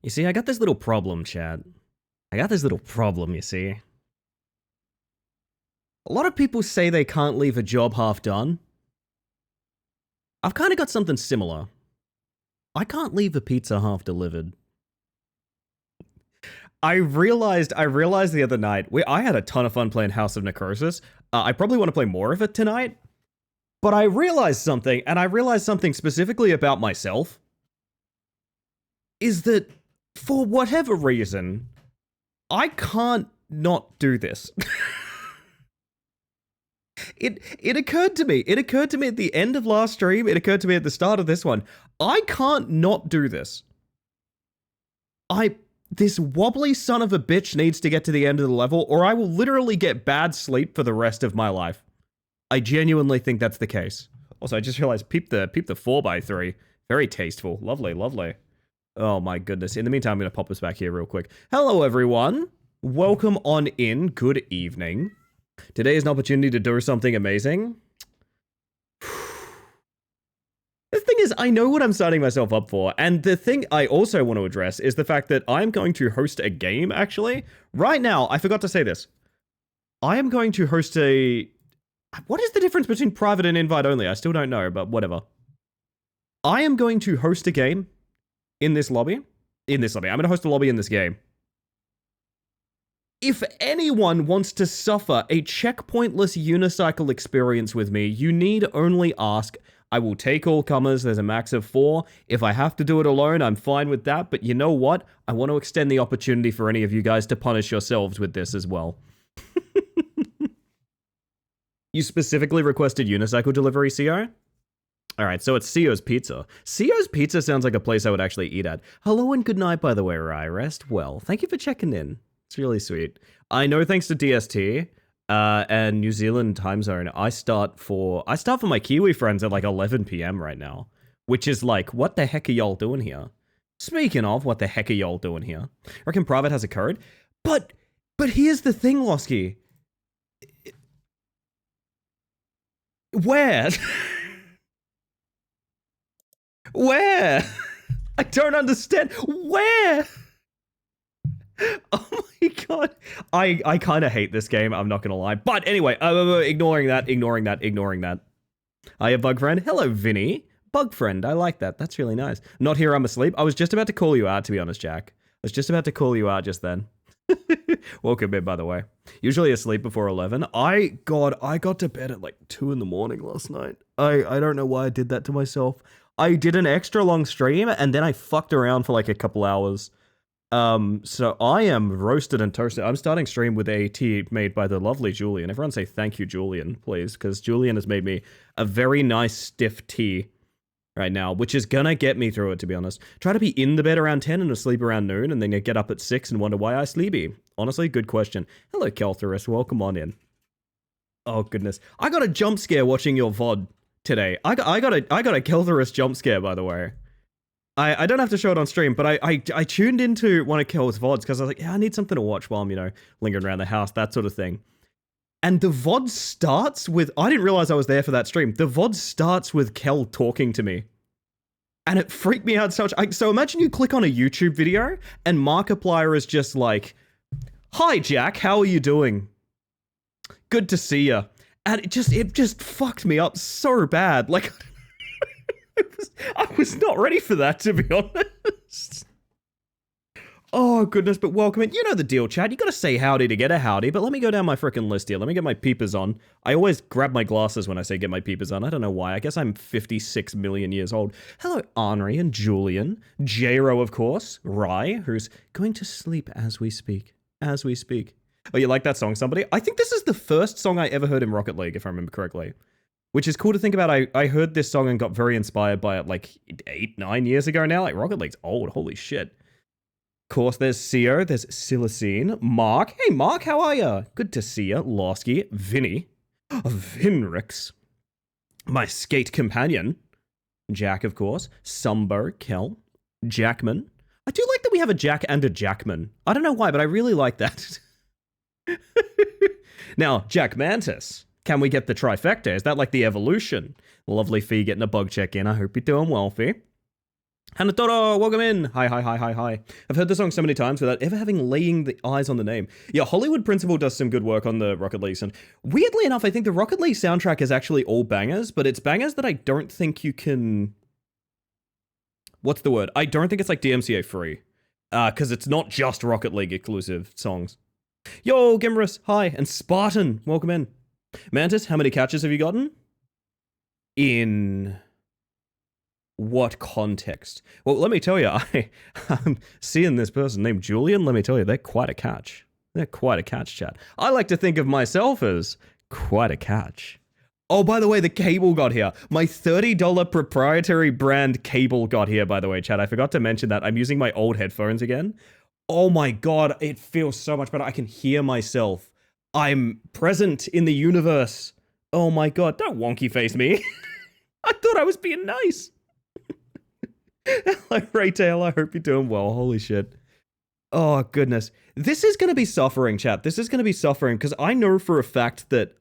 You see, I got this little problem, Chad. I got this little problem, you see. A lot of people say they can't leave a job half done. I've kind of got something similar. I can't leave a pizza half delivered. I realized the other night, I had a ton of fun playing House of Necrosis. I probably want to play more of it tonight. But I realized something, and I realized something specifically about myself. Is that, for whatever reason, I can't not do this. It occurred to me. It occurred to me at the end of last stream. It occurred to me at the start of this one. I can't not do this. This wobbly son of a bitch needs to get to the end of the level, or I will literally get bad sleep for the rest of my life. I genuinely think that's the case. Also, I just realized, peep the 4x3. Very tasteful. Lovely, lovely. Oh my goodness. In the meantime, I'm going to pop this back here real quick. Hello, everyone. Welcome on in. Good evening. Today is an opportunity to do something amazing. The thing is, I know what I'm signing myself up for, and the thing I also want to address is the fact that I'm going to host a game, actually. Right now, I forgot to say this. I am going to host a... What is the difference between private and invite only? I still don't know, but whatever. I am going to host a game in this lobby. I'm going to host a lobby in this game. If anyone wants to suffer a checkpointless unicycle experience with me, you need only ask. I will take all comers. There's a max of 4. If I have to do it alone, I'm fine with that. But you know what? I want to extend the opportunity for any of you guys to punish yourselves with this as well. You specifically requested unicycle delivery, CO? Alright, so it's CO's Pizza. CO's Pizza sounds like a place I would actually eat at. Hello and good night, by the way, Rai. Rest well. Thank you for checking in. It's really sweet. I know thanks to DST and New Zealand time zone, I start for my Kiwi friends at like 11 p.m. right now, which is like, what the heck are y'all doing here? Speaking of, what the heck are y'all doing here? I reckon Private has a code, but here's the thing, Losky. Where? Where? I don't understand. Where? Oh my god. I kind of hate this game, I'm not gonna lie. But anyway, ignoring that. Hiya, Bug Friend. Hello, Vinny. Bug Friend, I like that. That's really nice. Not here, I'm asleep. I was just about to call you out, to be honest, Jack. I was just about to call you out just then. Welcome in, by the way. Usually asleep before 11. I got to bed at like 2 in the morning last night. I don't know why I did that to myself. I did an extra long stream, and then I fucked around for like a couple hours. So I am roasted and toasted. I'm starting stream with a tea made by the lovely Julian. Everyone say thank you, Julian, please, because Julian has made me a very nice stiff tea right now, which is gonna get me through it, to be honest. Try to be in the bed around 10 and asleep around noon, and then you get up at 6 and wonder why I sleepy. Honestly, good question. Hello, Keltherus. Welcome on in. Oh, goodness. I got a jump scare watching your VOD today. I got a Keltherus jump scare, by the way. I don't have to show it on stream, but I tuned into one of Kel's VODs because I was like, yeah, I need something to watch while I'm, lingering around the house, that sort of thing. And the VOD starts with, I didn't realize I was there for that stream. The VOD starts with Kel talking to me. And it freaked me out so much. So imagine you click on a YouTube video and Markiplier is just like, hi, Jack, how are you doing? Good to see ya. And it just fucked me up so bad. Like, I was not ready for that, to be honest. Oh, goodness, but welcome in. You know the deal, Chad. You gotta say howdy to get a howdy, but let me go down my frickin' list here. Let me get my peepers on. I always grab my glasses when I say get my peepers on. I don't know why. I guess I'm 56 million years old. Hello, Henri and Julian. J-Ro, of course. Rai, who's going to sleep as we speak. As we speak. Oh, you like that song, somebody? I think this is the first song I ever heard in Rocket League, if I remember correctly. Which is cool to think about. I heard this song and got very inspired by it like 8-9 years ago now. Like, Rocket League's old. Holy shit. Of course, there's Co, there's Silicene, Mark. Hey, Mark, how are ya? Good to see ya. Losky, Vinny, Vinrix, my skate companion, Jack, of course, Sumbo, Kel, Jackman. I do like that we have a Jack and a Jackman. I don't know why, but I really like that. Now, Jack Mantis. Can we get the trifecta? Is that like the evolution? Lovely Fee getting a bug check in. I hope you're doing well, Fee. Hanatoro, welcome in. Hi, hi, hi, hi, hi. I've heard the song so many times without ever having laying the eyes on the name. Yeah, Hollywood Principal does some good work on the Rocket League sound. Weirdly enough, I think the Rocket League soundtrack is actually all bangers, but it's bangers that I don't think you can... What's the word? I don't think it's like DMCA free. Because it's not just Rocket League exclusive songs. Yo, Gimrus, hi. And Spartan, welcome in. Mantis, how many catches have you gotten? In... what context? Well, let me tell you, I'm seeing this person named Julian. Let me tell you, they're quite a catch. They're quite a catch, chat. I like to think of myself as quite a catch. Oh, by the way, the cable got here. My $30 proprietary brand cable got here, by the way, chat. I forgot to mention that. I'm using my old headphones again. Oh my god, it feels so much better. I can hear myself. I'm present in the universe. Oh my god, don't wonky face me. I thought I was being nice. Hello, Ray Taylor. I hope you're doing well. Holy shit. Oh, goodness. This is going to be suffering, chat. This is going to be suffering because I know for a fact that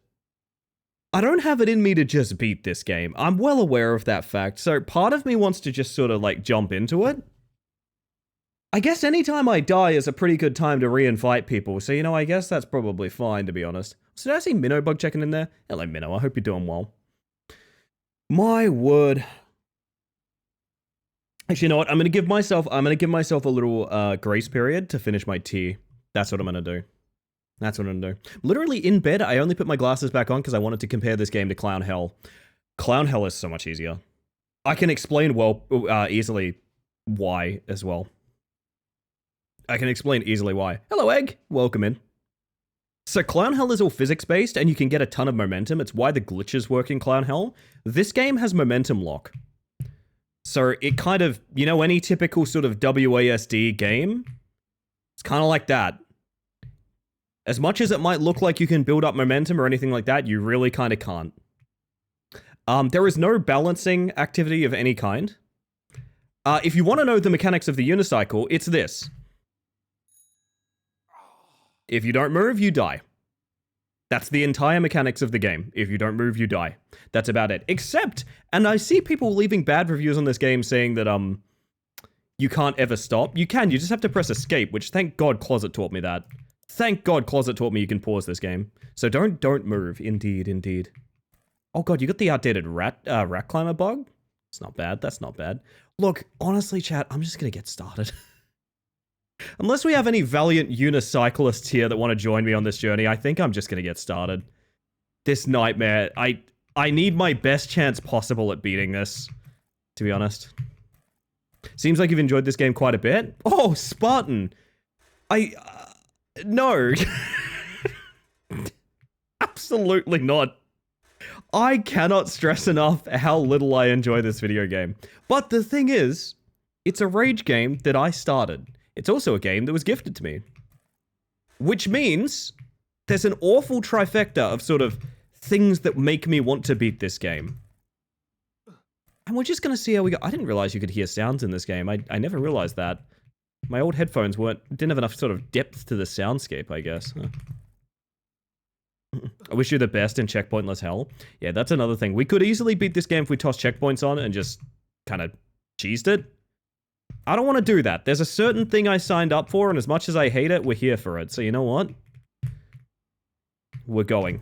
I don't have it in me to just beat this game. I'm well aware of that fact. So part of me wants to just sort of like jump into it. I guess anytime I die is a pretty good time to re-invite people. So, you know, I guess that's probably fine, to be honest. So did I see Minnow Bug checking in there? Hello, Minnow. I hope you're doing well. My word. Actually, you know what? I'm gonna give myself a little grace period to finish my tea. That's what I'm gonna do. That's what I'm gonna do. Literally in bed, I only put my glasses back on because I wanted to compare this game to Clown Hell. Clown Hell is so much easier. I can explain easily why as well. I can explain easily why. Hello, Egg. Welcome in. So Clown Hell is all physics-based, and you can get a ton of momentum. It's why the glitches work in Clown Hell. This game has momentum lock. So it kind of, you know, any typical sort of WASD game, it's kind of like that. As much as it might look like you can build up momentum or anything like that, you really kind of can't. There is no balancing activity of any kind. If you want to know the mechanics of the unicycle, it's this. If you don't move, you die. That's the entire mechanics of the game. If you don't move, you die. That's about it. Except, and I see people leaving bad reviews on this game saying that, you can't ever stop. You can, you just have to press escape, which thank God Closet taught me that. Thank God Closet taught me you can pause this game. So don't move. Indeed, indeed. Oh God, you got the outdated rat climber bug? It's not bad, that's not bad. Look, honestly, chat, I'm just gonna get started. Unless we have any valiant unicyclists here that want to join me on this journey, I think I'm just going to get started. This nightmare, I need my best chance possible at beating this, to be honest. Seems like you've enjoyed this game quite a bit. Oh, Spartan. No. Absolutely not. I cannot stress enough how little I enjoy this video game. But the thing is, it's a rage game that I started. It's also a game that was gifted to me. Which means there's an awful trifecta of sort of things that make me want to beat this game. And we're just going to see how we go. I didn't realize you could hear sounds in this game. I never realized that. My old headphones didn't have enough sort of depth to the soundscape, I guess. I wish you the best in checkpointless hell. Yeah, that's another thing. We could easily beat this game if we tossed checkpoints on and just kind of cheesed it. I don't want to do that. There's a certain thing I signed up for, and as much as I hate it, we're here for it. So you know what? We're going.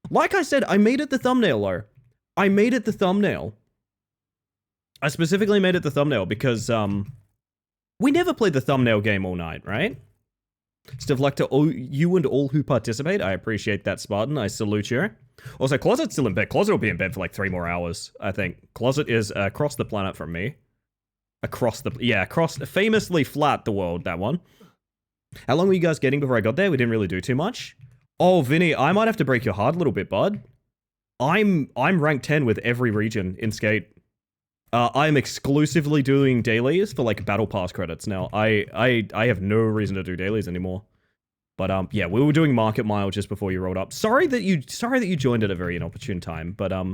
Like I said, I made it the thumbnail, though. I made it the thumbnail. I specifically made it the thumbnail because, we never played the thumbnail game all night, right? Still like to you and all who participate. I appreciate that, Spartan. I salute you. Also, Closet's still in bed. Closet will be in bed for like 3 more hours, I think. Closet is across the planet from me. Across, famously flat the world, that one. How long were you guys getting before I got there? We didn't really do too much. Oh, Vinny, I might have to break your heart a little bit, bud. I'm rank 10 with every region in Skate. I'm exclusively doing dailies for like battle pass credits now. I have no reason to do dailies anymore. But yeah, we were doing Market Mile just before you rolled up. Sorry that you joined at a very inopportune time, but I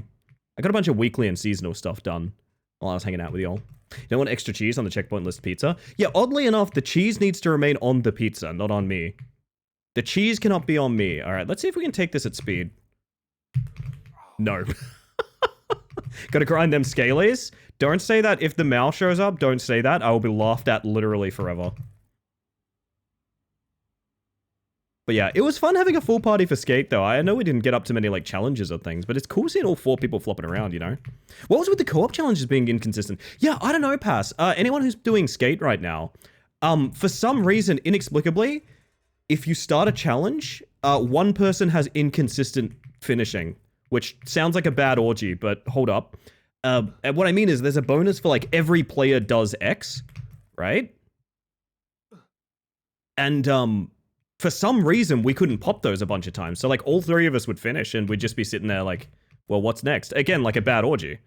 got a bunch of weekly and seasonal stuff done while I was hanging out with y'all. You don't want extra cheese on the checkpoint list pizza? Yeah, oddly enough, the cheese needs to remain on the pizza, not on me. The cheese cannot be on me. All right, let's see if we can take this at speed. No. Gotta grind them scalies. Don't say that if the mouse shows up. Don't say that. I will be laughed at literally forever. But yeah, it was fun having a full party for Skate, though. I know we didn't get up to many, like, challenges or things, but it's cool seeing all 4 people flopping around, you know? What was with the co-op challenges being inconsistent? Yeah, I don't know, Pass. Anyone who's doing Skate right now, for some reason, inexplicably, if you start a challenge, one person has inconsistent finishing, which sounds like a bad orgy, but hold up. And what I mean is there's a bonus for, like, every player does X, right? And, for some reason, we couldn't pop those a bunch of times. So, like, all 3 of us would finish, and we'd just be sitting there like, well, what's next? Again, like a bad orgy.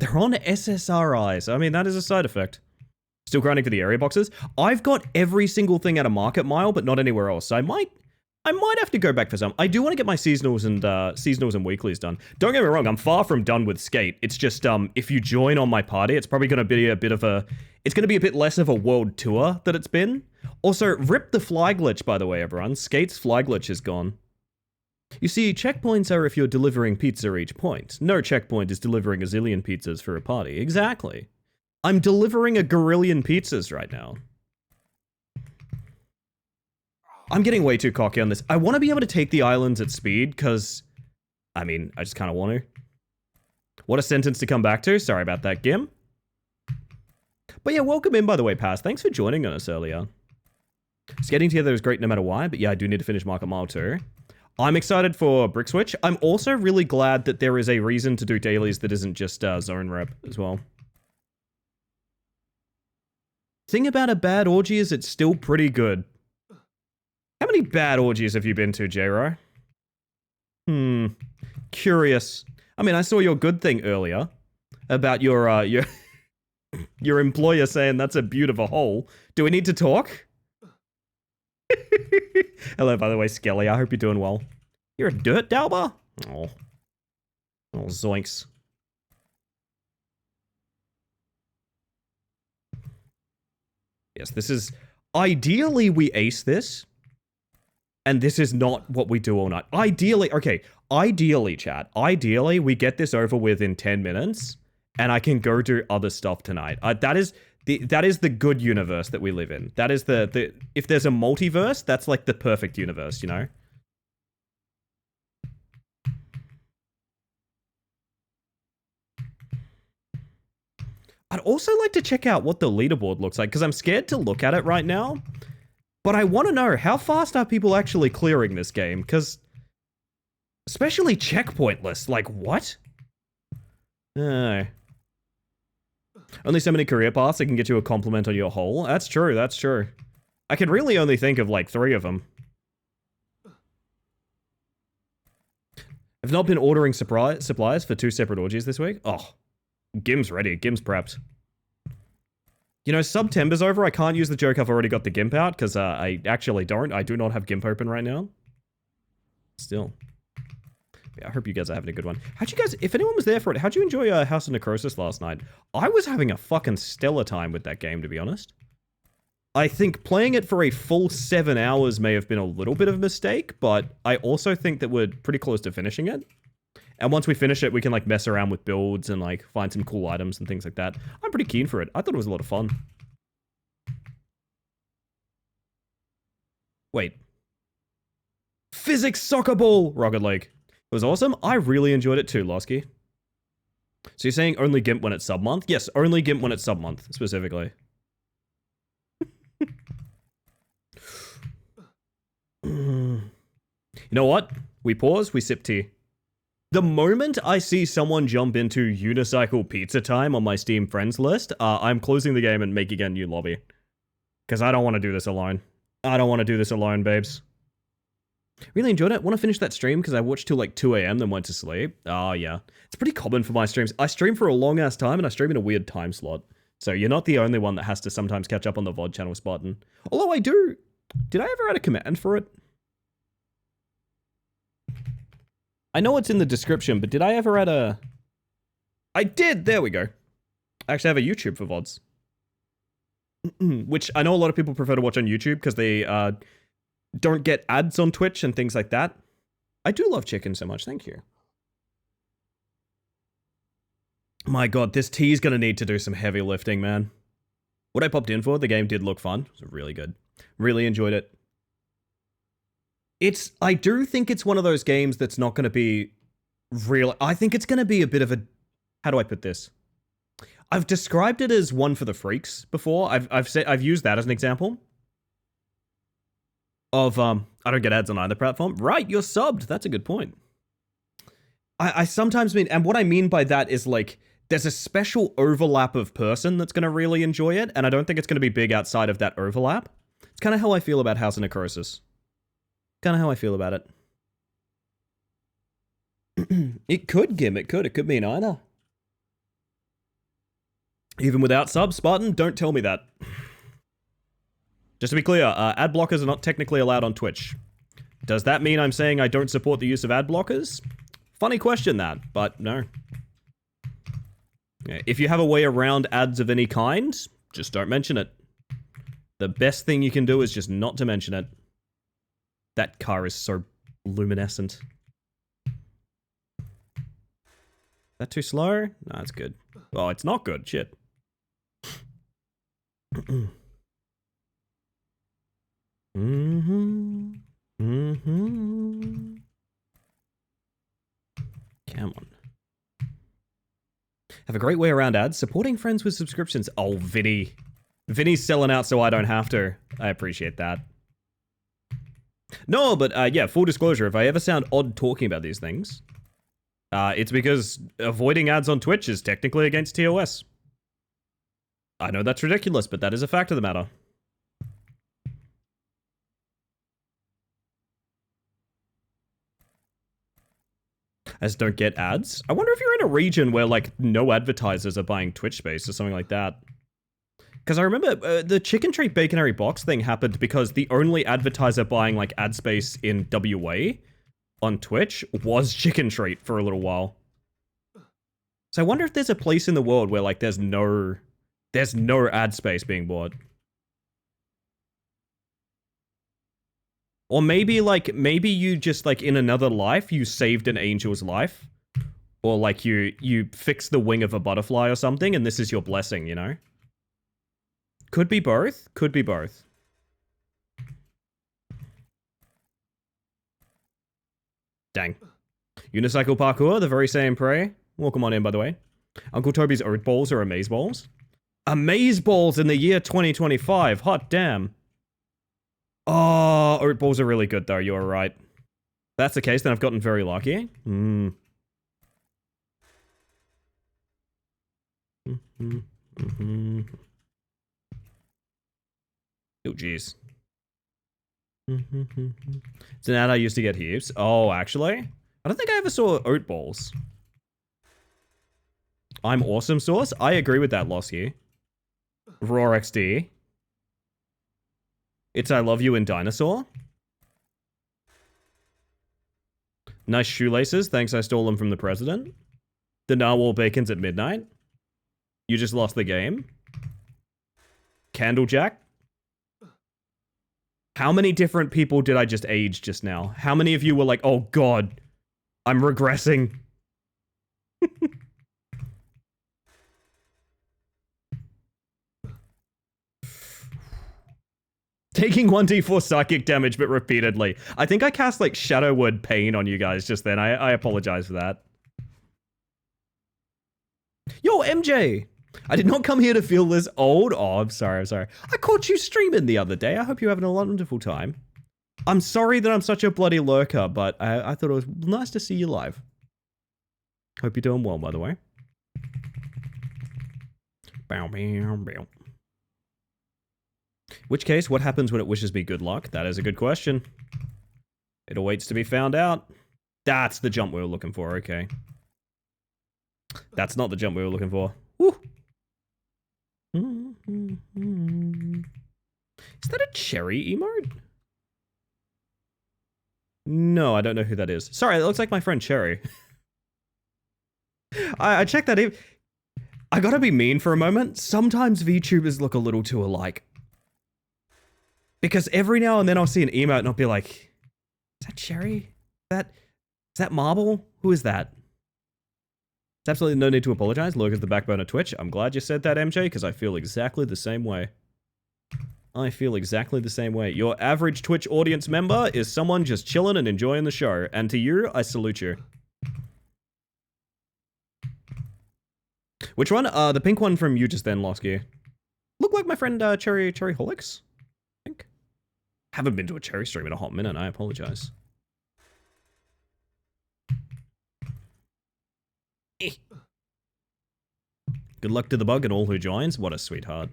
They're on SSRIs. I mean, that is a side effect. Still grinding for the area boxes. I've got every single thing at a market mile, but not anywhere else. So I might have to go back for some. I do want to get my seasonals and weeklies done. Don't get me wrong, I'm far from done with Skate. It's just, if you join on my party, it's probably going to be a bit less of a world tour that it's been. Also, rip the fly glitch, by the way, everyone. Skate's fly glitch is gone. You see, checkpoints are if you're delivering pizza each point. No checkpoint is delivering a zillion pizzas for a party. Exactly. I'm delivering a gorillion pizzas right now. I'm getting way too cocky on this. I want to be able to take the islands at speed, because, I mean, I just kind of want to. What a sentence to come back to. Sorry about that, Gim. But yeah, welcome in, by the way, Pass. Thanks for joining us earlier. Skating together is great no matter why, but yeah, I do need to finish Market Mile 2. I'm excited for Brick Switch. I'm also really glad that there is a reason to do dailies that isn't just zone rep as well. Thing about a bad orgy is it's still pretty good. How many bad orgies have you been to, J-Ro? Curious. I mean, I saw your good thing earlier about your your employer saying that's a beaut of a hole. Do we need to talk? Hello, by the way, Skelly. I hope you're doing well. You're a dirt dauber? Oh. Oh, zoinks. Yes, this is... Ideally, we ace this. And this is not what we do all night. Ideally, okay. Ideally, chat. Ideally, we get this over with in 10 minutes. And I can go do other stuff tonight. That is the good universe that we live in. That is the if there's a multiverse, that's like the perfect universe, you know? I'd also like to check out what the leaderboard looks like, because I'm scared to look at it right now. But I want to know, how fast are people actually clearing this game? Because, especially checkpointless, like, what? Only so many career paths that can get you a compliment on your hole. That's true, that's true. I can really only think of, like, 3 of them. I've not been ordering supplies for 2 separate orgies this week. Oh, Gim's ready. Gim's prepped. You know, September's over. I can't use the joke I've already got the GIMP out, because I actually don't. I do not have GIMP open right now. Still. Yeah, I hope you guys are having a good one. How'd you guys, if anyone was there for it, how'd you enjoy House of Necrosis last night? I was having a fucking stellar time with that game, to be honest. I think playing it for a full 7 hours may have been a little bit of a mistake, but I also think that we're pretty close to finishing it. And once we finish it, we can, like, mess around with builds and, like, find some cool items and things like that. I'm pretty keen for it. I thought it was a lot of fun. Wait. Physics Soccer Ball! Rocket League. It was awesome. I really enjoyed it too, Losky. So you're saying only GIMP when it's sub-month? Yes, only GIMP when it's sub-month, specifically. You know what? We pause, we sip tea. The moment I see someone jump into Unicycle Pizza Time on my Steam friends list, I'm closing the game and making a new lobby. Because I don't want to do this alone. I don't want to do this alone, babes. Really enjoyed it. Want to finish that stream because I watched till like 2 a.m. then went to sleep. Oh, yeah. It's pretty common for my streams. I stream for a long-ass time and I stream in a weird time slot. So you're not the only one that has to sometimes catch up on the VOD channel spot. And, although I do... Did I ever add a command for it? I know it's in the description, but did I ever add a... I did! There we go. I actually have a YouTube for VODs. Which I know a lot of people prefer to watch on YouTube because they don't get ads on Twitch and things like that. I do love chicken so much, thank you. My god, this T is gonna need to do some heavy lifting, man. What I popped in for, the game did look fun. It was really good. Really enjoyed it. I do think it's one of those games that's not gonna be real. I think it's gonna be a bit of a, how do I put this? I've described it as one for the freaks before. I've used that as an example. Of, I don't get ads on either platform. Right, you're subbed. That's a good point. I sometimes mean, and what I mean by that is like, there's a special overlap of person that's going to really enjoy it, and I don't think it's going to be big outside of that overlap. It's kind of how I feel about House of Necrosis. Kind of how I feel about it. It could, Gim. It could mean either. Even without subs, Spartan, don't tell me that. Just to be clear, ad blockers are not technically allowed on Twitch. Does that mean I'm saying I don't support the use of ad blockers? Funny question that, but no. If you have a way around ads of any kind, just don't mention it. The best thing you can do is just not to mention it. That car is so luminescent. Is that too slow? No, it's good. Oh, it's not good. Shit. Come on. Have a great way around ads. Supporting friends with subscriptions. Oh, Vinny. Vinny's selling out so I don't have to. I appreciate that. No, but yeah, full disclosure, if I ever sound odd talking about these things, it's because avoiding ads on Twitch is technically against TOS. I know that's ridiculous, but that is a fact of the matter. As don't get ads. I wonder if you're in a region where like no advertisers are buying Twitch space or something like that. Because I remember the Chicken Treat Baconary Box thing happened because the only advertiser buying like ad space in WA on Twitch was Chicken Treat for a little while. So I wonder if there's a place in the world where like there's no ad space being bought. Or maybe you just like in another life you saved an angel's life, or like you fixed the wing of a butterfly or something, and this is your blessing, you know? Could be both. Could be both. Dang. Unicycle parkour, the very same prey. Welcome on in, by the way. Uncle Toby's oat balls are amaze balls. Amaze balls in the year 2025. Hot damn. Oh, oat balls are really good, though. You're right. If that's the case, then I've gotten very lucky. Oh, jeez. It's an ad I used to get heaps. Oh, actually? I don't think I ever saw oat balls. I'm awesome sauce? I agree with that, Losky. Raw XD. It's I love you in dinosaur. Nice shoelaces. Thanks, I stole them from the president. The narwhal bacons at midnight. You just lost the game. Candlejack. How many different people did I just age just now? How many of you were like, oh god, I'm regressing? Taking 1d4 psychic damage, but repeatedly. I think I cast, like, Shadow Word Pain on you guys just then. I apologize for that. Yo, MJ! I did not come here to feel this old. Oh, I'm sorry. I caught you streaming the other day. I hope you're having a wonderful time. I'm sorry that I'm such a bloody lurker, but I thought it was nice to see you live. Hope you're doing well, by the way. Bow, bow, bow. Which case, what happens when it wishes me good luck? That is a good question. It awaits to be found out. That's the jump we were looking for, okay. That's not the jump we were looking for. Woo! Is that a cherry emote? No, I don't know who that is. Sorry, it looks like my friend Cherry. I checked that. I gotta be mean for a moment. Sometimes VTubers look a little too alike. Because every now and then I'll see an emote and I'll be like, is that Cherry? Is that Marble? Who is that? There's absolutely no need to apologize. Lurk is the backbone of Twitch. I'm glad you said that, MJ, because I feel exactly the same way. I feel exactly the same way. Your average Twitch audience member is someone just chilling and enjoying the show. And to you, I salute you. Which one? The pink one from you just then, Losky. Look like my friend Cherry Holix, I think. Haven't been to a Cherry stream in a hot minute, I apologize. Good luck to the bug and all who joins. What a sweetheart.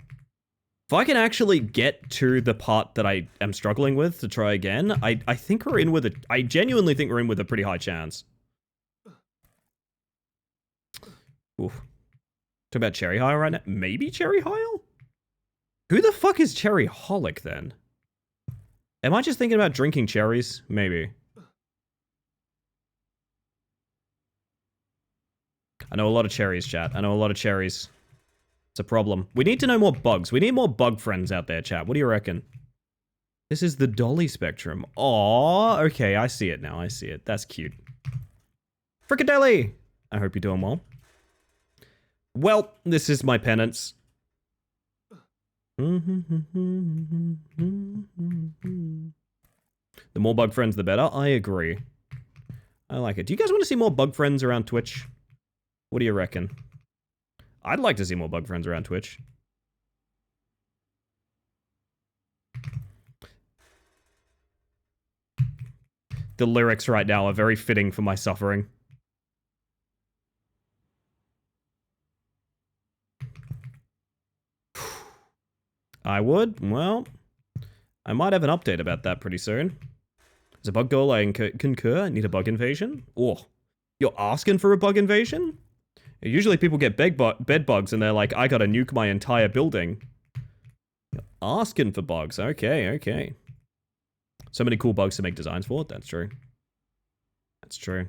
If I can actually get to the part that I am struggling with to try again, I think we're in with a... I genuinely think we're in with a pretty high chance. Oof. Talk about Cherry Hile right now? Maybe Cherry Hile? Who the fuck is Cherry Holic then? Am I just thinking about drinking cherries? Maybe. I know a lot of cherries, chat. I know a lot of cherries. It's a problem. We need to know more bugs. We need more bug friends out there, chat. What do you reckon? This is the Dolly spectrum. Aww. Okay, I see it now. I see it. That's cute. Frickadelli! I hope you're doing well. Well, this is my penance. The more bug friends, the better. I agree. I like it. Do you guys want to see more bug friends around Twitch? What do you reckon? I'd like to see more bug friends around Twitch. The lyrics right now are very fitting for my suffering. I would? Well, I might have an update about that pretty soon. As a bug girl, I concur. I need a bug invasion. Oh, you're asking for a bug invasion? Usually people get bed bugs and they're like, I gotta nuke my entire building. You're asking for bugs. Okay, okay. So many cool bugs to make designs for. That's true. That's true.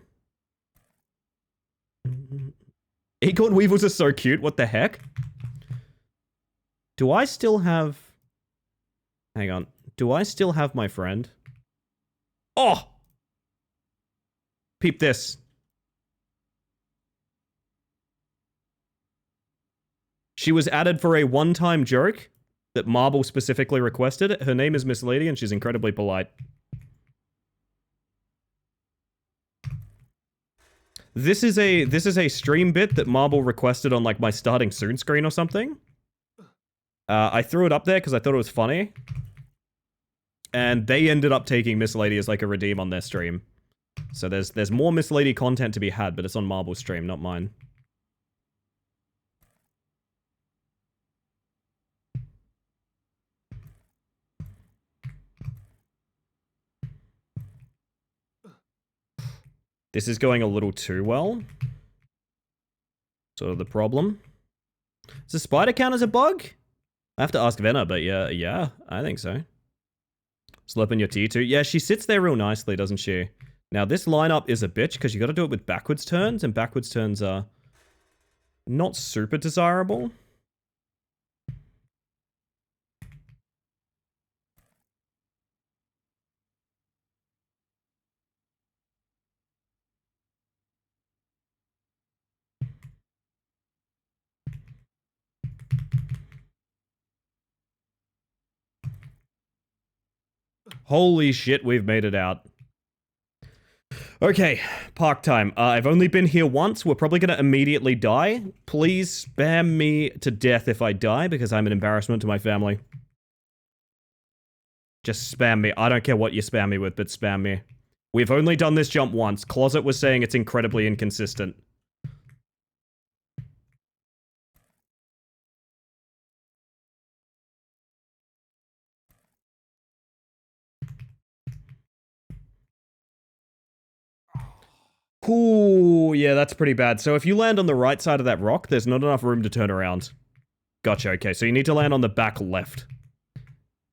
Acorn Weevils are so cute. What the heck? Do I still have... Hang on. Do I still have my friend? Oh! Peep this. She was added for a one-time joke that Marble specifically requested. Her name is Miss Lady and she's incredibly polite. This is a stream bit that Marble requested on like my starting soon screen or something. I threw it up there because I thought it was funny. And they ended up taking Miss Lady as like a redeem on their stream. So there's more Miss Lady content to be had, but it's on Marble's stream, not mine. This is going a little too well. Sort of the problem. Does the spider count as a bug? I have to ask Venna, but yeah, I think so. Slurping your T2. Yeah, she sits there real nicely, doesn't she? Now, this lineup is a bitch, because you gotta do it with backwards turns, and backwards turns are not super desirable. Holy shit, we've made it out. Okay, park time. I've only been here once. We're probably gonna immediately die. Please spam me to death if I die, because I'm an embarrassment to my family. Just spam me. I don't care what you spam me with, but spam me. We've only done this jump once. Closet was saying it's incredibly inconsistent. Ooh, yeah, that's pretty bad. So if you land on the right side of that rock, there's not enough room to turn around. Gotcha, okay. So you need to land on the back left.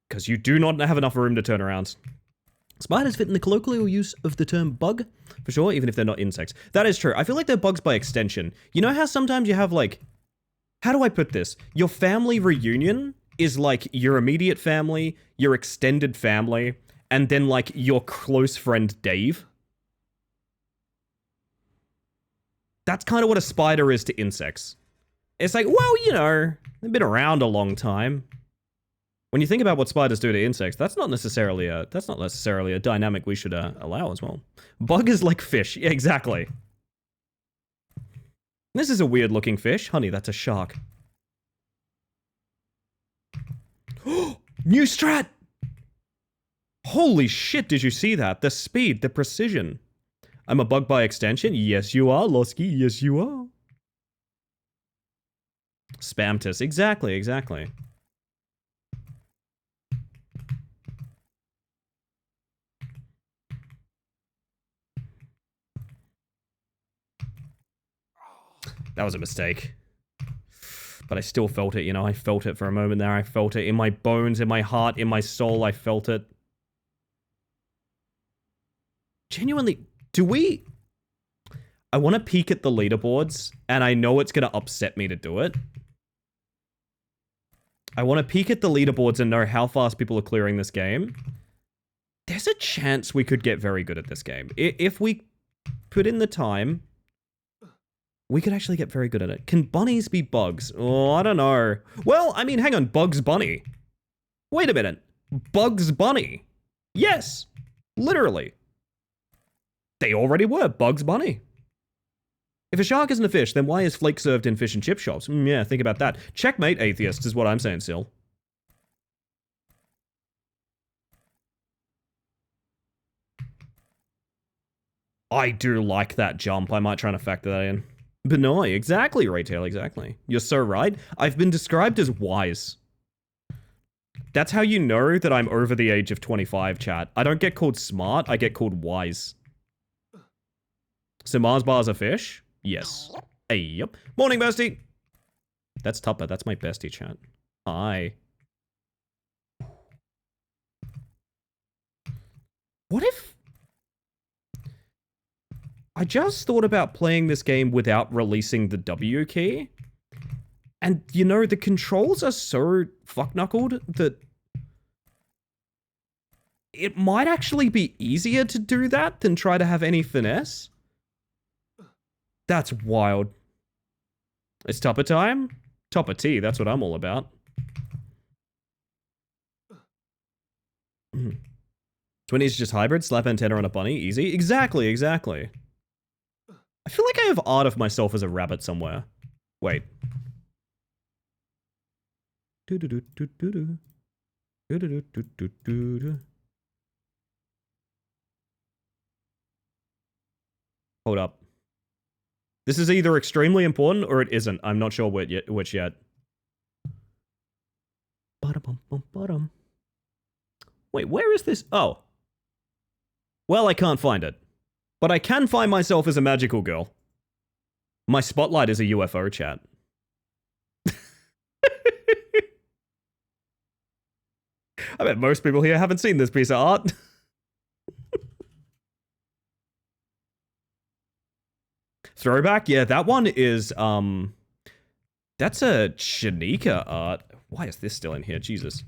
Because you do not have enough room to turn around. Spiders fit in the colloquial use of the term bug, for sure, even if they're not insects. That is true. I feel like they're bugs by extension. You know how sometimes you have, like... How do I put this? Your family reunion is, like, your immediate family, your extended family, and then, like, your close friend Dave. That's kind of what a spider is to insects. It's like, well, you know, they've been around a long time. When you think about what spiders do to insects, that's not necessarily a dynamic we should allow as well. Bug is like fish. Yeah, exactly. This is a weird looking fish. Honey, that's a shark. New strat! Holy shit, did you see that? The speed, the precision. I'm a bug by extension. Yes, you are, Losky. Yes, you are. Spamtus. Exactly, exactly. That was a mistake. But I still felt it, you know? I felt it for a moment there. I felt it in my bones, in my heart, in my soul. I felt it. Genuinely, do we... I want to peek at the leaderboards, and I know it's going to upset me to do it. I want to peek at the leaderboards and know how fast people are clearing this game. There's a chance we could get very good at this game. If we put in the time, we could actually get very good at it. Can bunnies be bugs? Oh, I don't know. Well, I mean, hang on. Bugs Bunny. Wait a minute. Bugs Bunny. Yes. Literally. They already were Bugs Bunny. If a shark isn't a fish, then why is flake served in fish and chip shops? Yeah, think about that. Checkmate, atheists, is what I'm saying, Sil. I do like that jump. I might try to factor that in. But no, exactly, Retail, exactly. You're so right. I've been described as wise. That's how you know that I'm over the age of 25, chat. I don't get called smart, I get called wise. So Mars bar's a fish? Yes. Hey, yep. Morning, bestie! That's Tupper, that's my bestie, chat. Hi. What if... I just thought about playing this game without releasing the W key. And, you know, the controls are so fuck-knuckled that... it might actually be easier to do that than try to have any finesse. That's wild. It's Tupper time? Tupper tea, that's what I'm all about. 20 is just hybrid, slap antenna on a bunny, easy. Exactly, exactly. I feel like I have art of myself as a rabbit somewhere. Wait. Hold up. This is either extremely important or it isn't. I'm not sure which yet. Wait, where is this? Oh. Well, I can't find it. But I can find myself as a magical girl. My spotlight is a UFO, chat. I bet most people here haven't seen this piece of art. Throwback? Yeah, that one is, that's a Shanika art. Why is this still in here? Jesus.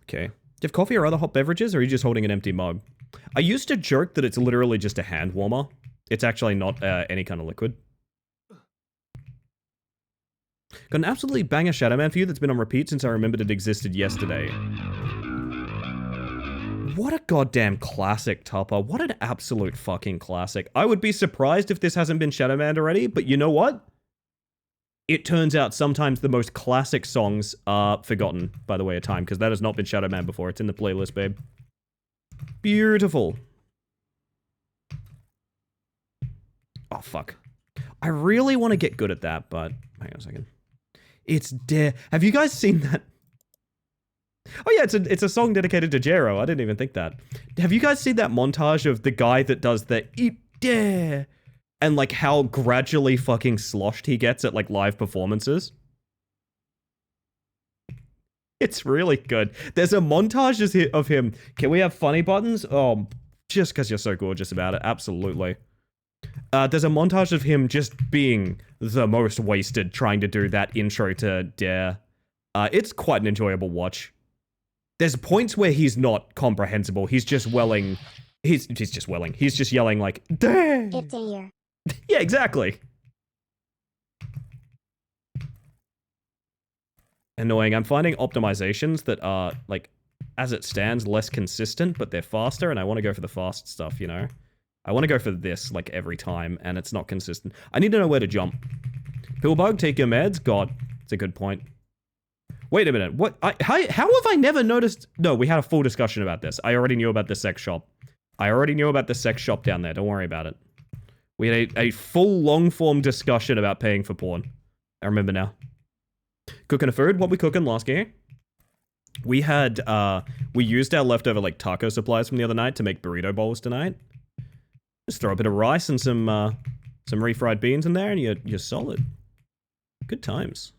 Okay. Do you have coffee or other hot beverages, or are you just holding an empty mug? I used to joke that it's literally just a hand warmer. It's actually not any kind of liquid. Got an absolutely banger Shadow Man for you that's been on repeat since I remembered it existed yesterday. What a goddamn classic, Tupper. What an absolute fucking classic. I would be surprised if this hasn't been Shadow Man already, but you know what? It turns out sometimes the most classic songs are forgotten by the way of time, because that has not been Shadow Man before. It's in the playlist, babe. Beautiful. Oh, fuck. I really want to get good at that, but... hang on a second. It's Have you guys seen that? Oh yeah, it's a song dedicated to Jero. I didn't even think that. Have you guys seen that montage of the guy that does the eat dare? And like how gradually fucking sloshed he gets at like live performances? It's really good. There's a montage of him. Can we have funny buttons? Oh, just because you're so gorgeous about it. Absolutely. There's a montage of him just being the most wasted trying to do that intro to Dare. It's quite an enjoyable watch. There's points where he's not comprehensible. He's just welling. He's just welling. He's just yelling like, damn. It's a year. Yeah, exactly. Annoying. I'm finding optimizations that are, like, as it stands, less consistent, but they're faster, and I want to go for the fast stuff, you know? I want to go for this, like, every time, and it's not consistent. I need to know where to jump. Pillbug, take your meds? God, it's a good point. Wait a minute, what? How have I never noticed? No, we had a full discussion about this. I already knew about the sex shop. I already knew about the sex shop down there, don't worry about it. We had a full long-form discussion about paying for porn. I remember now. Cooking a food? What we cooking last year? We had, we used our leftover, like, taco supplies from the other night to make burrito bowls tonight. Just throw a bit of rice and some refried beans in there and you're solid. Good times.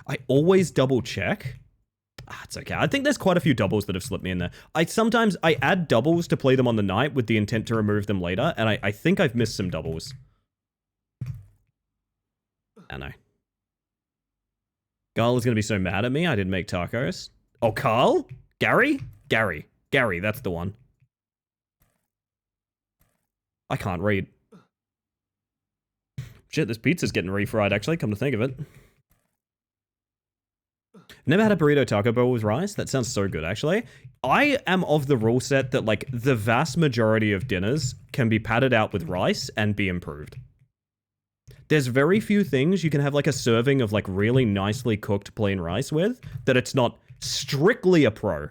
I always double check. It's okay. I think there's quite a few doubles that have slipped me in there. I add doubles to play them on the night with the intent to remove them later, and I think I've missed some doubles. I know. Carl is going to be so mad at me I didn't make tacos. Oh, Carl? Gary? Gary, that's the one. I can't read. Shit, this pizza's getting refried, actually, come to think of it. Never had a burrito taco bowl with rice? That sounds so good, actually. I am of the rule set that, like, the vast majority of dinners can be padded out with rice and be improved. There's very few things you can have, like, a serving of, like, really nicely cooked plain rice with that it's not strictly a pro.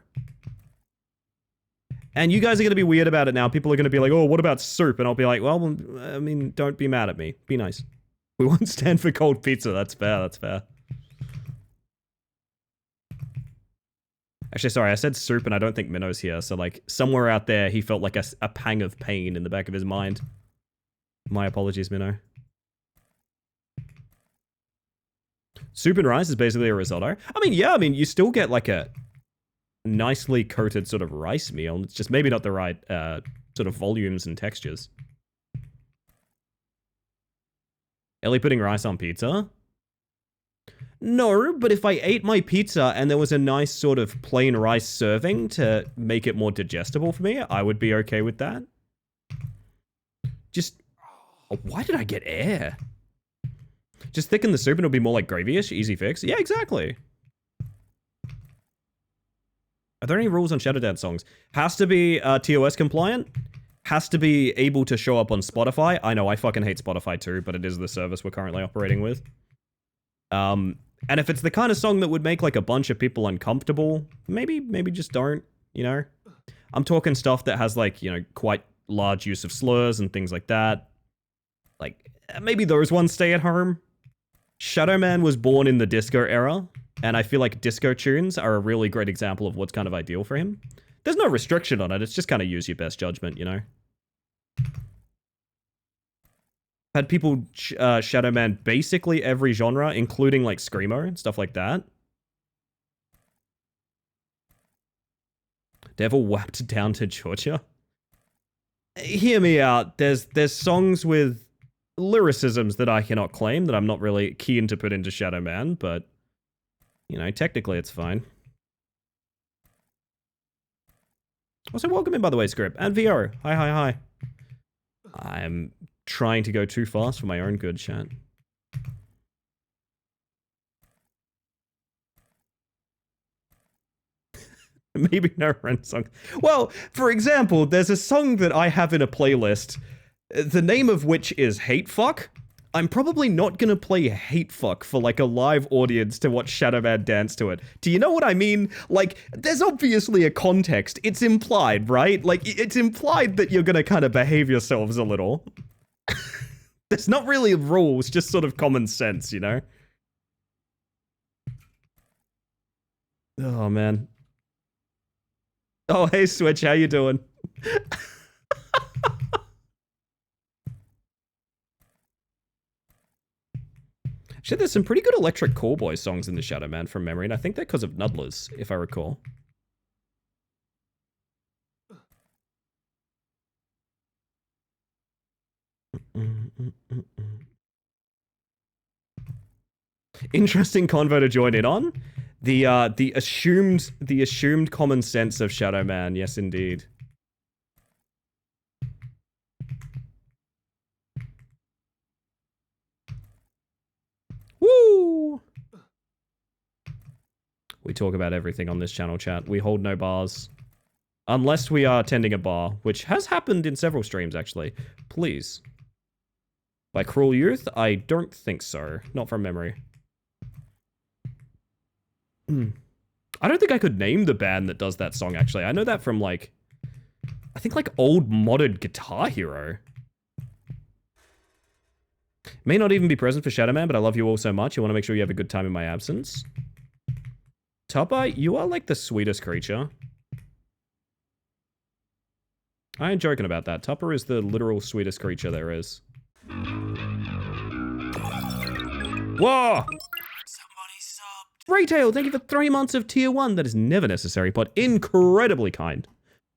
And you guys are going to be weird about it now. People are going to be like, oh, what about soup? And I'll be like, well, I mean, don't be mad at me. Be nice. We won't stand for cold pizza. That's fair, that's fair. Actually, sorry, I said soup and I don't think Minnow's here. So, like, somewhere out there, he felt like a pang of pain in the back of his mind. My apologies, Minnow. Soup and rice is basically a risotto. I mean, yeah, you still get, like, a nicely coated sort of rice meal. It's just maybe not the right sort of volumes and textures. Ellie putting rice on pizza? No, but if I ate my pizza and there was a nice sort of plain rice serving to make it more digestible for me, I would be okay with that. Just... why did I get air? Just thicken the soup and it'll be more like gravy-ish. Easy fix. Yeah, exactly. Are there any rules on Shadow Dance songs? Has to be TOS compliant. Has to be able to show up on Spotify. I know, I fucking hate Spotify too, but it is the service we're currently operating with. And if it's the kind of song that would make, like, a bunch of people uncomfortable, maybe just don't, you know? I'm talking stuff that has, like, you know, quite large use of slurs and things like that. Like, maybe those ones stay at home. Shadow Man was born in the disco era, and I feel like disco tunes are a really great example of what's kind of ideal for him. There's no restriction on it, it's just kind of use your best judgment, you know? Had people Shadow Man basically every genre, including, like, Screamo and stuff like that. Devil whapped down to Georgia. Hear me out. There's songs with lyricisms that I cannot claim that I'm not really keen to put into Shadow Man, but, you know, technically it's fine. Also, welcome in, by the way, Script. And VO. Hi. I'm trying to go too fast for my own good, chat. Maybe no Ren song. Well, for example, there's a song that I have in a playlist, the name of which is Hate Fuck. I'm probably not gonna play Hate Fuck for, like, a live audience to watch Shadow Man dance to it. Do you know what I mean? Like, there's obviously a context. It's implied, right? Like, it's implied that you're gonna kind of behave yourselves a little. There's not really rules, just sort of common sense, you know? Oh, man. Oh, hey, Switch, how you doing? Shit, there's some pretty good Electric Callboy songs in the Shadow Man from memory, and I think they're because of Nuddlers, if I recall. Interesting convo to join in on. The assumed common sense of Shadow Man. Yes, indeed. Woo! We talk about everything on this channel, chat. We hold no bars. Unless we are tending a bar, which has happened in several streams, actually. Please. By Cruel Youth? I don't think so. Not from memory. I don't think I could name the band that does that song, actually. I know that from, like... I think, like, old modded Guitar Hero. May not even be present for Shadow Man, but I love you all so much. I want to make sure you have a good time in my absence. Tupper, you are, like, the sweetest creature. I ain't joking about that. Tupper is the literal sweetest creature there is. Whoa! Retail, thank you for 3 months of tier 1. That is never necessary, but incredibly kind.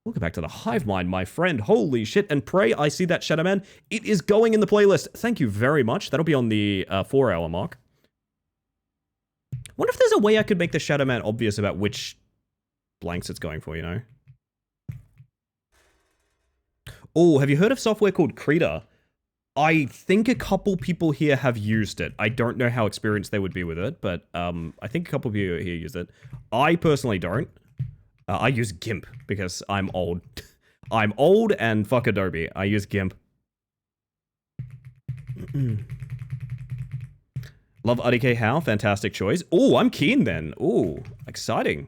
Welcome back to the Hive Mind, my friend. Holy shit. And pray, I see that, Shadow Man. It is going in the playlist. Thank you very much. That'll be on the 4-hour mark. Wonder if there's a way I could make the Shadow Man obvious about which blanks it's going for, you know? Oh, have you heard of software called Krita? I think a couple people here have used it. I don't know how experienced they would be with it, but I think a couple people here use it. I personally don't. I use GIMP because I'm old. I'm old and fuck Adobe. I use GIMP. Love RDK How. Fantastic choice. Oh, I'm keen then. Oh, exciting.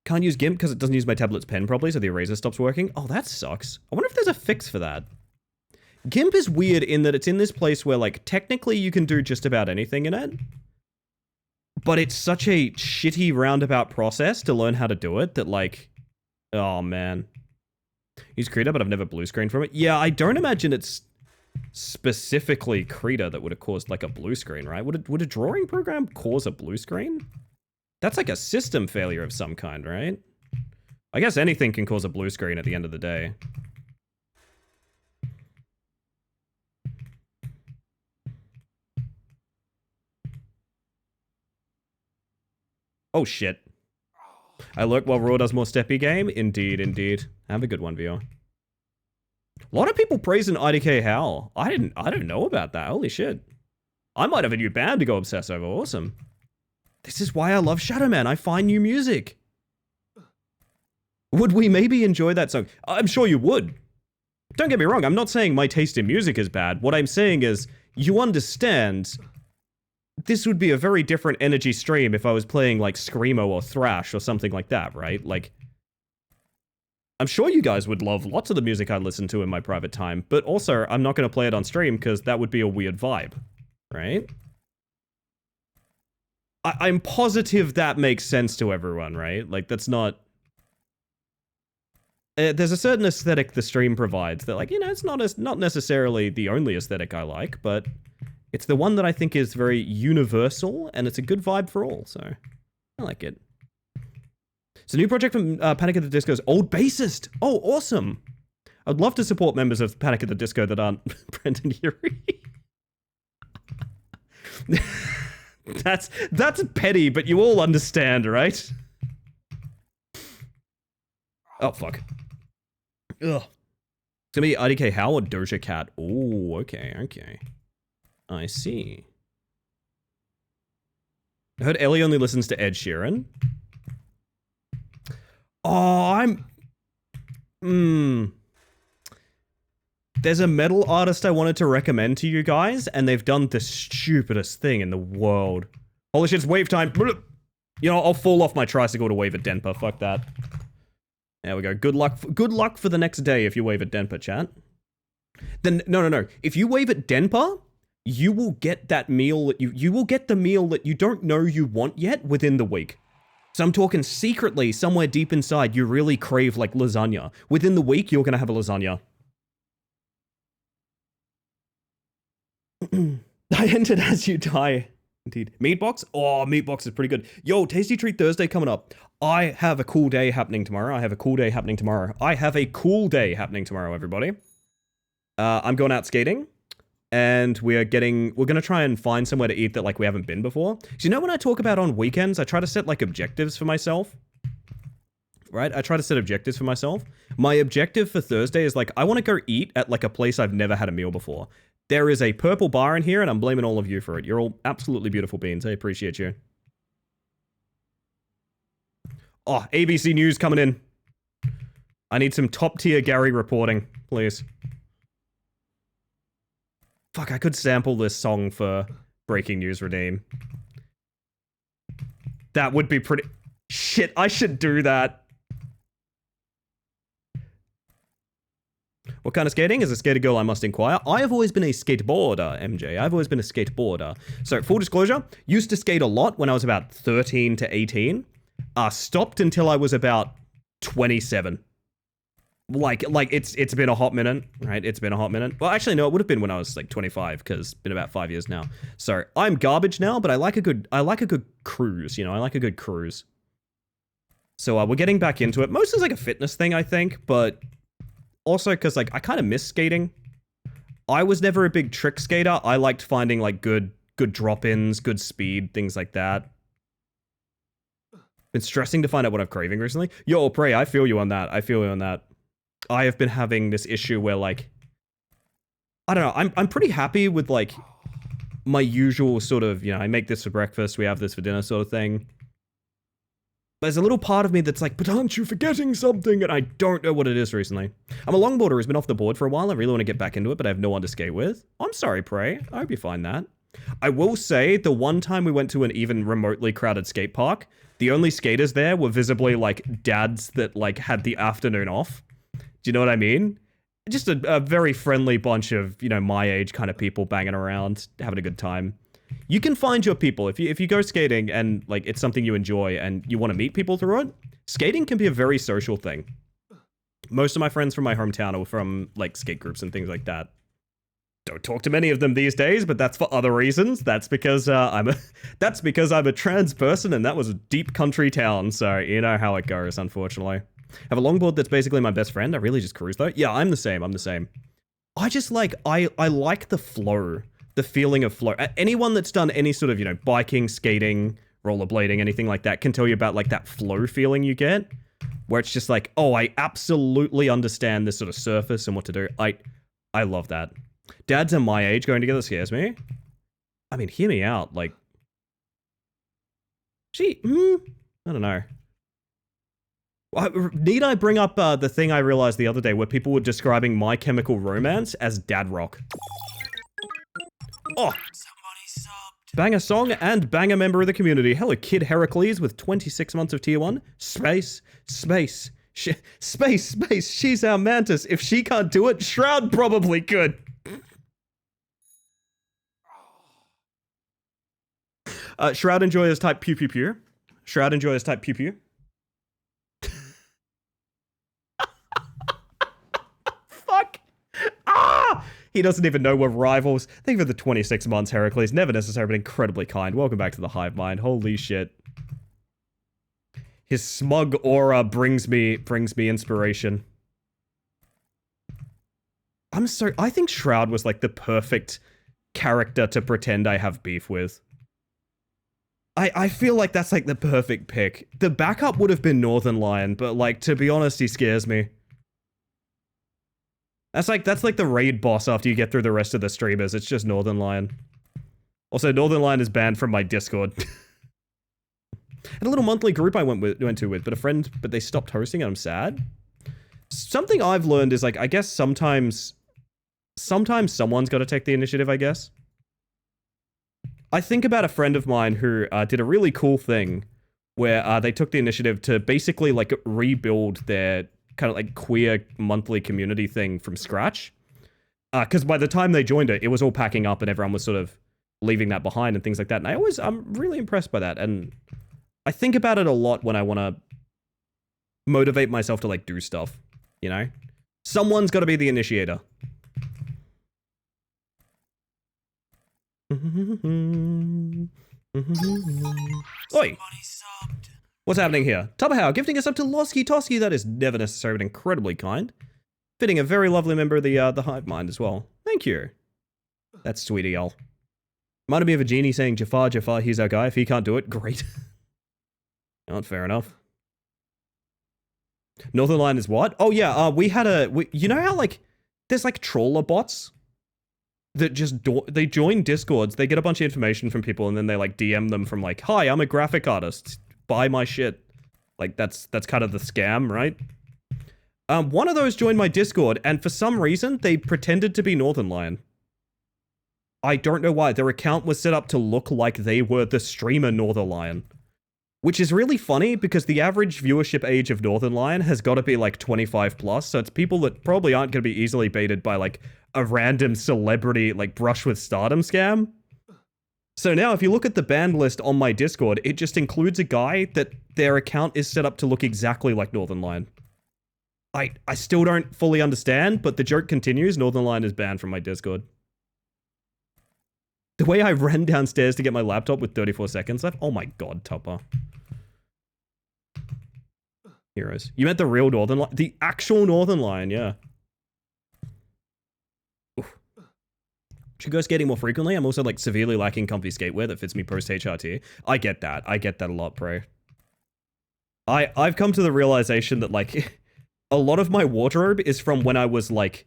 Can't use GIMP because it doesn't use my tablet's pen properly, so the eraser stops working. Oh, that sucks. I wonder if there's a fix for that. GIMP is weird in that it's in this place where, like, technically you can do just about anything in it. But it's such a shitty roundabout process to learn how to do it that, like... Oh, man. Use Krita, but I've never blue screened from it. Yeah, I don't imagine it's specifically Krita that would have caused, like, a blue screen, right? Would a drawing program cause a blue screen? That's like a system failure of some kind, right? I guess anything can cause a blue screen at the end of the day. Oh, shit. I lurk while Raw does more steppy game? Indeed, indeed. Have a good one, viewer. A lot of people praising IDK Howl. I didn't know about that. Holy shit. I might have a new band to go obsess over. Awesome. This is why I love Shadow Man. I find new music. Would we maybe enjoy that song? I'm sure you would. Don't get me wrong. I'm not saying my taste in music is bad. What I'm saying is, you understand, this would be a very different energy stream if I was playing like Screamo or Thrash or something like that, right? Like, I'm sure you guys would love lots of the music I listen to in my private time, but also I'm not going to play it on stream because that would be a weird vibe, right? I'm positive that makes sense to everyone, right? Like, that's not... there's a certain aesthetic the stream provides that, like, you know, it's not necessarily the only aesthetic I like, but it's the one that I think is very universal, and it's a good vibe for all, so I like it. It's a new project from Panic at the Disco's old bassist. Oh, awesome. I'd love to support members of Panic at the Disco that aren't Brendan Urie. That's petty, but you all understand, right? Oh, fuck. Ugh. It's gonna be IDK How or Doja Cat. Oh, okay, okay. I see. I heard Ellie only listens to Ed Sheeran. Oh, There's a metal artist I wanted to recommend to you guys, and they've done the stupidest thing in the world. Holy shit, it's wave time. You know, I'll fall off my tricycle to wave at Denpa. Fuck that. There we go. Good luck for the next day if you wave at Denpa, chat. Then, no. If you wave at Denpa, you will get that meal that you will get the meal that you don't know you want yet within the week. So I'm talking secretly, somewhere deep inside, you really crave, like, lasagna. Within the week, you're gonna have a lasagna. I entered as you die. Indeed. Meatbox? Oh, Meatbox is pretty good. Yo, Tasty Treat Thursday coming up. I have a cool day happening tomorrow. I have a cool day happening tomorrow, everybody. I'm going out skating. and we're gonna try and find somewhere to eat that like we haven't been before. So you know when I talk about on weekends, I try to set like objectives for myself. Right? I try to set objectives for myself. My objective for Thursday is like, I want to go eat at like a place I've never had a meal before. There is a purple bar in here and I'm blaming all of you for it. You're all absolutely beautiful beings. I appreciate you. Oh, ABC News coming in. I need some top tier Gary reporting, please. Fuck, I could sample this song for Breaking News Redeem. That would be pretty... Shit, I should do that. What kind of skating? As a skater girl, I must inquire. I have always been a skateboarder, MJ. I've always been a skateboarder. So, full disclosure, used to skate a lot when I was about 13 to 18. Stopped until I was about 27. Like it's been a hot minute, right? It's been a hot minute. Well, actually, no, it would have been when I was like 25, because it's been about 5 years now. So, I'm garbage now, but I like a good cruise, you know? I like a good cruise. So, we're getting back into it. Mostly like a fitness thing, I think, but... Also, because, like, I kind of miss skating. I was never a big trick skater. I liked finding, like, good drop-ins, good speed, things like that. Been stressing to find out what I'm craving recently. Yo, Prey, I feel you on that. I feel you on that. I have been having this issue where, like... I don't know. I'm pretty happy with, like, my usual sort of, you know, I make this for breakfast, we have this for dinner sort of thing. There's a little part of me that's like, but aren't you forgetting something? And I don't know what it is recently. I'm a longboarder who's been off the board for a while. I really want to get back into it, but I have no one to skate with. I'm sorry, Prey. I hope you find that. I will say, the one time we went to an even remotely crowded skate park, the only skaters there were visibly, like, dads that, like, had the afternoon off. Do you know what I mean? Just a very friendly bunch of, you know, my age kind of people banging around, having a good time. You can find your people. If you go skating and, like, it's something you enjoy and you want to meet people through it, skating can be a very social thing. Most of my friends from my hometown are from, like, skate groups and things like that. Don't talk to many of them these days, but that's for other reasons. That's because I'm a trans person and that was a deep country town, so you know how it goes, unfortunately. I have a longboard that's basically my best friend. I really just cruise, though. Yeah, I'm the same. I just like, I like the flow. The feeling of flow. Anyone that's done any sort of, you know, biking, skating, rollerblading, anything like that can tell you about, like, that flow feeling you get, where it's just like, oh, I absolutely understand this sort of surface and what to do. I love that. Dads are my age going together scares me. I mean, hear me out. Like, I don't know. Need I bring up the thing I realized the other day where people were describing My Chemical Romance as dad rock? Oh! Bang a song and bang a member of the community. Hello, Kid Heracles with 26 months of tier 1. Space. She's our mantis. If she can't do it, Shroud probably could. Shroud enjoyers type pew pew pew. Shroud enjoyers type pew pew. Fuck. Ah! He doesn't even know we're rivals. Thank you for the 26 months, Heracles. Never necessary, but incredibly kind. Welcome back to the Hive Mind. Holy shit. His smug aura brings me inspiration. I think Shroud was like the perfect character to pretend I have beef with. I feel like that's like the perfect pick. The backup would have been Northern Lion, but like, to be honest, he scares me. That's like the raid boss after you get through the rest of the streamers. It's just Northern Lion. Also, Northern Lion is banned from my Discord. And a little monthly group I went to with, but they stopped hosting and I'm sad. Something I've learned is like, I guess sometimes someone's got to take the initiative, I guess. I think about a friend of mine who did a really cool thing where they took the initiative to basically like rebuild their kind of like queer monthly community thing from scratch. Because by the time they joined it was all packing up and everyone was sort of leaving that behind and things like that. And I'm really impressed by that. And I think about it a lot when I want to motivate myself to like do stuff, you know? Someone's got to be the initiator. Oi! What's happening here? Tubahow gifting us up to Losky Tosky. That is never necessary, but incredibly kind. Fitting a very lovely member of the Hive Mind as well. Thank you. That's sweetie y'all. Reminded me of a genie saying, Jafar, Jafar, he's our guy. If he can't do it, great. Not fair enough. Northern Line is what? Oh yeah, we had you know how like, there's like troller bots? That just, they join Discords, they get a bunch of information from people and then they like DM them from like, hi, I'm a graphic artist, buy my shit. Like that's kind of the scam, right? One of those joined my Discord and for some reason they pretended to be Northern Lion. I don't know why. Their account was set up to look like they were the streamer Northern Lion. Which is really funny because the average viewership age of Northern Lion has got to be like 25 plus, so it's people that probably aren't going to be easily baited by like a random celebrity like brush with stardom scam. So now if you look at the banned list on my Discord, it just includes a guy that their account is set up to look exactly like Northern Lion. I still don't fully understand, but the joke continues. Northern Lion is banned from my Discord. The way I ran downstairs to get my laptop with 34 seconds left. Oh my god, Tupper. Heroes. You meant the real Northern Lion? The actual Northern Lion, yeah. Oof. Should go skating more frequently. I'm also like severely lacking comfy skatewear that fits me post HRT. I get that. I get that a lot, bro. I've come to the realization that like a lot of my wardrobe is from when I was like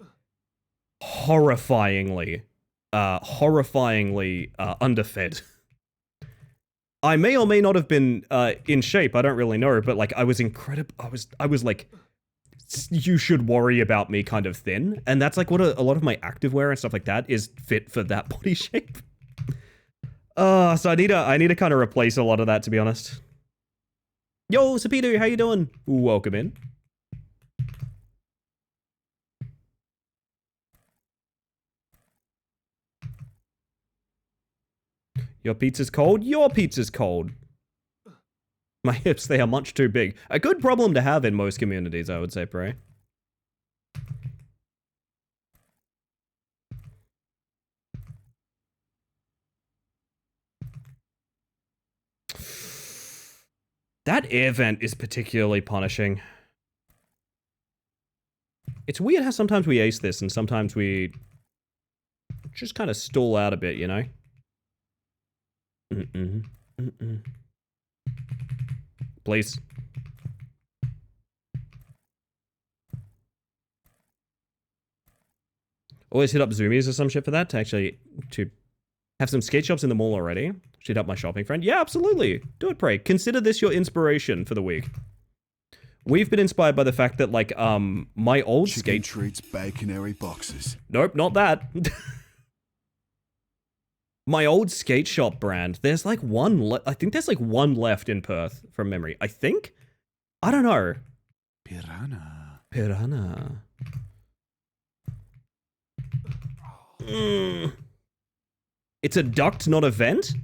horrifyingly underfed. I may or may not have been in shape, I don't really know, but like I was incredible. I was like, you should worry about me kind of thin, and that's like what a lot of my activewear and stuff like that is fit for that body shape. So I need to kind of replace a lot of that, to be honest. Yo, Sapido, how you doing? Welcome in. Your pizza's cold? Your pizza's cold. My hips, they are much too big. A good problem to have in most communities, I would say, Prey. That air vent is particularly punishing. It's weird how sometimes we ace this and sometimes we just kind of stall out a bit, you know? Please. Always hit up Zoomies or some shit for that to have some skate shops in the mall already. Should up my shopping friend. Yeah, absolutely. Do it, Pray. Consider this your inspiration for the week. We've been inspired by the fact that like my old skate treats baconary boxes. Nope, not that. My old skate shop brand, there's like one I think there's like one left in Perth from memory. I think? I don't know. Piranha. It's a duct, not a vent?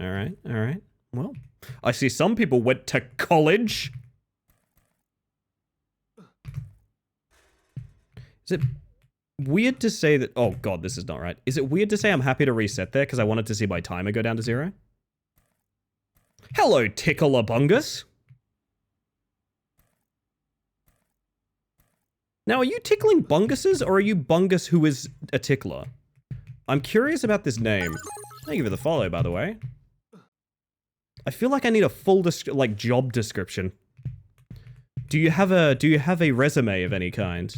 Alright. Well, I see some people went to college. Is it weird to say that... Oh god, this is not right. Is it weird to say I'm happy to reset there because I wanted to see my timer go down to 0? Hello, Ticklabungus. Now, are you tickling bunguses or are you bungus who is a tickler? I'm curious about this name. Thank you for the follow, by the way. I feel like I need a full job description. Do you have a resume of any kind?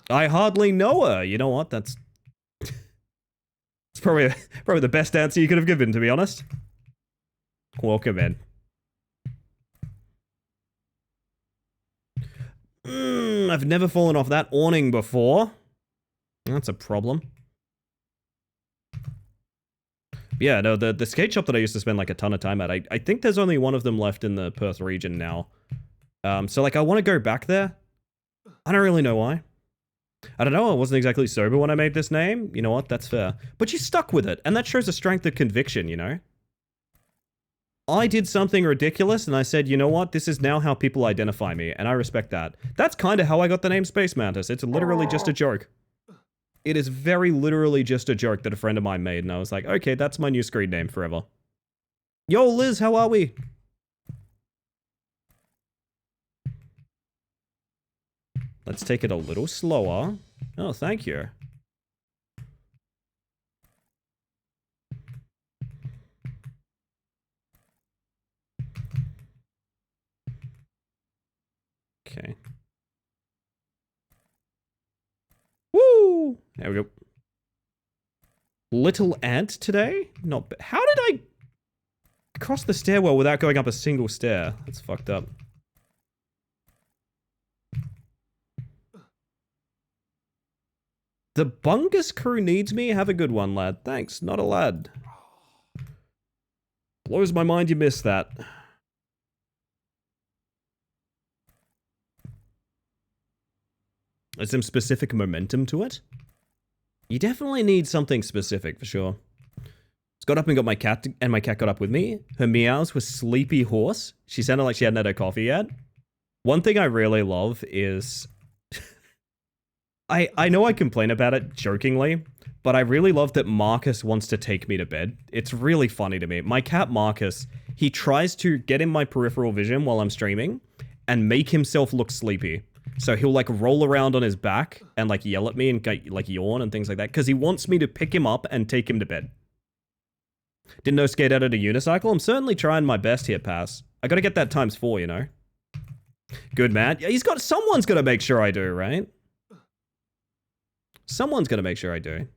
I hardly know her. You know what? That's it's probably the best answer you could have given, to be honest. Welcome in. I've never fallen off that awning before. That's a problem. Yeah, no, the skate shop that I used to spend like a ton of time at, I think there's only one of them left in the Perth region now. So like I want to go back there. I don't really know why. I don't know, I wasn't exactly sober when I made this name. You know what, that's fair. But you stuck with it, and that shows a strength of conviction, you know? I did something ridiculous, and I said, you know what, this is now how people identify me, and I respect that. That's kind of how I got the name Space Mantis. It's literally just a joke. It is very literally just a joke that a friend of mine made, and I was like, okay, that's my new screen name forever. Yo, Liz, how are we? Let's take it a little slower. Oh, thank you. Okay. Woo! There we go. Little ant today? Not how did I cross the stairwell without going up a single stair? That's fucked up. The Bungus crew needs me? Have a good one, lad. Thanks, not a lad. Blows my mind you missed that. There's some specific momentum to it. You definitely need something specific, for sure. Just got up and got my cat, and my cat got up with me. Her meows were sleepy hoarse. She sounded like she hadn't had her coffee yet. One thing I really love is... I know I complain about it jokingly, but I really love that Marcus wants to take me to bed. It's really funny to me. My cat Marcus, he tries to get in my peripheral vision while I'm streaming and make himself look sleepy. So he'll like roll around on his back and like yell at me and like yawn and things like that because he wants me to pick him up and take him to bed. Didn't know skate out at a unicycle? I'm certainly trying my best here, Pass. I gotta get that ×4, you know? Good, man. Yeah, someone's gotta make sure I do, right? Someone's gonna make sure I do.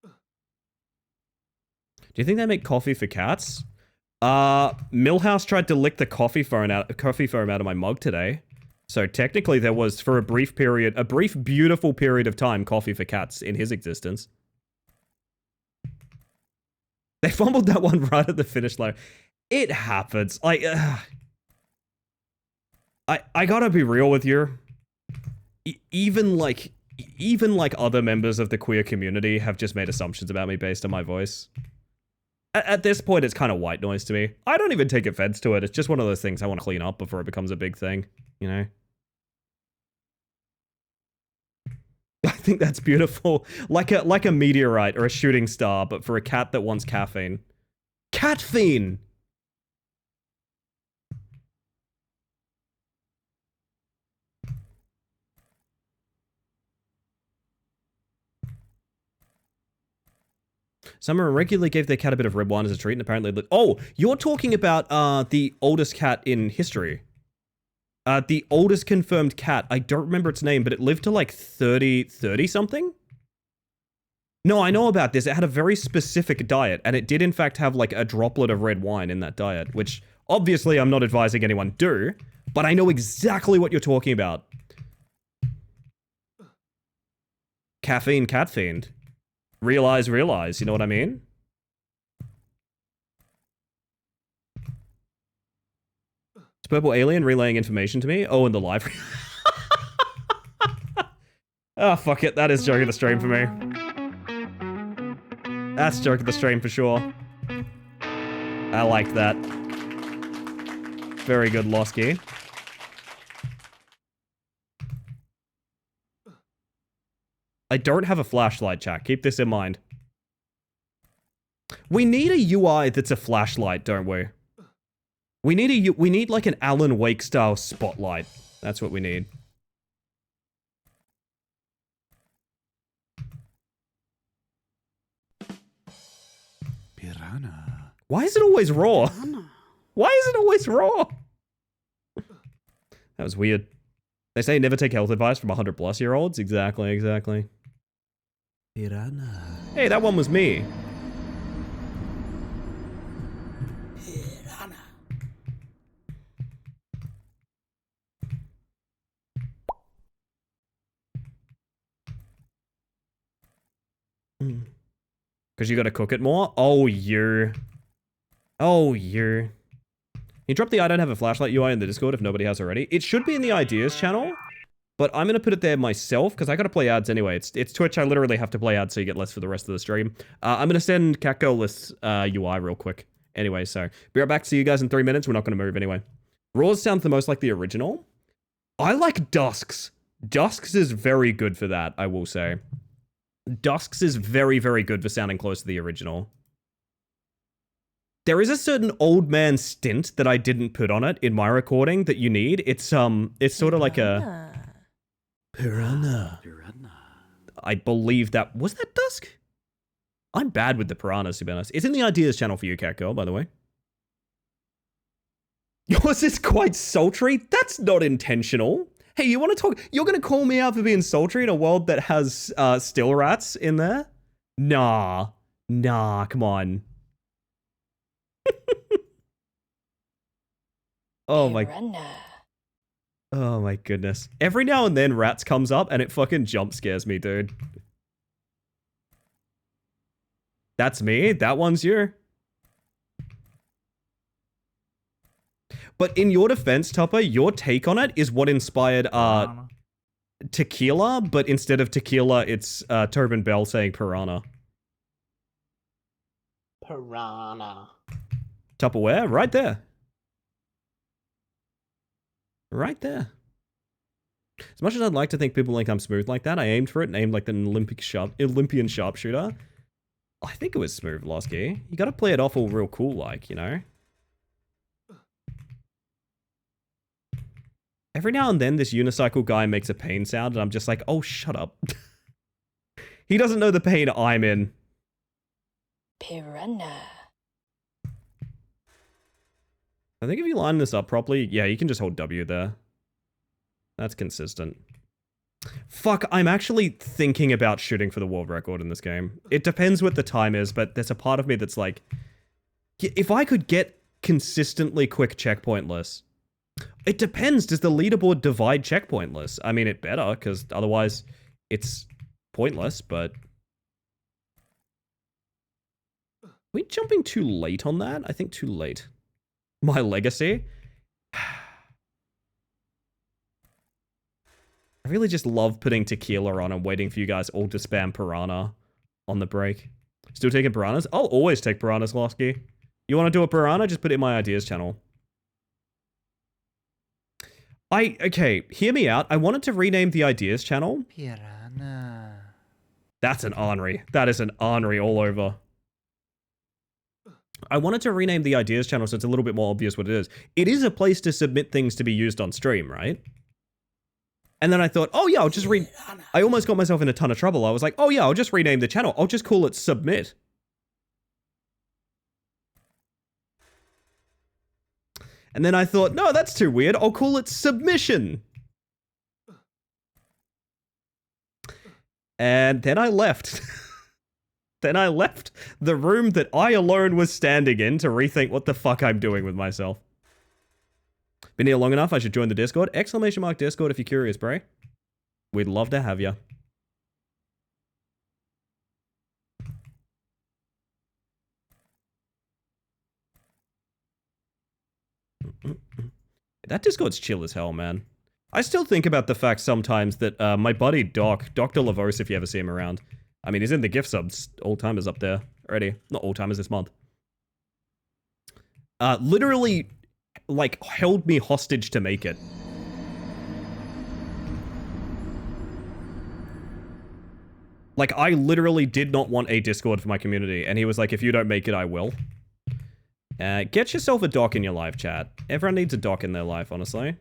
Do you think they make coffee for cats? Millhouse tried to lick the coffee foam out of my mug today. So technically there was, for a brief beautiful period of time, coffee for cats in his existence. They fumbled that one right at the finish line. It happens. Like, I gotta be real with you. Even like other members of the queer community have just made assumptions about me based on my voice. At this point, it's kind of white noise to me. I don't even take offense to it. It's just one of those things I want to clean up before it becomes a big thing, you know? I think that's beautiful. Like a meteorite or a shooting star, but for a cat that wants caffeine. Catfiend! Summer regularly gave their cat a bit of red wine as a treat and apparently... Oh, you're talking about the oldest cat in history. The oldest confirmed cat. I don't remember its name, but it lived to like 30 something? No, I know about this. It had a very specific diet, and it did in fact have like a droplet of red wine in that diet, which obviously I'm not advising anyone do, but I know exactly what you're talking about. Caffeine cat fiend. Realize, you know what I mean? It's Purple Alien relaying information to me. Oh, in the library. Oh, fuck it. That is joke of the stream for me. That's joke of the stream for sure. I like that. Very good, Losky. I don't have a flashlight, chat. Keep this in mind. We need a UI that's a flashlight, don't we? We need like an Alan Wake style spotlight. That's what we need. Piranha. Why is it always raw? Why is it always raw? That was weird. They say never take health advice from 100+ Exactly, exactly. Piranha. Hey, that one was me. Piranha. Because you gotta cook it more? Oh, you. Oh, you. You drop the I don't have a flashlight UI in the Discord if nobody has already. It should be in the ideas channel, but I'm gonna put it there myself because I gotta play ads anyway. It's Twitch. I literally have to play ads so you get less for the rest of the stream. I'm gonna send Catgirl UI real quick. Anyway, so be right back. See you guys in 3 minutes. We're not gonna move anyway. Roars sounds the most like the original. I like Dusks. Dusks is very good for that, I will say. Dusks is very, very good for sounding close to the original. There is a certain old man stint that I didn't put on it in my recording that you need. It's sort of like a Piranha. I believe that was that Dusk? I'm bad with the piranhas, to be honest. It's in the ideas channel for you, Catgirl, by the way. Yours is quite sultry. That's not intentional. Hey, you want to talk? You're going to call me out for being sultry in a world that has still rats in there? Nah, come on. Oh my goodness. Every now and then rats comes up and it fucking jump scares me, dude. That's me. That one's you. But in your defense, Tupper, your take on it is what inspired tequila, but instead of tequila, it's Tobin Bell saying piranha. Piranha. Tupperware, right there. Right there. As much as I'd like to think people think I'm smooth like that, I aimed for it and aimed like an Olympian sharpshooter. I think it was smooth, Losky. You gotta play it off all real cool like, you know? Every now and then, this unicycle guy makes a pain sound, and I'm just like, oh, shut up. He doesn't know the pain I'm in. Piranha. I think if you line this up properly, yeah, you can just hold W there. That's consistent. Fuck, I'm actually thinking about shooting for the world record in this game. It depends what the time is, but there's a part of me that's like, if I could get consistently quick checkpoint lists, it depends. Does the leaderboard divide checkpoint lists? I mean, it better, because otherwise it's pointless, but... Are we jumping too late on that? I think too late. My legacy? I really just love putting tequila on and waiting for you guys all to spam piranha on the break. Still taking piranhas? I'll always take piranhas, Losky. You want to do a piranha? Just put it in my ideas channel. Okay, hear me out. I wanted to rename the ideas channel. Piranha. That's an ornery. That is an ornery all over. I wanted to rename the ideas channel so it's a little bit more obvious what it is. It is a place to submit things to be used on stream, right? And then I thought, oh yeah, I'll just I almost got myself in a ton of trouble. I was like, oh yeah, I'll just rename the channel. I'll just call it Submit. And then I thought, no, that's too weird. I'll call it Submission. And then I left. Then I left the room that I alone was standing in to rethink what the fuck I'm doing with myself. Been here long enough, I should join the Discord. Exclamation mark Discord if you're curious, bro. We'd love to have you. That Discord's chill as hell, man. I still think about the fact sometimes that my buddy Dr. Lavos, if you ever see him around, I mean, he's in the gift subs. All timers up there already. Not all timers this month. Literally, like, held me hostage to make it. Like, I literally did not want a Discord for my community, and he was like, if you don't make it, I will. Get yourself a doc in your life, chat. Everyone needs a doc in their life, honestly.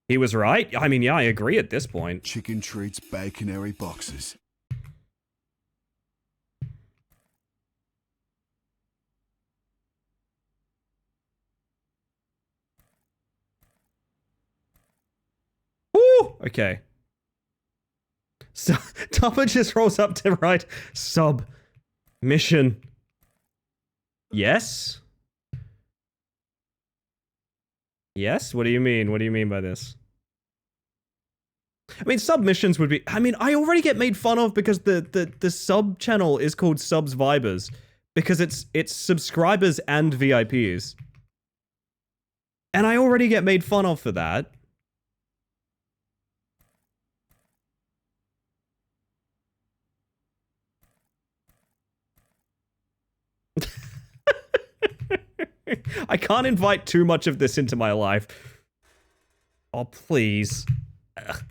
He was right. I mean, yeah, I agree at this point. Chicken treats, baconary boxes. Woo! Okay. So, Topper just rolls up to write submission. Yes? Yes? What do you mean? What do you mean by this? I mean, submissions would be... I mean, I already get made fun of because the sub channel is called Subs Vibers. Because it's subscribers and VIPs. And I already get made fun of for that. I can't invite too much of this into my life. Oh, please. Ugh.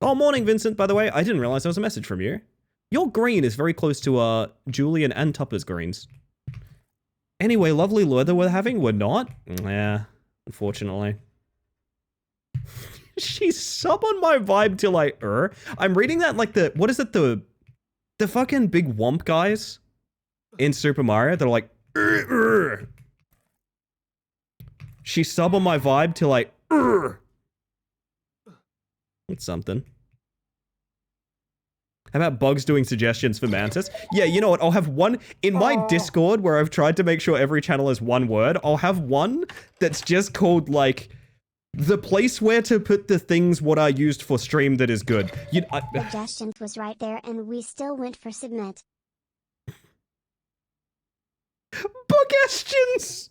Oh, morning, Vincent, by the way. I didn't realize there was a message from you. Your green is very close to Julian and Tupper's greens. Anyway, lovely lure that we're having, we're not. Yeah, unfortunately. She's sub on my vibe till I'm reading that like what is it, the fucking big womp guys in Super Mario that are like, She's sub on my vibe till It's something. How about Bugs doing suggestions for Mantis? Yeah, you know what? I'll have one in my Discord where I've tried to make sure every channel is one word. I'll have one that's just called like the place where to put the things what are used for stream that is good. Suggestions was right there and we still went for submit. Bugestions!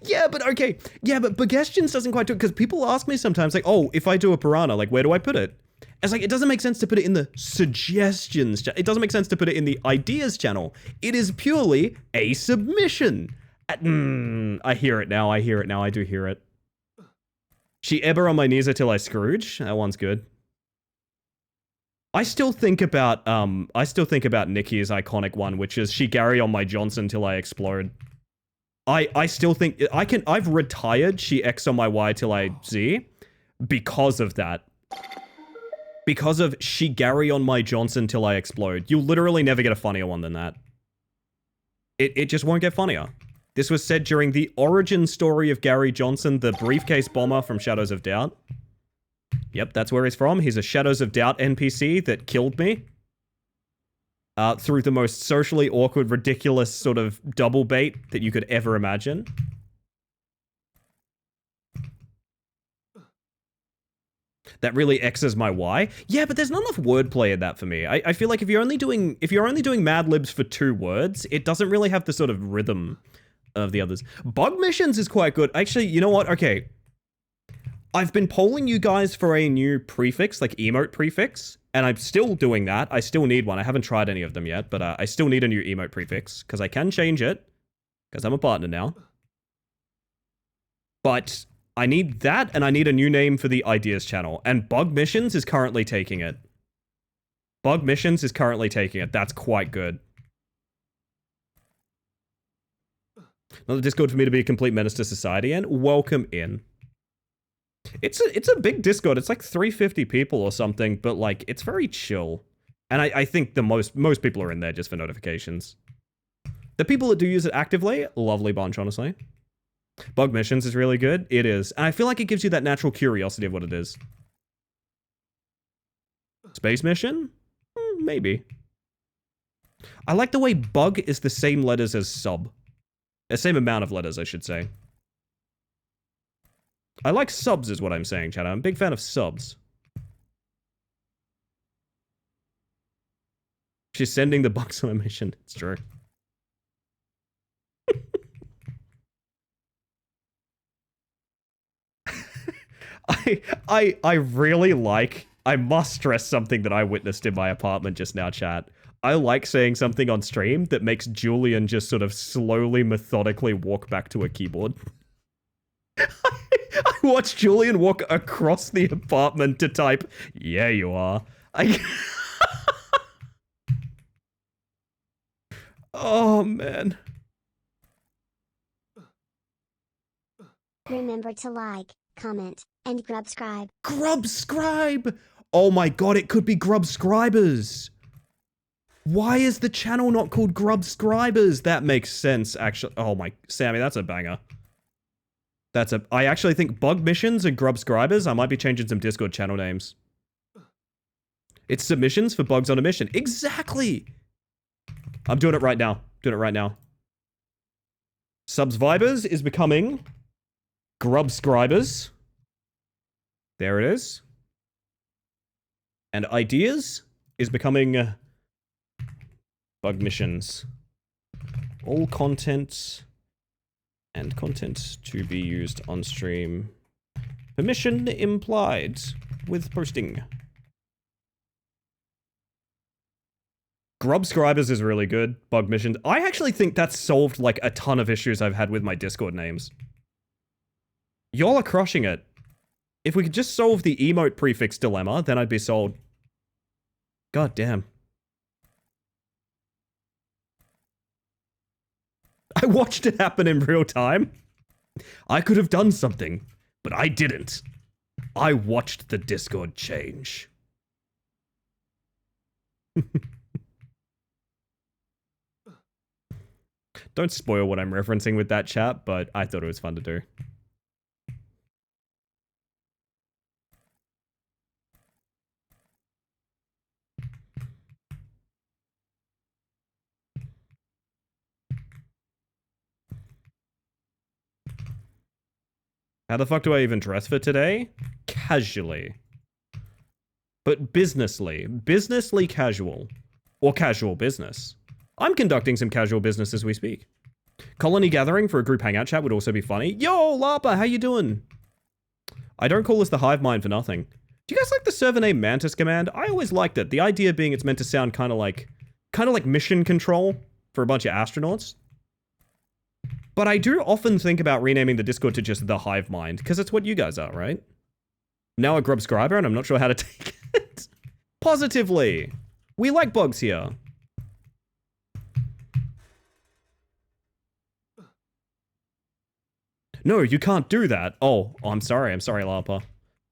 Yeah, but okay. Yeah, but Bugestions doesn't quite do it because people ask me sometimes like, oh, if I do a piranha, like where do I put it? It's like, it doesn't make sense to put it in the suggestions. It doesn't make sense to put it in the ideas channel. It is purely a submission. I hear it now. I hear it now. I do hear it. She ever on my knees until I Scrooge. That one's good. I still think about Nikki's iconic one, which is she Gary on my Johnson till I explode. I still think I've retired she X on my Y till I Z because of that. Because of she Gary on my Johnson till I explode. You'll literally never get a funnier one than that. It just won't get funnier. This was said during the origin story of Gary Johnson, the briefcase bomber from Shadows of Doubt. Yep, that's where he's from. He's a Shadows of Doubt NPC that killed me. Through the most socially awkward, ridiculous sort of double bait that you could ever imagine. That really X's my Y. Yeah, but there's not enough wordplay in that for me. I feel like if you're only doing Mad Libs for 2 words, it doesn't really have the sort of rhythm of the others. Bug missions is quite good. Actually, you know what? Okay. I've been polling you guys for a new prefix, like emote prefix, and I'm still doing that. I still need one. I haven't tried any of them yet, but I still need a new emote prefix, because I can change it, because I'm a partner now. But I need that, and I need a new name for the Ideas channel, and Bug Missions is currently taking it. Bug Missions is currently taking it. That's quite good. Another Discord for me to be a complete menace to society, and welcome in. It's a big Discord. It's like 350 people or something, but like it's very chill. And I think the most people are in there just for notifications. The people that do use it actively, lovely bunch, honestly. Bug Missions is really good. It is. And I feel like it gives you that natural curiosity of what it is. Space Mission? Maybe. I like the way bug is the same letters as sub. The same amount of letters, I should say. I like subs is what I'm saying, chat. I'm a big fan of subs. She's sending the bugs on a mission. It's true. I really like, I must stress something that I witnessed in my apartment just now, chat. I like saying something on stream that makes Julian just sort of slowly, methodically walk back to a keyboard. I watched Julian walk across the apartment to type, yeah, you are. Oh, man. Remember to like, comment, and grubscribe. Grubscribe! Oh my god, it could be Grubscribers. Why is the channel not called Grubscribers? That makes sense, actually. Oh my, Sammy, that's a banger. I actually think Bug Missions and Grubscribers, I might be changing some Discord channel names. It's submissions for bugs on a mission. Exactly! I'm doing it right now. Subscribers is becoming Grubscribers. There it is. And Ideas is becoming Bug Missions. All content and content to be used on stream. Permission implied with posting. Grubscribers is really good. Bug Missions. I actually think that's solved like a ton of issues I've had with my Discord names. Y'all are crushing it. If we could just solve the emote prefix dilemma, then I'd be sold. God damn. I watched it happen in real time. I could have done something, but I didn't. I watched the Discord change. Don't spoil what I'm referencing with that chat, but I thought it was fun to do. How the fuck do I even dress for today? Casually. But businessly. Businessly casual. Or casual business. I'm conducting some casual business as we speak. Colony gathering for a group hangout chat would also be funny. Yo, Lapa, how you doing? I don't call this the hive mind for nothing. Do you guys like the server name Mantis Command? I always liked it. The idea being it's meant to sound kind of like mission control for a bunch of astronauts. But I do often think about renaming the Discord to just the hive mind, because it's what you guys are, right? I'm now a grubscriber, and I'm not sure how to take it. Positively. We like bugs here. No, you can't do that. Oh, I'm sorry. I'm sorry, Lapa.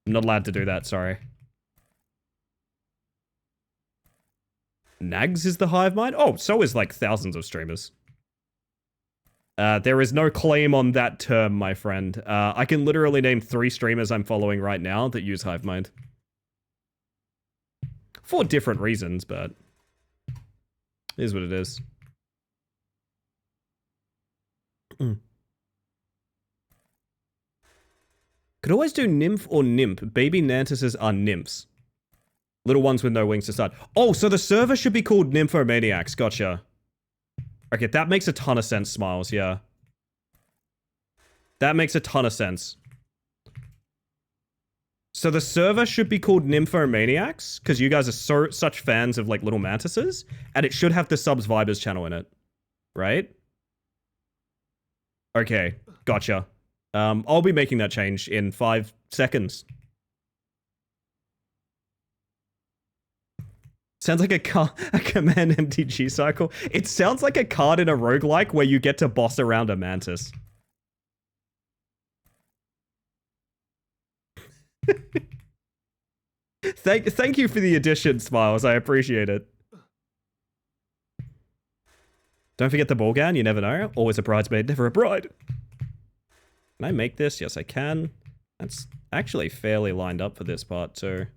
I'm not allowed to do that, sorry. Nags is the hive mind? Oh, so is like thousands of streamers. There is no claim on that term, my friend. I can literally name 3 streamers I'm following right now that use hive mind. For different reasons, but it is what it is. Could always do nymph or nymph. Baby mantises are nymphs. Little ones with no wings to start. Oh, so the server should be called Nymphomaniacs. Gotcha. Okay, that makes a ton of sense, Smiles, yeah. That makes a ton of sense. So the server should be called Nymphomaniacs, because you guys are such fans of, like, little mantises, and it should have the Subs Vibers channel in it. Right? Okay, gotcha. I'll be making that change in 5 seconds. Sounds like a command MTG cycle. It sounds like a card in a roguelike where you get to boss around a mantis. Thank you for the addition, Smiles. I appreciate it. Don't forget the ball gown. You never know. Always a bridesmaid, never a bride. Can I make this? Yes, I can. That's actually fairly lined up for this part, too.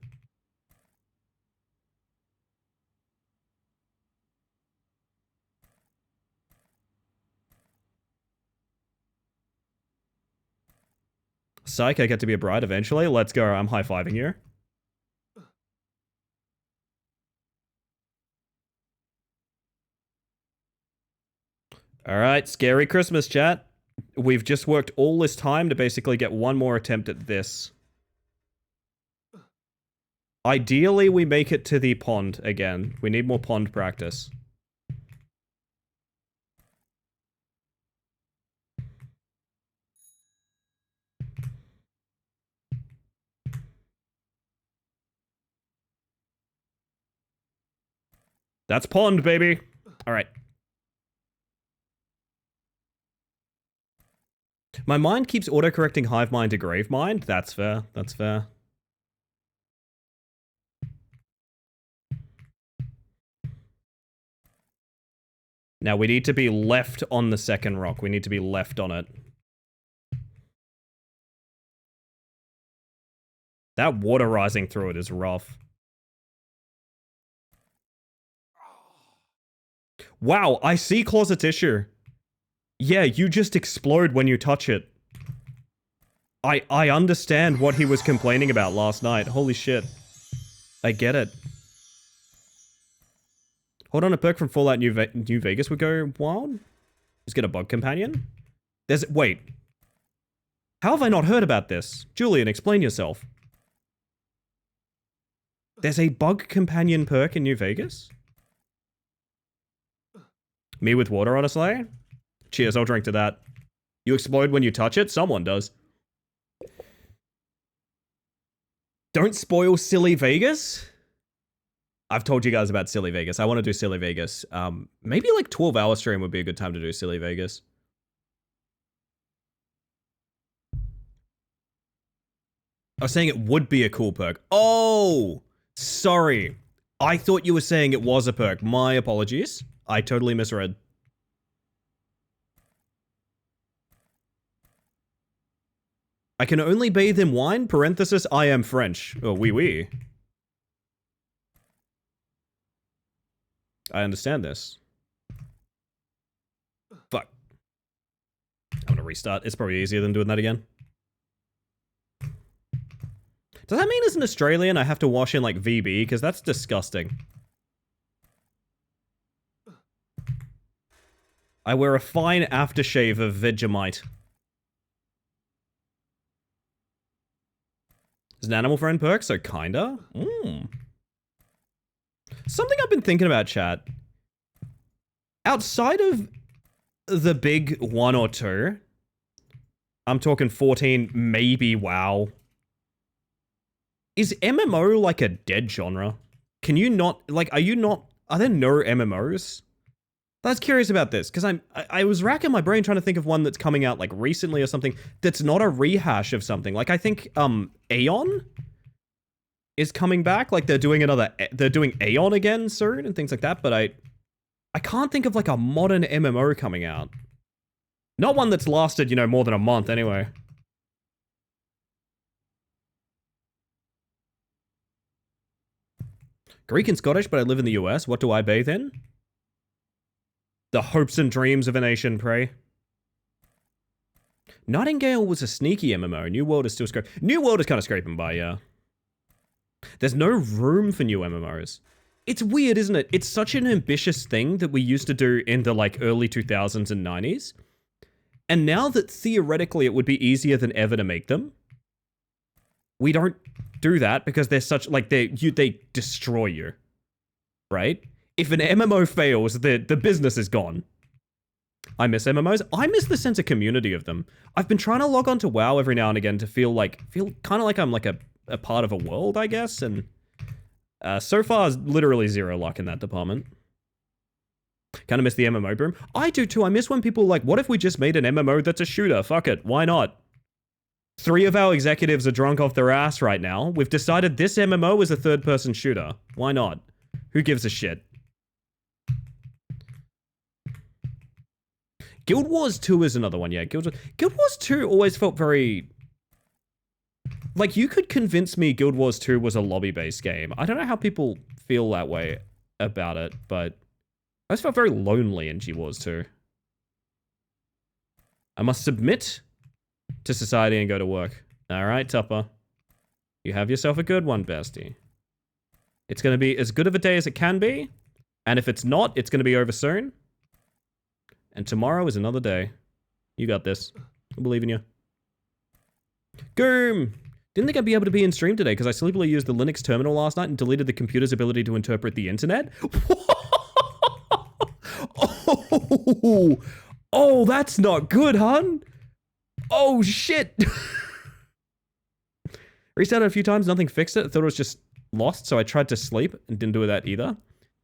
Psych, I get to be a bride eventually. Let's go. I'm high-fiving you. Alright, scary Christmas, chat. We've just worked all this time to basically get one more attempt at this. Ideally, we make it to the pond again. We need more pond practice. That's pond, baby. All right. My mind keeps autocorrecting hive mind to grave mind. That's fair. That's fair. Now we need to be left on the second rock. We need to be left on it. That water rising through it is rough. Wow, I see closet tissue. Yeah, you just explode when you touch it. I understand what he was complaining about last night. Holy shit. I get it. Hold on, a perk from Fallout New Vegas would go wild? Just get a bug companion? Wait. How have I not heard about this? Julian, explain yourself. There's a bug companion perk in New Vegas? Me with water on a sleigh? Cheers, I'll drink to that. You explode when you touch it? Someone does. Don't spoil Silly Vegas? I've told you guys about Silly Vegas. I want to do Silly Vegas. Maybe like 12-hour stream would be a good time to do Silly Vegas. I was saying it would be a cool perk. Oh, sorry. I thought you were saying it was a perk. My apologies. I totally misread. I can only bathe in wine, parenthesis, I am French. Oh, oui, oui. I understand this. Fuck. I'm gonna restart. It's probably easier than doing that again. Does that mean as an Australian I have to wash in like VB? Because that's disgusting. I wear a fine aftershave of Vegemite. Is an animal friend perk? So kinda? Something I've been thinking about, chat. Outside of the big one or two, I'm talking 14, maybe WoW. Is MMO like a dead genre? Can you not, like, are there no MMOs? I was curious about this, because I was racking my brain trying to think of one that's coming out, like, recently or something, that's not a rehash of something. Like, I think, Aeon is coming back, like, they're doing Aeon again soon, and things like that, but I can't think of, like, a modern MMO coming out. Not one that's lasted, you know, more than a month, anyway. Greek and Scottish, but I live in the US. What do I bathe in? The hopes and dreams of a nation, pray. Nightingale was a sneaky MMO. New World is still scraping. New World is kind of scraping by, yeah. There's no room for new MMOs. It's weird, isn't it? It's such an ambitious thing that we used to do in the, like, early 2000s and 90s. And now that theoretically it would be easier than ever to make them, we don't do that because they're such, like, they destroy you, right? If an MMO fails, the business is gone. I miss MMOs. I miss the sense of community of them. I've been trying to log on to WoW every now and again to feel kind of like I'm like a part of a world, I guess, and so far literally zero luck in that department. Kind of miss the MMO boom. I do too. I miss when people like, what if we just made an MMO that's a shooter? Fuck it. Why not? 3 of our executives are drunk off their ass right now. We've decided this MMO is a third-person shooter. Why not? Who gives a shit? Guild Wars 2 is another one, yeah. Guild Wars 2 always felt very... Like, you could convince me Guild Wars 2 was a lobby-based game. I don't know how people feel that way about it, but... I just felt very lonely in G-Wars 2. I must submit to society and go to work. Alright, Tupper. You have yourself a good one, bestie. It's gonna be as good of a day as it can be, and if it's not, it's gonna be over soon. And tomorrow is another day. You got this. I believe in you. Goom! Didn't think I'd be able to be in stream today because I sleepily used the Linux terminal last night and deleted the computer's ability to interpret the internet. Oh, that's not good, hun. Oh, shit. Restarted a few times, nothing fixed it. I thought it was just lost, so I tried to sleep and didn't do that either.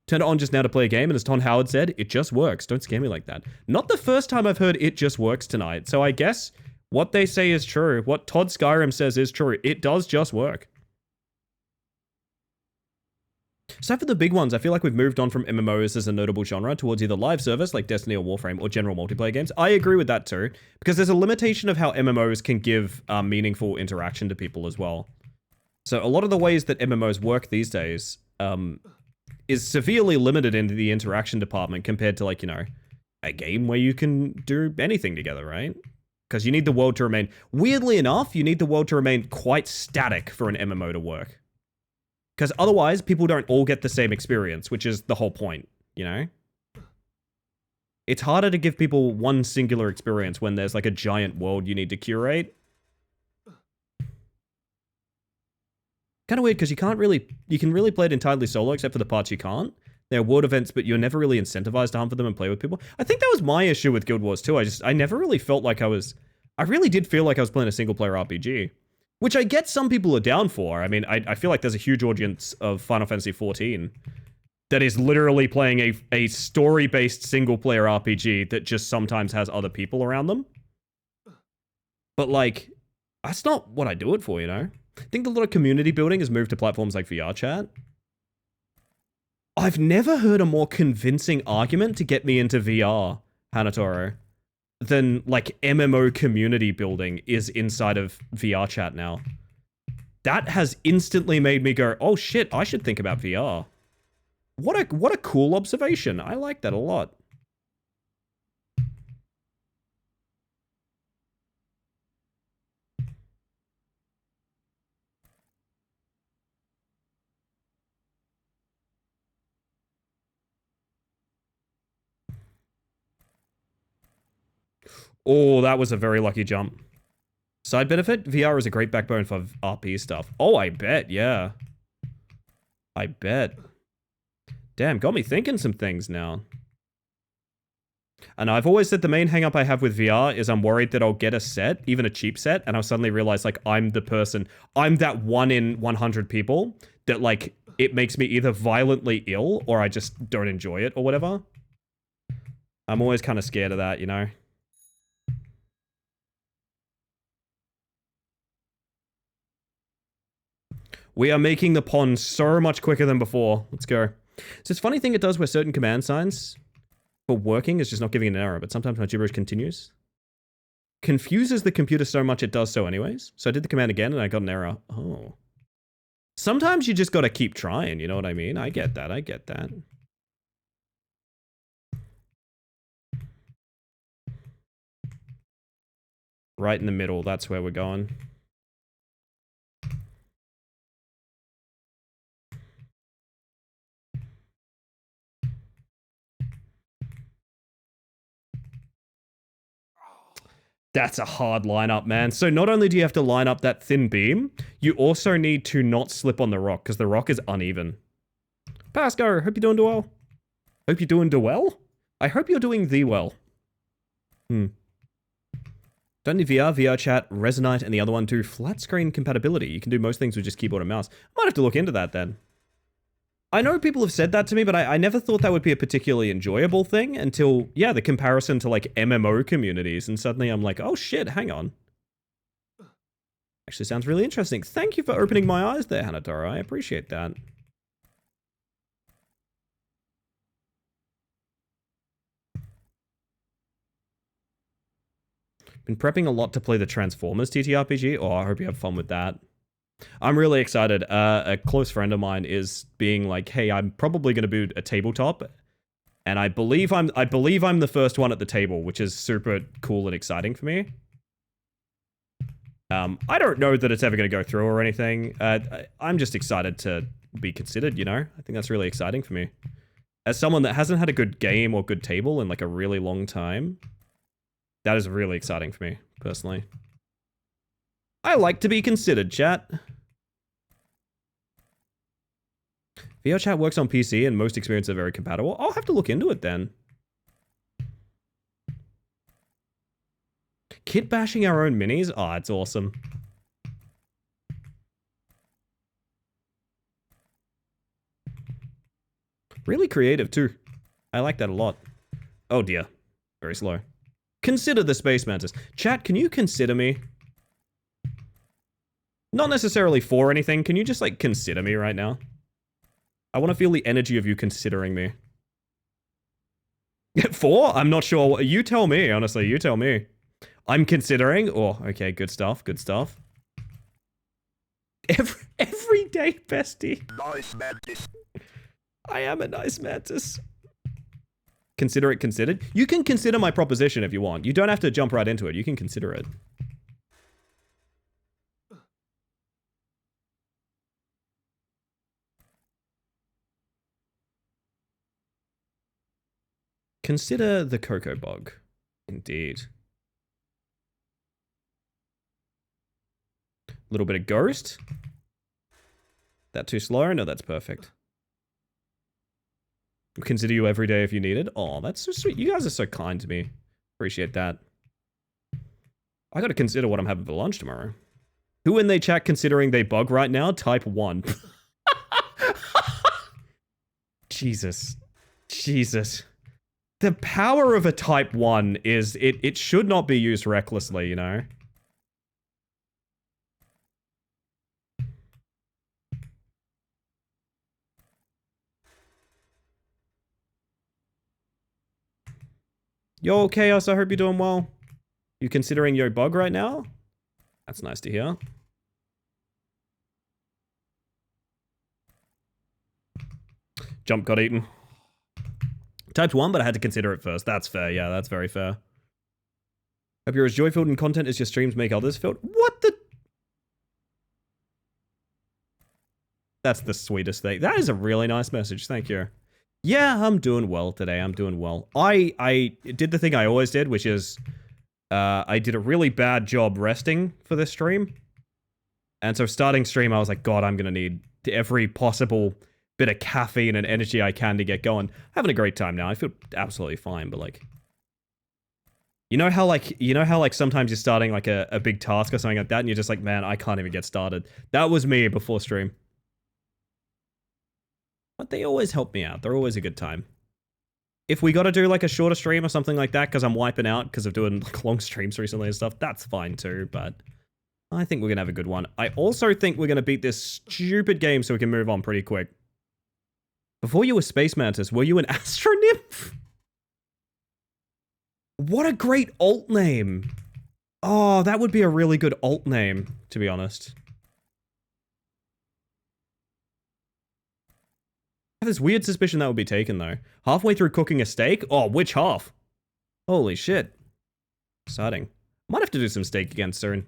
Turned it on just now to play a game, and as Ton Howard said, it just works. Don't scare me like that. Not the first time I've heard it just works tonight, so I guess what they say is true. What Todd Skyrim says is true. It does just work. So for the big ones, I feel like we've moved on from MMOs as a notable genre towards either live service, like Destiny or Warframe, or general multiplayer games. I agree with that too, because there's a limitation of how MMOs can give meaningful interaction to people as well. So a lot of the ways that MMOs work these days is severely limited in the interaction department compared to, like, you know, a game where you can do anything together, right? Because you need the world to remain... Weirdly enough, you need the world to remain quite static for an MMO to work. Because otherwise, people don't all get the same experience, which is the whole point, you know? It's harder to give people one singular experience when there's, like, a giant world you need to curate. Kind of weird, because you can really play it entirely solo, except for the parts you can't. There are world events, but you're never really incentivized to hunt for them and play with people. I think that was my issue with Guild Wars 2. I never really felt like I really did feel like I was playing a single-player RPG. Which I get some people are down for. I mean, I feel like there's a huge audience of Final Fantasy XIV that is literally playing a story-based single-player RPG that just sometimes has other people around them. But, like, that's not what I do it for, you know? I think a lot of community building has moved to platforms like VR chat. I've never heard a more convincing argument to get me into VR, Hanatoro, than like MMO community building is inside of VR chat now. That has instantly made me go, oh shit, I should think about VR. What a cool observation. I like that a lot. Oh, that was a very lucky jump. Side benefit, VR is a great backbone for RP stuff. Oh, I bet, yeah. I bet. Damn, got me thinking some things now. And I've always said the main hang-up I have with VR is I'm worried that I'll get a set, even a cheap set, and I'll suddenly realize, like, I'm the person, I'm that 1 in 100 people that, like, it makes me either violently ill or I just don't enjoy it or whatever. I'm always kind of scared of that, you know? We are making the pond so much quicker than before. Let's go. So this funny thing it does where certain command signs for working is just not giving an error, but sometimes my gibberish continues. Confuses the computer so much it does so anyways. So I did the command again and I got an error. Oh. Sometimes you just gotta keep trying, you know what I mean? I get that, I get that. Right in the middle, that's where we're going. That's a hard lineup, man. So not only do you have to line up that thin beam, you also need to not slip on the rock, because the rock is uneven. Pasco, hope you're doing well. Hope you're doing well? I hope you're doing the well. Don't need VR, VR chat, Resonite, and the other one too. Flat screen compatibility. You can do most things with just keyboard and mouse. Might have to look into that then. I know people have said that to me, but I never thought that would be a particularly enjoyable thing until, yeah, the comparison to, like, MMO communities, and suddenly I'm like, oh shit, hang on. Actually sounds really interesting. Thank you for opening my eyes there, Hanatoro. I appreciate that. Been prepping a lot to play the Transformers TTRPG. Oh, I hope you have fun with that. I'm really excited. A close friend of mine is being like, "Hey, I'm probably going to build a tabletop," and I believe I'm the first one at the table, which is super cool and exciting for me. I don't know that it's ever going to go through or anything. I'm just excited to be considered. You know, I think that's really exciting for me. As someone that hasn't had a good game or good table in like a really long time, that is really exciting for me personally. I like to be considered, chat. VR chat works on PC and most experiences are very compatible. I'll have to look into it then. Kit bashing our own minis? Oh, it's awesome. Really creative too. I like that a lot. Oh dear. Very slow. Consider the Space Mantis. Chat, can you consider me? Not necessarily for anything. Can you just, like, consider me right now? I want to feel the energy of you considering me. For? I'm not sure. You tell me, honestly. You tell me. I'm considering. Oh, okay. Good stuff. Good stuff. Everyday bestie. Nice mantis. I am a nice mantis. Consider it considered. You can consider my proposition if you want. You don't have to jump right into it. You can consider it. Consider the cocoa bug. Indeed. A little bit of ghost. That too slow? No, that's perfect. Consider you every day if you need it. Oh, that's so sweet. You guys are so kind to me. Appreciate that. I gotta consider what I'm having for lunch tomorrow. Who in they chat considering they bug right now? Type 1. Jesus. Jesus. The power of a type 1 is it should not be used recklessly, you know? Yo, Chaos, I hope you're doing well. You considering your bug right now? That's nice to hear. Jump got eaten. Typed 1, but I had to consider it first. That's fair. Yeah, that's very fair. Hope you're as joy-filled in content as your streams make others feel. What the? That's the sweetest thing. That is a really nice message. Thank you. Yeah, I'm doing well today. I'm doing well. I did the thing I always did, which is I did a really bad job resting for this stream. And so starting stream, I was like, God, I'm going to need every possible bit of caffeine and energy I can to get going. Having a great time now. I feel absolutely fine, but like, you know how sometimes you're starting like a big task or something like that and you're just like, man, I can't even get started. That was me before stream. But they always help me out. They're always a good time. If we got to do like a shorter stream or something like that because I'm wiping out because of doing like long streams recently and stuff, that's fine too, but I think we're going to have a good one. I also think we're going to beat this stupid game so we can move on pretty quick. Before you were Space Mantis, were you an Astronymph? What a great alt name. Oh, that would be a really good alt name, to be honest. I have this weird suspicion that would be taken, though. Halfway through cooking a steak? Oh, which half? Holy shit. Exciting. Might have to do some steak again soon.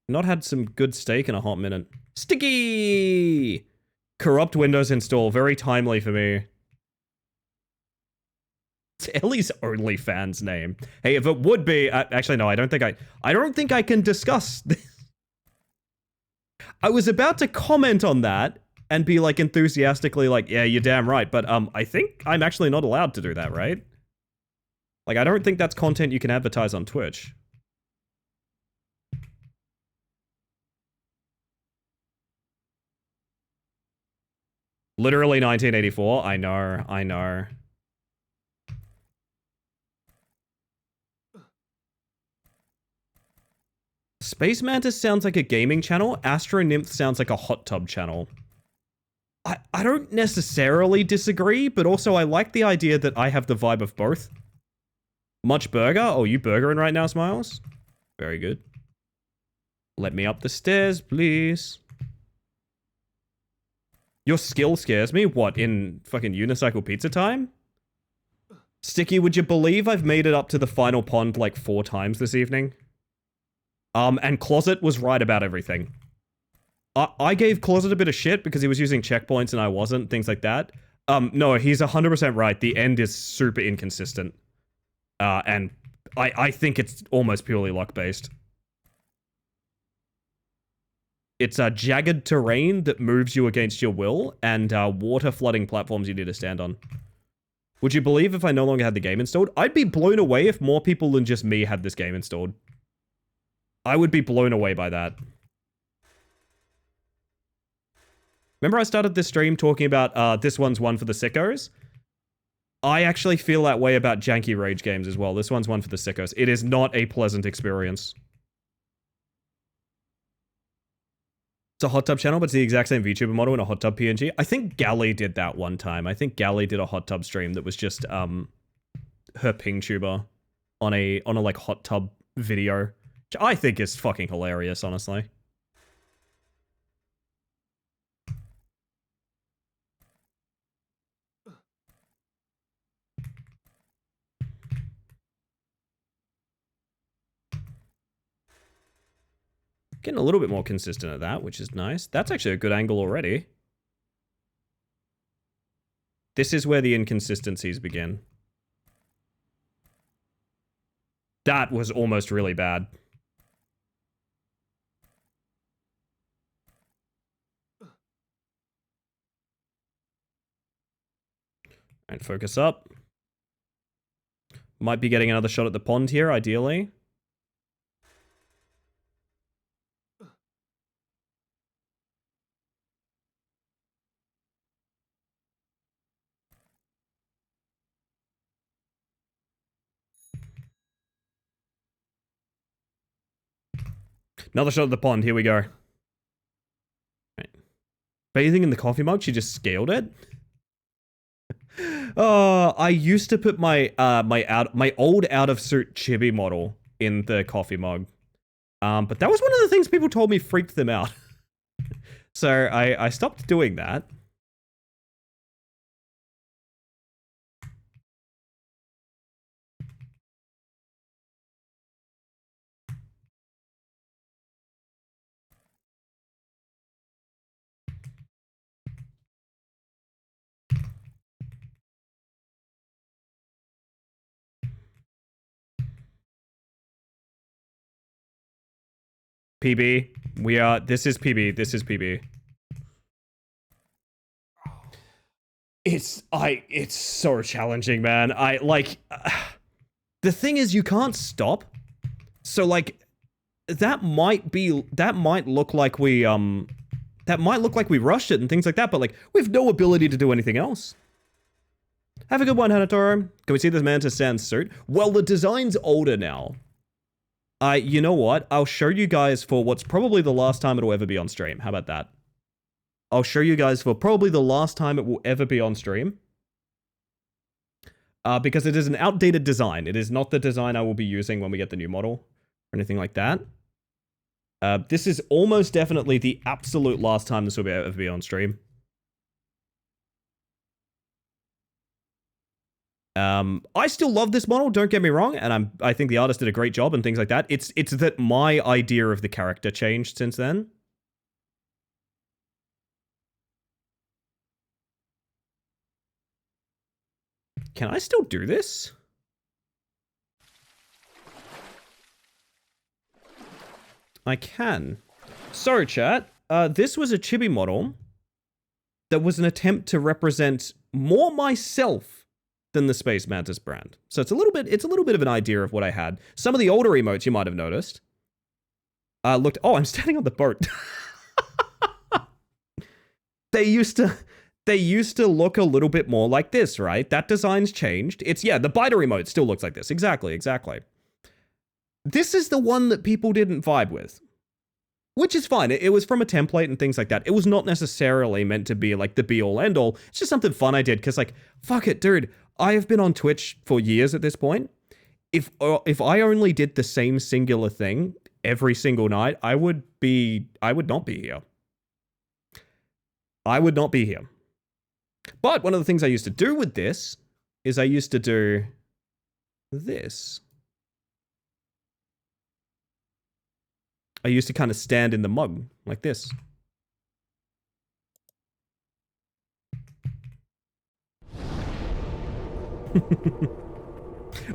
Not had some good steak in a hot minute. Sticky! Corrupt Windows install. Very timely for me. It's Ellie's OnlyFans name. Hey, if it would be... actually, no, I don't think I can discuss this. I was about to comment on that and be like enthusiastically like, yeah, you're damn right. But I think I'm actually not allowed to do that, right? Like, I don't think that's content you can advertise on Twitch. Literally 1984. I know, I know. Space Mantis sounds like a gaming channel. Astro Nymph sounds like a hot tub channel. I don't necessarily disagree, but also I like the idea that I have the vibe of both. Much burger? Oh, you burgering right now, Smiles? Very good. Let me up the stairs, please. Your skill scares me? What, in fucking Unicycle Pizza time? Sticky, would you believe I've made it up to the final pond like 4 times this evening? And Closet was right about everything. I gave Closet a bit of shit because he was using checkpoints and I wasn't, things like that. No, he's 100% right. The end is super inconsistent. And I think it's almost purely luck-based. It's a jagged terrain that moves you against your will, and water flooding platforms you need to stand on. Would you believe if I no longer had the game installed? I'd be blown away if more people than just me had this game installed. I would be blown away by that. Remember I started this stream talking about this one's one for the sickos? I actually feel that way about janky rage games as well. This one's one for the sickos. It is not a pleasant experience. It's a hot tub channel, but it's the exact same VTuber model in a hot tub PNG. I think Gally did that one time. I think Gally did a hot tub stream that was just her ping tuber on a like hot tub video, which I think is fucking hilarious, honestly. Getting a little bit more consistent at that, which is nice. That's actually a good angle already. This is where the inconsistencies begin. That was almost really bad. And focus up. Might be getting another shot at the pond here, ideally. Another shot at the pond. Here we go. Right. Bathing in the coffee mug, she just scaled it. Oh, I used to put my my old out of suit chibi model in the coffee mug. But that was one of the things people told me freaked them out. So I stopped doing that. PB, this is PB, this is PB. It's so challenging, man. The thing is, you can't stop. So, like, that might look like we rushed it and things like that, but, like, we have no ability to do anything else. Have a good one, Hanatoro. Can we see this Mantis Sans suit? Well, the design's older now. You know what? I'll show you guys for what's probably the last time it'll ever be on stream. How about that? I'll show you guys for probably the last time it will ever be on stream. Because it is an outdated design. It is not the design I will be using when we get the new model or anything like that. This is almost definitely the absolute last time this will ever be on stream. I still love this model, don't get me wrong, and I think the artist did a great job and things like that. It's that my idea of the character changed since then. Can I still do this? I can. Sorry, chat. This was a chibi model that was an attempt to represent more myself than the Space Mantis brand. So it's a little bit of an idea of what I had. Some of the older emotes you might have noticed looked. Oh, I'm standing on the boat. They used to look a little bit more like this, right? That design's changed. The biter emote still looks like this. Exactly. This is the one that people didn't vibe with. Which is fine. It was from a template and things like that. It was not necessarily meant to be like the be-all end-all. It's just something fun I did because, like, fuck it, dude. I have been on Twitch for years at this point. If I only did the same singular thing every single night, I would not be here. I would not be here. But one of the things I used to do with this is I used to do this. I used to kind of stand in the mug like this.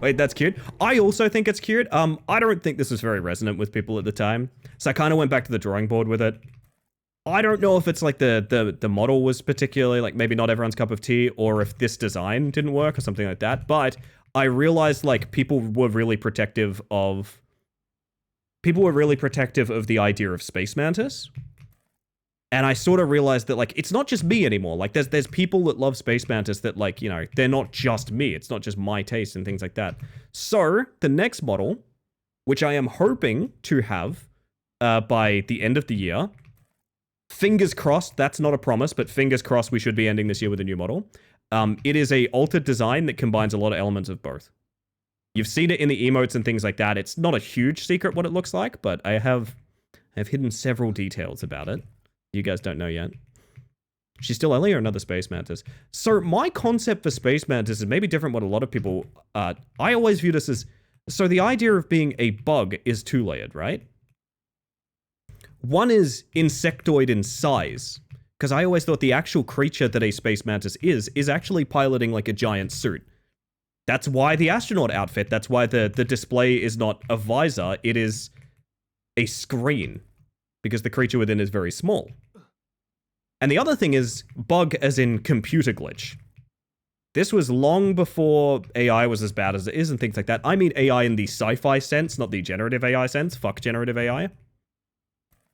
Wait, that's cute. I also think it's cute. I don't think this was very resonant with people at the time, so I kind of went back to the drawing board with it. I don't know if it's like the model was particularly, like, maybe not everyone's cup of tea, or if this design didn't work or something like that, but I realized, like, people were really protective of the idea of Space Mantis. And I sort of realized that, like, it's not just me anymore. Like, there's people that love Space Mantis that, like, you know, they're not just me. It's not just my taste and things like that. So, the next model, which I am hoping to have by the end of the year, fingers crossed, that's not a promise, but fingers crossed we should be ending this year with a new model. It is a altered design that combines a lot of elements of both. You've seen it in the emotes and things like that. It's not a huge secret what it looks like, but I have hidden several details about it. You guys don't know yet. She's still Ellie or another Space Mantis? So my concept for Space Mantis is maybe different what a lot of people... I always view this as... So the idea of being a bug is two-layered, right? One is insectoid in size, because I always thought the actual creature that a Space Mantis is actually piloting like a giant suit. That's why the astronaut outfit, that's why the display is not a visor, it is a screen, because the creature within is very small. And the other thing is bug as in computer glitch. This was long before AI was as bad as it is and things like that. I mean AI in the sci-fi sense, not the generative AI sense. Fuck generative AI.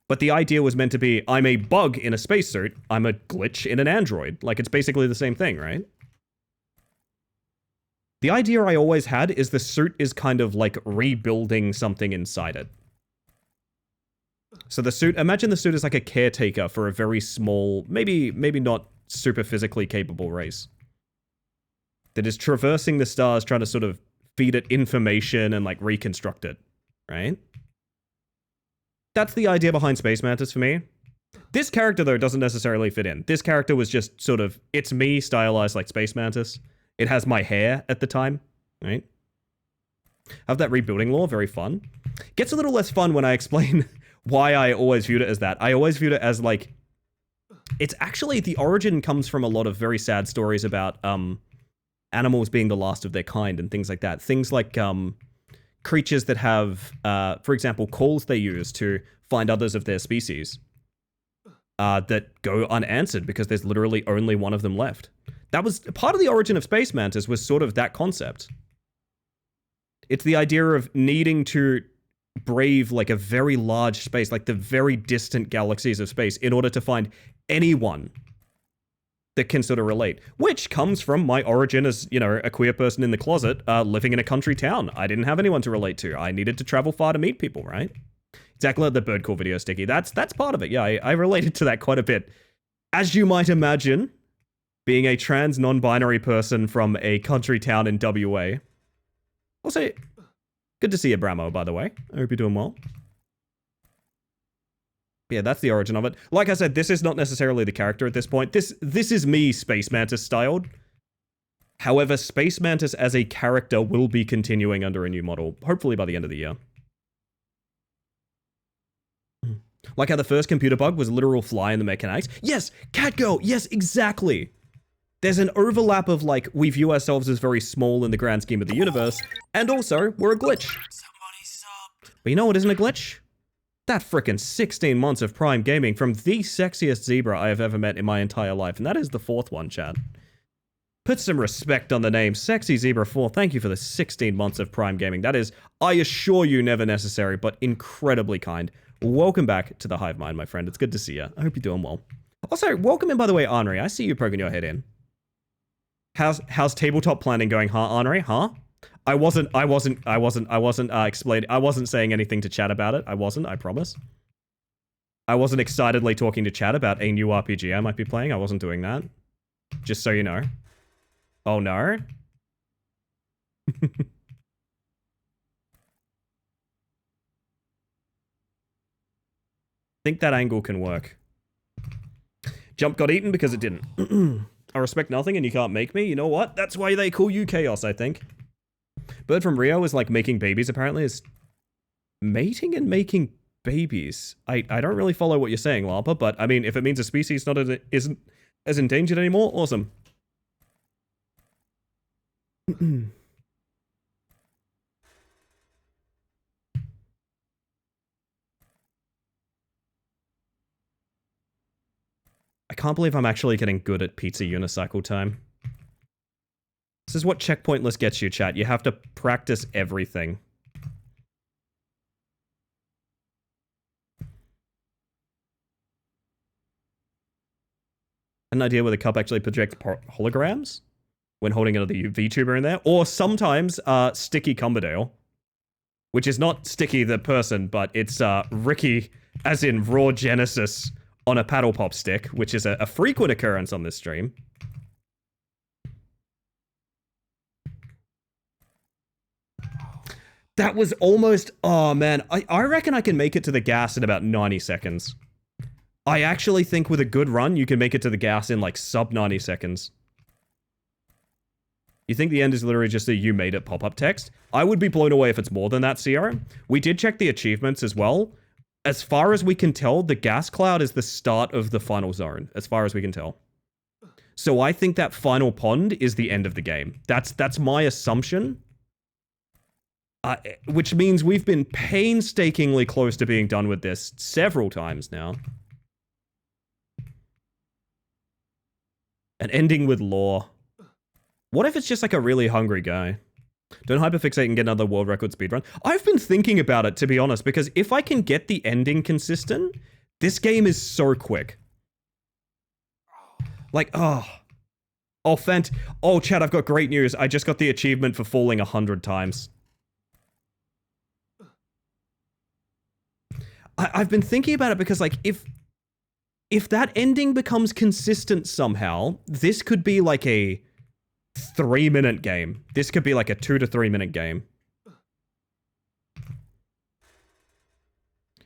But the idea was meant to be, I'm a bug in a spacesuit, I'm a glitch in an android. Like, it's basically the same thing, right? The idea I always had is the suit is kind of like rebuilding something inside it. So the suit, imagine the suit is like a caretaker for a very small, maybe not super physically capable race that is traversing the stars trying to sort of feed it information and like reconstruct it, right? That's the idea behind Space Mantis for me. This character, though, doesn't necessarily fit in. This character was just sort of, it's me stylized like Space Mantis. It has my hair at the time, right? Have that rebuilding lore, very fun. Gets a little less fun when I explain why I always viewed it as that. I always viewed it as like, it's actually, the origin comes from a lot of very sad stories about animals being the last of their kind and things like that. Things like creatures that have, for example, calls they use to find others of their species that go unanswered because there's literally only one of them left. That was part of the origin of Space Mantis, was sort of that concept. It's the idea of needing to brave like a very large space, like the very distant galaxies of space, in order to find anyone that can sort of relate, which comes from my origin as, you know, a queer person in the closet, living in a country town. I didn't have anyone to relate to. I needed to travel far to meet people, right? Exactly like the bird call video, Sticky. That's part of it. Yeah, I related to that quite a bit. As you might imagine, being a trans non-binary person from a country town in WA. Also, good to see you, Bramo, by the way. I hope you're doing well. Yeah, that's the origin of it. Like I said, this is not necessarily the character at this point. This is me Space Mantis styled. However, Space Mantis as a character will be continuing under a new model, hopefully by the end of the year. Like how the first computer bug was a literal fly in the mechanics. Yes, Catgirl, yes, exactly. There's an overlap of like, we view ourselves as very small in the grand scheme of the universe, and also, we're a glitch. But you know what isn't a glitch? That frickin' 16 months of Prime Gaming from the sexiest zebra I have ever met in my entire life, and that is the fourth one, chat. Put some respect on the name, Sexy Zebra 4. Thank you for the 16 months of Prime Gaming. That is, I assure you, never necessary, but incredibly kind. Welcome back to the Hive Mind, my friend. It's good to see you. I hope you're doing well. Also, welcome in, by the way, Henri. I see you poking your head in. How's tabletop planning going, huh, Henri? Huh? I wasn't saying anything to chat about it. I promise. I wasn't excitedly talking to chat about a new RPG I might be playing. I wasn't doing that. Just so you know. Oh no? Think that angle can work. Jump got eaten because it didn't. I respect nothing and you can't make me. You know what? That's why they call you Chaos, I think. Bird from Rio is like making babies, apparently. Is mating and making babies. I don't really follow what you're saying, Larpa, but I mean, if it means a species isn't as endangered anymore, awesome. I can't believe I'm actually getting good at pizza unicycle time. This is what checkpointless gets you, chat. You have to practice everything. An idea where the cup actually projects holograms when holding another VTuber in there, or sometimes Sticky Cumberdale, which is not Sticky the person, but it's Ricky, as in Raw Genesis, on a paddle pop stick, which is a frequent occurrence on this stream. That was almost... Oh, man. I reckon I can make it to the gas in about 90 seconds. I actually think with a good run, you can make it to the gas in, like, sub 90 seconds. You think the end is literally just a you made it pop-up text? I would be blown away if it's more than that, Sierra. We did check the achievements as well. As far as we can tell, the gas cloud is the start of the final zone, as far as we can tell. So I think that final pond is the end of the game. That's my assumption. Which means we've been painstakingly close to being done with this several times now. And ending with lore. What if it's just like a really hungry guy? Don't hyperfixate and get another world record speedrun. I've been thinking about it, to be honest, because if I can get the ending consistent, this game is so quick. Like, oh, chat, I've got great news. I just got the achievement for falling 100 times. I've been thinking about it because, like, if that ending becomes consistent somehow, this could be like a 3-minute game. This could be like a 2 to 3 minute game.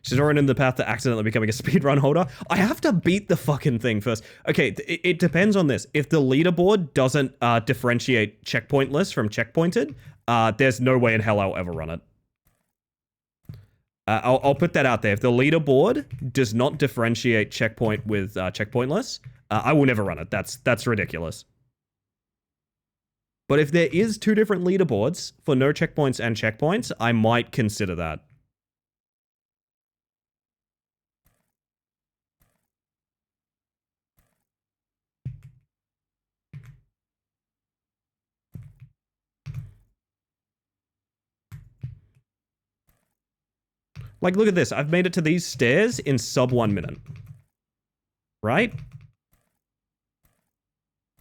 She's already in the path to accidentally becoming a speedrun holder. I have to beat the fucking thing first. Okay, it depends on this. If the leaderboard doesn't differentiate checkpoint lists from checkpointed, there's no way in hell I'll ever run it. I'll put that out there. If the leaderboard does not differentiate checkpoint with checkpointless, I will never run it. That's ridiculous. But if there is 2 different leaderboards for no checkpoints and checkpoints, I might consider that. Like, look at this. I've made it to these stairs in sub 1 minute. Right?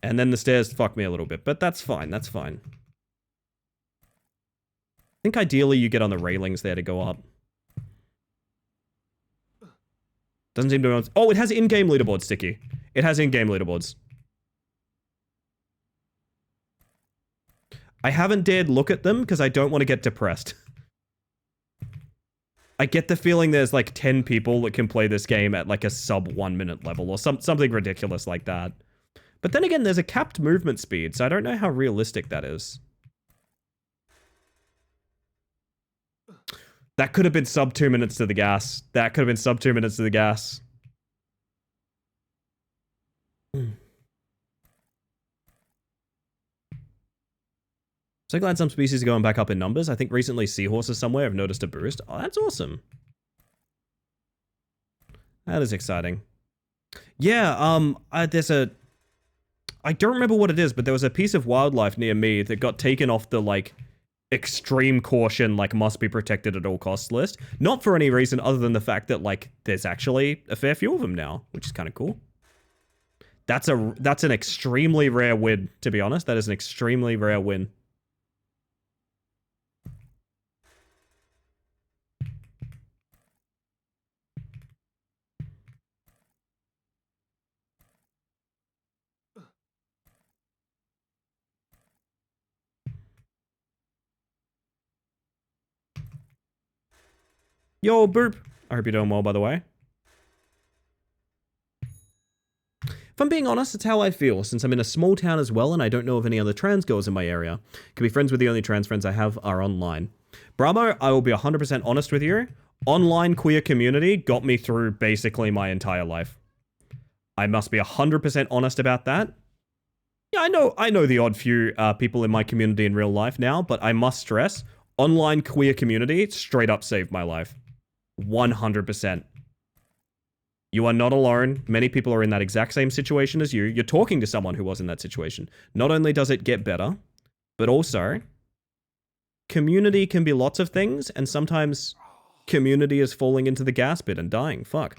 And then the stairs fuck me a little bit, but that's fine. That's fine. I think ideally you get on the railings there to go up. Doesn't seem to... Oh, it has in-game leaderboards, Sticky. It has in-game leaderboards. I haven't dared look at them because I don't want to get depressed. I get the feeling there's like 10 people that can play this game at like a sub 1 minute level or something ridiculous like that. But then again, there's a capped movement speed, so I don't know how realistic that is. That could have been sub 2 minutes to the gas. That could have been sub 2 minutes to the gas. So glad some species are going back up in numbers. I think recently seahorses somewhere have noticed a boost. Oh, that's awesome. That is exciting. Yeah, there's a... I don't remember what it is, but there was a piece of wildlife near me that got taken off the, like, extreme caution, like, must be protected at all costs list. Not for any reason other than the fact that, like, there's actually a fair few of them now, which is kind of cool. That's an extremely rare win, to be honest. That is an extremely rare win. Yo, Burp. I hope you're doing well, by the way. If I'm being honest, it's how I feel, since I'm in a small town as well and I don't know of any other trans girls in my area. Can be friends with the only trans friends I have are online. Bravo, I will be 100% honest with you. Online queer community got me through basically my entire life. I must be 100% honest about that. Yeah, I know the odd few people in my community in real life now, but I must stress, online queer community straight up saved my life. 100%. You are not alone. Many people are in that exact same situation as you. You're talking to someone who was in that situation. Not only does it get better, but also community can be lots of things, and sometimes community is falling into the gas pit and dying. Fuck.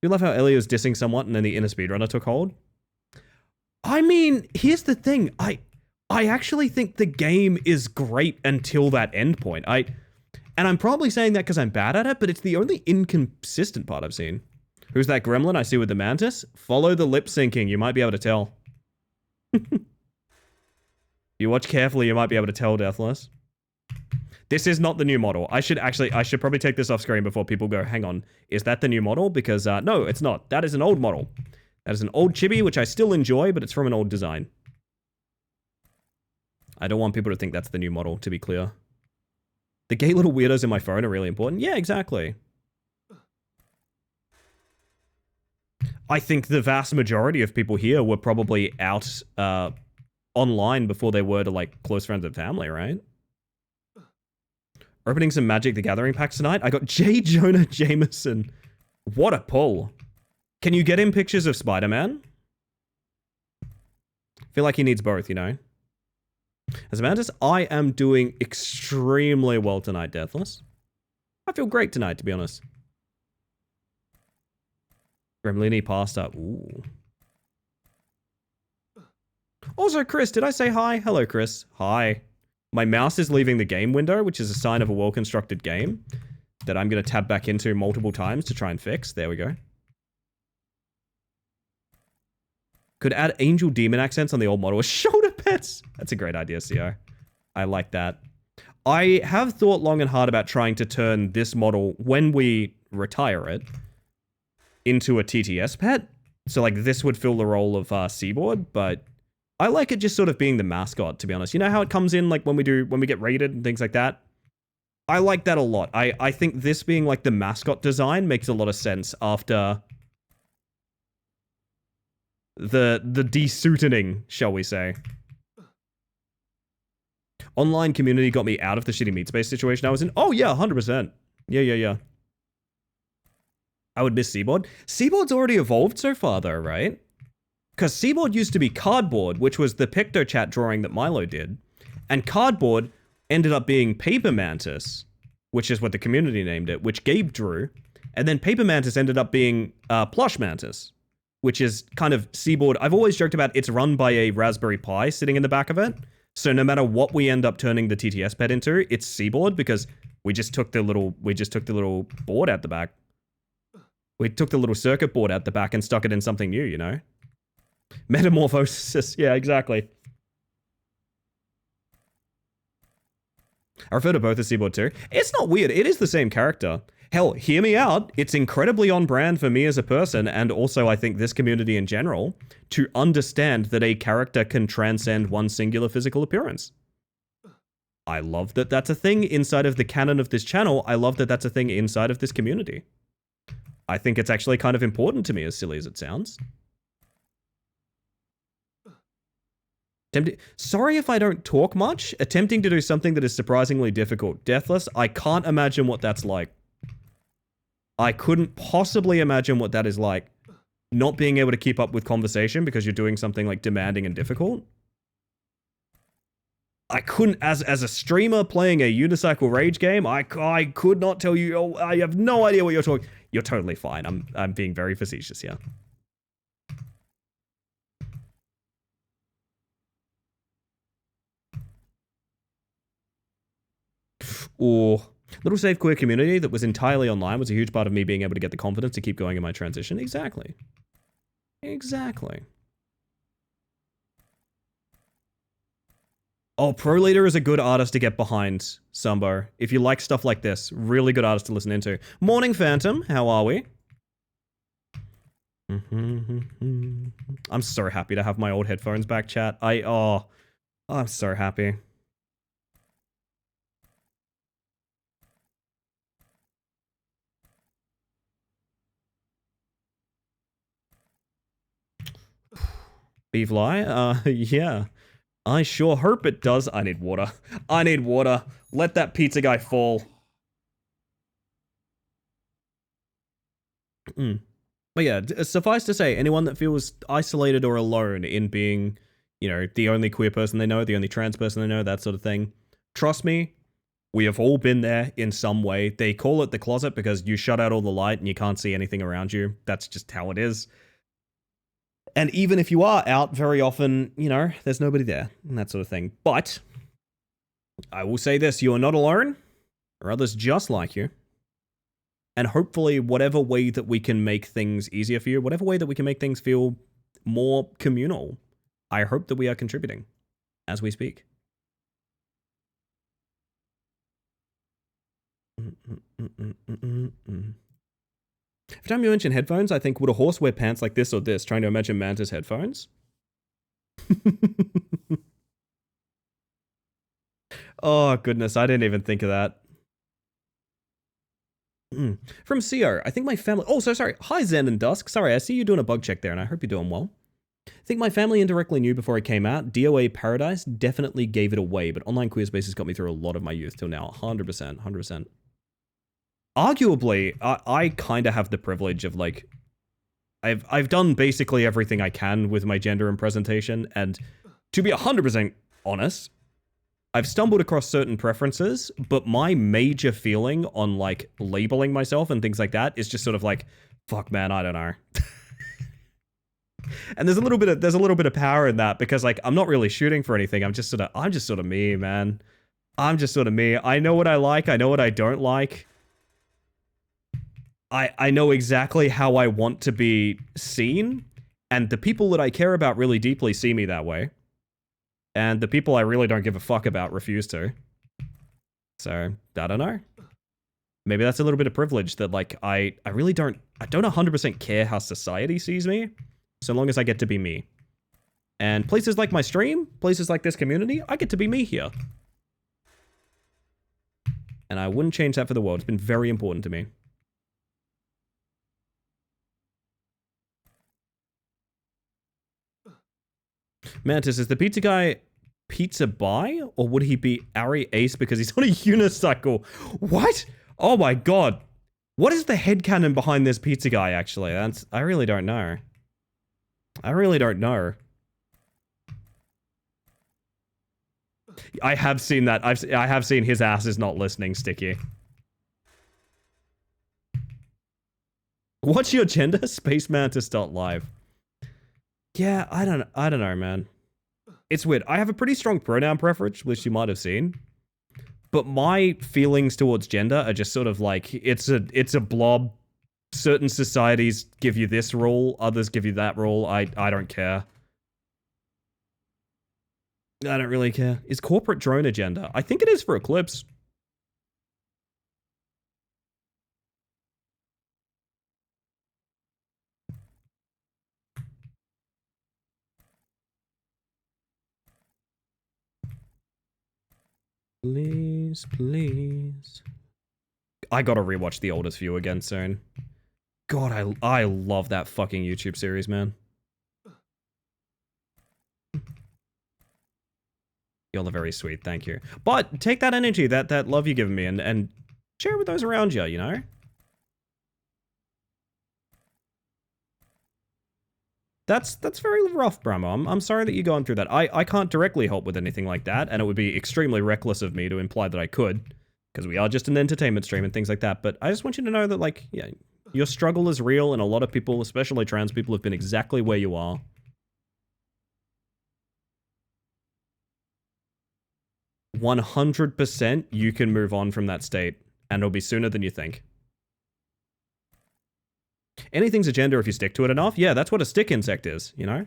You love how Ellie was dissing someone and then the inner speedrunner took hold? I mean, here's the thing. I actually think the game is great until that end point. And I'm probably saying that because I'm bad at it, but it's the only inconsistent part I've seen. Who's that gremlin I see with the mantis? Follow the lip syncing. You might be able to tell. You watch carefully, you might be able to tell, Deathless. This is not the new model. I should probably take this off screen before people go, hang on, is that the new model? Because, no, it's not. That is an old model. That is an old chibi, which I still enjoy, but it's from an old design. I don't want people to think that's the new model, to be clear. The gay little weirdos in my phone are really important. Yeah, exactly. I think the vast majority of people here were probably out online before they were to, like, close friends and family, right? Opening some Magic the Gathering packs tonight. I got J. Jonah Jameson. What a pull. Can you get him pictures of Spider-Man? I feel like he needs both, you know? As Amanda's, I am doing extremely well tonight, Deathless. I feel great tonight, to be honest. Gremlini pasta. Ooh. Also, Chris, did I say hi? Hello, Chris. Hi. My mouse is leaving the game window, which is a sign of a well-constructed game. that I'm going to tab back into multiple times to try and fix. There we go. Could add angel demon accents on the old model with shoulder pets. That's a great idea, CO. I like that. I have thought long and hard about trying to turn this model, when we retire it, into a TTS pet. So, like, this would fill the role of Seaboard, but I like it just sort of being the mascot, to be honest. You know how it comes in, like, when we get raided and things like that? I like that a lot. I think this being, like, the mascot design makes a lot of sense after the desuitening, shall we say. Online community got me out of the shitty meat space situation I was in. Oh, yeah, 100%. Yeah. I would miss Seaboard. Seaboard's already evolved so far, though, right? Because Seaboard used to be Cardboard, which was the PictoChat drawing that Milo did. And Cardboard ended up being Paper Mantis, which is what the community named it, which Gabe drew. And then Paper Mantis ended up being Plush Mantis, which is kind of Seaboard. I've always joked about it's run by a Raspberry Pi sitting in the back of it. So no matter what we end up turning the TTS pet into, it's Seaboard because we just took the little board out the back. We took the little circuit board out the back and stuck it in something new, you know? Metamorphosis. Yeah, exactly. I refer to both as Seaboard too. It's not weird. It is the same character. Hell, hear me out. It's incredibly on brand for me as a person, and also I think this community in general, to understand that a character can transcend one singular physical appearance. I love that that's a thing inside of the canon of this channel. I love that that's a thing inside of this community. I think it's actually kind of important to me, as silly as it sounds. Sorry if I don't talk much. Attempting to do something that is surprisingly difficult. Deathless, I can't imagine what that's like. I couldn't possibly imagine what that is like. Not being able to keep up with conversation because you're doing something like demanding and difficult. I couldn't, as a streamer playing a Unicycle Rage game, I could not tell you, oh, I have no idea what you're talking. You're totally fine. I'm being very facetious here. Or little safe queer community that was entirely online was a huge part of me being able to get the confidence to keep going in my transition. Exactly. Oh, Pro Leader is a good artist to get behind, Sumbo. If you like stuff like this, really good artist to listen into. Morning Phantom, how are we? I'm so happy to have my old headphones back, chat. I'm so happy. Beefly? Yeah. I sure hope it does. I need water. I need water. Let that pizza guy fall. But yeah, suffice to say, anyone that feels isolated or alone in being, you know, the only queer person they know, the only trans person they know, that sort of thing, trust me, we have all been there in some way. They call it the closet because you shut out all the light and you can't see anything around you. That's just how it is. And even if you are out, very often, you know, there's nobody there and that sort of thing. But I will say this, you are not alone. There are others just like you. And hopefully whatever way that we can make things easier for you, whatever way that we can make things feel more communal, I hope that we are contributing as we speak. Every time you mention headphones, I think, would a horse wear pants like this or this? Trying to imagine Manta's headphones. Oh, goodness. I didn't even think of that. From CO, I think my family... Oh, so sorry. Hi, Zen and Dusk. Sorry, I see you doing a bug check there, and I hope you're doing well. I think my family indirectly knew before I came out. DOA Paradise definitely gave it away, but online queer spaces got me through a lot of my youth till now. 100%. 100%. Arguably, I kind of have the privilege of, like, I've done basically everything I can with my gender and presentation, and to be 100% honest, I've stumbled across certain preferences, but my major feeling on, like, labeling myself and things like that is just sort of like, fuck, man, I don't know. And there's a little bit of power in that because, like, I'm not really shooting for anything. I'm just sort of me, man. I'm just sort of me. I know what I like. I know what I don't like. I know exactly how I want to be seen, and the people that I care about really deeply see me that way. And the people I really don't give a fuck about refuse to. So, I don't know. Maybe that's a little bit of privilege that, like, I really don't 100% care how society sees me, so long as I get to be me. And places like my stream, places like this community, I get to be me here. And I wouldn't change that for the world. It's been very important to me. Mantis, is the pizza guy pizza buy, or would he be Ari Ace because he's on a unicycle? What? Oh my god. What is the headcanon behind this pizza guy, actually? I really don't know. I really don't know. I have seen that. I have seen his ass is not listening, Sticky. What's your gender? Space Mantis.live. Yeah, I don't know, man. It's weird. I have a pretty strong pronoun preference, which you might have seen. But my feelings towards gender are just sort of like, it's a blob. Certain societies give you this rule, others give you that rule. I don't care. I don't really care. Is corporate drone a gender? I think it is for Eclipse. Please, please. I gotta rewatch The Oldest View again soon. God, I love that fucking YouTube series, man. Y'all are very sweet, thank you. But take that energy, that love you've given me, and share it with those around you, you know? That's very rough, Brahma. I'm sorry that you're going through that. I can't directly help with anything like that, and it would be extremely reckless of me to imply that I could, because we are just an entertainment stream and things like that, but I just want you to know that, like, yeah, your struggle is real, and a lot of people, especially trans people, have been exactly where you are. 100% you can move on from that state, and it'll be sooner than you think. Anything's a gender if you stick to it enough. Yeah, that's what a stick insect is, you know?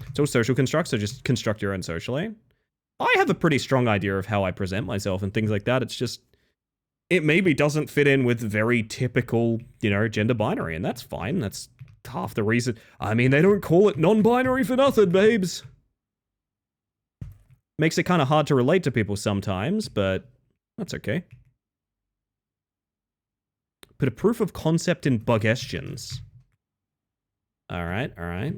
It's all social constructs, so just construct your own socially. I have a pretty strong idea of how I present myself and things like that. It's just, it maybe doesn't fit in with very typical, you know, gender binary, and that's fine. That's half the reason. I mean, they don't call it non-binary for nothing, babes. Makes it kind of hard to relate to people sometimes, but that's okay. Put a proof of concept in buggestions. Alright, alright.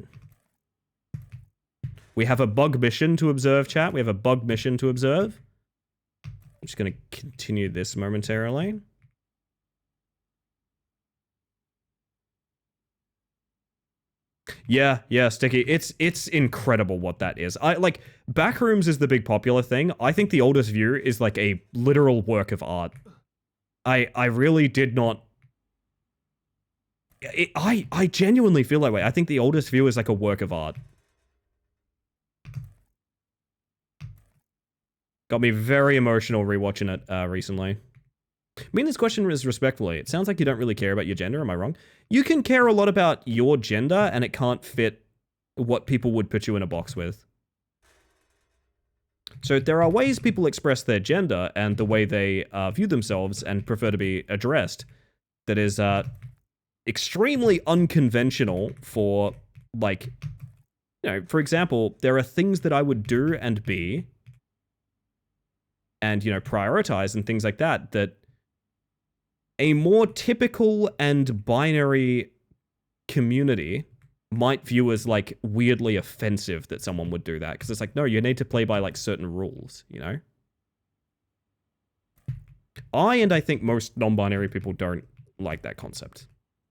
We have a bug mission to observe, chat. We have a bug mission to observe. I'm just going to continue this momentarily. Yeah, Sticky. It's incredible what that is. Like, Backrooms is the big popular thing. I think The Oldest View is like a literal work of art. I really did not... I genuinely feel that way. I think The Oldest View is like a work of art. Got me very emotional rewatching it recently. I mean, this question is respectfully. It sounds like you don't really care about your gender. Am I wrong? You can care a lot about your gender, and it can't fit what people would put you in a box with. So there are ways people express their gender and the way they view themselves and prefer to be addressed that is extremely unconventional for, like, you know, for example, there are things that I would do and be and, you know, prioritize and things like that that a more typical and binary community might view as, like, weirdly offensive that someone would do that. Because it's like, no, you need to play by, like, certain rules, you know? I think most non-binary people don't like that concept.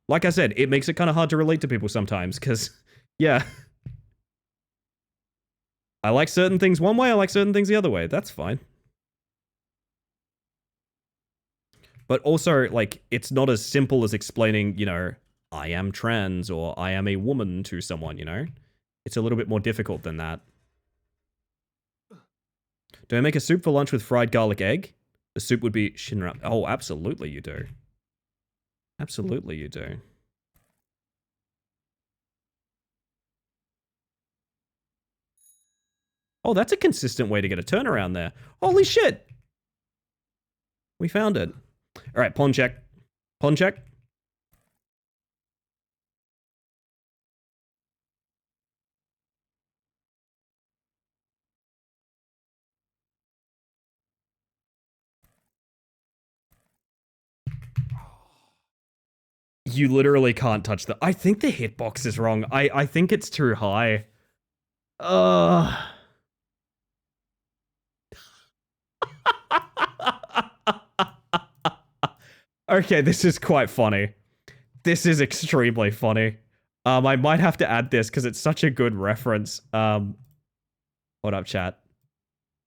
Like I said, it makes it kind of hard to relate to people sometimes, because, yeah. I like certain things one way, I like certain things the other way. That's fine. But also, like, it's not as simple as explaining, you know, I am trans or I am a woman to someone, you know? It's a little bit more difficult than that. Do I make a soup for lunch with fried garlic egg? The soup would be Shinra. Oh, absolutely you do. Absolutely you do. Oh, that's a consistent way to get a turnaround there. Holy shit! We found it. All right, pawn check. Pawn check. You literally can't touch the... I think the hitbox is wrong. I think it's too high. Okay, this is quite funny. This is extremely funny. I might have to add this because it's such a good reference. What up, chat?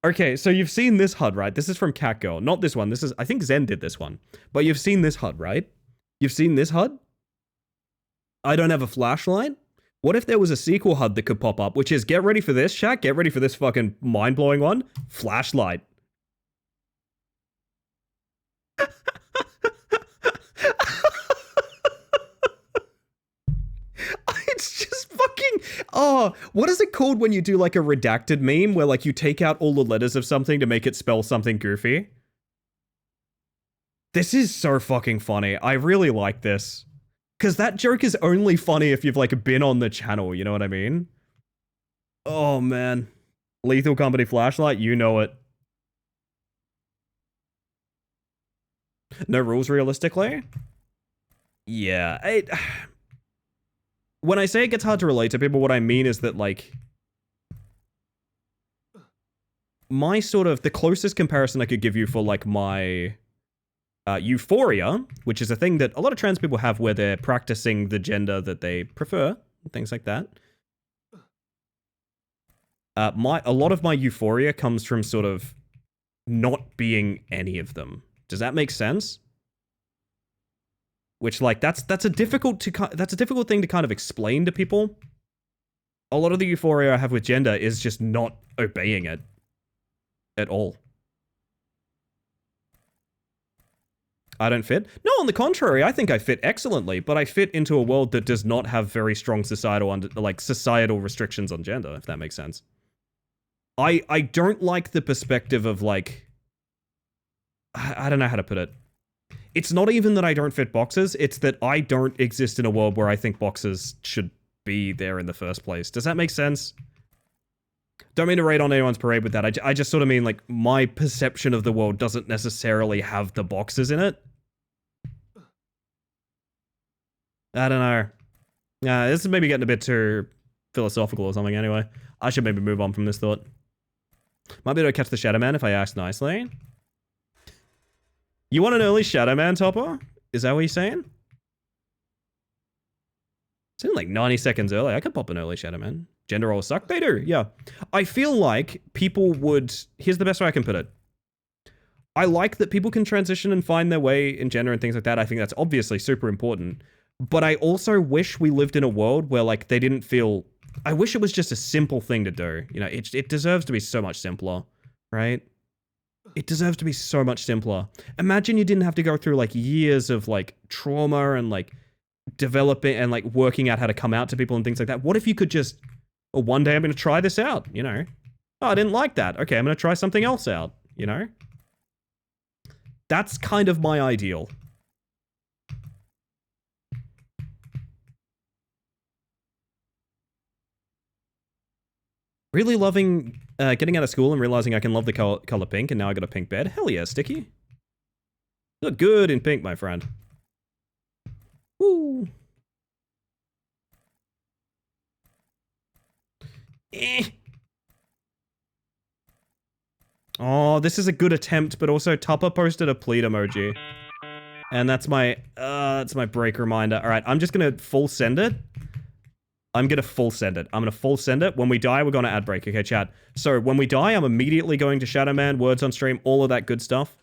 Okay, so you've seen this HUD, right? This is from Catgirl. Not this one. This is... I think Zen did this one. But you've seen this HUD, right? You've seen this HUD? I don't have a flashlight? What if there was a sequel HUD that could pop up, which is, get ready for this, chat, get ready for this fucking mind-blowing one, flashlight. It's just fucking... Oh, what is it called when you do like a redacted meme where like you take out all the letters of something to make it spell something goofy? This is so fucking funny. I really like this. Because that joke is only funny if you've, like, been on the channel, you know what I mean? Oh, man. Lethal Company flashlight, you know it. No rules, realistically? Yeah, when I say it gets hard to relate to people, what I mean is that, like... My sort of... The closest comparison I could give you for, like, my... euphoria, which is a thing that a lot of trans people have where they're practicing the gender that they prefer, things like that. A lot of my euphoria comes from sort of not being any of them. Does that make sense? Which, like, that's a difficult thing to kind of explain to people. A lot of the euphoria I have with gender is just not obeying it at all. I don't fit? No, on the contrary, I think I fit excellently, but I fit into a world that does not have very strong societal restrictions on gender, if that makes sense. I don't like the perspective of, like... I don't know how to put it. It's not even that I don't fit boxes, it's that I don't exist in a world where I think boxes should be there in the first place. Does that make sense? Don't mean to raid on anyone's parade with that. I just sort of mean, like, my perception of the world doesn't necessarily have the boxes in it. I don't know. This is maybe getting a bit too philosophical or something anyway. I should maybe move on from this thought. Might be able to catch the Shadow Man if I ask nicely. You want an early Shadow Man, Topper? Is that what you're saying? It's in like 90 seconds early. I could pop an early Shadow Man. Gender roles suck? They do, yeah. I feel like people would... Here's the best way I can put it. I like that people can transition and find their way in gender and things like that. I think that's obviously super important. But I also wish we lived in a world where, like, they didn't feel... I wish it was just a simple thing to do. You know, it deserves to be so much simpler, right? It deserves to be so much simpler. Imagine you didn't have to go through, like, years of, like, trauma and, like, developing and, like, working out how to come out to people and things like that. What if you could just... Well, one day I'm going to try this out, you know? Oh, I didn't like that. Okay, I'm going to try something else out, you know? That's kind of my ideal. Really loving getting out of school and realizing I can love the color pink, and now I got a pink bed. Hell yeah, Sticky. You look good in pink, my friend. Woo. Oh, this is a good attempt, but also Tupper posted a pleat emoji. And that's my break reminder. All right, I'm just gonna full send it. I'm gonna full send it. I'm gonna full send it. When we die, we're gonna ad break. Okay, chat. So when we die, I'm immediately going to Shadow Man, words on stream, all of that good stuff.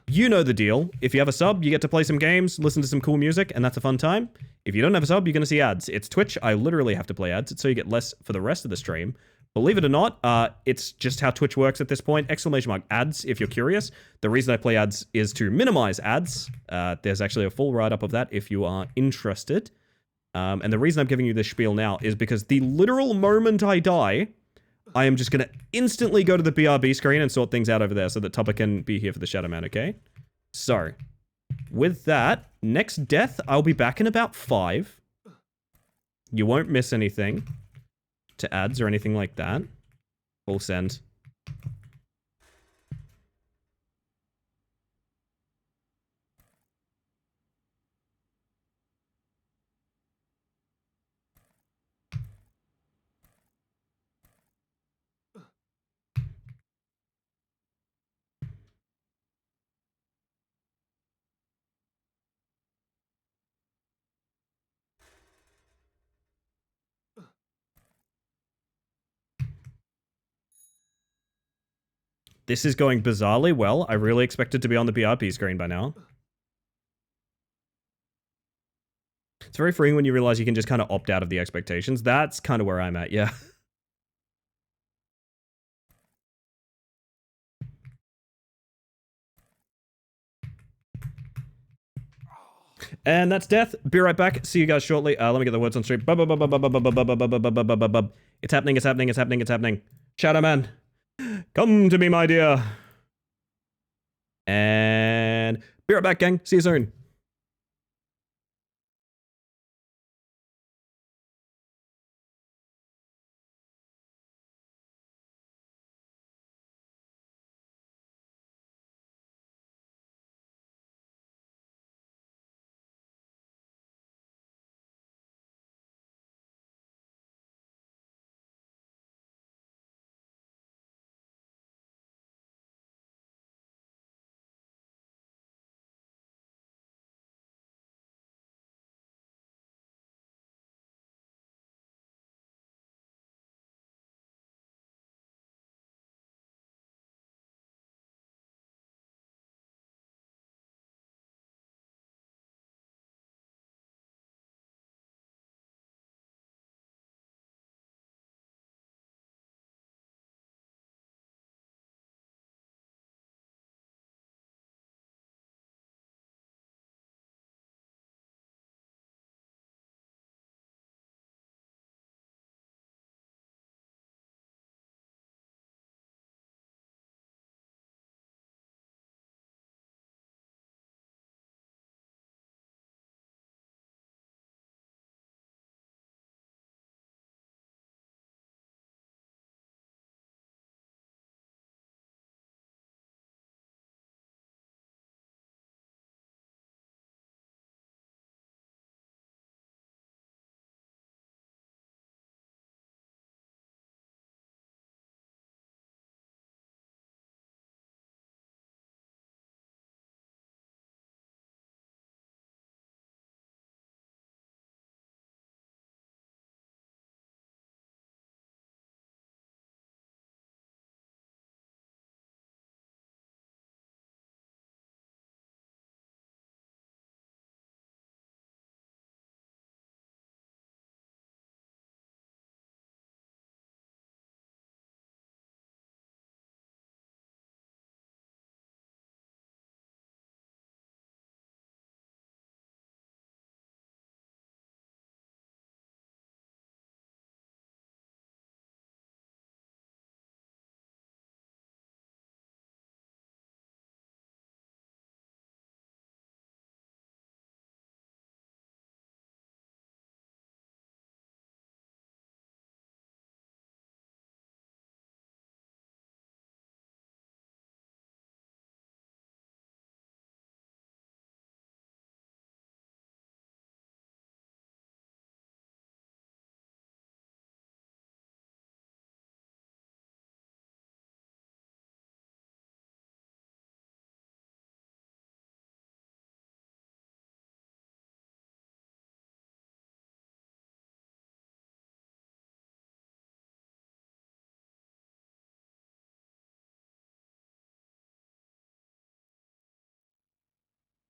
You know the deal. If you have a sub, you get to play some games, listen to some cool music, and that's a fun time. If you don't have a sub, you're gonna see ads. It's Twitch. I literally have to play ads, so you get less for the rest of the stream. Believe it or not, it's just how Twitch works at this point. Exclamation mark ads, if you're curious. The reason I play ads is to minimize ads. There's actually a full write-up of that if you are interested. And the reason I'm giving you this spiel now is because the literal moment I die, I am just going to instantly go to the BRB screen and sort things out over there so that Tupper can be here for the Shadow Man, okay? So, with that, next death, I'll be back in about 5. You won't miss anything to ads or anything like that. Full send. This is going bizarrely well. I really expected to be on the BRP screen by now. It's very freeing when you realize you can just kind of opt out of the expectations. That's kind of where I'm at, yeah. And that's death. Be right back. See you guys shortly. Let me get the words on stream. It's happening, it's happening, it's happening, it's happening. Shadow Man, come to me, my dear. And be right back, gang. See you soon.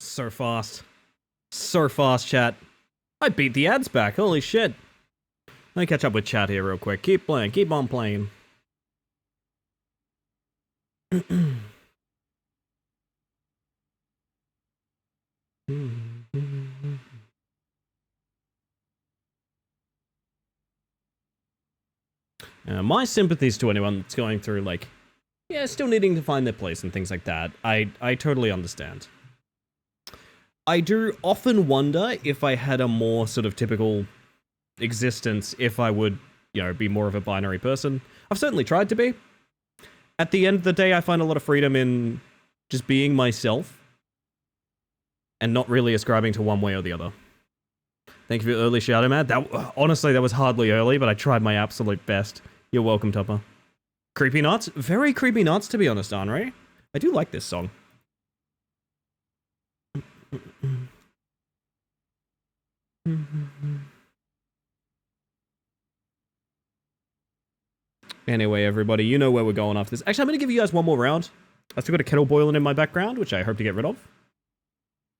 So fast. So fast, chat. I beat the ads back. Holy shit. Let me catch up with chat here real quick. Keep playing. Keep on playing. My sympathies to anyone that's going through, like, yeah, still needing to find their place and things like that. I totally understand. I do often wonder if I had a more sort of typical existence, if I would, you know, be more of a binary person. I've certainly tried to be. At the end of the day, I find a lot of freedom in just being myself and not really ascribing to one way or the other. Thank you for your early shout out, man. That, honestly, that was hardly early, but I tried my absolute best. You're welcome, Topper. Creepy Nuts? Very creepy nuts, to be honest, Henri. I do like this song. Anyway, everybody, you know where we're going after this. Actually, I'm going to give you guys one more round. I still got a kettle boiling in my background, which I hope to get rid of.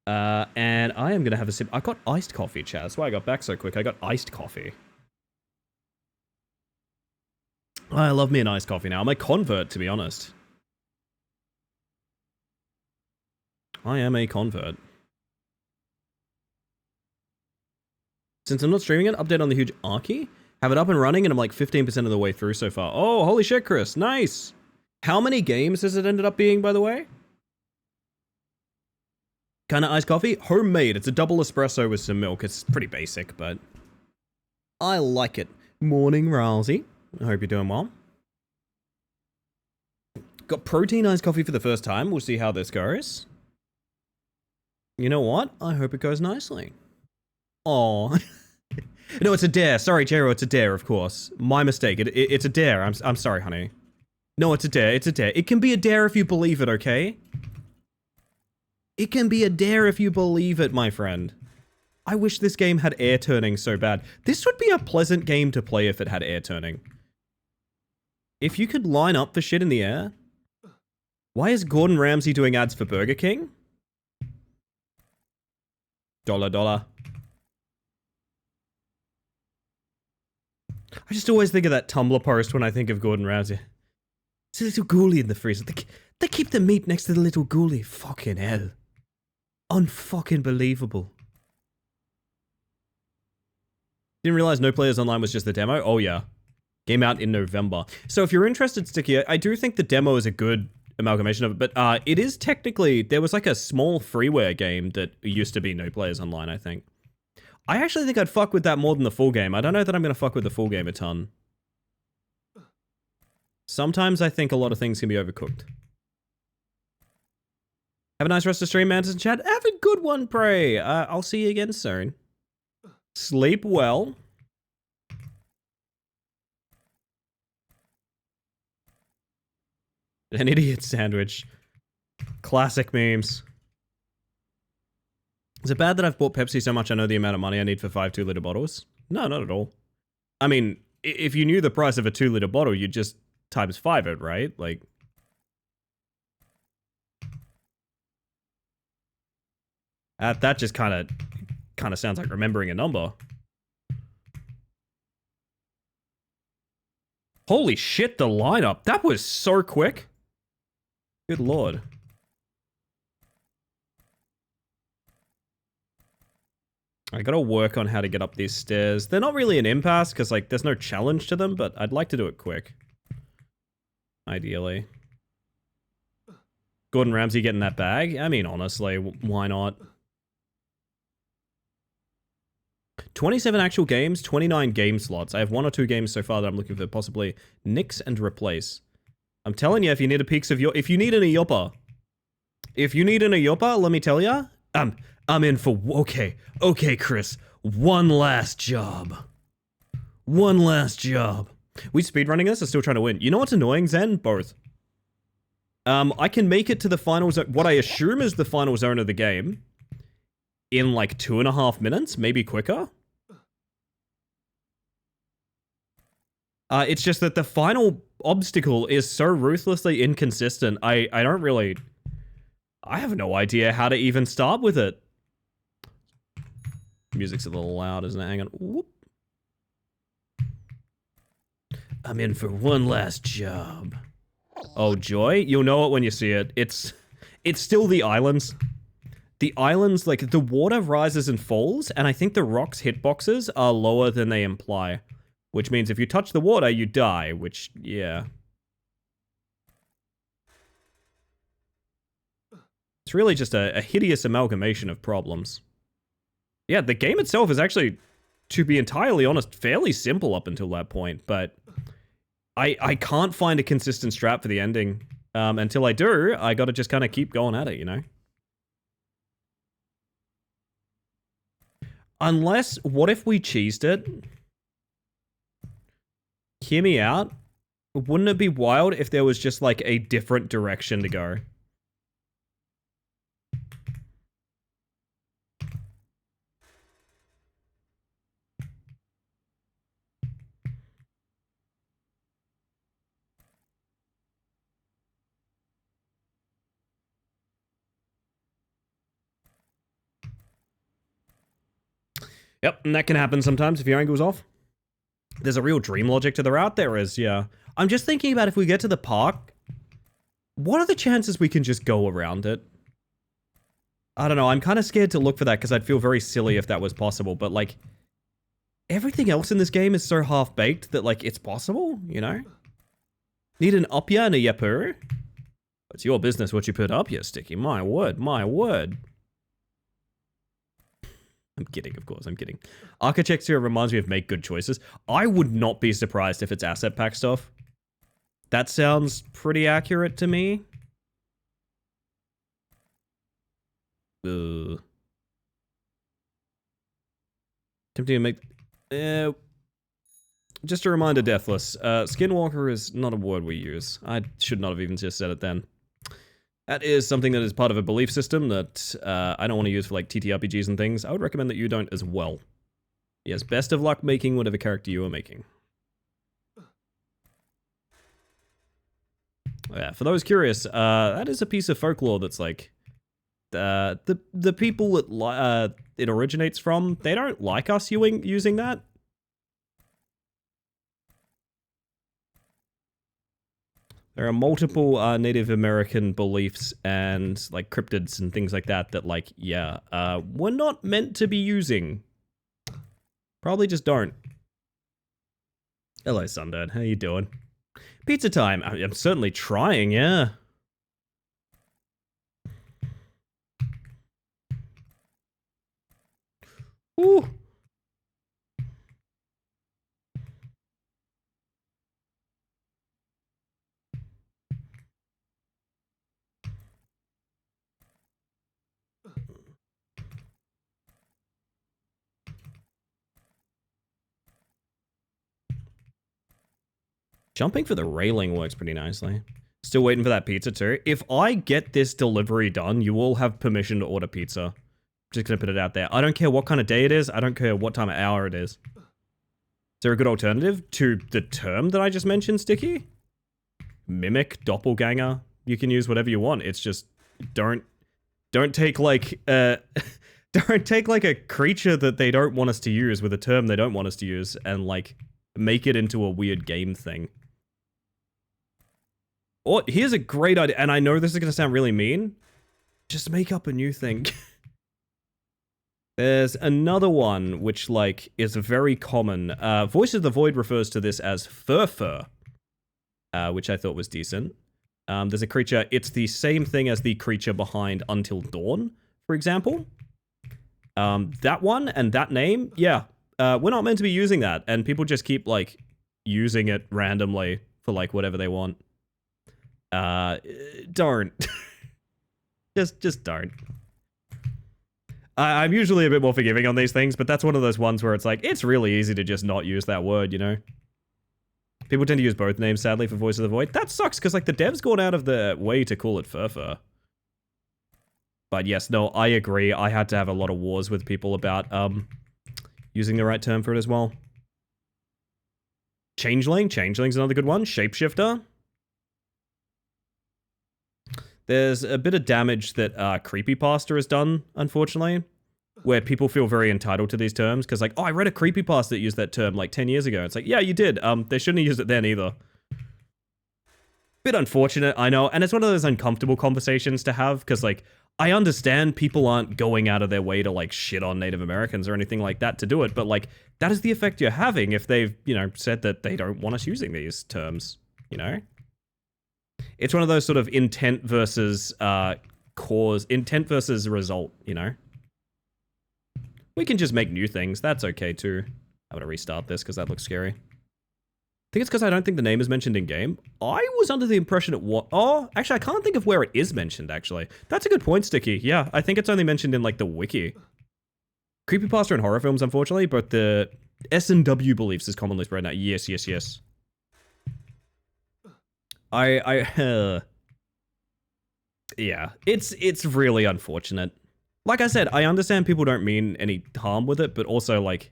And I am going to have a sip. I got iced coffee, chat. That's why I got back so quick. I got iced coffee. I love me an iced coffee now. I'm a convert, to be honest. I am a convert. Since I'm not streaming it, update on the huge Archie. Have it up and running, and I'm like 15% of the way through so far. Oh, holy shit, Chris. Nice. How many games has it ended up being, by the way? Kind of iced coffee? Homemade. It's a double espresso with some milk. It's pretty basic, but I like it. Morning, Rousey. I hope you're doing well. Got protein iced coffee for the first time. We'll see how this goes. You know what? I hope it goes nicely. Aw. No, it's a dare. Sorry, Jero, it's a dare, of course. My mistake. It's a dare. I'm sorry, honey. No, it's a dare. It's a dare. It can be a dare if you believe it, okay? It can be a dare if you believe it, my friend. I wish this game had air turning so bad. This would be a pleasant game to play if it had air turning. If you could line up for shit in the air. Why is Gordon Ramsay doing ads for Burger King? $. I just always think of that Tumblr post when I think of Gordon Ramsay. It's a little ghoulie in the freezer. They keep the meat next to the little ghoulie. Fucking hell. Unfucking believable. Didn't realize No Players Online was just the demo? Oh yeah. Came out in November. So if you're interested, Sticky, I do think the demo is a good amalgamation of it, but it is technically, there was like a small freeware game that used to be No Players Online, I think. I actually think I'd fuck with that more than the full game. I don't know that I'm going to fuck with the full game a ton. Sometimes I think a lot of things can be overcooked. Have a nice rest of stream, Mantis and chat. Have a good one, Prey. I'll see you again soon. Sleep well. An idiot sandwich. Classic memes. Is it bad that I've bought Pepsi so much I know the amount of money I need for 5 2-liter bottles? No, not at all. I mean, if you knew the price of a 2-liter bottle, you'd just times 5 it, right? Like... that just kind of sounds like remembering a number. Holy shit, the lineup. That was so quick. Good lord. I gotta work on how to get up these stairs. They're not really an impasse, because, like, there's no challenge to them, but I'd like to do it quick. Ideally. Gordon Ramsay getting that bag? I mean, honestly, why not? 27 actual games, 29 game slots. I have 1 or 2 games so far that I'm looking for possibly nix and replace. I'm telling you, if you need a piece of your... If you need an Iopa... If you need an Iopa, let me tell you, I'm in for... Okay, Chris. One last job. One last job. We speedrunning this or still trying to win? You know what's annoying, Zen? Both. I can make it to the final zone... What I assume is the final zone of the game in like 2.5 minutes, maybe quicker. It's just that the final obstacle is so ruthlessly inconsistent. I don't really... I have no idea how to even start with it. Music's a little loud, isn't it? Hang on. Whoop. I'm in for one last job. Oh, joy? You'll know it when you see it. It's still the islands. The islands, like, the water rises and falls, and I think the rocks hitboxes are lower than they imply. Which means if you touch the water, you die, which, yeah. It's really just a hideous amalgamation of problems. Yeah, the game itself is actually, to be entirely honest, fairly simple up until that point, but I can't find a consistent strat for the ending. Until I do, I gotta just kind of keep going at it, you know? Unless, what if we cheesed it? Hear me out. Wouldn't it be wild if there was just like a different direction to go? Yep, and that can happen sometimes if your angle's off. There's a real dream logic to the route, there is, yeah. I'm just thinking about if we get to the park, what are the chances we can just go around it? I don't know, I'm kind of scared to look for that because I'd feel very silly if that was possible, but like, everything else in this game is so half-baked that like, it's possible, you know? Need an up ya and a yapper? It's your business what you put up here, Sticky, my word, my word. I'm kidding, of course, I'm kidding. Architecture reminds me of make good choices. I would not be surprised if it's asset pack stuff. That sounds pretty accurate to me. Tempting to make... just a reminder, Deathless. Skinwalker is not a word we use. I should not have even just said it then. That is something that is part of a belief system that I don't want to use for like TTRPGs and things. I would recommend that you don't as well. Yes, best of luck making whatever character you are making. Yeah, for those curious, that is a piece of folklore that's like the people that it originates from, they don't like us using that. There are multiple Native American beliefs and like cryptids and things like that that like, yeah, we're not meant to be using. Probably just don't. Hello, Sundad. How you doing? Pizza time. I'm certainly trying, yeah. Ooh. Jumping for the railing works pretty nicely. Still waiting for that pizza too. If I get this delivery done, you will have permission to order pizza. Just gonna put it out there. I don't care what kind of day it is. I don't care what time of hour it is. Is there a good alternative to the term that I just mentioned, Sticky? Mimic, doppelganger. You can use whatever you want. It's just don't take like don't take like a creature that they don't want us to use with a term they don't want us to use and like make it into a weird game thing. Or here's a great idea, and I know this is gonna sound really mean. Just make up a new thing. There's another one which like is very common. Voice of the Void refers to this as fur, which I thought was decent. There's a creature, it's the same thing as the creature behind Until Dawn, for example. That one and that name, yeah. We're not meant to be using that, and people just keep, like, using it randomly for, like, whatever they want. Don't. just don't. I'm usually a bit more forgiving on these things, but that's one of those ones where it's like, it's really easy to just not use that word, you know? People tend to use both names, sadly, for Voice of the Void. That sucks, because, like, the devs gone out of the way to call it fur. But yes, no, I agree. I had to have a lot of wars with people about, using the right term for it as well. Changeling. Changeling's another good one. Shapeshifter. There's a bit of damage that Creepypasta has done, unfortunately. where people feel very entitled to these terms because, like, oh, I read a creepypasta that used that term like 10 years ago. It's like, yeah, you did. They shouldn't have used it then either. Bit unfortunate, I know, and it's one of those uncomfortable conversations to have because, like, I understand people aren't going out of their way to, like, shit on Native Americans or anything like that to do it, but, like, that is the effect you're having if they've, you know, said that they don't want us using these terms, you know? It's one of those sort of intent versus result, you know? We can just make new things, that's okay too. I'm gonna restart this because that looks scary. I think it's because I don't think the name is mentioned in game. I was under the impression it was. Oh, actually, I can't think of where it is mentioned, actually. That's a good point, Sticky. Yeah, I think it's only mentioned in, like, the wiki. Creepypasta and horror films, unfortunately, but the S&W beliefs is commonly spread out. Yes, yes, yes. Yeah, it's really unfortunate. Like I said, I understand people don't mean any harm with it, but also, like,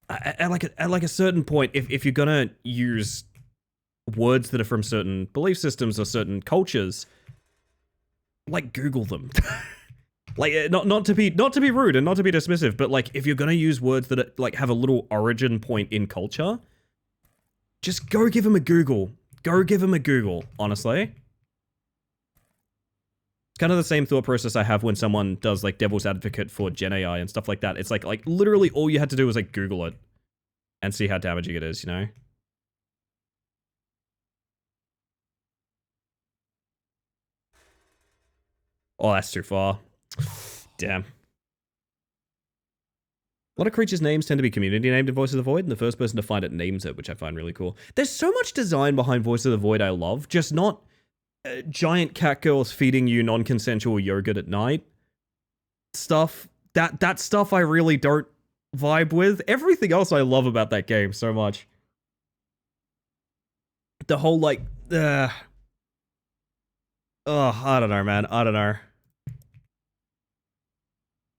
at like a certain point, if you're gonna use words that are from certain belief systems or certain cultures, like, Google them. Like, not to be rude and not to be dismissive, but, like, if you're gonna use words that are, like, have a little origin point in culture, just go give them a Google. Go give them a Google, honestly. It's kind of the same thought process I have when someone does, like, devil's advocate for Gen AI and stuff like that. It's like literally all you had to do was, like, Google it and see how damaging it is, you know? Oh, that's too far. Damn. A lot of creatures' names tend to be community named in Voice of the Void, and the first person to find it names it, which I find really cool. There's so much design behind Voice of the Void I love, just not giant cat girls feeding you non-consensual yogurt at night stuff. That stuff I really don't vibe with. Everything else I love about that game so much. The whole, like, oh, I don't know, man. I don't know.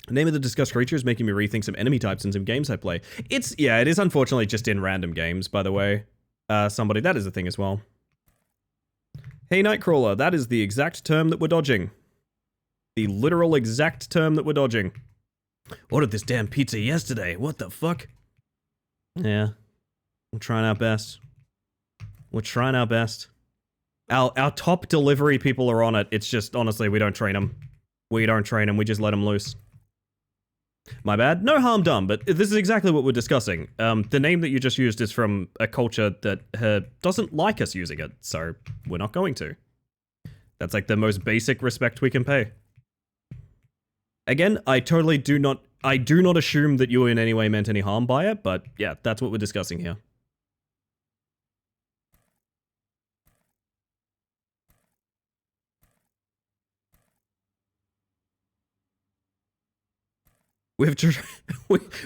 The name of the discussed creature is making me rethink some enemy types in some games I play. It is unfortunately just in random games, by the way. Somebody, that is a thing as well. Hey, Nightcrawler, that is the exact term that we're dodging. The literal exact term that we're dodging. Ordered this damn pizza yesterday. What the fuck? Yeah. We're trying our best. We're trying our best. Our top delivery people are on it. It's just, honestly, we don't train them. We don't train them. We just let them loose. My bad. No harm done, but this is exactly what we're discussing. The name that you just used is from a culture that doesn't like us using it, so we're not going to. That's like the most basic respect we can pay. Again, I do not assume that you in any way meant any harm by it, but yeah, that's what we're discussing here.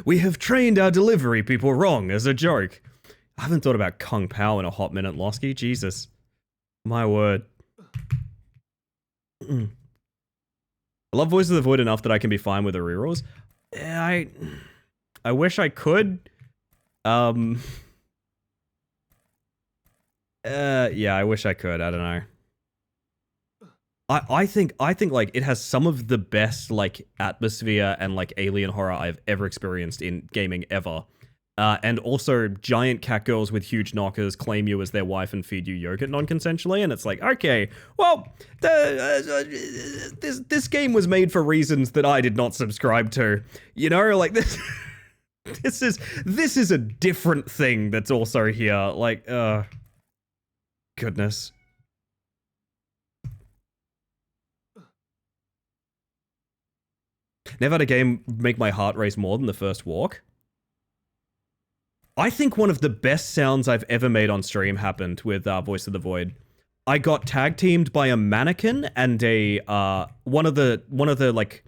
We have trained our delivery people wrong as a joke. I haven't thought about Kung Pao in a hot minute, Losky. Jesus. My word. I love Voice of the Void enough that I can be fine with the rerolls. I wish I could. Yeah, I wish I could. I don't know. I think like it has some of the best like atmosphere and like alien horror I've ever experienced in gaming ever. And also giant cat girls with huge knockers claim you as their wife and feed you yogurt non-consensually, and it's like, okay, well, this game was made for reasons that I did not subscribe to. You know, like this this is a different thing that's also here. Like, goodness. Never had a game make my heart race more than the first walk. I think one of the best sounds I've ever made on stream happened with Voice of the Void. I got tag teamed by a mannequin and a one of the like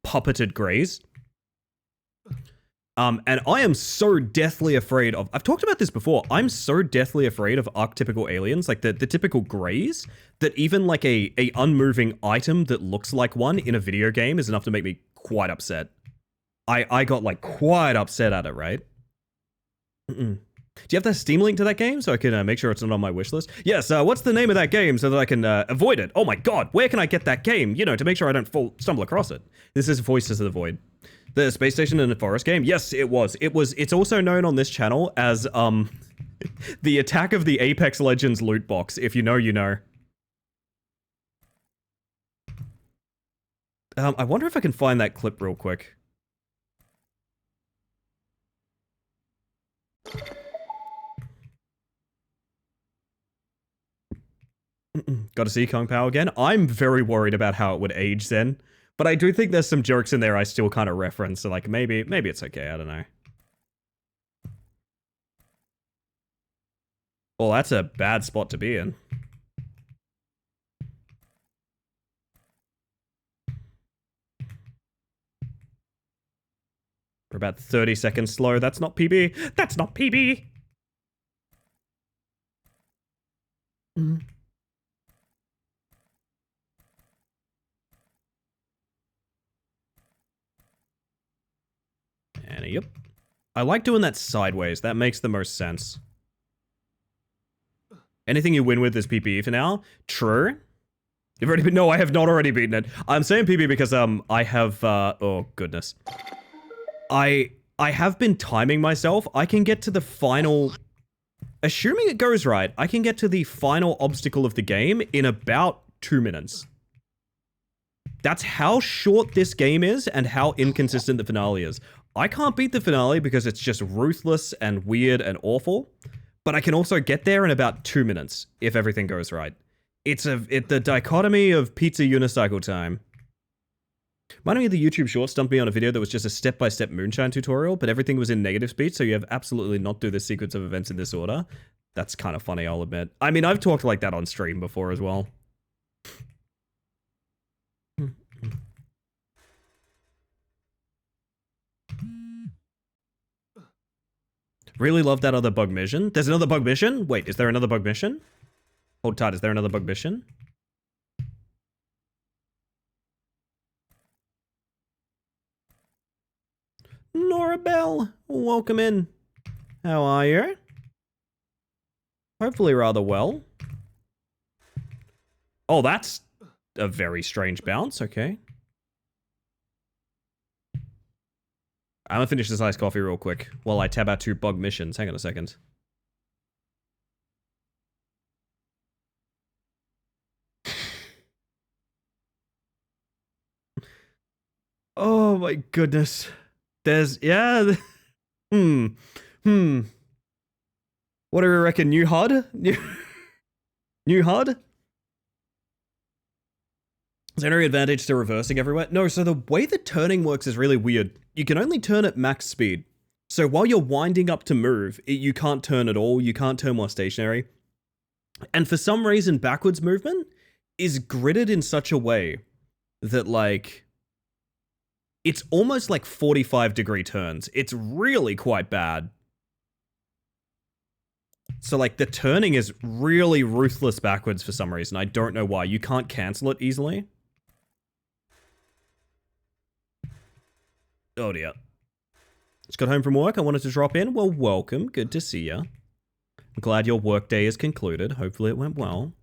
puppeted greys. And I am so deathly afraid of, I've talked about this before, I'm so deathly afraid of archetypical aliens, like the typical greys, that even like a unmoving item that looks like one in a video game is enough to make me quite upset. I got like quite upset at it, right? Do you have the Steam link to that game so I can make sure it's not on my wish list? Yes, what's the name of that game so that I can avoid it? Oh my god, where can I get that game? You know, to make sure I don't stumble across it. This is Voices of the Void. The space station in the forest game? Yes, it was. It's also known on this channel as, the Attack of the Apex Legends loot box. If you know, you know. I wonder if I can find that clip real quick. Got to see Kung Pao again. I'm very worried about how it would age then. But I do think there's some jokes in there I still kind of reference. So like maybe it's okay. I don't know. Well, that's a bad spot to be in. We're about 30 seconds slow. That's not PB. That's not PB. Mm. And yep. I like doing that sideways. That makes the most sense. Anything you win with is PPE for now. True. You've already been. No, I have not already beaten it. I'm saying PB because I have oh goodness. I have been timing myself. I can get to the final, assuming it goes right, I can get to the final obstacle of the game in about 2 minutes. That's how short this game is and how inconsistent the finale is. I can't beat the finale because it's just ruthless and weird and awful, but I can also get there in about 2 minutes if everything goes right. It's the dichotomy of pizza unicycle time. Reminding me of the YouTube short stumped me on a video that was just a step-by-step moonshine tutorial, but everything was in negative speed, so you have absolutely not do the sequence of events in this order. That's kind of funny, I'll admit. I mean, I've talked like that on stream before as well. Really love that other bug mission. There's another bug mission? Wait, is there another bug mission? Hold tight, is there another bug mission? Nora Bell, welcome in. How are you? Hopefully rather well. Oh, that's a very strange bounce, okay. I'm gonna finish this iced coffee real quick while I tab out 2 bug missions. Hang on a second. Oh my goodness. There's, yeah. What do we reckon? New HUD? New HUD? Is there any advantage to reversing everywhere? No, so the way the turning works is really weird. You can only turn at max speed. So while you're winding up to move, you can't turn at all. You can't turn while stationary. And for some reason, backwards movement is gridded in such a way that, like, it's almost like 45-degree turns. It's really quite bad. So, like, the turning is really ruthless backwards for some reason. I don't know why. You can't cancel it easily. Oh, dear. Just got home from work. I wanted to drop in. Well, welcome. Good to see you. I'm glad your workday is concluded. Hopefully it went well.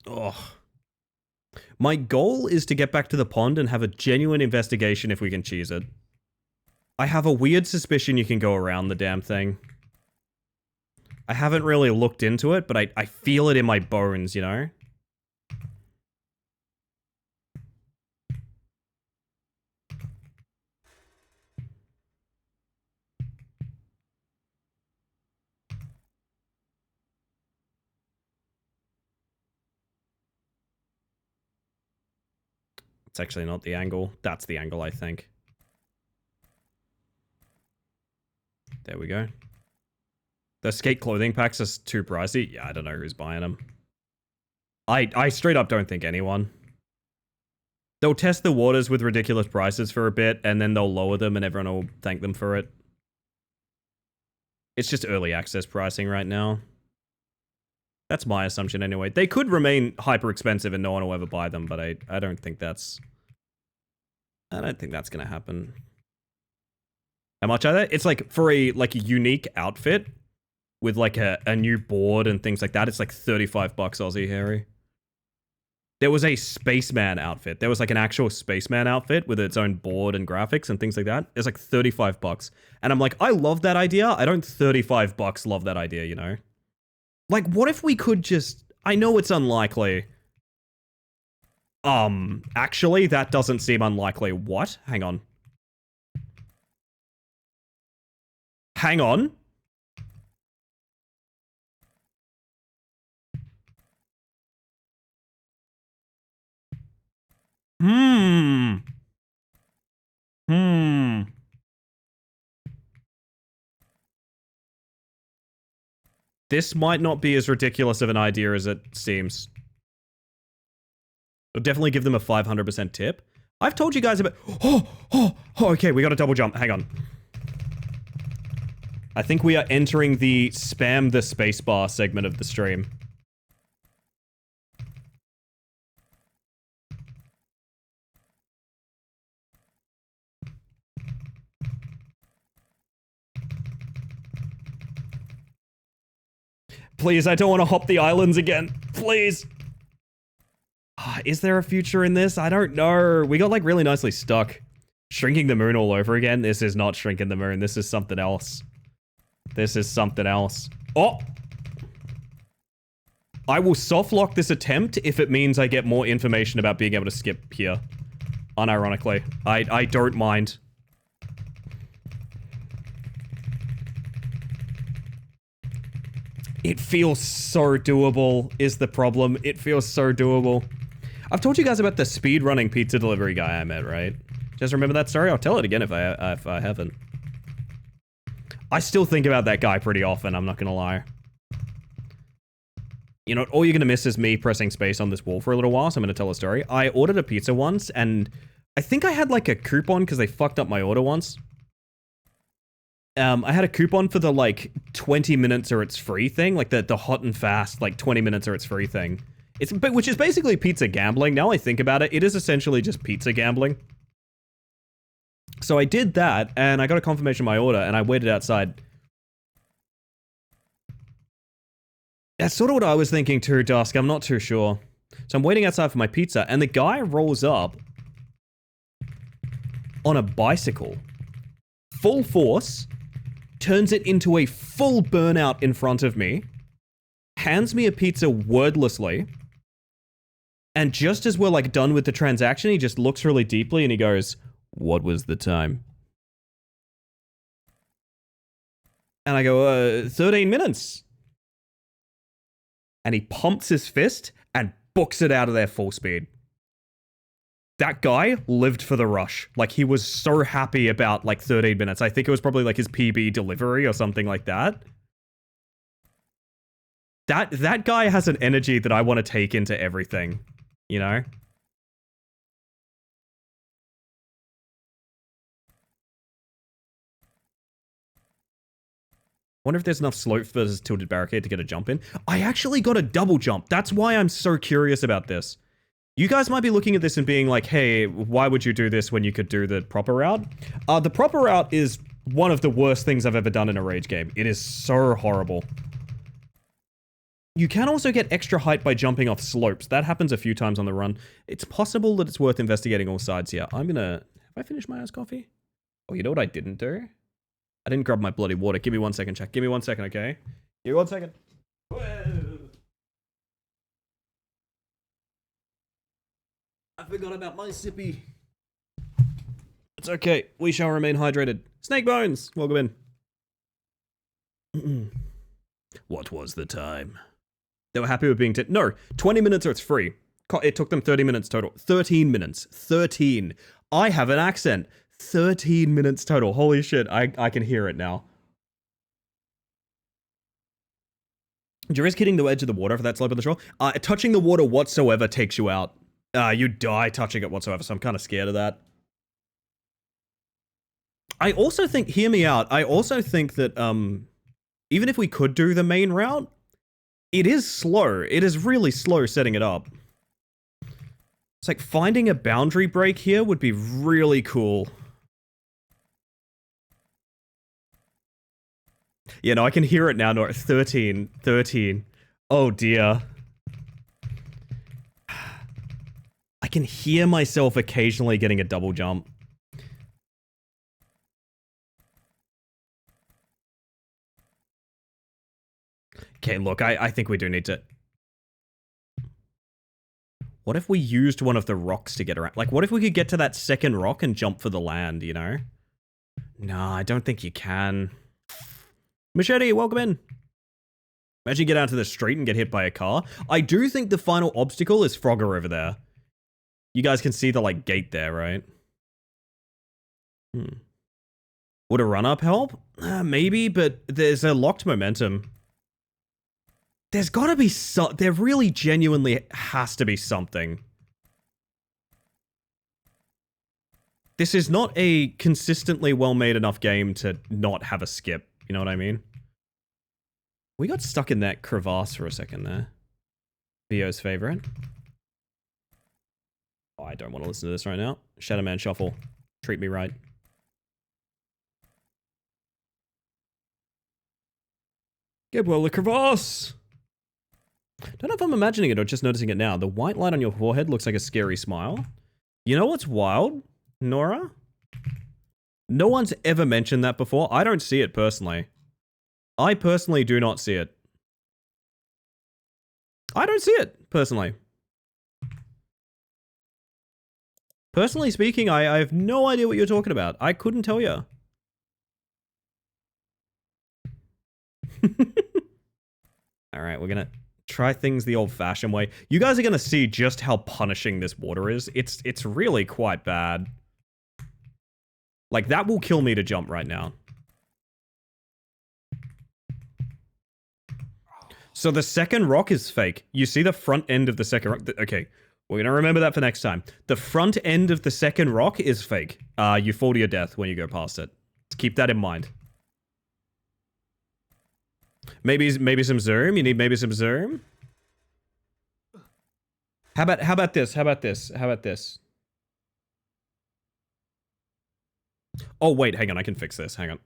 Oh. My goal is to get back to the pond and have a genuine investigation if we can cheese it. I have a weird suspicion you can go around the damn thing. I haven't really looked into it, but I feel it in my bones, you know? It's actually not the angle. That's the angle, I think. There we go. The skate clothing packs are too pricey. Yeah, I don't know who's buying them. I straight up don't think anyone. They'll test the waters with ridiculous prices for a bit, and then they'll lower them and everyone will thank them for it. It's just early access pricing right now. That's my assumption anyway. They could remain hyper expensive and no one will ever buy them, but I don't think that's... I don't think that's gonna happen. How much are they? It's like for a unique outfit with like a new board and things like that. It's like 35 bucks Aussie, Harry. There was a spaceman outfit. There was like an actual spaceman outfit with its own board and graphics and things like that. It's like 35 bucks. And I'm like, I love that idea. I don't 35 bucks love that idea, you know? Like, what if we could just... I know it's unlikely. Actually, that doesn't seem unlikely. What? Hang on. Hang on. Hmm. This might not be as ridiculous of an idea as it seems. I'll definitely give them a 500% tip. I've told you guys about... Oh, okay, we got a double jump. Hang on. I think we are entering the spam the spacebar segment of the stream. Please, I don't want to hop the islands again. Please. Is there a future in this? I don't know. We got like really nicely stuck. Shrinking the moon all over again? This is not shrinking the moon. This is something else. This is something else. Oh! I will soft lock this attempt if it means I get more information about being able to skip here. Unironically. I don't mind. It feels so doable, is the problem. It feels so doable. I've told you guys about the speedrunning pizza delivery guy I met, right? Just remember that story? I'll tell it again if I haven't. I still think about that guy pretty often, I'm not gonna lie. You know, all you're gonna miss is me pressing space on this wall for a little while, so I'm gonna tell a story. I ordered a pizza once, and I think I had like a coupon because they fucked up my order once. I had a coupon for the like 20 minutes or it's free thing, like the hot and fast, like 20 minutes or it's free thing. Which is basically pizza gambling. Now I think about it, it is essentially just pizza gambling. So I did that, and I got a confirmation of my order, and I waited outside. That's sort of what I was thinking too, Dusk. I'm not too sure. So I'm waiting outside for my pizza, and the guy rolls up on a bicycle. Full force. Turns it into a full burnout in front of me. Hands me a pizza wordlessly. And just as we're like done with the transaction, he just looks really deeply and he goes, "What was the time?" And I go, 13 minutes. And he pumps his fist and books it out of there full speed. That guy lived for the rush. Like, he was so happy about, like, 13 minutes. I think it was probably, like, his PB delivery or something like that. That guy has an energy that I want to take into everything. You know? Wonder if there's enough slope versus tilted barricade to get a jump in. I actually got a double jump. That's why I'm so curious about this. You guys might be looking at this and being like, hey, why would you do this when you could do the proper route? The proper route is one of the worst things I've ever done in a Rage game. It is so horrible. You can also get extra height by jumping off slopes. That happens a few times on the run. It's possible that it's worth investigating all sides here. I'm gonna... Have I finished my iced coffee? Oh, you know what I didn't do? I didn't grab my bloody water. Give me 1 second, chat. Give me 1 second, okay? Give me 1 second. Whoa. I forgot about my sippy. It's okay. We shall remain hydrated. Snake Bones, welcome in. What was the time? They were happy with being... No, 20 minutes or it's free. It took them 30 minutes total. 13 minutes. 13. I have an accent. 13 minutes total. Holy shit, I can hear it now. Do you risk hitting the edge of the water for that slope on the shore? Touching the water whatsoever takes you out. You die touching it whatsoever, so I'm kind of scared of that. I also think, hear me out, I also think that, even if we could do the main route, it is slow. It is really slow setting it up. It's like finding a boundary break here would be really cool. Yeah, no, I can hear it now, Nora. 13. 13. Oh, dear. I can hear myself occasionally getting a double jump. Okay, look, I think we do need to... What if we used one of the rocks to get around? Like, what if we could get to that second rock and jump for the land, you know? No, I don't think you can. Machete, welcome in. Imagine you get out to the street and get hit by a car. I do think the final obstacle is Frogger over there. You guys can see the, like, gate there, right? Would a run-up help? Maybe, but there's a locked momentum. There's gotta be there really genuinely has to be something. This is not a consistently well-made enough game to not have a skip, you know what I mean? We got stuck in that crevasse for a second there. Vio's favorite. Oh, I don't want to listen to this right now. Shadow Man Shuffle. Treat me right. Get well the crevasse! Don't know if I'm imagining it or just noticing it now. The white line on your forehead looks like a scary smile. You know what's wild, Nora? No one's ever mentioned that before. I don't see it personally. I personally do not see it. I don't see it, personally. Personally speaking, I have no idea what you're talking about. I couldn't tell you. Alright, we're gonna try things the old-fashioned way. You guys are gonna see just how punishing this water is. It's really quite bad. Like, that will kill me to jump right now. So the second rock is fake. You see the front end of the second rock? Okay, we're gonna remember that for next time. The front end of the second rock is fake. You fall to your death when you go past it. Just keep that in mind. Maybe some zoom. You need maybe some zoom. How about this? How about this? How about this? Oh wait, hang on. I can fix this. Hang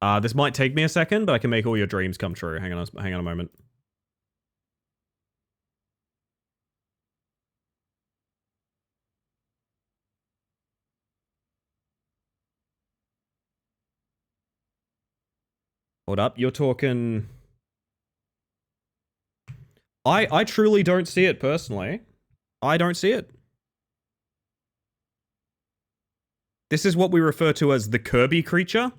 on. This might take me a second, but I can make all your dreams come true. Hang on a moment. Hold up, you're talking... I truly don't see it personally. I don't see it. This is what we refer to as the Kirby creature.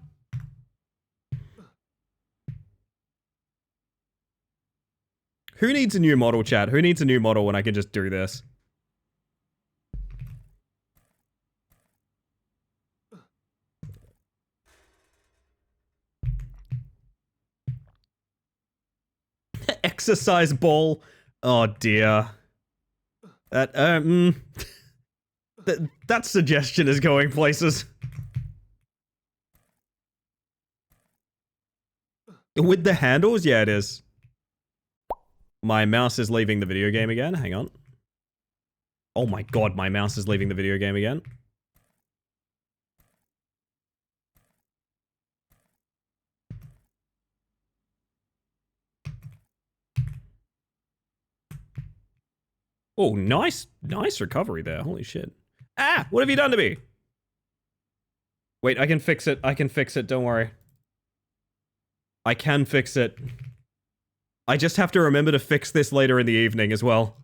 Who needs a new model, chat? Who needs a new model when I can just do this? Exercise ball. Oh dear. That that suggestion is going places. With the handles? Yeah, it is. My mouse is leaving the video game again. Hang on. Oh my god, my mouse is leaving the video game again. Oh, nice recovery there. Holy shit. Ah, what have you done to me? Wait, I can fix it. I can fix it. Don't worry. I can fix it. I just have to remember to fix this later in the evening as well.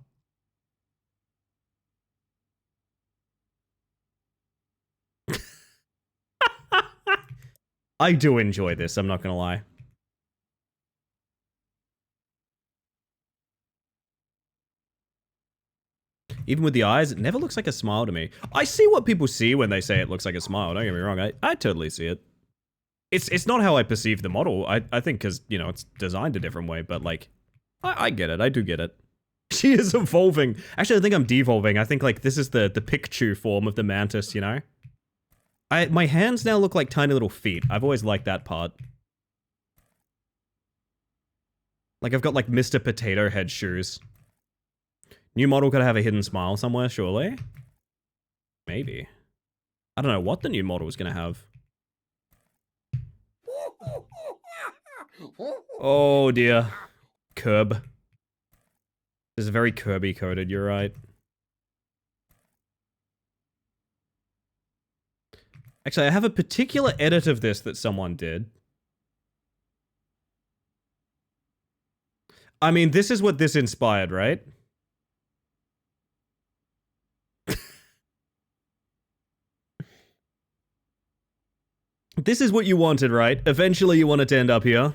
I do enjoy this, I'm not gonna lie. Even with the eyes, it never looks like a smile to me. I see what people see when they say it looks like a smile, don't get me wrong. I totally see it. It's not how I perceive the model. I think because, you know, it's designed a different way, but like, I get it. I do get it. She is evolving. Actually, I think I'm devolving. I think like this is the Pikachu form of the mantis, you know? My hands now look like tiny little feet. I've always liked that part. Like I've got like Mr. Potato Head shoes. New model gotta have a hidden smile somewhere, surely? Maybe. I don't know what the new model is gonna have. Oh dear. Curb. This is very Kirby coded, you're right. Actually, I have a particular edit of this that someone did. I mean, this is what this inspired, right? This is what you wanted, right? Eventually you wanted to end up here.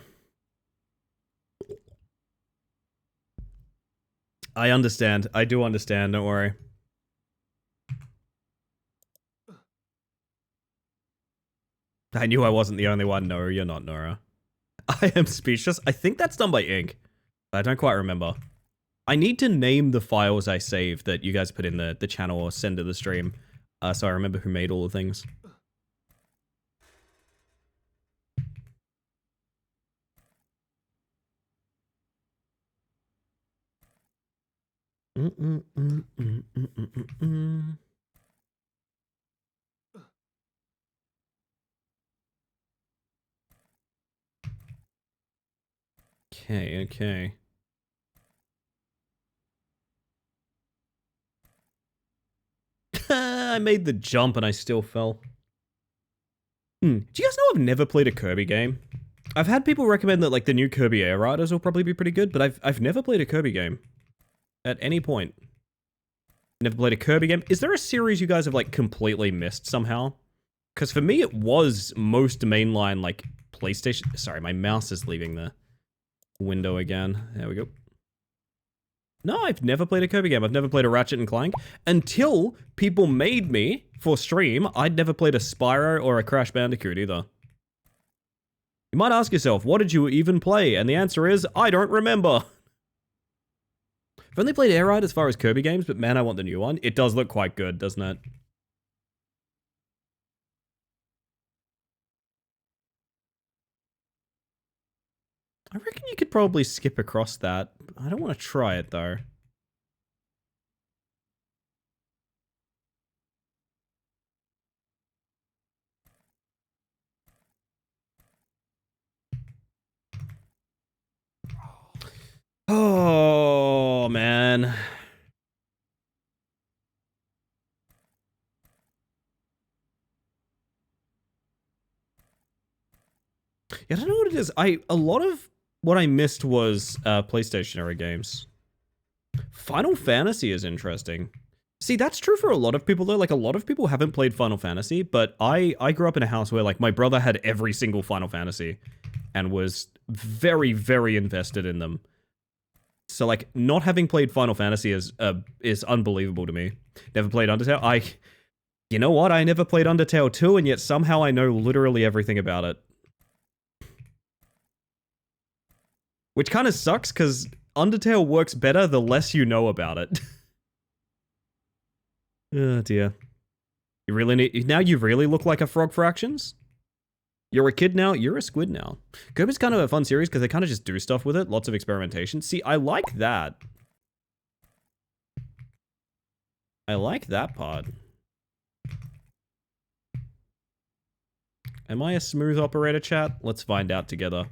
I understand. I do understand, don't worry. I knew I wasn't the only one. No, you're not, Nora. I am speechless. I think that's done by Ink. I don't quite remember. I need to name the files I save that you guys put in the channel or send to the stream. So I remember who made all the things. Okay, okay. I made the jump and I still fell. Do you guys know I've never played a Kirby game? I've had people recommend that like the new Kirby Air Riders will probably be pretty good, but I've never played a Kirby game. At any point. Never played a Kirby game. Is there a series you guys have like completely missed somehow? Because for me it was most mainline like PlayStation. Sorry, my mouse is leaving the window again. There we go. No, I've never played a Kirby game. I've never played a Ratchet and Clank. Until people made me, for stream, I'd never played a Spyro or a Crash Bandicoot either. You might ask yourself, what did you even play? And the answer is, I don't remember. I've only played Air Ride as far as Kirby games, but man, I want the new one. It does look quite good, doesn't it? I reckon you could probably skip across that. I don't want to try it, though. Oh, man. Yeah, I don't know what it is. A lot of what I missed was PlayStation era games. Final Fantasy is interesting. See, that's true for a lot of people, though. Like, a lot of people haven't played Final Fantasy, but I grew up in a house where, like, my brother had every single Final Fantasy and was very, very invested in them. So, like, not having played Final Fantasy is unbelievable to me. Never played Undertale. You know what? I never played Undertale 2, and yet somehow I know literally everything about it. Which kind of sucks, because Undertale works better the less you know about it. Oh dear. You really need... Now you really look like a frog for actions? You're a kid now, you're a squid now. Kirby's kind of a fun series because they kind of just do stuff with it. Lots of experimentation. See, I like that. I like that part. Am I a smooth operator, chat? Let's find out together.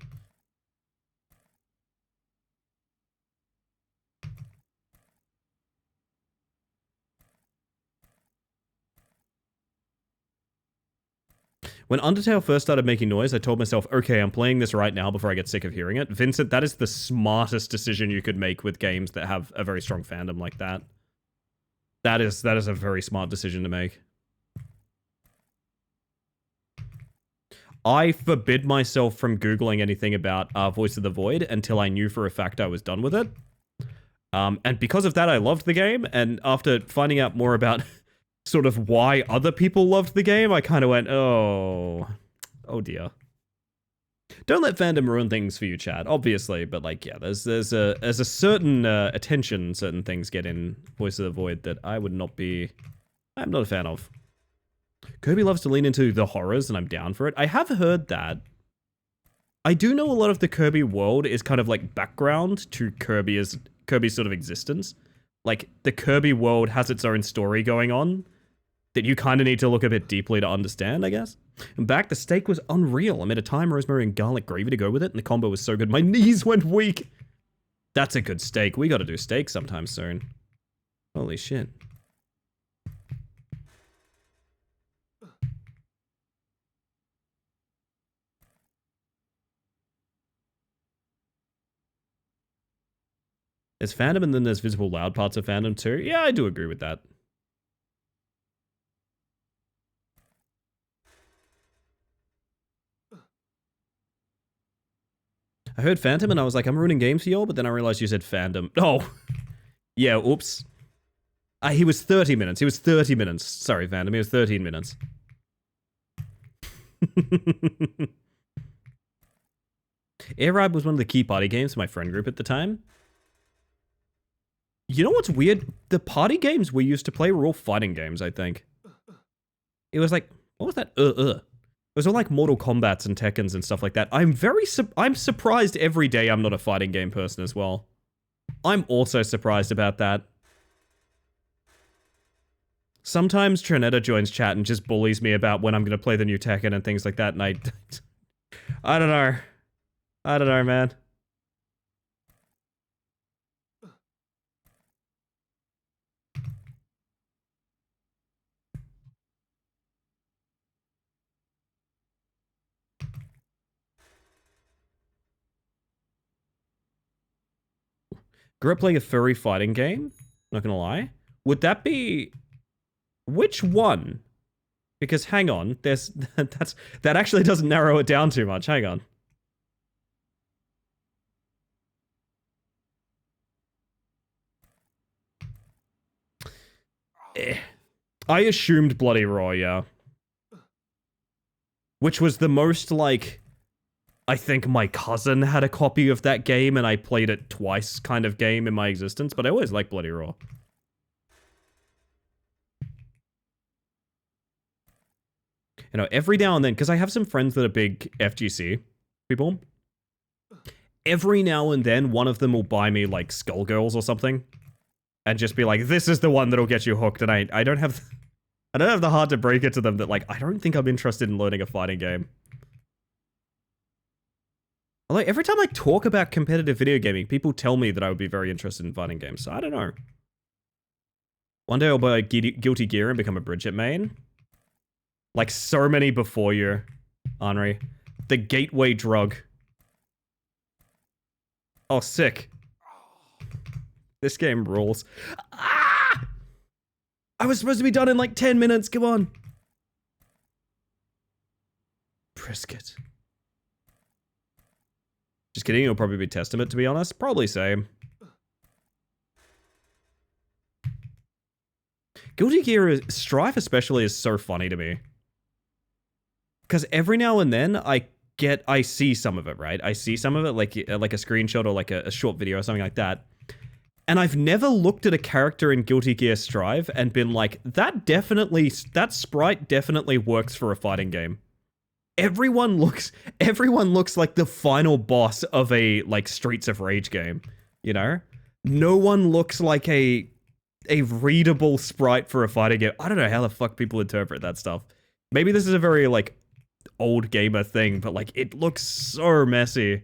When Undertale first started making noise, I told myself, okay, I'm playing this right now before I get sick of hearing it. Vincent, that is the smartest decision you could make with games that have a very strong fandom like that. That is a very smart decision to make. I forbid myself from Googling anything about Voice of the Void until I knew for a fact I was done with it. And because of that, I loved the game. And after finding out more about sort of why other people loved the game, I kind of went, oh dear. Don't let fandom ruin things for you, Chad, obviously, but like, yeah, there's a certain attention certain things get in Voice of the Void that I'm not a fan of. Kirby loves to lean into the horrors, and I'm down for it. I have heard that. I do know a lot of the Kirby world is kind of like background to Kirby's sort of existence. Like, the Kirby world has its own story going on that you kind of need to look a bit deeply to understand, I guess. And back, the steak was unreal. I made a thyme, rosemary, and garlic gravy to go with it, and the combo was so good my knees went weak. That's a good steak. We gotta do steak sometime soon. Holy shit. There's fandom and then there's visible loud parts of fandom too. Yeah, I do agree with that. I heard Phantom and I was like, I'm ruining games for y'all, but then I realized you said fandom. Oh, yeah, oops. He was 30 minutes. He was 30 minutes. Sorry, fandom. He was 13 minutes. Air Ride was one of the key party games for my friend group at the time. You know what's weird? The party games we used to play were all fighting games, I think. It was like, what was that? It was all like Mortal Kombats and Tekkens and stuff like that. I'm surprised every day I'm not a fighting game person as well. I'm also surprised about that. Sometimes Trinetta joins chat and just bullies me about when I'm going to play the new Tekken and things like that, and I don't know. I don't know, man. Grew up playing a furry fighting game, not gonna lie. Would that be... Which one? Because hang on, there's... that actually doesn't narrow it down too much, hang on. I assumed Bloody Raw, yeah. Which was the most, like... I think my cousin had a copy of that game and I played it twice kind of game in my existence, but I always liked Bloody Raw. You know, every now and then, because I have some friends that are big FGC people, every now and then one of them will buy me like Skullgirls or something and just be like, this is the one that'll get you hooked, and I don't have the heart to break it to them that, like, I don't think I'm interested in learning a fighting game. Although every time I talk about competitive video gaming, people tell me that I would be very interested in fighting games, so I don't know. One day I'll buy Guilty Gear and become a Bridget main. Like so many before you, Henri. The gateway drug. Oh, sick. This game rules. Ah! I was supposed to be done in like 10 minutes, come on. Brisket. Just kidding, it'll probably be Testament, to be honest. Probably same. Guilty Gear Strife especially is so funny to me. Because every now and then I see some of it, right? I see some of it, like a screenshot or like a short video or something like that. And I've never looked at a character in Guilty Gear Strive and been like, that sprite definitely works for a fighting game. Everyone looks like the final boss of a like Streets of Rage game, you know? No one looks like a readable sprite for a fighting game. I don't know how the fuck people interpret that stuff. Maybe this is a very like old gamer thing, but like it looks so messy.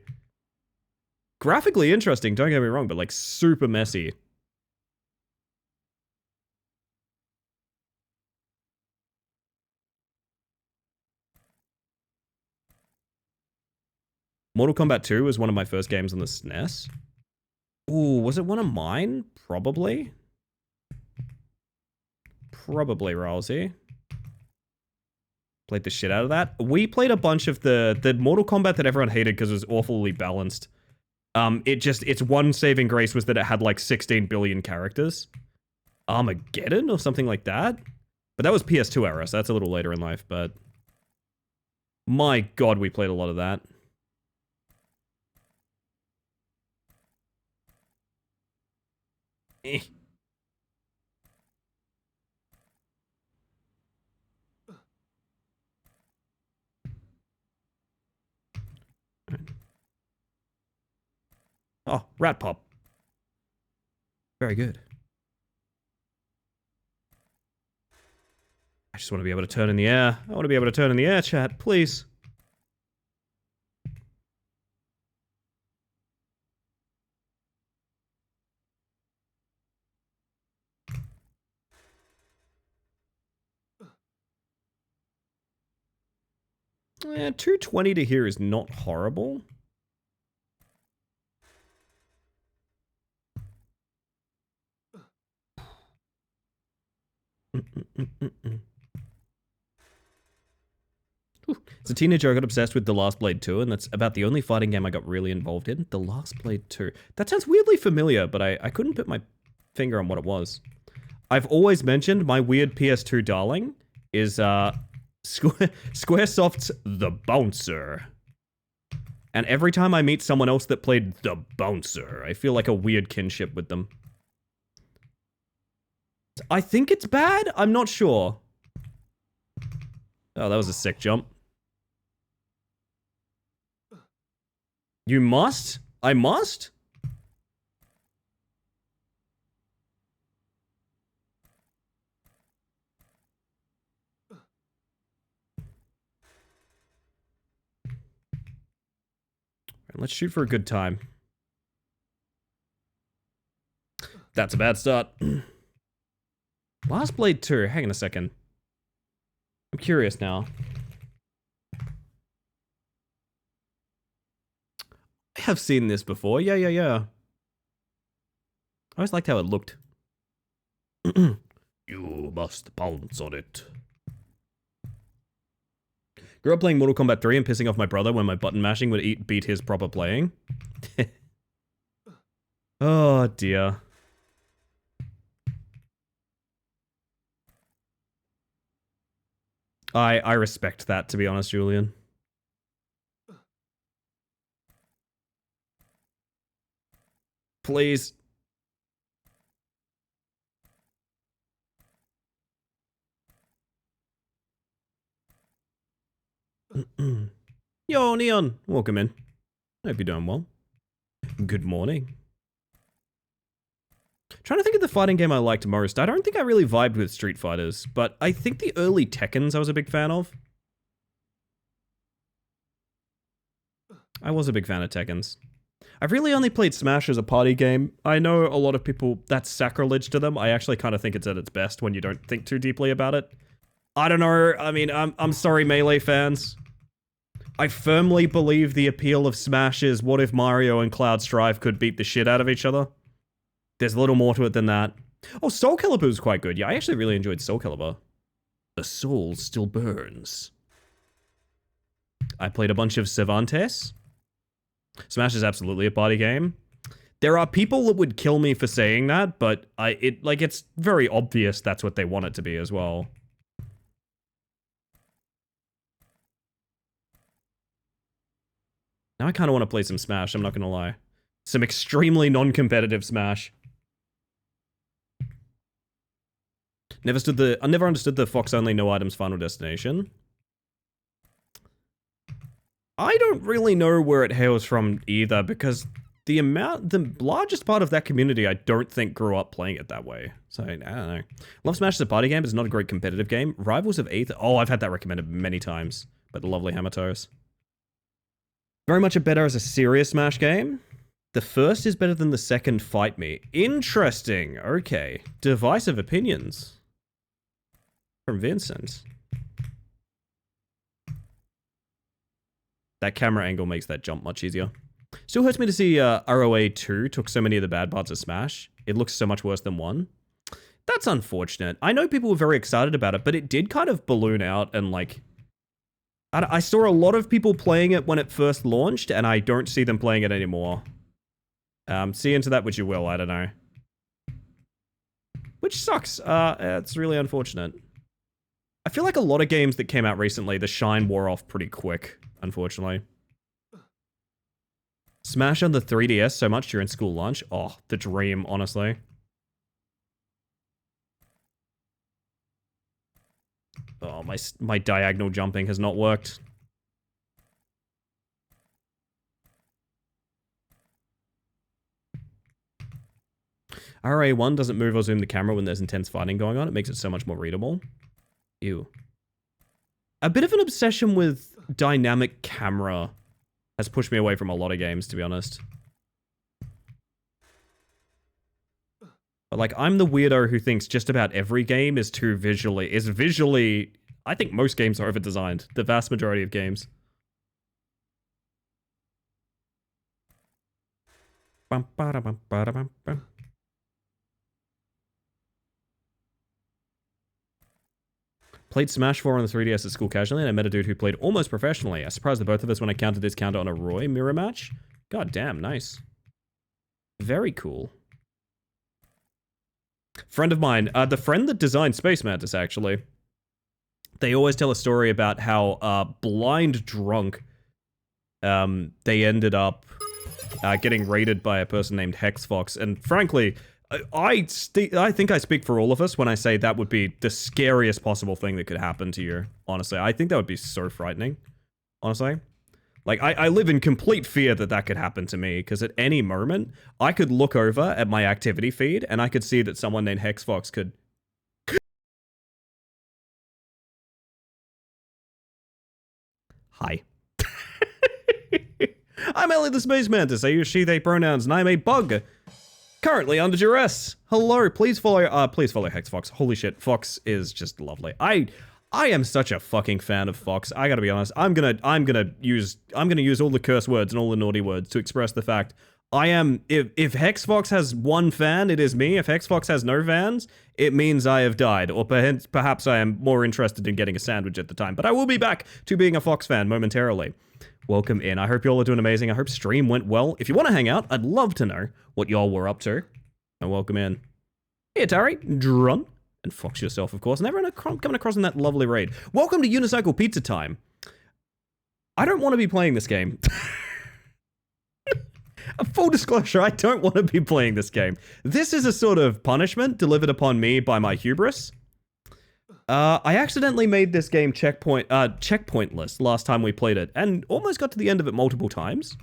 Graphically interesting, don't get me wrong, but like super messy. Mortal Kombat 2 was one of my first games on the SNES. Ooh, was it one of mine? Probably. Probably, Rousey. Played the shit out of that. We played a bunch of the Mortal Kombat that everyone hated because it was awfully balanced. Its one saving grace was that it had like 16 billion characters. Armageddon or something like that? But that was PS2 era, so that's a little later in life, but... My god, we played a lot of that. Eh. Oh, Rat Pop. Very good. I just want to be able to turn in the air. I want to be able to turn in the air, chat, please. Yeah, 220 to here is not horrible. As a teenager, I got obsessed with The Last Blade 2, and that's about the only fighting game I got really involved in. The Last Blade 2. That sounds weirdly familiar, but I couldn't put my finger on what it was. I've always mentioned my weird PS2 darling is Squaresoft's The Bouncer. And every time I meet someone else that played The Bouncer, I feel like a weird kinship with them. I think it's bad? I'm not sure. Oh, that was a sick jump. You must? I must? Let's shoot for a good time. That's a bad start. Last Blade 2. Hang on a second. I'm curious now. I have seen this before. Yeah. I always liked how it looked. You must pounce on it. Grew up playing Mortal Kombat 3 and pissing off my brother when my button mashing would beat his proper playing. Oh dear. I respect that, to be honest, Julian. Please. Yo, Neon. Welcome in. Hope you're doing well. Good morning. Trying to think of the fighting game I liked most. I don't think I really vibed with Street Fighters, but I think the early Tekkens I was a big fan of. I was a big fan of Tekkens. I've really only played Smash as a party game. I know a lot of people, that's sacrilege to them. I actually kind of think it's at its best when you don't think too deeply about it. I don't know. I mean, I'm sorry, Melee fans. I firmly believe the appeal of Smash is what if Mario and Cloud Strife could beat the shit out of each other? There's a little more to it than that. Oh, Soul Calibur was quite good. Yeah, I actually really enjoyed Soul Calibur. The soul still burns. I played a bunch of Cervantes. Smash is absolutely a party game. There are people that would kill me for saying that, but it's very obvious that's what they want it to be as well. Now I kind of want to play some Smash, I'm not gonna lie. Some extremely non-competitive Smash. I never understood the Fox only no items final destination. I don't really know where it hails from either, because the largest part of that community I don't think grew up playing it that way. So, I don't know. Love Smash as a party game, but it's not a great competitive game. Rivals of Aether. Oh, I've had that recommended many times by the lovely Hammertoes. Very much a better as a serious Smash game. The first is better than the second, Fight Me. Interesting. Okay. Divisive opinions. From Vincent. That camera angle makes that jump much easier. Still hurts me to see ROA 2 took so many of the bad parts of Smash. It looks so much worse than 1. That's unfortunate. I know people were very excited about it, but it did kind of balloon out and like... I saw a lot of people playing it when it first launched, and I don't see them playing it anymore. See into that which you will, I don't know. Which sucks. It's really unfortunate. I feel like a lot of games that came out recently, the shine wore off pretty quick, unfortunately. Smash on the 3DS so much during school lunch. Oh, the dream, honestly. Oh, my diagonal jumping has not worked. RA1 doesn't move or zoom the camera when there's intense fighting going on. It makes it so much more readable. Ew. A bit of an obsession with dynamic camera has pushed me away from a lot of games, to be honest. But like, I'm the weirdo who thinks just about every game is visually, I think most games are over-designed. The vast majority of games. Bum, ba, da, bum, ba, da, bum, bum. Played Smash 4 on the 3DS at school casually, and I met a dude who played almost professionally. I surprised the both of us when I counted this counter on a Roy mirror match. God damn, nice. Very cool. Friend of mine, the friend that designed Space Mantis, actually. They always tell a story about how, blind drunk, they ended up getting raided by a person named Hexfox, and frankly, I think I speak for all of us when I say that would be the scariest possible thing that could happen to you, honestly. I think that would be so frightening, honestly. Like, I live in complete fear that that could happen to me, because at any moment, I could look over at my activity feed, and I could see that someone named Hexfox could... Hi. I'm Ellie the Space Mantis. I use she, they pronouns, and I'm a bug. Currently under duress. Hello, please follow Hexfox. Holy shit, Fox is just lovely. I am such a fucking fan of Fox. I gotta be honest. I'm gonna use all the curse words and all the naughty words to express the fact I am. If Hexfox has one fan, it is me. If Hexfox has no fans, it means I have died, or perhaps I am more interested in getting a sandwich at the time. But I will be back to being a Fox fan momentarily. Welcome in. I hope you all are doing amazing. I hope stream went well. If you want to hang out, I'd love to know what y'all were up to. And welcome in. Hey, Atari, Drun, and Fox yourself, of course, and everyone coming across in that lovely raid. Welcome to Unicycle Pizza Time. I don't want to be playing this game. A full disclosure, I don't want to be playing this game. This is a sort of punishment delivered upon me by my hubris. I accidentally made this game checkpointless last time we played it, and almost got to the end of it multiple times.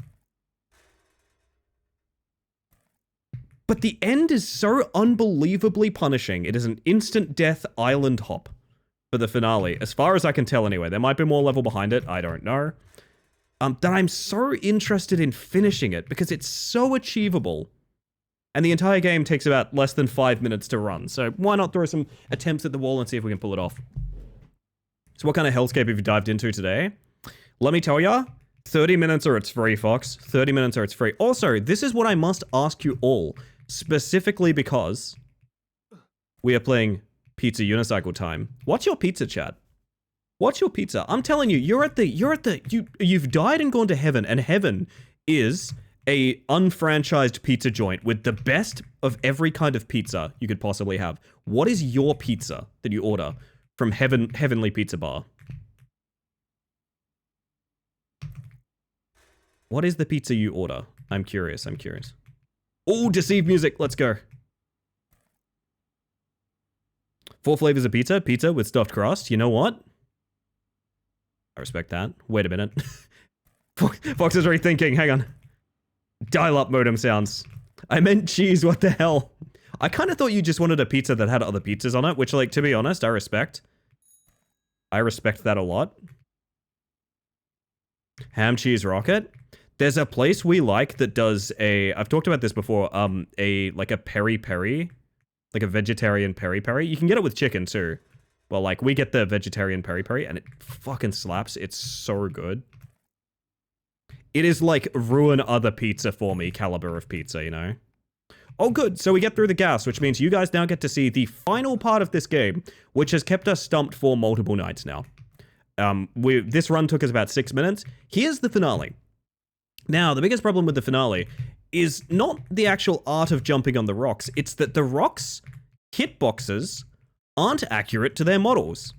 But the end is so unbelievably punishing. It is an instant death island hop for the finale, as far as I can tell anyway. There might be more level behind it, I don't know. That I'm so interested in finishing it, because it's so achievable. And the entire game takes about less than 5 minutes to run, so why not throw some attempts at the wall and see if we can pull it off. So what kind of hellscape have you dived into today? Let me tell ya, 30 minutes or it's free, Fox. 30 minutes or it's free. Also, this is what I must ask you all, specifically because we are playing Pizza Unicycle Time. What's your pizza, chat? What's your pizza? I'm telling you, you've died and gone to heaven, and heaven is a unfranchised pizza joint with the best of every kind of pizza you could possibly have. What is your pizza that you order from Heavenly Pizza Bar? What is the pizza you order? I'm curious. Oh, Deceive music. Let's go. 4 flavors of pizza. Pizza with stuffed crust. You know what? I respect that. Wait a minute. Fox is rethinking. Hang on. Dial-up modem sounds. I meant cheese, what the hell? I kind of thought you just wanted a pizza that had other pizzas on it, which, like, to be honest, I respect. I respect that a lot. Ham cheese rocket. There's a place we like that does I've talked about this before, like a peri-peri. Like a vegetarian peri-peri. You can get it with chicken, too. Well, like, we get the vegetarian peri-peri, and it fucking slaps. It's so good. It is like ruin other pizza for me caliber of pizza, you know? Oh, good. So we get through the gas, which means you guys now get to see the final part of this game, which has kept us stumped for multiple nights now. This run took us about 6 minutes. Here's the finale. Now, the biggest problem with the finale is not the actual art of jumping on the rocks. It's that the rocks' hitboxes aren't accurate to their models.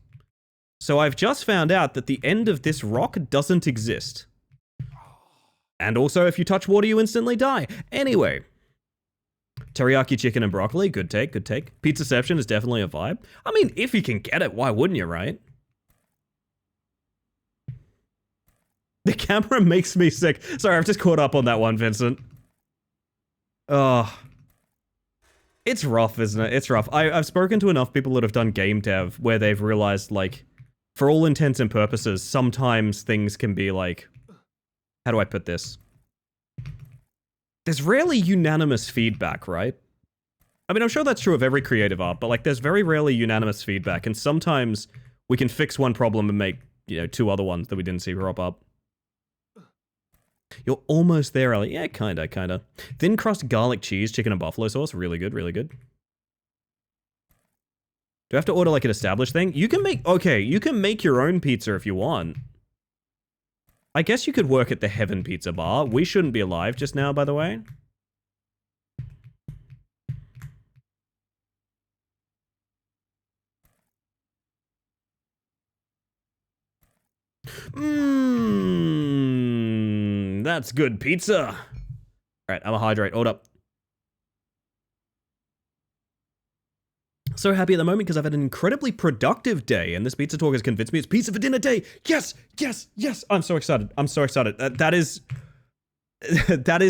So I've just found out that the end of this rock doesn't exist. And also, if you touch water, you instantly die. Anyway. Teriyaki chicken and broccoli. Good take, good take. Pizzaception is definitely a vibe. I mean, if you can get it, why wouldn't you, right? The camera makes me sick. Sorry, I've just caught up on that one, Vincent. Oh. It's rough, isn't it? It's rough. I've spoken to enough people that have done game dev where they've realized, like, for all intents and purposes, sometimes things can be like, how do I put this? There's rarely unanimous feedback, right? I mean, I'm sure that's true of every creative art, but like, there's very rarely unanimous feedback, and sometimes we can fix one problem and make, you know, two other ones that we didn't see crop up. You're almost there, Ellie. Yeah, kinda. Thin crust garlic cheese, chicken and buffalo sauce. Really good, really good. Do I have to order like an established thing? You can make, okay, you can make your own pizza if you want. I guess you could work at the Heaven Pizza Bar. We shouldn't be alive just now, by the way. Mmm, that's good pizza. All right, I'm a hydrate. Hold up. So happy at the moment because I've had an incredibly productive day, and this pizza talk has convinced me it's pizza for dinner day. Yes, yes, yes. I'm so excited. I'm so excited. That is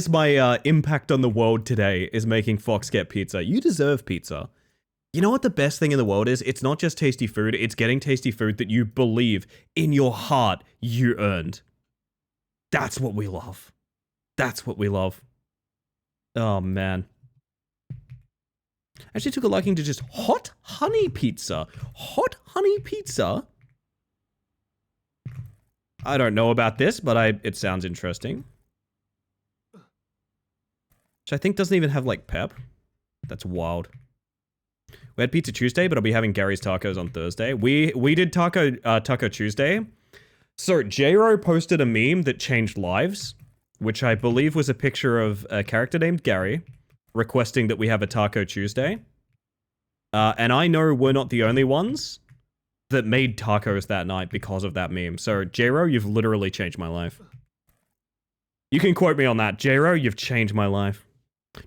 my impact on the world today, is making Fox get pizza. You deserve pizza. You know what the best thing in the world is? It's not just tasty food, it's getting tasty food that you believe in your heart you earned. That's what we love. That's what we love. Oh, man. I actually took a liking to just hot honey pizza. Hot honey pizza? I don't know about this, but it sounds interesting. Which I think doesn't even have, like, pep. That's wild. We had Pizza Tuesday, but I'll be having Gary's Tacos on Thursday. We did Taco Tuesday. So, J-Ro posted a meme that changed lives, which I believe was a picture of a character named Gary requesting that we have a Taco Tuesday. And I know we're not the only ones that made tacos that night because of that meme. So, J-Ro, you've literally changed my life. You can quote me on that. J-Ro, you've changed my life.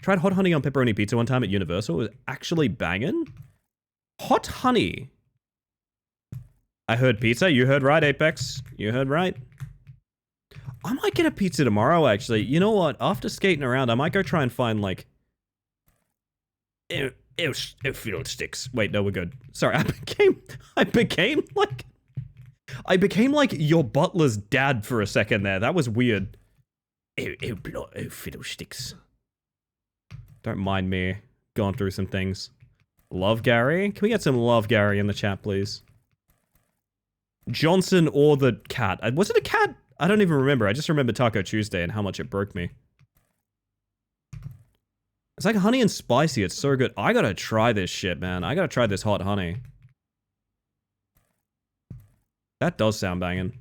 Tried hot honey on pepperoni pizza one time at Universal. It was actually banging. Hot honey. I heard pizza. You heard right, Apex. You heard right. I might get a pizza tomorrow, actually. You know what? After skating around, I might go try and find, like... fiddle sticks. Wait, no, we're good. Sorry, I became like your butler's dad for a second there. That was weird. Fiddlesticks. Don't mind me going through some things. Love Gary? Can we get some Love Gary in the chat, please? Johnson or the cat? Was it a cat? I don't even remember. I just remember Taco Tuesday and how much it broke me. It's like honey and spicy. It's so good. I gotta try this shit, man. I gotta try this hot honey. That does sound banging.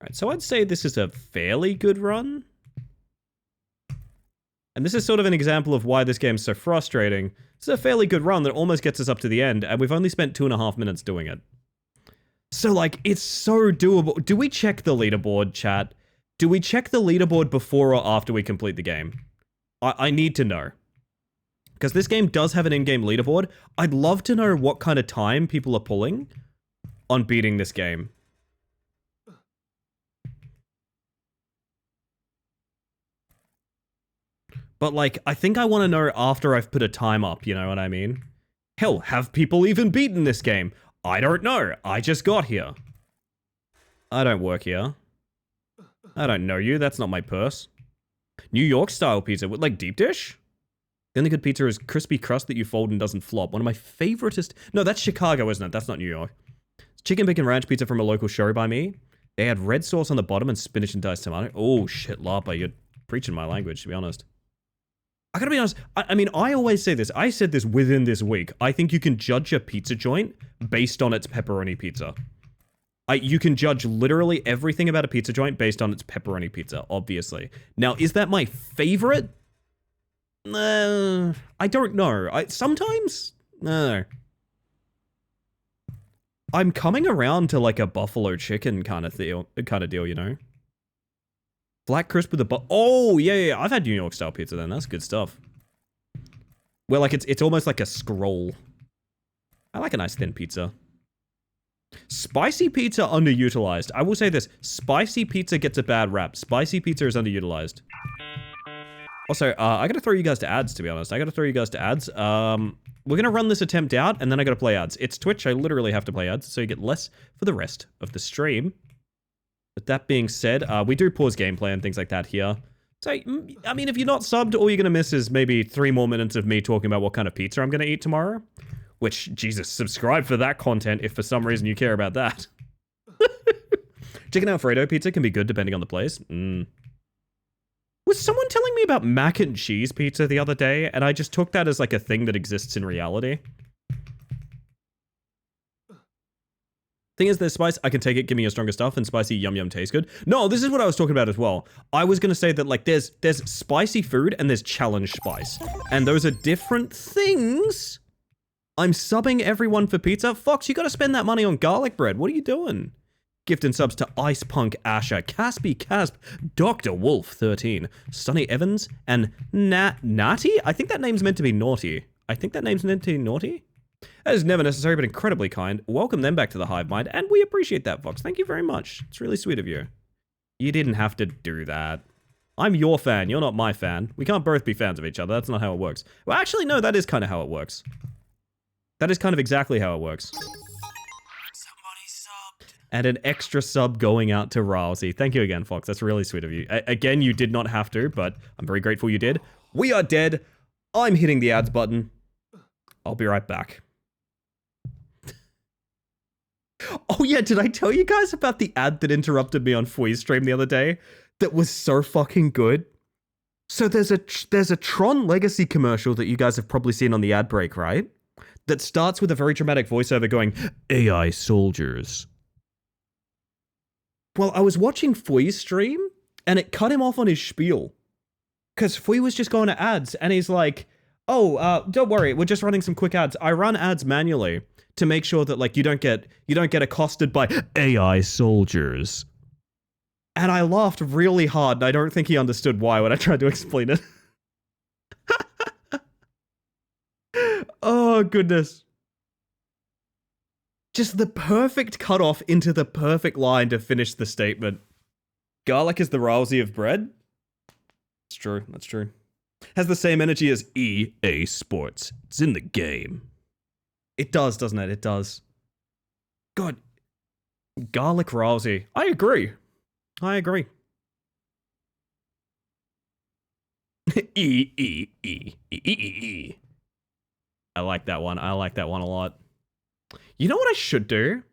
Alright, so I'd say this is a fairly good run. And this is sort of an example of why this game's so frustrating. It's a fairly good run that almost gets us up to the end, and we've only spent 2.5 minutes doing it. So, like, it's so doable. Do we check the leaderboard, chat? Do we check the leaderboard before or after we complete the game? I need to know. Because this game does have an in-game leaderboard. I'd love to know what kind of time people are pulling on beating this game. But, like, I think I want to know after I've put a time up, you know what I mean? Hell, have people even beaten this game? I don't know. I just got here. I don't work here. I don't know you. That's not my purse. New York style pizza with, like, deep dish? The only good pizza is crispy crust that you fold and doesn't flop. One of my favoritist... No, that's Chicago, isn't it? That's not New York. Chicken bacon ranch pizza from a local show by me. They had red sauce on the bottom and spinach and diced tomato. Oh, shit, Lapa. You're preaching my language, to be honest. I gotta be honest, I mean, I always say this. I said this within this week. I think you can judge a pizza joint based on its pepperoni pizza. You can judge literally everything about a pizza joint based on its pepperoni pizza, obviously. Now, is that my favorite? I don't know. Sometimes? No. I'm coming around to like a buffalo chicken kind of deal, you know? Black crisp with a oh, yeah. I've had New York style pizza then. That's good stuff. Where like it's almost like a scroll. I like a nice thin pizza. Spicy pizza underutilized. I will say this. Spicy pizza gets a bad rap. Spicy pizza is underutilized. Also, I gotta throw you guys to ads, to be honest. I gotta throw you guys to ads. We're gonna run this attempt out, and then I gotta play ads. It's Twitch, I literally have to play ads, so you get less for the rest of the stream. But that being said, we do pause gameplay and things like that here. So, I mean, if you're not subbed, all you're gonna miss is maybe 3 more minutes of me talking about what kind of pizza I'm gonna eat tomorrow. Which, Jesus, subscribe for that content if for some reason you care about that. Chicken Alfredo pizza can be good depending on the place. Was someone telling me about mac and cheese pizza the other day, and I just took that as like a thing that exists in reality? Thing is, there's spice, I can take it, give me your stronger stuff, and spicy yum yum tastes good. No, this is what I was talking about as well. I was gonna say that like there's spicy food and there's challenge spice. And those are different things. I'm subbing everyone for pizza. Fox, you gotta spend that money on garlic bread. What are you doing? Gift and subs to Ice Punk Asher, Caspy Casp, Dr. Wolf 13, Sonny Evans, and Natty? I think that name's meant to be naughty. That is never necessary, but incredibly kind. Welcome them back to the Hive Mind, and we appreciate that, Fox. Thank you very much. It's really sweet of you. You didn't have to do that. I'm your fan, you're not my fan. We can't both be fans of each other, that's not how it works. Well, actually, no, that is kind of how it works. That is kind of exactly how it works. And an extra sub going out to Rousey. Thank you again, Fox. That's really sweet of you. Again, you did not have to, but I'm very grateful you did. We are dead. I'm hitting the ads button. I'll be right back. Oh yeah, did I tell you guys about the ad that interrupted me on Fui's stream the other day? That was so fucking good. So there's a Tron Legacy commercial that you guys have probably seen on the ad break, right? That starts with a very dramatic voiceover going, AI soldiers. Well, I was watching Fui's stream, and it cut him off on his spiel. Because Fui was just going to ads, and he's like, oh, don't worry, we're just running some quick ads. I run ads manually to make sure that, like, you don't get accosted by AI soldiers. And I laughed really hard, and I don't think he understood why when I tried to explain it. Oh, goodness. Just the perfect cutoff into the perfect line to finish the statement. Garlic is the Rousey of bread? That's true, that's true. Has the same energy as EA Sports. It's in the game. It does, doesn't it? It does. God. Garlic Rousey. I agree. I agree. E. I like that one. I like that one a lot. You know what I should do?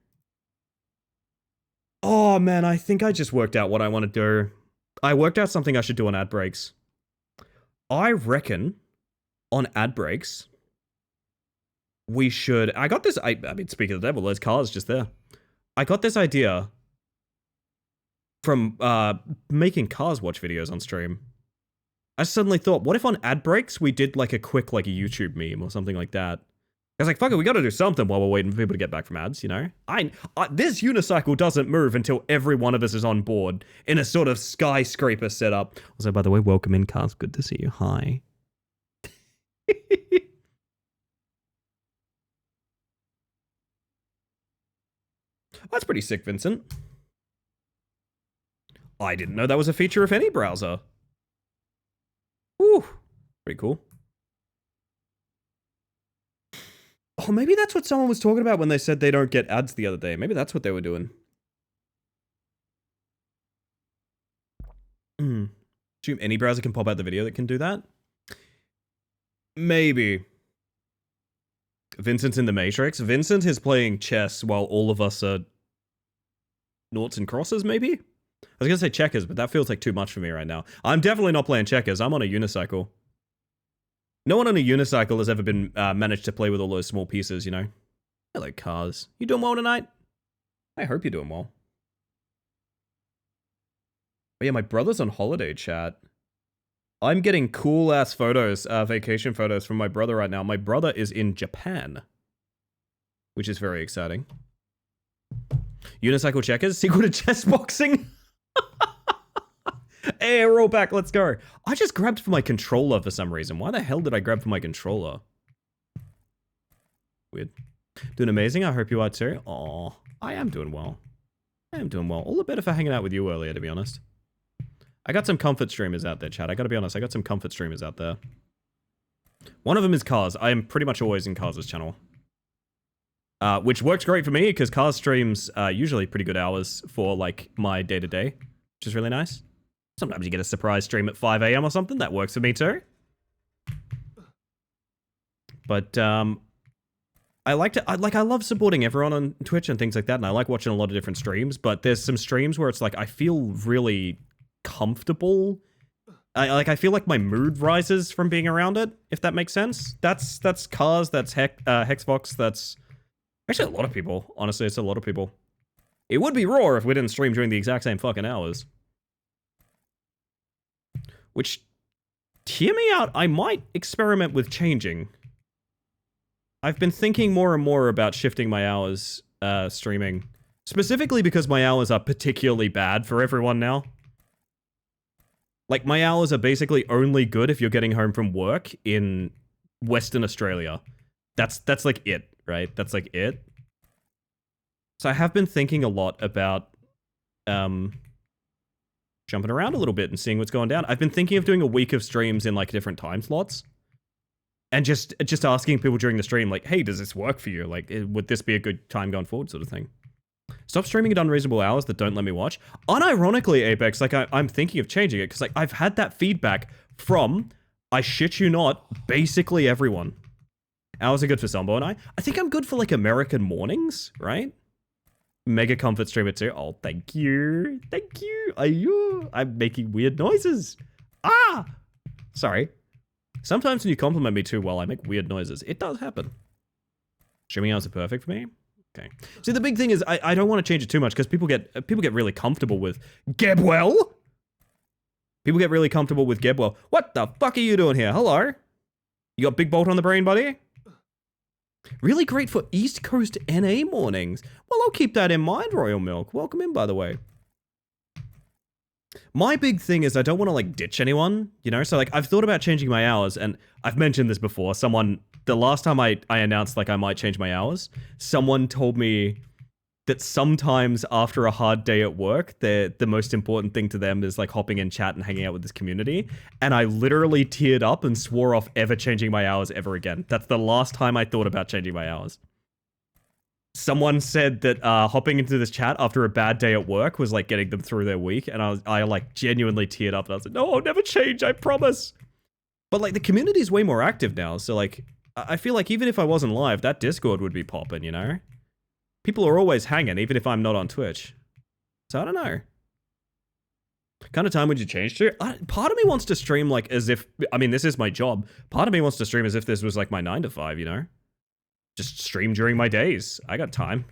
Oh man, I think I just worked out what I want to do. I worked out something I should do on ad breaks. I reckon on ad breaks, we should... I got this... I mean, speaking of the devil, there's cars just there. I got this idea from making Cars watch videos on stream. I suddenly thought, what if on ad breaks we did like a quick like a YouTube meme or something like that? I was like, fuck it, we gotta do something while we're waiting for people to get back from ads, you know? This unicycle doesn't move until every one of us is on board in a sort of skyscraper setup. Also, by the way, welcome in, Cars. Good to see you. Hi. That's pretty sick, Vincent. I didn't know that was a feature of any browser. Ooh, pretty cool. Oh, maybe that's what someone was talking about when they said they don't get ads the other day. Maybe that's what they were doing. Assume any browser can pop out the video that can do that? Maybe. Vincent's in the Matrix. Vincent is playing chess while all of us are noughts and crosses, maybe? I was gonna say checkers, but that feels like too much for me right now. I'm definitely not playing checkers. I'm on a unicycle. No one on a unicycle has ever been managed to play with all those small pieces, you know? Hello, Cars. You doing well tonight? I hope you're doing well. Oh yeah, my brother's on holiday, chat. I'm getting cool-ass photos, vacation photos from my brother right now. My brother is in Japan, which is very exciting. Unicycle checkers, sequel to chess boxing. Hey, roll back, let's go. I just grabbed for my controller for some reason. Why the hell did I grab for my controller? Weird. Doing amazing, I hope you are too. Aw. I am doing well. I am doing well. All the better for hanging out with you earlier, to be honest. I got some comfort streamers out there, chat. I gotta be honest, I got some comfort streamers out there. One of them is Cars. I am pretty much always in Cars' channel. Which works great for me, because Cars streams usually pretty good hours for, like, my day-to-day, which is really nice. Sometimes you get a surprise stream at 5 AM or something. That works for me, too. But, I love supporting everyone on Twitch and things like that, and I like watching a lot of different streams, but there's some streams where it's like, I feel really comfortable. I feel like my mood rises from being around it, if that makes sense. That's Cars, that's Hexvox, that's... Actually, a lot of people. Honestly, it's a lot of people. It would be raw if we didn't stream during the exact same fucking hours. Which, hear me out, I might experiment with changing. I've been thinking more and more about shifting my hours streaming. Specifically because my hours are particularly bad for everyone now. Like, my hours are basically only good if you're getting home from work in Western Australia. That's like it, right? That's like it. So I have been thinking a lot about jumping around a little bit and seeing what's going down. I've been thinking of doing a week of streams in like different time slots. And just asking people during the stream, like, hey, does this work for you? Like, would this be a good time going forward, sort of thing? Stop streaming at unreasonable hours that don't let me watch. Unironically, Apex, like, I'm thinking of changing it, because, like, I've had that feedback from, I shit you not, basically everyone. Hours are good for Sambo and I. I think I'm good for, like, American mornings, right? Mega comfort streamer too. Oh, thank you. Thank you. Ayo. I'm making weird noises. Ah! Sorry. Sometimes when you compliment me too well, I make weird noises. It does happen. Streaming hours are perfect for me. Okay. See, the big thing is I don't want to change it too much, because people get really comfortable with Gebwell. People get really comfortable with Gebwell. What the fuck are you doing here? Hello? You got Big Bolt on the brain, buddy? Really great for East Coast NA mornings. Well, I'll keep that in mind, Royal Milk. Welcome in, by the way. My big thing is I don't want to, like, ditch anyone, you know? So, like, I've thought about changing my hours, and I've mentioned this before. The last time I announced, like, I might change my hours, someone told me that sometimes after a hard day at work, the most important thing to them is, like, hopping in chat and hanging out with this community. And I literally teared up and swore off ever changing my hours ever again. That's the last time I thought about changing my hours. Someone said that hopping into this chat after a bad day at work was, like, getting them through their week. And I like, genuinely teared up. And I was like, no, I'll never change, I promise. But, like, the community's way more active now. So, like, I feel like even if I wasn't live, that Discord would be popping, you know? People are always hanging, even if I'm not on Twitch. So I don't know. What kind of time would you change to? Part of me wants to stream like as if, I mean, this is my job. Part of me wants to stream as if this was like my 9 to 5, you know? Just stream during my days. I got time.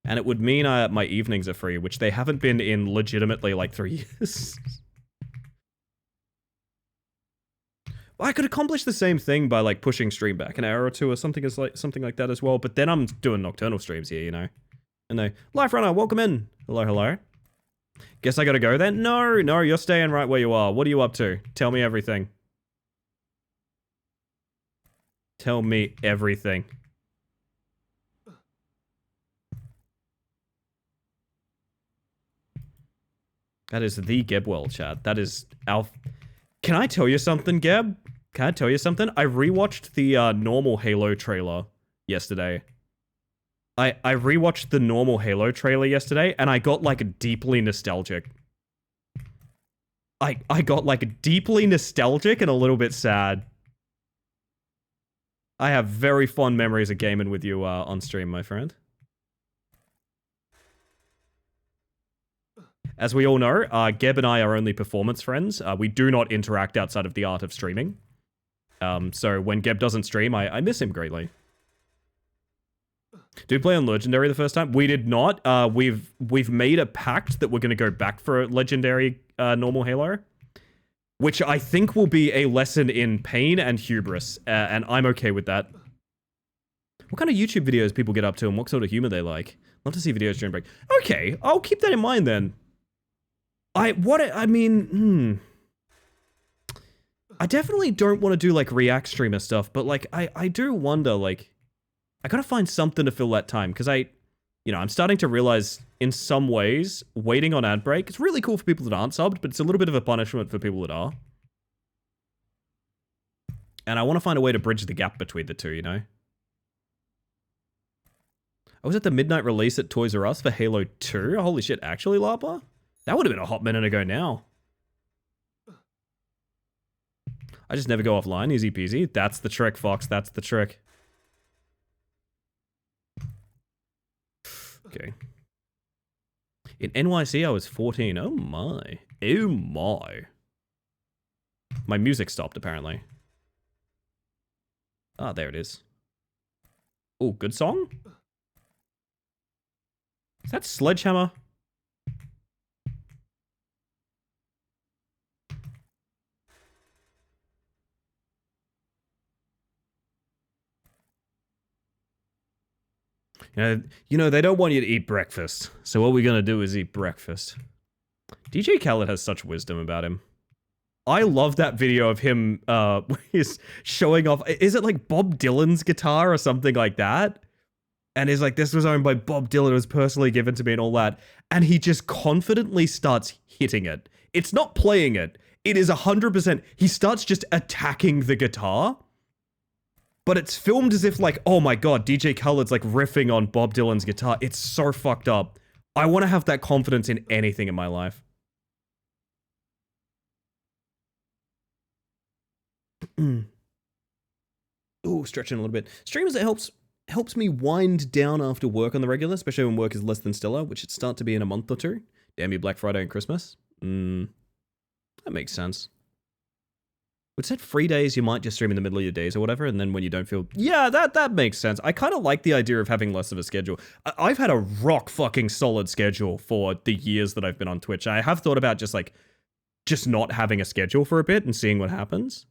And it would mean my evenings are free, which they haven't been in legitimately like 3 years. I could accomplish the same thing by like pushing stream back an hour or two or something like that as well. But then I'm doing nocturnal streams here, you know. And they, Life Runner, welcome in. Hello, hello. Guess I gotta go then? No, you're staying right where you are. What are you up to? Tell me everything. Tell me everything. That is the Gebwell chat. That is our... Can I tell you something, Geb? Can I tell you something? I rewatched the normal Halo trailer yesterday. I rewatched the normal Halo trailer yesterday, and I got, like, deeply nostalgic. I got, like, deeply nostalgic and a little bit sad. I have very fond memories of gaming with you on stream, my friend. As we all know, Geb and I are only performance friends. We do not interact outside of the art of streaming. So when Geb doesn't stream, I miss him greatly. Did we play on Legendary the first time? We did not. We've made a pact that we're going to go back for Legendary normal Halo. Which I think will be a lesson in pain and hubris. And I'm okay with that. What kind of YouTube videos people get up to and what sort of humor they like? Love to see videos during break. Okay, I'll keep that in mind then. I definitely don't want to do like React streamer stuff, but like I do wonder, like, I gotta find something to fill that time, because I'm starting to realize in some ways waiting on ad break is really cool for people that aren't subbed, but it's a little bit of a punishment for people that are. And I want to find a way to bridge the gap between the two, you know? I was at the midnight release at Toys R Us for Halo 2. Holy shit, actually, Lapa? That would have been a hot minute ago now. I just never go offline, easy peasy. That's the trick, Fox, that's the trick. Okay. In NYC, I was 14. Oh my. Oh my. My music stopped, apparently. Ah, there it is. Oh, good song? Is that Sledgehammer? They don't want you to eat breakfast. So what we're gonna do is eat breakfast. DJ Khaled has such wisdom about him. I love that video of him where he's showing off. Is it like Bob Dylan's guitar or something like that? And he's like, this was owned by Bob Dylan, it was personally given to me and all that. And he just confidently starts hitting it. It's not playing it. It is 100%. He starts just attacking the guitar. But it's filmed as if like, oh my god, DJ Khaled's like riffing on Bob Dylan's guitar. It's so fucked up. I want to have that confidence in anything in my life. Ooh, stretching a little bit. Streamers, it helps me wind down after work on the regular, especially when work is less than stellar, which should start to be in a month or two. Damn you, Black Friday and Christmas. That makes sense. With set free days, you might just stream in the middle of your days or whatever, and then when you don't feel... Yeah, that makes sense. I kind of like the idea of having less of a schedule. I've had a rock fucking solid schedule for the years that I've been on Twitch. I have thought about just not having a schedule for a bit and seeing what happens.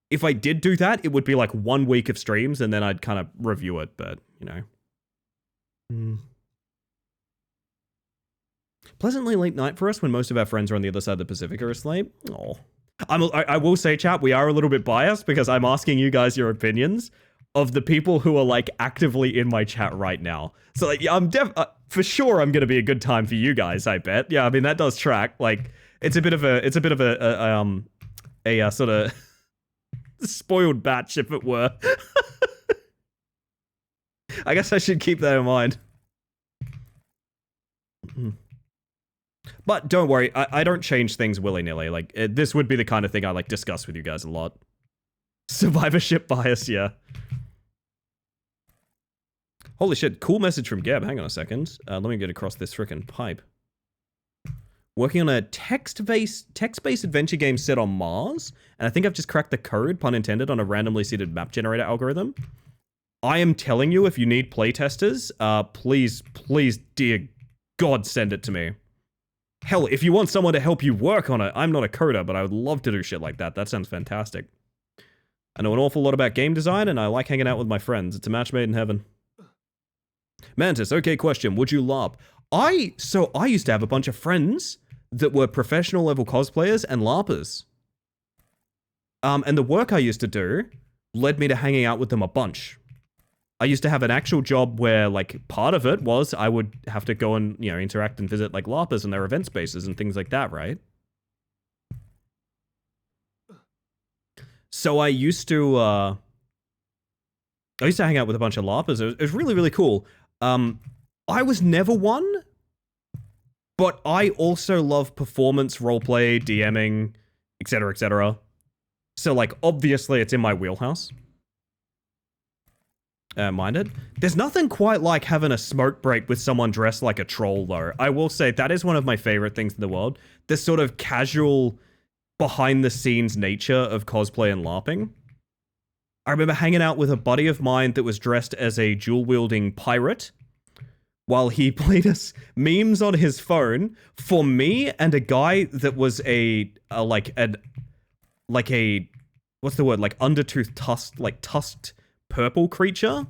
If I did do that, it would be like 1 week of streams, and then I'd kind of review it, but, you know. Pleasantly late night for us when most of our friends are on the other side of the Pacific or asleep. Oh. I will say, chat, we are a little bit biased because I'm asking you guys your opinions of the people who are like actively in my chat right now. So like, yeah, for sure I'm gonna be a good time for you guys, I bet. Yeah, I mean that does track. Like, it's a bit of a sort of spoiled batch, if it were. I guess I should keep that in mind. But don't worry, I don't change things willy-nilly. Like, this would be the kind of thing I like discuss with you guys a lot. Survivorship bias, yeah. Holy shit, cool message from Gab. Hang on a second. Let me get across this frickin' pipe. Working on a text-based adventure game set on Mars, and I think I've just cracked the code, pun intended, on a randomly seeded map generator algorithm. I am telling you, if you need playtesters, please, dear God, send it to me. Hell, if you want someone to help you work on it, I'm not a coder, but I would love to do shit like that. That sounds fantastic. I know an awful lot about game design, and I like hanging out with my friends. It's a match made in heaven. Mantis, okay, question. Would you LARP? I used to have a bunch of friends that were professional level cosplayers and LARPers. And the work I used to do led me to hanging out with them a bunch. I used to have an actual job where, like, part of it was I would have to go and, you know, interact and visit, like, LARPers and their event spaces and things like that, right? So I used to hang out with a bunch of LARPers. It was really, really cool. I was never one, but I also love performance, roleplay, DMing, etc., etc. So, like, obviously it's in my wheelhouse. Mind it. There's nothing quite like having a smoke break with someone dressed like a troll, though. I will say that is one of my favorite things in the world. This sort of casual, behind-the-scenes nature of cosplay and LARPing. I remember hanging out with a buddy of mine that was dressed as a dual-wielding pirate while he played us memes on his phone for me and a guy that was what's the word? Like undertooth tusked purple creature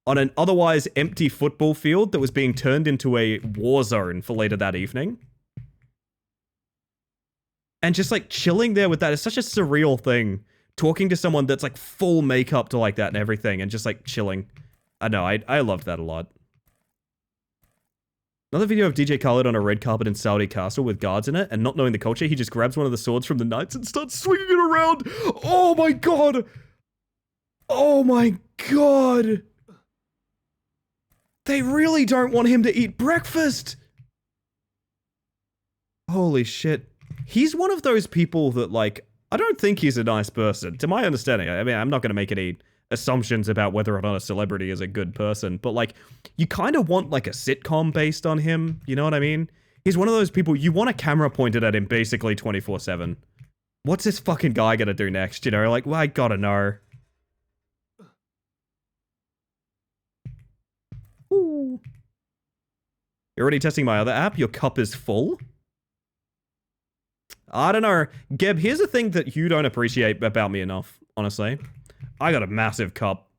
on an otherwise empty football field that was being turned into a war zone for later that evening. And just like chilling there with that is such a surreal thing. Talking to someone that's like full makeup to like that and everything and just like chilling. I know, I loved that a lot. Another video of DJ Khaled on a red carpet in Saudi castle with guards in it, and not knowing the culture, he just grabs one of the swords from the knights and starts swinging it around. Oh my god! Oh my god! They really don't want him to eat breakfast! Holy shit. He's one of those people that, like, I don't think he's a nice person. To my understanding, I mean, I'm not going to make any assumptions about whether or not a celebrity is a good person, but, like, you kind of want, like, a sitcom based on him. You know what I mean? He's one of those people, you want a camera pointed at him basically 24/7. What's this fucking guy going to do next? You know, like, well, I gotta know. Ooh. You're already testing my other app? Your cup is full? I don't know. Geb, here's the thing that you don't appreciate about me enough, honestly. I got a massive cup.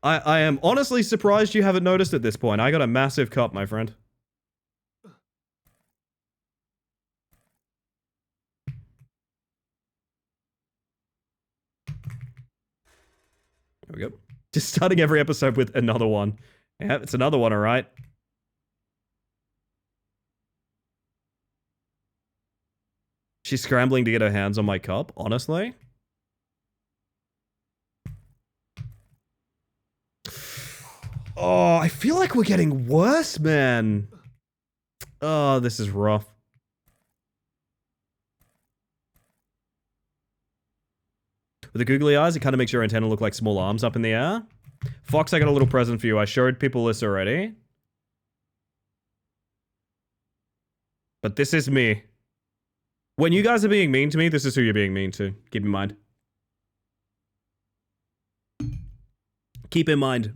I am honestly surprised you haven't noticed at this point. I got a massive cup, my friend. There we go. Just starting every episode with another one. Yeah, it's another one, alright. She's scrambling to get her hands on my cup, honestly. Oh, I feel like we're getting worse, man. Oh, this is rough. With the googly eyes, it kind of makes your antenna look like small arms up in the air. Fox, I got a little present for you. I showed people this already. But this is me. When you guys are being mean to me, this is who you're being mean to. Keep in mind. Keep in mind.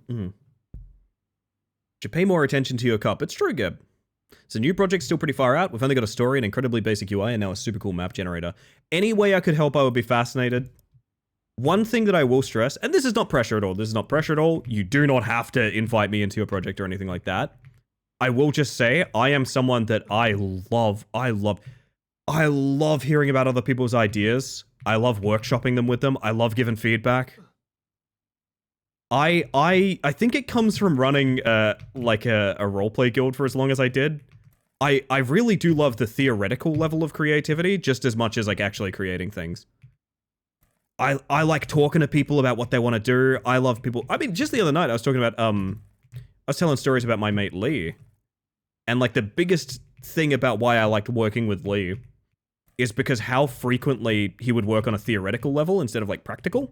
Should pay more attention to your cup. It's true, Geb. It's a new project, still pretty far out. We've only got a story, an incredibly basic UI, and now a super cool map generator. Any way I could help, I would be fascinated. One thing that I will stress, and this is not pressure at all. This is not pressure at all. You do not have to invite me into your project or anything like that. I will just say, I am someone that I love hearing about other people's ideas. I love workshopping them with them. I love giving feedback. I think it comes from running like a roleplay guild for as long as I did. I really do love the theoretical level of creativity just as much as like actually creating things. I like talking to people about what they want to do. I love people. I mean, just the other night I was talking about I was telling stories about my mate Lee. And like the biggest thing about why I liked working with Lee is because how frequently he would work on a theoretical level instead of like practical.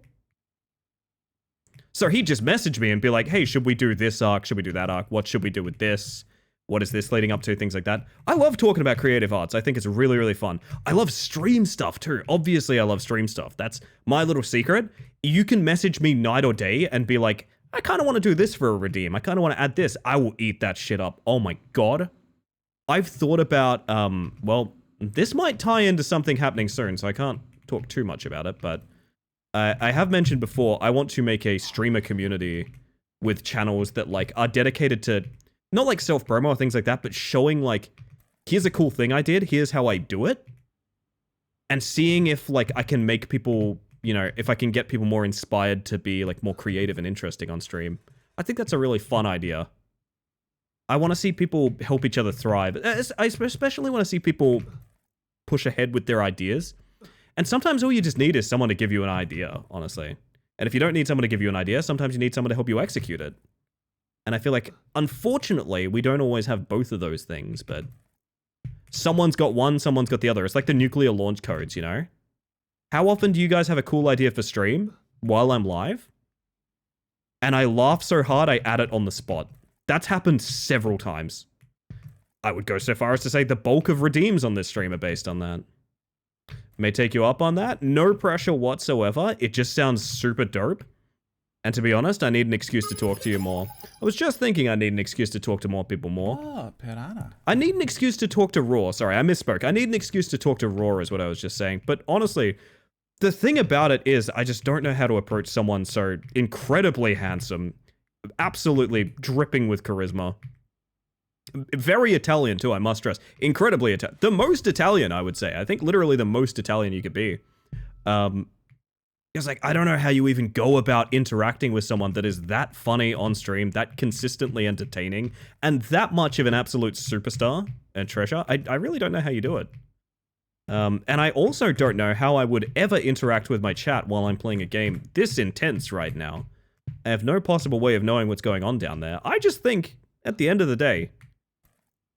So he'd just message me and be like, hey, should we do this arc? Should we do that arc? What should we do with this? What is this leading up to? Things like that. I love talking about creative arts. I think it's really, really fun. I love stream stuff too. Obviously, I love stream stuff. That's my little secret. You can message me night or day and be like, I kind of want to do this for a redeem. I kind of want to add this. I will eat that shit up. Oh my god. I've thought about, well, this might tie into something happening soon, so I can't talk too much about it, but I have mentioned before, I want to make a streamer community with channels that, like, are dedicated to, not like self-promo or things like that, but showing, like, here's a cool thing I did, here's how I do it, and seeing if, like, I can make people, you know, if I can get people more inspired to be, like, more creative and interesting on stream. I think that's a really fun idea. I want to see people help each other thrive. I especially want to see people push ahead with their ideas. And sometimes all you just need is someone to give you an idea, honestly. And if you don't need someone to give you an idea, sometimes you need someone to help you execute it. And I feel like, unfortunately, we don't always have both of those things, but someone's got one, someone's got the other. It's like the nuclear launch codes, you know? How often do you guys have a cool idea for stream while I'm live? And I laugh so hard I add it on the spot. That's happened several times. I would go so far as to say the bulk of redeems on this stream are based on that. May take you up on that. No pressure whatsoever. It just sounds super dope. And to be honest, I need an excuse to talk to you more. I was just thinking I need an excuse to talk to more people more. Oh, Piranha. I need an excuse to talk to Raw. Sorry, I misspoke. I need an excuse to talk to Raw is what I was just saying. But honestly, the thing about it is I just don't know how to approach someone so incredibly handsome, absolutely dripping with charisma. Very Italian too, I must stress. Incredibly Italian. The most Italian, I would say. I think literally the most Italian you could be. It's like, I don't know how you even go about interacting with someone that is that funny on stream, that consistently entertaining, and that much of an absolute superstar and treasure. I really don't know how you do it. And I also don't know how I would ever interact with my chat while I'm playing a game this intense right now. I have no possible way of knowing what's going on down there. I just think, at the end of the day,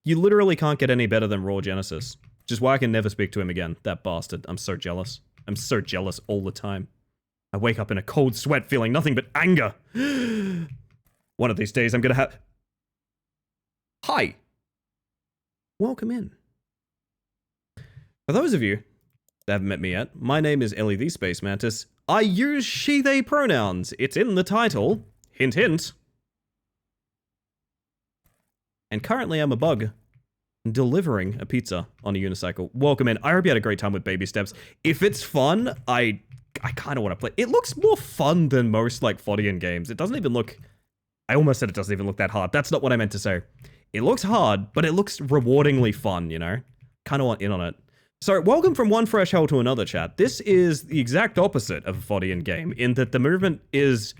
you literally can't get any better than Raw Genesis. Which is why I can never speak to him again. That bastard. I'm so jealous. I'm so jealous all the time. I wake up in a cold sweat feeling nothing but anger. One of these days I'm gonna have... Hi. Welcome in. For those of you that haven't met me yet, my name is Ellie the Space Mantis. I use she, they pronouns. It's in the title. Hint, hint. And currently I'm a bug delivering a pizza on a unicycle. Welcome in. I hope you had a great time with Baby Steps. If it's fun, I kind of want to play. It looks more fun than most like Fodian games. It doesn't even look... I almost said it doesn't even look that hard. That's not what I meant to say. It looks hard, but it looks rewardingly fun, you know? Kind of want in on it. So, welcome from one fresh hell to another, chat. This is the exact opposite of a Fodian game, in that the movement is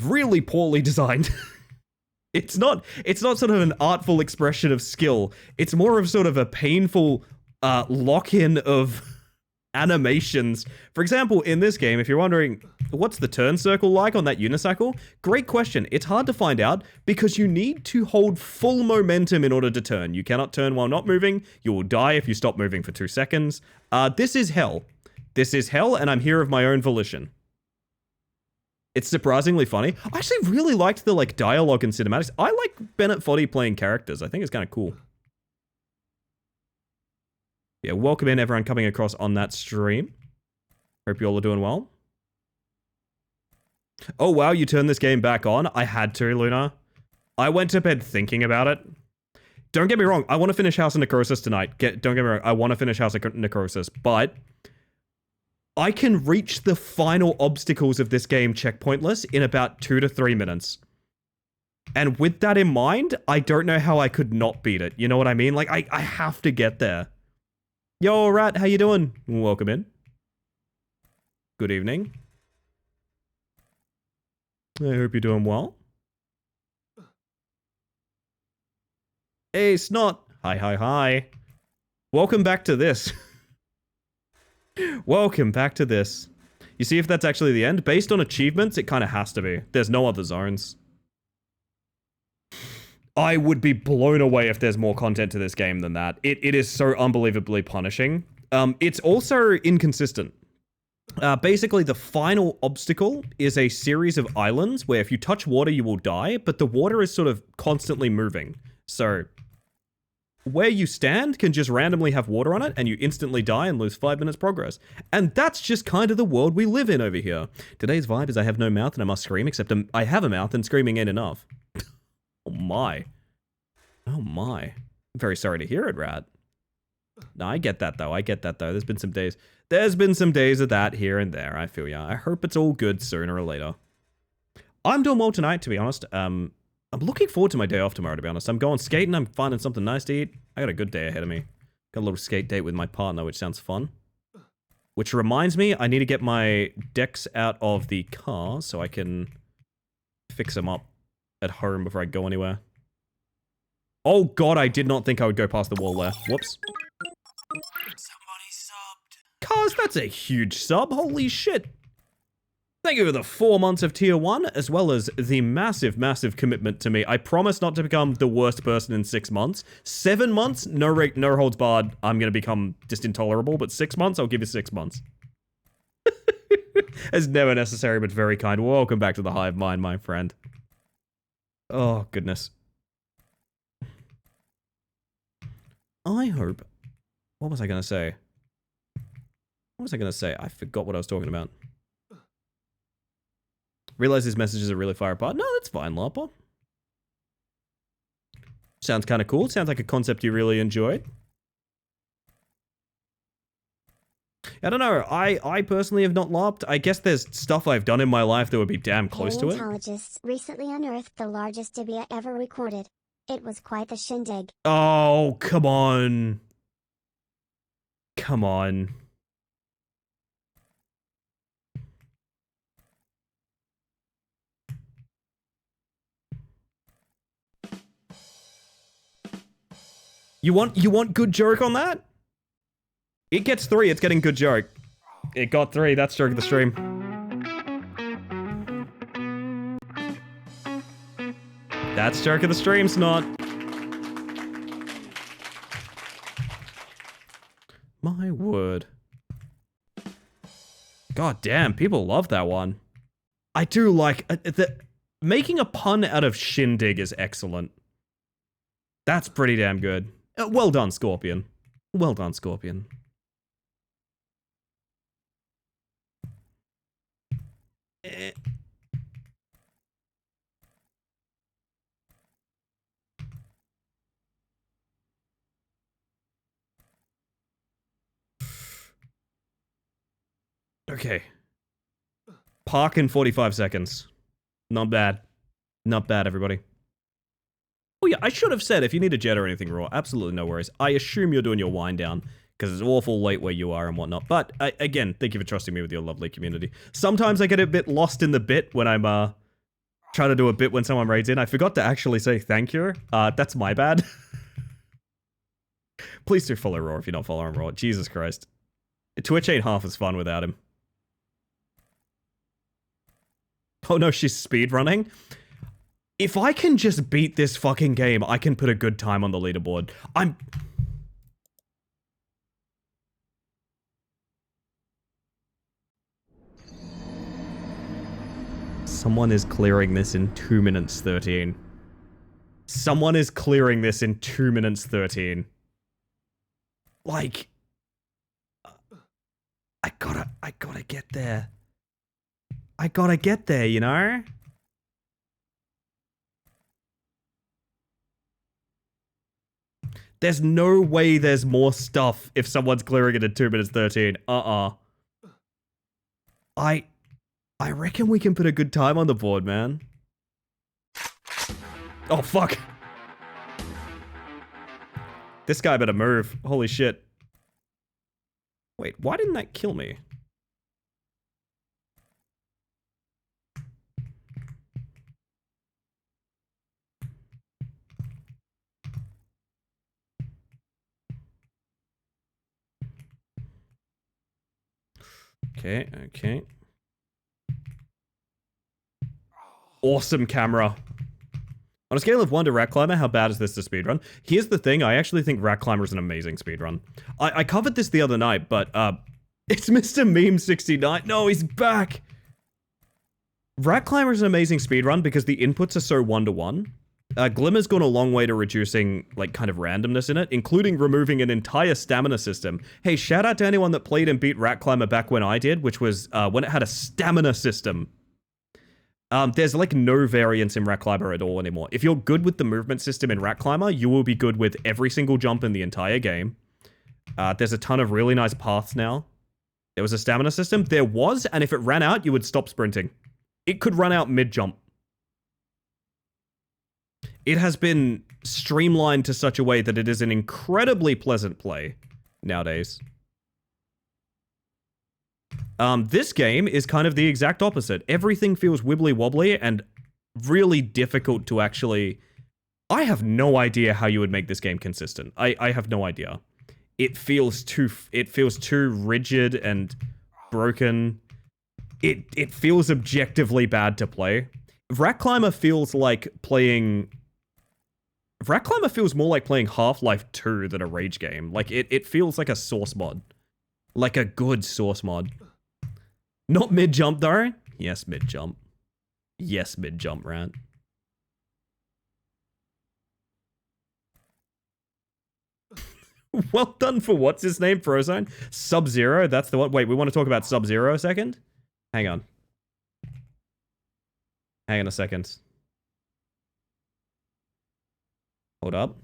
really poorly designed. It's not sort of an artful expression of skill. It's more of sort of a painful lock-in of animations. For example, in this game, if you're wondering, what's the turn circle like on that unicycle? Great question. It's hard to find out because you need to hold full momentum in order to turn. You cannot turn while not moving. You will die if you stop moving for 2 seconds. This is hell. This is hell, and I'm here of my own volition. It's surprisingly funny. I actually really liked the like dialogue and cinematics. I like Bennett Foddy playing characters. I think it's kind of cool. Yeah, welcome in everyone coming across on that stream. Hope you all are doing well. Oh wow, you turned this game back on? I had to, Luna. I went to bed thinking about it. Don't get me wrong, I want to finish House of Necrosis tonight. Don't get me wrong, I want to finish House of Necrosis, but I can reach the final obstacles of this game checkpointless in about 2 to 3 minutes. And with that in mind, I don't know how I could not beat it. You know what I mean? Like, I have to get there. Yo, Rat, how you doing? Welcome in. Good evening. I hope you're doing well. Hey, Snot. Hi, hi, hi. Welcome back to this. Welcome back to this. You see if that's actually the end? Based on achievements, it kind of has to be. There's no other zones. I would be blown away if there's more content to this game than that. It is so unbelievably punishing. It's also inconsistent. Basically, the final obstacle is a series of islands where if you touch water, you will die, but the water is sort of constantly moving. So, where you stand can just randomly have water on it, and you instantly die and lose 5 minutes progress. And that's just kind of the world we live in over here. Today's vibe is I have no mouth and I must scream, except I have a mouth and screaming ain't enough. Oh my. Oh my. I'm very sorry to hear it, Rat. No, I get that though. I get that though. There's been some days of that here and there. I feel ya. I hope it's all good sooner or later. I'm doing well tonight, to be honest. I'm looking forward to my day off tomorrow, to be honest. I'm going skating. I'm finding something nice to eat. I got a good day ahead of me. Got a little skate date with my partner, which sounds fun. Which reminds me, I need to get my decks out of the car so I can fix them up at home before I go anywhere. Oh god, I did not think I would go past the wall there. Whoops. Somebody subbed. Cars, that's a huge sub. Holy shit. Thank you for the 4 months of tier 1, as well as the massive, massive commitment to me. I promise not to become the worst person in 6 months. 7 months, no holds barred, I'm going to become just intolerable, but 6 months, I'll give you 6 months. It's never necessary, but very kind. Welcome back to the Hive Mind, my friend. Oh, goodness. I hope... What was I going to say? What was I going to say? I forgot what I was talking about. Realize these messages are really far apart. No, that's fine, Lapa. Sounds kind of cool. Sounds like a concept you really enjoyed. I don't know. I personally have not LARPed. I guess there's stuff I've done in my life that would be damn close to it. Paleontologists recently unearthed the largest tibia ever recorded. It was quite the shindig. Oh, come on. Come on. You want good joke on that? It gets 3, it's getting good joke. It got 3, that's joke of the stream. That's joke of the stream, Snot. My word. God damn, people love that one. I do like... making a pun out of shindig is excellent. That's pretty damn good. Well done, Scorpion. Well done, Scorpion. Okay. Park in 45 seconds. Not bad. Not bad, everybody. Oh yeah, I should have said if you need a jet or anything raw, absolutely no worries. I assume you're doing your wind down, because it's awful late where you are and whatnot. But, again, thank you for trusting me with your lovely community. Sometimes I get a bit lost in the bit when I'm, trying to do a bit when someone raids in. I forgot to actually say thank you. That's my bad. Please do follow Raw if you're not following Raw. Jesus Christ. Twitch ain't half as fun without him. Oh no, she's speedrunning? If I can just beat this fucking game, I can put a good time on the leaderboard. Someone is clearing this in 2 minutes 13. Someone is clearing this in 2 minutes 13. Like... I gotta get there. I gotta get there, you know? There's no way there's more stuff if someone's clearing it in 2 minutes 13. I reckon we can put a good time on the board, man. Oh, fuck. This guy better move. Holy shit. Wait, why didn't that kill me? Okay, okay. Awesome camera. On a scale of 1 to Rat Climber, how bad is this to speedrun? Here's the thing, I actually think Rat Climber is an amazing speedrun. I covered this the other night, but, it's Mr. Meme69. No, he's back! Rat Climber is an amazing speedrun because the inputs are so one-to-one. Glimmer's gone a long way to reducing, like, kind of randomness in it, including removing an entire stamina system. Hey, shout out to anyone that played and beat Rat Climber back when I did, which was, when it had a stamina system. There's, like, no variance in Rat Climber at all anymore. If you're good with the movement system in Rat Climber, you will be good with every single jump in the entire game. There's a ton of really nice paths now. There was a stamina system. There was, and if it ran out, you would stop sprinting. It could run out mid-jump. It has been streamlined to such a way that it is an incredibly pleasant play nowadays. This game is kind of the exact opposite. Everything feels wibbly-wobbly and really difficult to actually... I have no idea how you would make this game consistent. I have no idea. It feels too rigid and broken. It feels objectively bad to play. Rat Climber feels like playing... Rat Climber feels more like playing Half-Life 2 than a Rage game. Like, it feels like a source mod. Like a good source mod. Not mid-jump, though. Yes, mid-jump. Yes, mid-jump, Rant. Well done for what's his name, Frozone? Sub-Zero, that's the one. Wait, we want to talk about Sub-Zero a second? Hang on. Hang on a second. Hold up.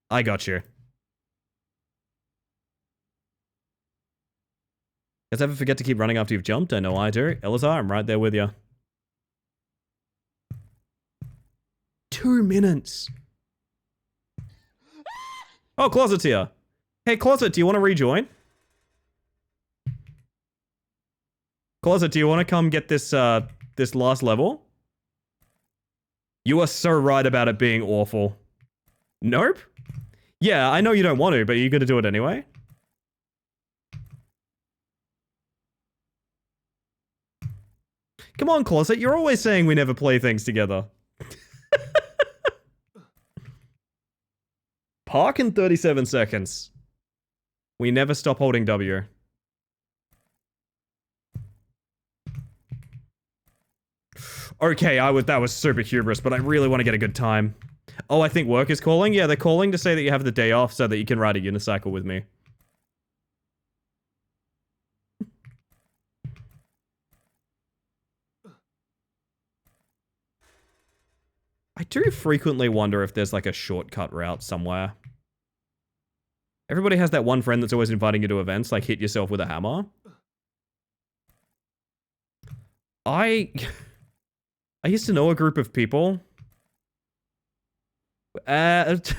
I got you. Guys ever forget to keep running after you've jumped? I know I do. Elazar, I'm right there with you. 2 minutes. Oh, Closet's here. Hey, Closet, do you want to rejoin? Closet, do you want to come get this, this last level? You are so right about it being awful. Nope. Yeah, I know you don't want to, but you're gonna do it anyway. Come on, Closet, you're always saying we never play things together. Park in 37 seconds. We never stop holding W. Okay, that was super hubris, but I really want to get a good time. Oh, I think work is calling? Yeah, they're calling to say that you have the day off so that you can ride a unicycle with me. I do frequently wonder if there's like a shortcut route somewhere. Everybody has that one friend that's always inviting you to events, like hit yourself with a hammer. I used to know a group of people. Actually,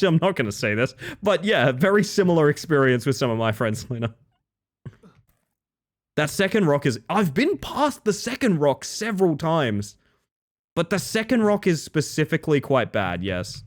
I'm not going to say this, but yeah, very similar experience with some of my friends, Lena. That second rock is... I've been past the second rock several times, but the second rock is specifically quite bad, yes.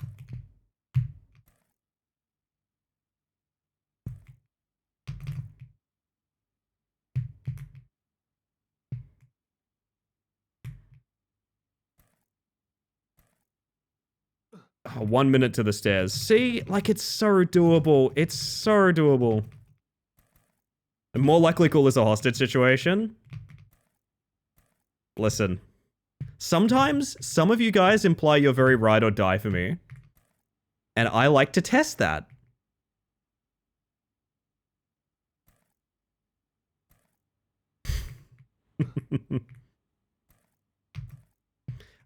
Oh, 1 minute to the stairs. See? Like, it's so doable. It's so doable. And more likely call this a hostage situation. Listen. Sometimes, some of you guys imply you're very ride or die for me. And I like to test that.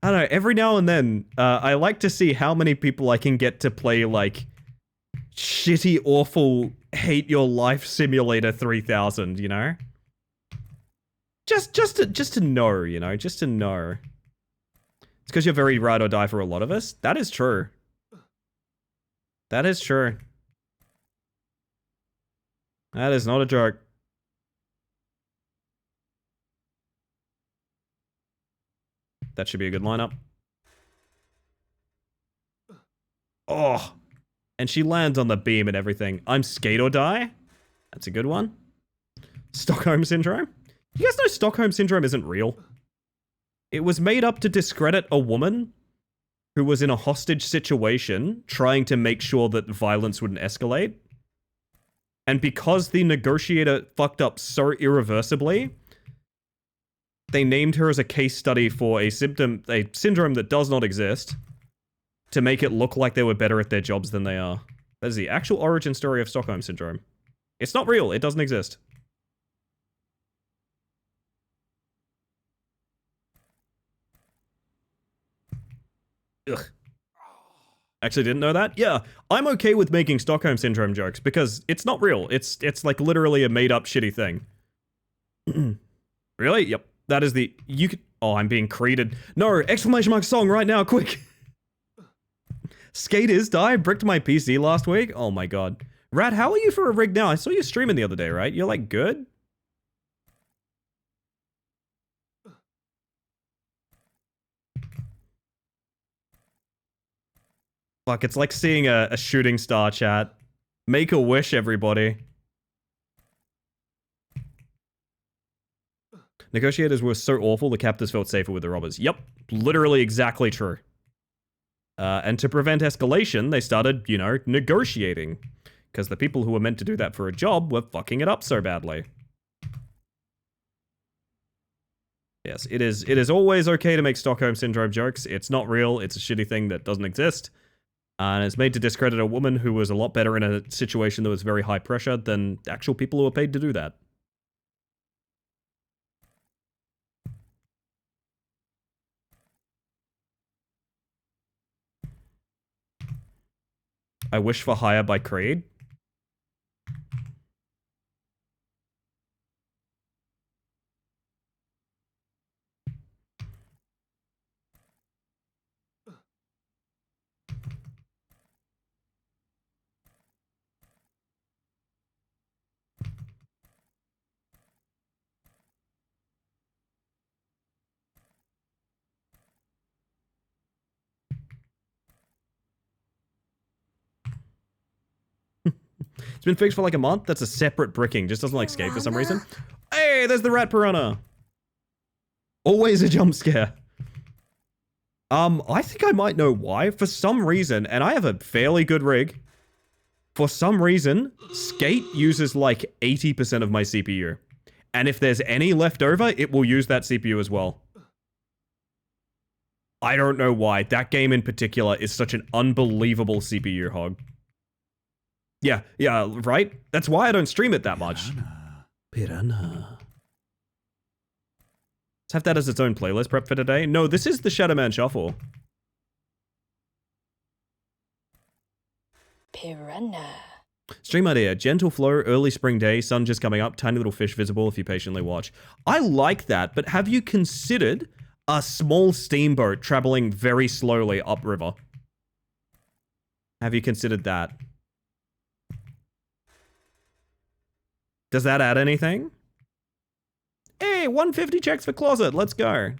I don't know, every now and then, I like to see how many people I can get to play, like, shitty, awful, hate your life simulator 3000, you know? Just to know, you know? Just to know. It's because you're very ride or die for a lot of us. That is true. That is true. That is not a joke. That should be a good lineup. Oh. And she lands on the beam and everything. I'm skate or die? That's a good one. Stockholm Syndrome? You guys know Stockholm Syndrome isn't real? It was made up to discredit a woman who was in a hostage situation trying to make sure that violence wouldn't escalate. And because the negotiator fucked up so irreversibly, they named her as a case study for a syndrome that does not exist to make it look like they were better at their jobs than they are. That is the actual origin story of Stockholm Syndrome. It's not real. It doesn't exist. Ugh. Actually didn't know that? Yeah, I'm okay with making Stockholm Syndrome jokes because it's not real. It's like literally a made-up shitty thing. Really? Yep. That is the... You could... Oh, I'm being created. No! Exclamation mark song right now, quick! Skate is die. Bricked my PC last week. Oh my god. Rad, how are you for a rig now? I saw you streaming the other day, right? You're like good? Fuck, it's like seeing a shooting star chat. Make a wish, everybody. Negotiators were so awful, the captors felt safer with the robbers. Yep, literally exactly true. And to prevent escalation, they started, you know, negotiating. Because the people who were meant to do that for a job were fucking it up so badly. Yes, it is always okay to make Stockholm Syndrome jokes. It's not real, it's a shitty thing that doesn't exist. And it's made to discredit a woman who was a lot better in a situation that was very high pressure than actual people who were paid to do that. I Wish for Hire by Creed. It's been fixed for like a month. That's a separate bricking. Just doesn't like skate for some reason. Hey, there's the rat piranha. Always a jump scare. I think I might know why. For some reason, and I have a fairly good rig. For some reason, skate uses like 80% of my CPU. And if there's any left over, it will use that CPU as well. I don't know why. That game in particular is such an unbelievable CPU hog. Yeah, right? That's why I don't stream it that much. Piranha. Let's have that as its own playlist prep for today. No, this is the Shadow Man Shuffle. Piranha. Stream idea. Gentle flow, early spring day, sun just coming up, tiny little fish visible if you patiently watch. I like that, but have you considered a small steamboat traveling very slowly upriver? Have you considered that? Does that add anything? Hey, 150 checks for Closet. Let's go.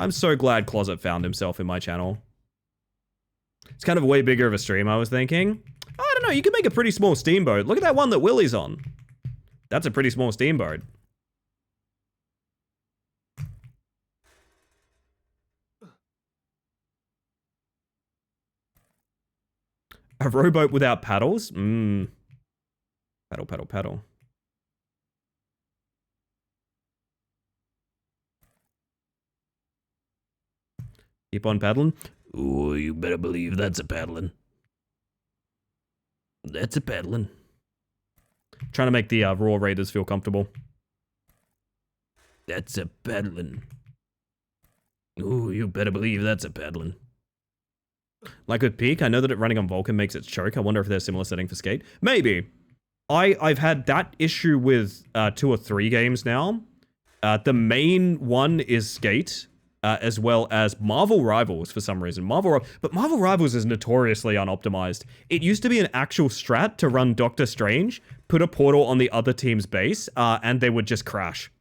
I'm so glad Closet found himself in my channel. It's kind of way bigger of a stream, I was thinking. I don't know, you can make a pretty small steamboat. Look at that one that Willie's on. That's a pretty small steamboat. A rowboat without paddles? Paddle, paddle, paddle. Keep on paddling. Ooh, you better believe that's a paddling. That's a paddling. Trying to make the Raw Raiders feel comfortable. That's a paddling. Ooh, you better believe that's a paddling. Like with Peak, I know that it running on Vulkan makes it choke. I wonder if there's a similar setting for Skate. Maybe. I've had that issue with 2 or 3 games now. The main one is Skate, as well as Marvel Rivals for some reason. But Marvel Rivals is notoriously unoptimized. It used to be an actual strat to run Doctor Strange, put a portal on the other team's base, and they would just crash.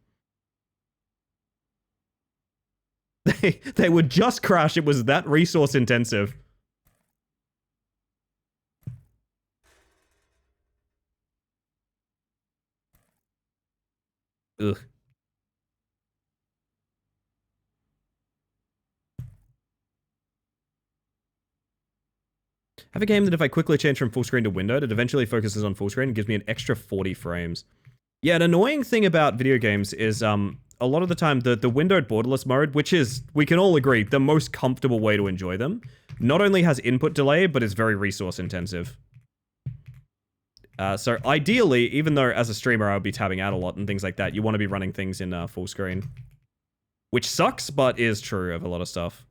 They would just crash. It was that resource intensive. Ugh. Have a game that if I quickly change from full screen to windowed, it eventually focuses on full screen and gives me an extra 40 frames. Yeah, an annoying thing about video games is a lot of the time the windowed borderless mode, which is, we can all agree, the most comfortable way to enjoy them, not only has input delay, but is very resource intensive. So ideally, even though as a streamer I would be tabbing out a lot and things like that, you want to be running things in full screen. Which sucks, but is true of a lot of stuff.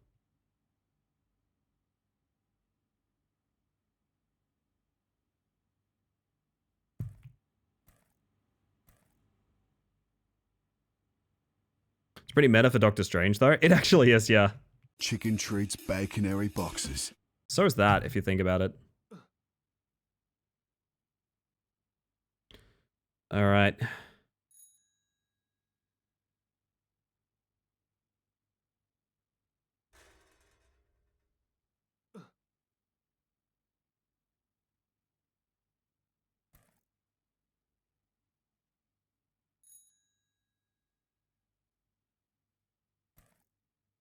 It's pretty meta for Doctor Strange, though. It actually is, yeah. Chicken treats baconary boxes. So is that, if you think about it. All right.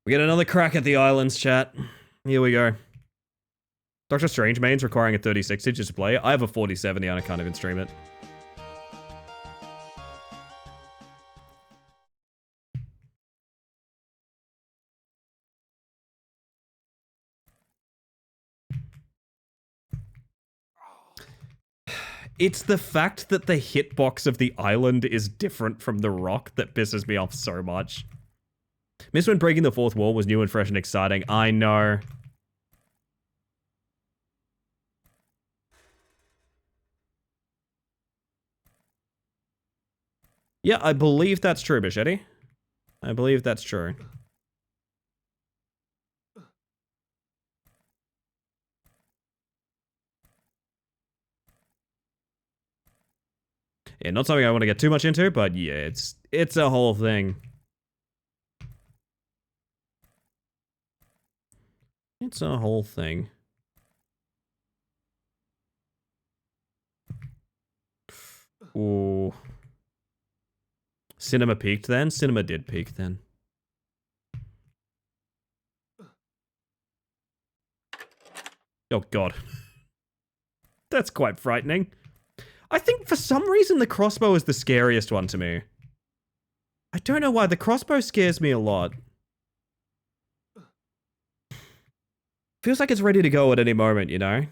We get another crack at the islands, chat. Here we go. Doctor Strange mains requiring a 3060 just to play. I have a 4070 and I can't even stream it. It's the fact that the hitbox of the island is different from the rock that pisses me off so much. Miss when breaking the fourth wall was new and fresh and exciting. I know. Yeah, I believe that's true, Bichetti. I believe that's true. Yeah, not something I want to get too much into, but yeah, it's a whole thing. It's a whole thing. Ooh. Cinema peaked then? Cinema did peak then. Oh god. That's quite frightening. I think for some reason the crossbow is the scariest one to me. I don't know why, the crossbow scares me a lot. Feels like it's ready to go at any moment, you know?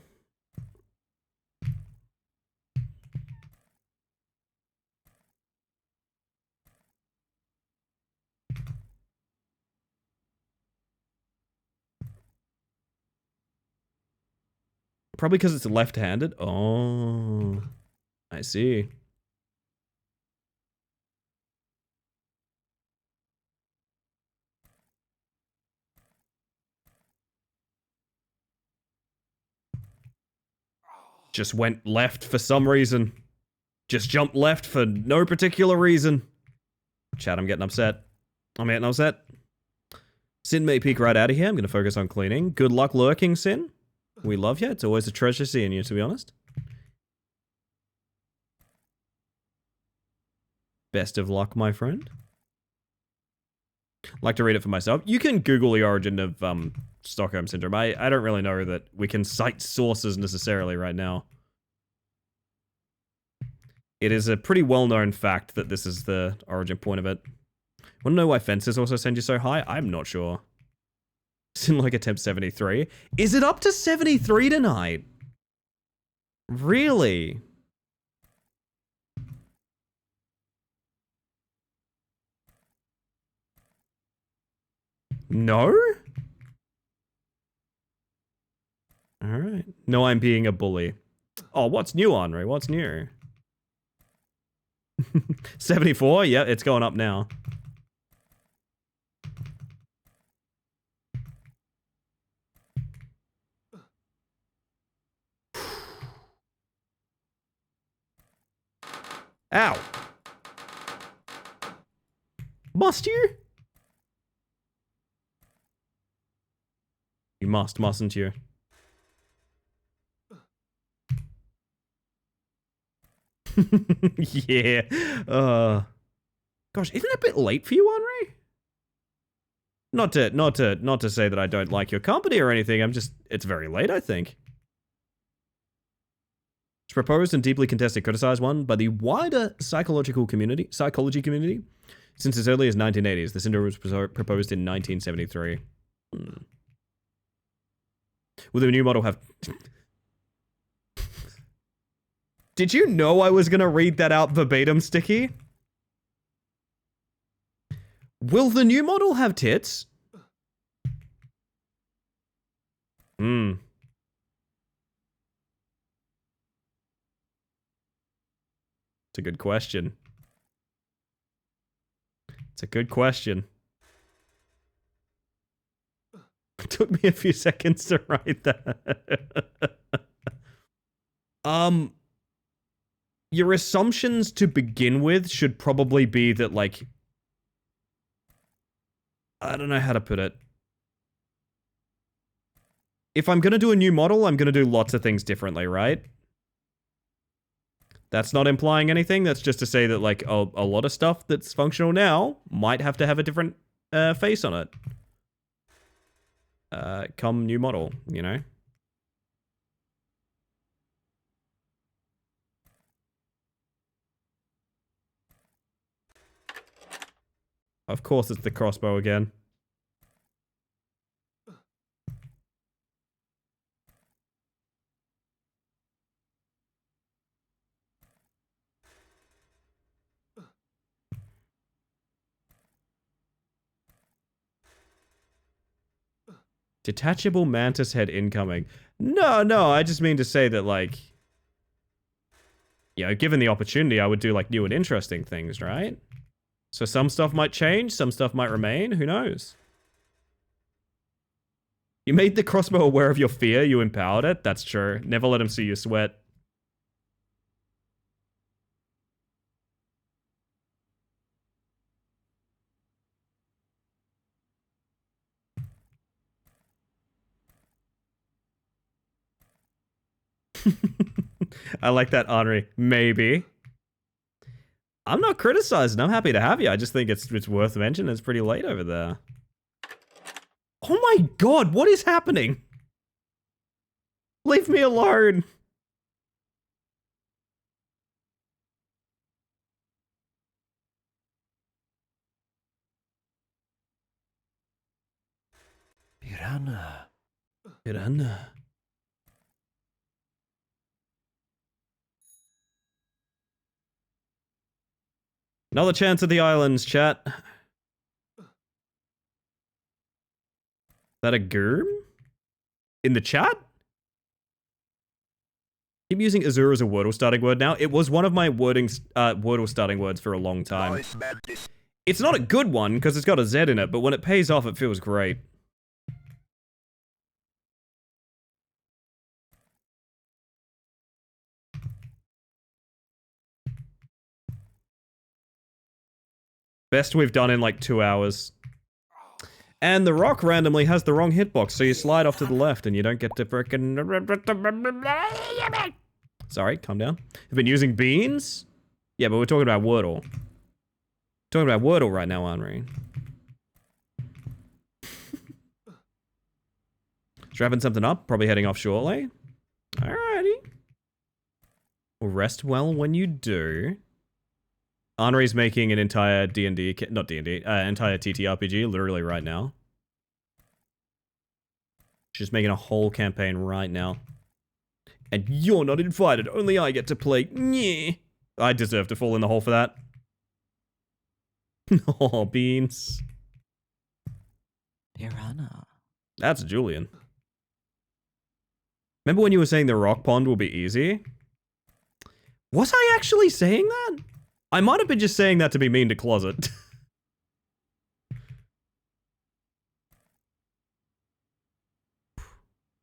Probably because it's left-handed. Oh, I see. Just went left for some reason. Just jumped left for no particular reason. Chat, I'm getting upset. I'm getting upset. Sin may peek right out of here. I'm going to focus on cleaning. Good luck lurking, Sin. We love you. It's always a treasure seeing you, to be honest. Best of luck, my friend. Like to read it for myself. You can Google the origin of Stockholm Syndrome. I don't really know that we can cite sources necessarily right now. It is a pretty well-known fact that this is the origin point of it. Want to know why fences also send you so high? I'm not sure. Sin like attempt 73. Is it up to 73 tonight? Really? No? Alright. No, I'm being a bully. Oh, what's new, Henri? What's new? 74? Yeah, it's going up now. Ow. Must you? You mustn't you? Yeah. Gosh, isn't it a bit late for you, Henri? Not to say that I don't like your company or anything. It's very late, I think. It's proposed and deeply contested, criticized one by the wider psychology community since as early as 1980s. The syndrome was proposed in 1973. Will the new model have... Did you know I was going to read that out verbatim, Sticky? Will the new model have tits? Hmm. It's a good question. It's a good question. It took me a few seconds to write that. Your assumptions to begin with should probably be that, like... I don't know how to put it. If I'm gonna do a new model, I'm gonna do lots of things differently, right? That's not implying anything. That's just to say that, like, a lot of stuff that's functional now might have to have a different face on it. Come new model, you know? Of course it's the crossbow again. Detachable mantis head incoming. No, I just mean to say that, like... You know, given the opportunity, I would do, like, new and interesting things, right? So some stuff might change, some stuff might remain, who knows? You made the crossbow aware of your fear, you empowered it, that's true. Never let him see you sweat. I like that, Henri. Maybe. I'm not criticizing. I'm happy to have you. I just think it's worth mentioning. It's pretty late over there. Oh my god, what is happening? Leave me alone. Piranha. Piranha. Another chance at the islands, chat. That a germ? In the chat? Keep using Azure as a Wordle starting word now. It was one of my Wordle starting words for a long time. It's not a good one because it's got a Z in it, but when it pays off, it feels great. Best we've done in like 2 hours. And the rock randomly has the wrong hitbox, so you slide off to the left and you don't get to frickin'... Sorry, calm down. You've been using beans? Yeah, but we're talking about Wordle. Talking about Wordle right now, aren't we? Strapping something up, probably heading off shortly. Alrighty. Well, rest well when you do. Henri's making an entire D&D, not D&D, entire TTRPG literally right now. She's making a whole campaign right now. And you're not invited, only I get to play. Nyeh. I deserve to fall in the hole for that. Oh, beans. Piranha. That's Julian. Remember when you were saying the rock pond will be easy? Was I actually saying that? I might have been just saying that to be mean to Closet.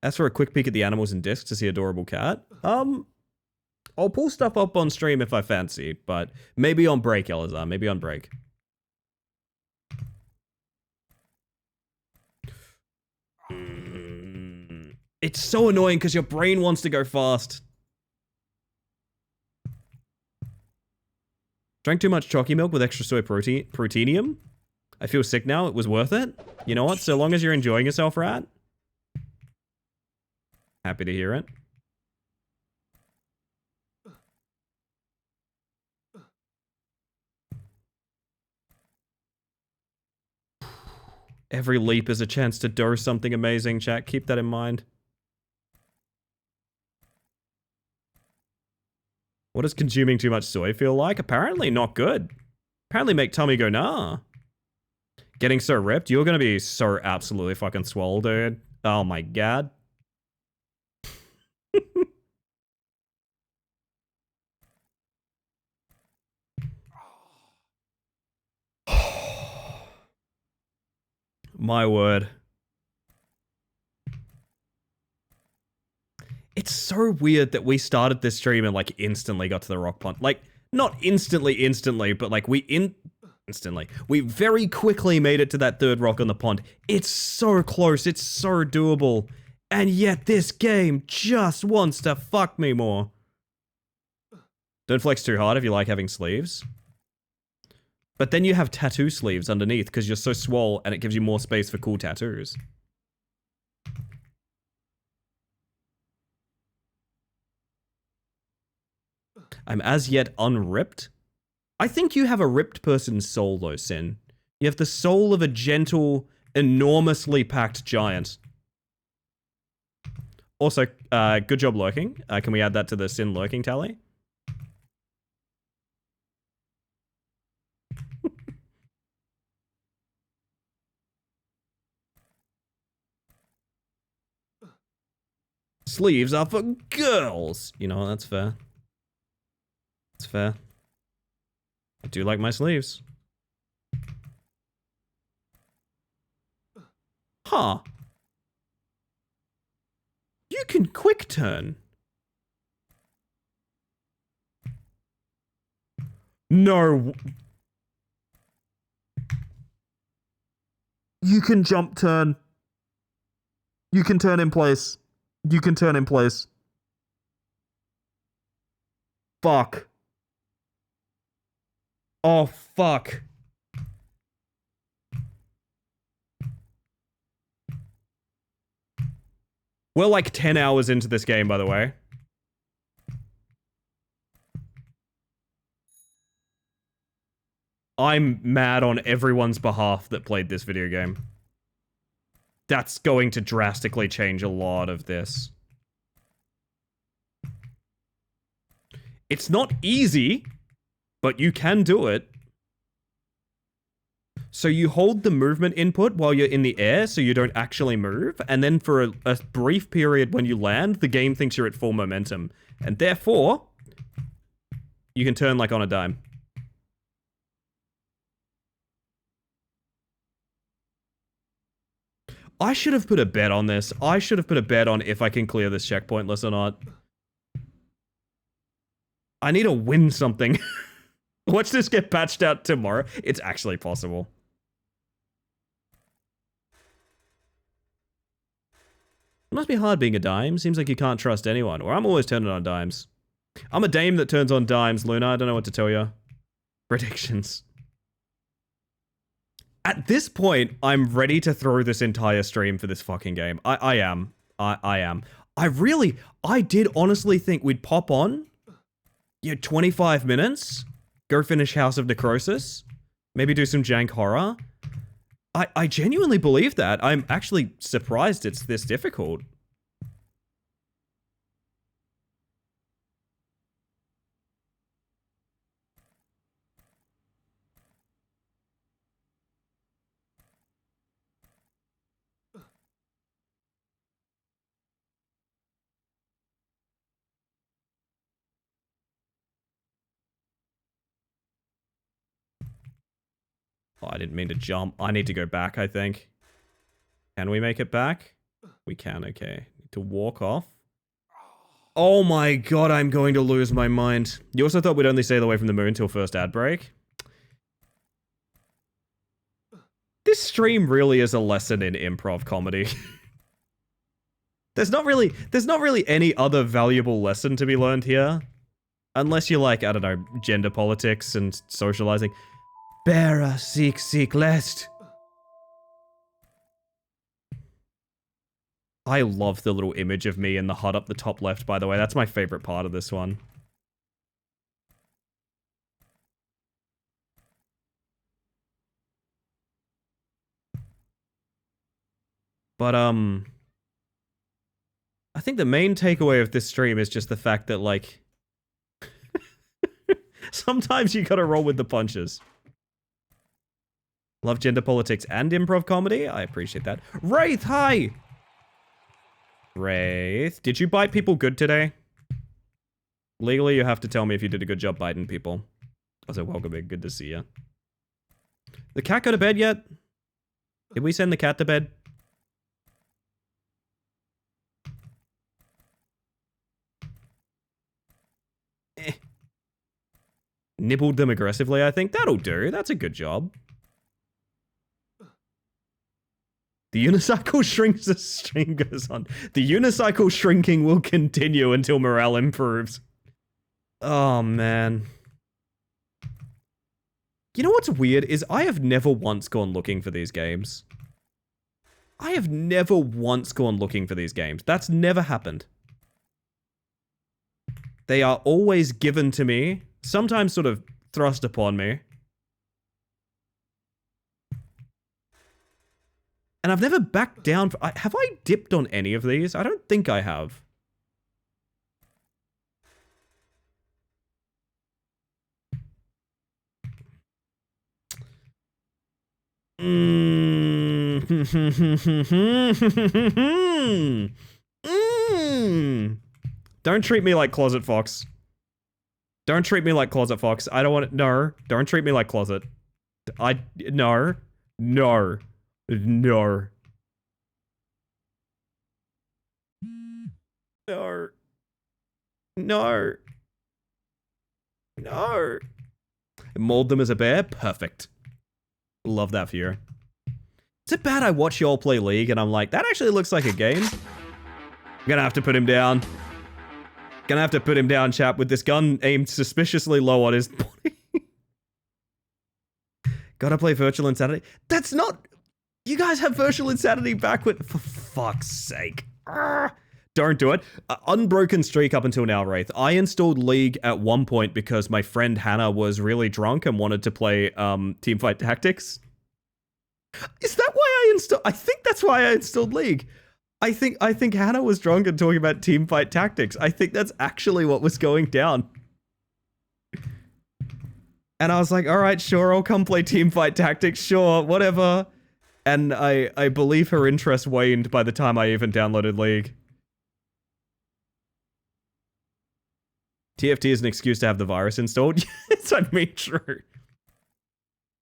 As for a quick peek at the animals and discs to see adorable cat, I'll pull stuff up on stream if I fancy, but maybe on break, Elazar, maybe on break. It's so annoying because your brain wants to go fast. Drank too much chalky milk with extra soy proteinium. I feel sick now. It was worth it. You know what? So long as you're enjoying yourself, Rat. Happy to hear it. Every leap is a chance to do something amazing, chat. Keep that in mind. What does consuming too much soy feel like? Apparently not good. Apparently make tummy go nah. Getting so ripped, you're gonna be so absolutely fucking swole, dude. Oh my god. My word. It's so weird that we started this stream and like instantly got to the rock pond. Like, not instantly, but like instantly. We very quickly made it to that third rock on the pond. It's so close, it's so doable. And yet this game just wants to fuck me more. Don't flex too hard if you like having sleeves. But then you have tattoo sleeves underneath because you're so swole and it gives you more space for cool tattoos. I'm as yet unripped. I think you have a ripped person's soul though, Sin. You have the soul of a gentle, enormously packed giant. Also, good job lurking. Can we add that to the Sin lurking tally? Sleeves are for girls. You know, that's fair. That's fair. I do like my sleeves. Huh. You can quick turn. No. You can jump turn. You can turn in place. You can turn in place. Fuck. Oh, fuck. We're like 10 hours into this game, by the way. I'm mad on everyone's behalf that played this video game. That's going to drastically change a lot of this. It's not easy, but you can do it. So you hold the movement input while you're in the air so you don't actually move, and then for a brief period when you land, the game thinks you're at full momentum. And therefore, you can turn like on a dime. I should have put a bet on this. I should have put a bet on if I can clear this checkpointless or not. I need to win something. Watch this get patched out tomorrow. It's actually possible. It must be hard being a dime. Seems like you can't trust anyone. Or I'm always turning on dimes. I'm a dame that turns on dimes, Luna. I don't know what to tell you. Predictions. At this point, I'm ready to throw this entire stream for this fucking game. I am. I am. I did honestly think we'd pop on. 25 minutes. Go finish House of Necrosis. Maybe do some jank horror. I genuinely believe that. I'm actually surprised it's this difficult. Oh, I didn't mean to jump. I need to go back, I think. Can we make it back? We can, okay. Need to walk off. Oh my god, I'm going to lose my mind. You also thought we'd only sail away from the moon till first ad break? This stream really is a lesson in improv comedy. There's not really any other valuable lesson to be learned here. Unless you like, I don't know, gender politics and socializing. Bearer, seek lest. I love the little image of me in the hut up the top left, by the way. That's my favorite part of this one. But, I think the main takeaway of this stream is just the fact that, like, sometimes you gotta roll with the punches. Love gender politics and improv comedy. I appreciate that. Wraith, hi! Wraith, did you bite people good today? Legally, you have to tell me if you did a good job biting people. Also, welcome in. Good to see you. The cat go to bed yet? Did we send the cat to bed? Nibbled them aggressively, I think. That'll do. That's a good job. The unicycle shrinks as stream goes on. The unicycle shrinking will continue until morale improves. Oh, man. You know what's weird is I have never once gone looking for these games. I have never once gone looking for these games. That's never happened. They are always given to me, sometimes sort of thrust upon me. And I've never backed down. Have I dipped on any of these? I don't think I have. Don't treat me like Closet Fox. Don't treat me like Closet Fox. I don't want it. No. Don't treat me like Closet. No. No. No. No. No. No. Mold them as a bear? Perfect. Love that for you. Is it bad I watch y'all play League and I'm like, that actually looks like a game? I'm gonna have to put him down. Gonna have to put him down, chap, with this gun aimed suspiciously low on his body. Gotta play Virtual Insanity. That's not... You guys have Virtual Insanity back with... For fuck's sake. Don't do it. Unbroken streak up until now, Wraith. I installed League at one point because my friend Hannah was really drunk and wanted to play Teamfight Tactics. Is that why I installed... I think that's why I installed League. I think Hannah was drunk and talking about Teamfight Tactics. I think that's actually what was going down. And I was like, all right, sure, I'll come play Teamfight Tactics, sure, whatever. And I believe her interest waned by the time I even downloaded League. TFT is an excuse to have the virus installed. Yes, I mean, true.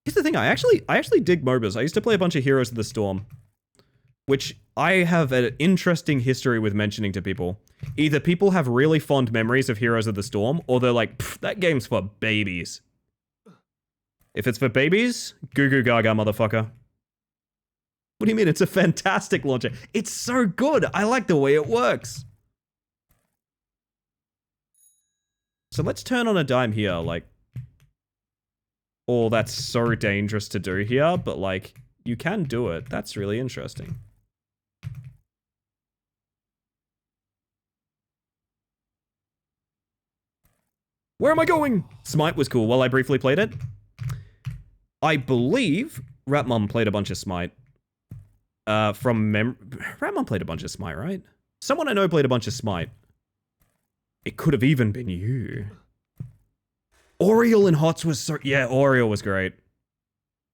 Here's the thing, I actually dig MOBAs. I used to play a bunch of Heroes of the Storm, which I have an interesting history with mentioning to people. Either people have really fond memories of Heroes of the Storm, or they're like, that game's for babies. If it's for babies, goo goo gaga, motherfucker. What do you mean? It's a fantastic launcher. It's so good. I like the way it works. So let's turn on a dime here, like... Oh, that's so dangerous to do here, but like, you can do it. That's really interesting. Where am I going? Smite was cool while I briefly played it. I believe Ratmum played a bunch of Smite. Ratmum played a bunch of Smite, right? Someone I know played a bunch of Smite. It could have even been you. Oriel and HOTS was so... Yeah, Oriel was great.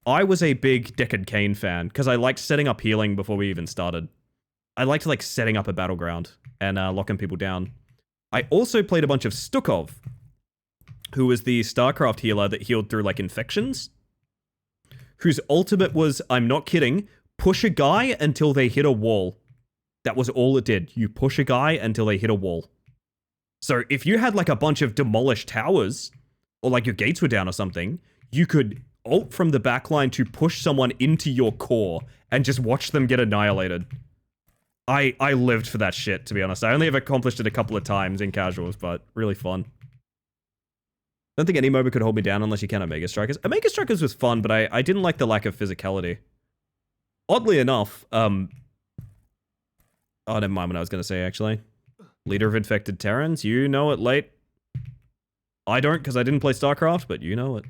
I was a big Deckard Cain fan, because I liked setting up healing before we even started. I liked, like, setting up a battleground and locking people down. I also played a bunch of Stukov, who was the StarCraft healer that healed through, like, infections. Whose ultimate was, I'm not kidding, push a guy until they hit a wall. That was all it did. You push a guy until they hit a wall. So if you had, like, a bunch of demolished towers, or, like, your gates were down or something, you could ult from the backline to push someone into your core and just watch them get annihilated. I lived for that shit, to be honest. I only have accomplished it a couple of times in casuals, but really fun. I don't think any MOBA could hold me down unless you count Omega Strikers. Omega Strikers was fun, but I didn't like the lack of physicality. Oddly enough, oh, never mind what I was going to say, actually. Leader of Infected Terrans, you know it, late. I don't, because I didn't play StarCraft, but you know it.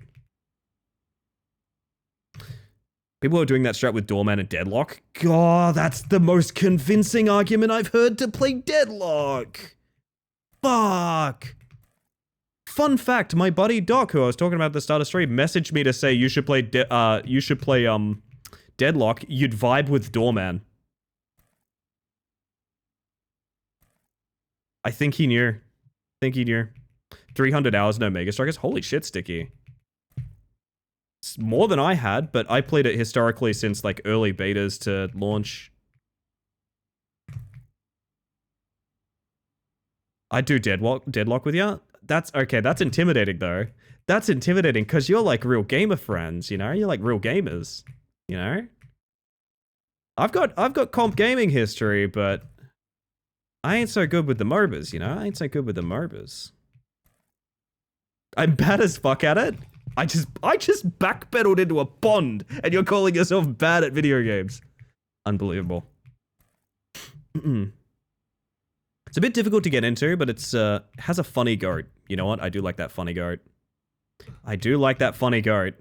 People are doing that strat with Doorman and Deadlock. God, that's the most convincing argument I've heard to play Deadlock. Fuck. Fun fact, my buddy Doc, who I was talking about at the start of stream, messaged me to say you should play Deadlock. You'd vibe with Doorman. I think he knew. 300 hours, no Mega Strikers. Holy shit, Sticky. It's more than I had, but I played it historically since like early betas to launch. I'd do Deadlock with you. That's okay. That's intimidating though. That's intimidating because you're like real gamer friends, you know? You're like real gamers, you know? I've got comp gaming history, but I ain't so good with the MOBAs, you know? I ain't so good with the MOBAs. I'm bad as fuck at it. I just backpedaled into a pond, and you're calling yourself bad at video games. Unbelievable. It's a bit difficult to get into, but it's has a funny goat. You know what? I do like that funny goat. I do like that funny goat.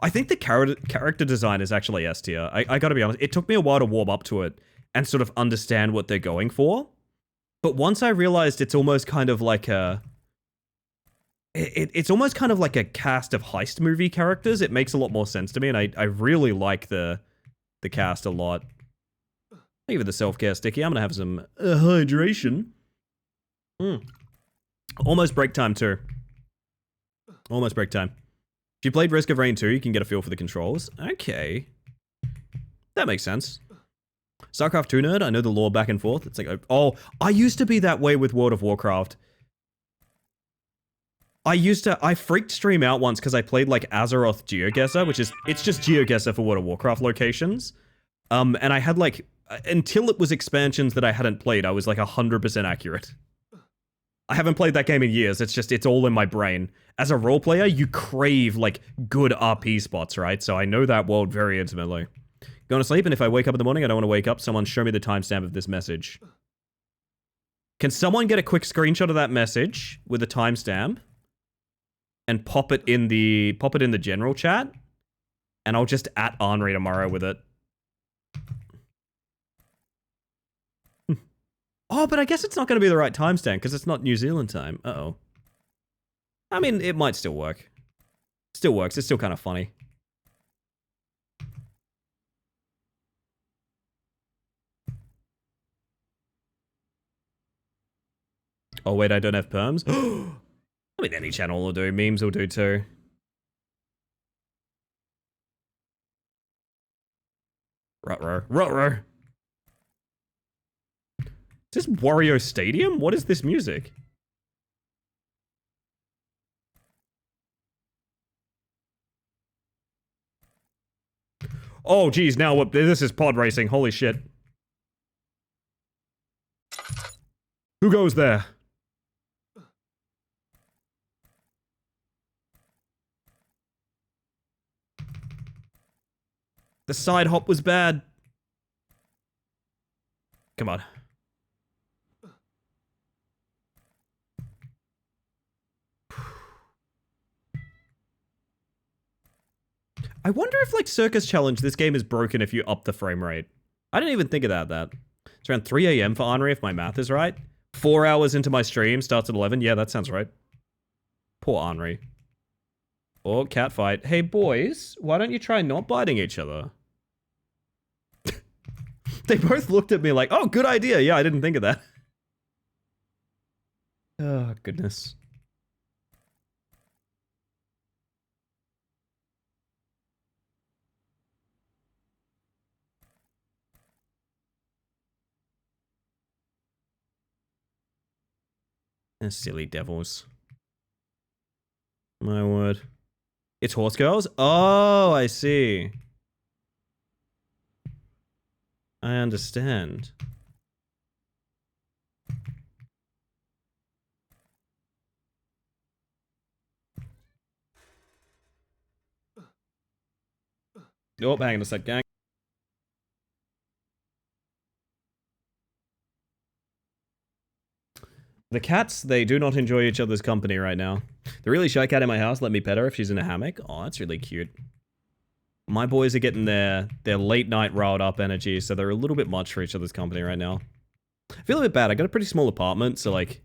I think the character design is actually S tier. I gotta be honest. It took me a while to warm up to it and sort of understand what they're going for. But once I realized it's almost kind of like a... It's almost kind of like a cast of heist movie characters. It makes a lot more sense to me, and I really like the cast a lot. Even the self-care sticky. I'm gonna have some hydration. Almost break time too. Almost break time. If you played Risk of Rain 2, you can get a feel for the controls. Okay. That makes sense. StarCraft 2 nerd, I know the lore back and forth. It's like, oh, I used to be that way with World of Warcraft. I freaked stream out once because I played like Azeroth GeoGuessr, which is, it's just GeoGuessr for World of Warcraft locations. And I had like, until it was expansions that I hadn't played, I was like 100% accurate. I haven't played that game in years. It's all in my brain. As a role player, you crave, like, good RP spots, right? So I know that world very intimately. Going to sleep, and if I wake up in the morning, I don't want to wake up. Someone show me the timestamp of this message. Can someone get a quick screenshot of that message with a timestamp and pop it in the general chat? And I'll just @ Henri tomorrow with it. Oh, but I guess it's not going to be the right timestamp because it's not New Zealand time. Uh-oh. I mean, it might still work. Still works. It's still kind of funny. Oh, wait, I don't have perms? I mean, any channel will do. Memes will do too. Ruh-roh. Ruh-roh. Is this Wario Stadium? What is this music? Oh, geez, now this is pod racing. Holy shit. Who goes there? The side hop was bad. Come on. I wonder if, like, Circus Challenge, this game is broken if you up the frame rate. I didn't even think about that. It's around 3 a.m. for Henri, if my math is right. 4 hours into my stream, starts at 11. Yeah, that sounds right. Poor Henri. Oh, cat fight. Hey, boys, why don't you try not biting each other? They both looked at me like, oh, good idea. Yeah, I didn't think of that. Oh, goodness. Silly devils. My word. It's horse girls? Oh, I see. I understand. Oh, hang on a sec, gang. The cats, they do not enjoy each other's company right now. The really shy cat in my house let me pet her if she's in a hammock. Oh, that's really cute. My boys are getting their late night riled up energy, so they're a little bit much for each other's company right now. I feel a bit bad. I got a pretty small apartment, so like,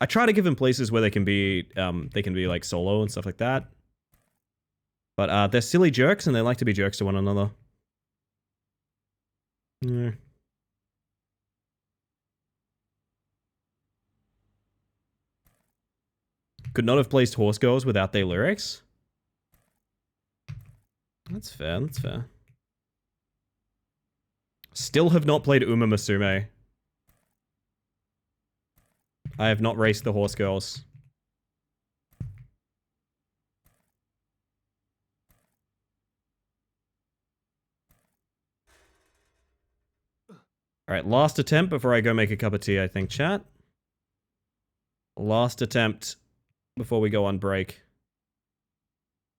I try to give them places where they can be like solo and stuff like that. But they're silly jerks, and they like to be jerks to one another. Yeah. Could not have placed Horse Girls without their lyrics. That's fair, that's fair. Still have not played Uma Musume. I have not raced the Horse Girls. Alright, last attempt before I go make a cup of tea, I think, chat. Last attempt before we go on break.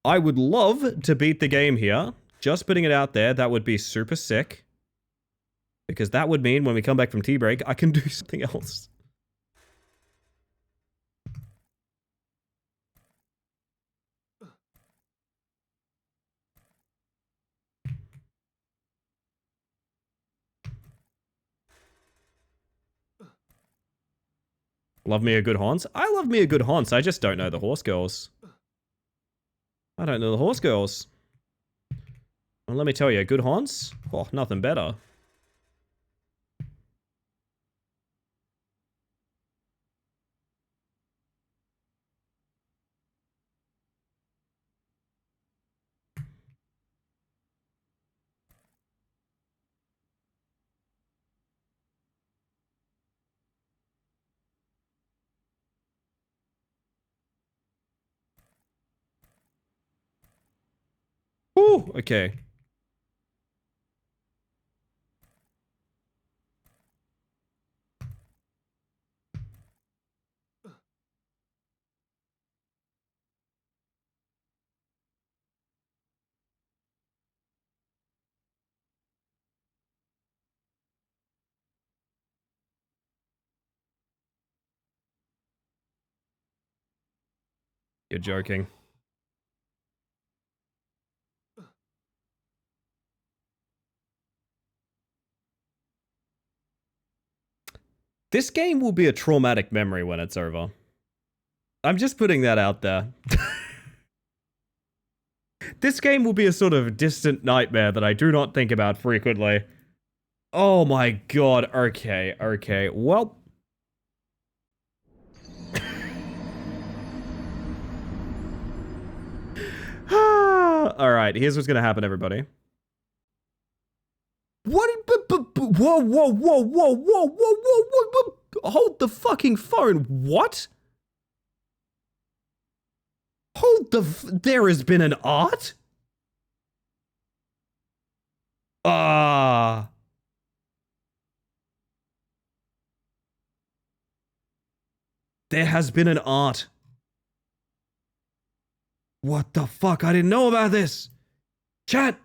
I would love to beat the game here. Just putting it out there, that would be super sick. Because that would mean when we come back from tea break, I can do something else. Love me a good Haunts? I love me a good Haunts, I just don't know the Horse Girls. I don't know the Horse Girls. Well, let me tell you, good Haunts? Oh, nothing better. Ooh, okay. You're joking. This game will be a traumatic memory when it's over. I'm just putting that out there. This game will be a sort of distant nightmare that I do not think about frequently. Oh my god, okay, well... Alright, here's what's gonna happen, everybody. What? Whoa. Hold the fucking phone. What? Hold the... There has been an art? There has been an art. What the fuck? I didn't know about this. Chat.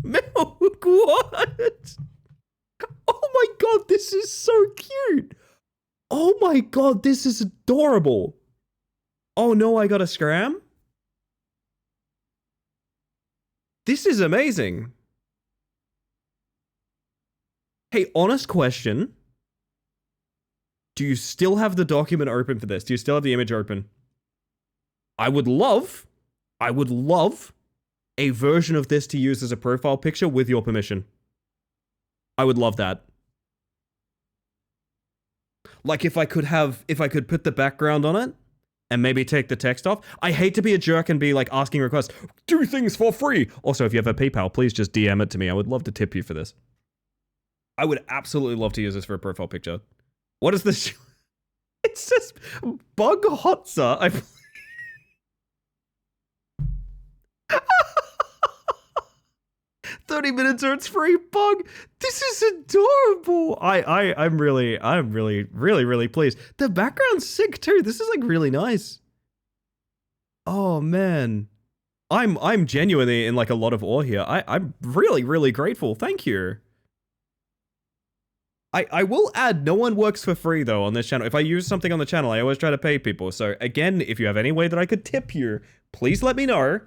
Milk, what? Oh my god, this is so cute. Oh my god, this is adorable. Oh no, I got a scram? This is amazing. Hey, honest question. Do you still have the document open for this? Do you still have the image open? I would love a version of this to use as a profile picture with your permission. I would love that. Like if I could put the background on it and maybe take the text off. I hate to be a jerk and be like asking requests, do things for free. Also, if you have a PayPal, please just DM it to me. I would love to tip you for this. I would absolutely love to use this for a profile picture. What is this? It says Bug Hotza. I 30 minutes or it's free, Bug. This is adorable. I'm really pleased. The background's sick too. This is like really nice. Oh man. I'm genuinely in like a lot of awe here. I'm really grateful. Thank you. I will add, no one works for free though on this channel. If I use something on the channel, I always try to pay people. So again, if you have any way that I could tip you, please let me know.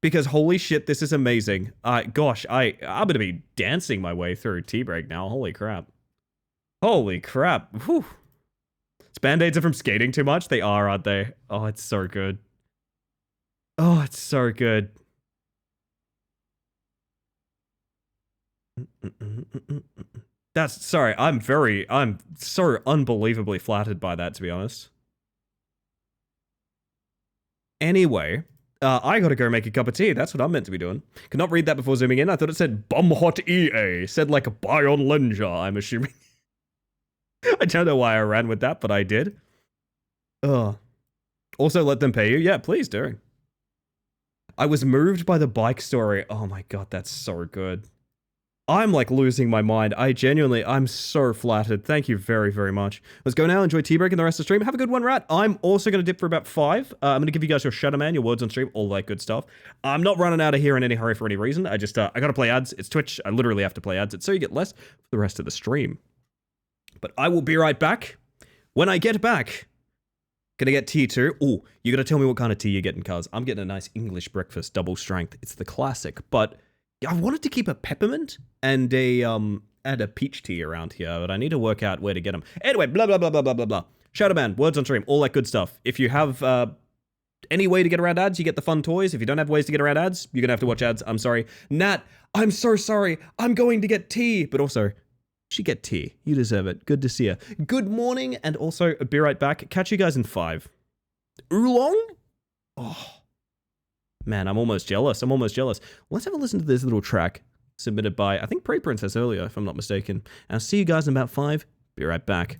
Because holy shit, this is amazing. Gosh, I'm gonna be dancing my way through tea break now. Holy crap. Holy crap. Whew. It's Band-Aids are from skating too much? They are, aren't they? Oh, it's so good. Oh, it's so good. Sorry, I'm so unbelievably flattered by that, to be honest. Anyway, I gotta go make a cup of tea. That's what I'm meant to be doing. Could not read that before zooming in. I thought it said bum hot EA. Said like a buy on Lenja, I'm assuming. I don't know why I ran with that, but I did. Also, let them pay you? Yeah, please do. I was moved by the bike story. Oh my god, that's so good. I'm like losing my mind. I'm so flattered. Thank you very much. Let's go now. Enjoy tea break and the rest of the stream. Have a good one, Rat. I'm also going to dip for about 5. I'm going to give you guys your shutter man, your words on stream, all that good stuff. I'm not running out of here in any hurry for any reason. I got to play ads. It's Twitch. I literally have to play ads. It's so you get less for the rest of the stream. But I will be right back. When I get back, gonna get tea too. Oh, you got to tell me what kind of tea you're getting, cuz I'm getting a nice English breakfast, double strength. It's the classic, but I wanted to keep a peppermint and a peach tea around here, but I need to work out where to get them. Anyway, blah. Shadowman, words on stream, all that good stuff. If you have any way to get around ads, you get the fun toys. If you don't have ways to get around ads, you're gonna have to watch ads. I'm sorry. Nat, I'm so sorry. I'm going to get tea, but also, she get tea. You deserve it. Good to see you. Good morning, and also, be right back. Catch you guys in 5. Oolong? Oh. Man, I'm almost jealous. Let's have a listen to this little track submitted by, I think, Prey Princess earlier, if I'm not mistaken. I'll see you guys in about 5. Be right back.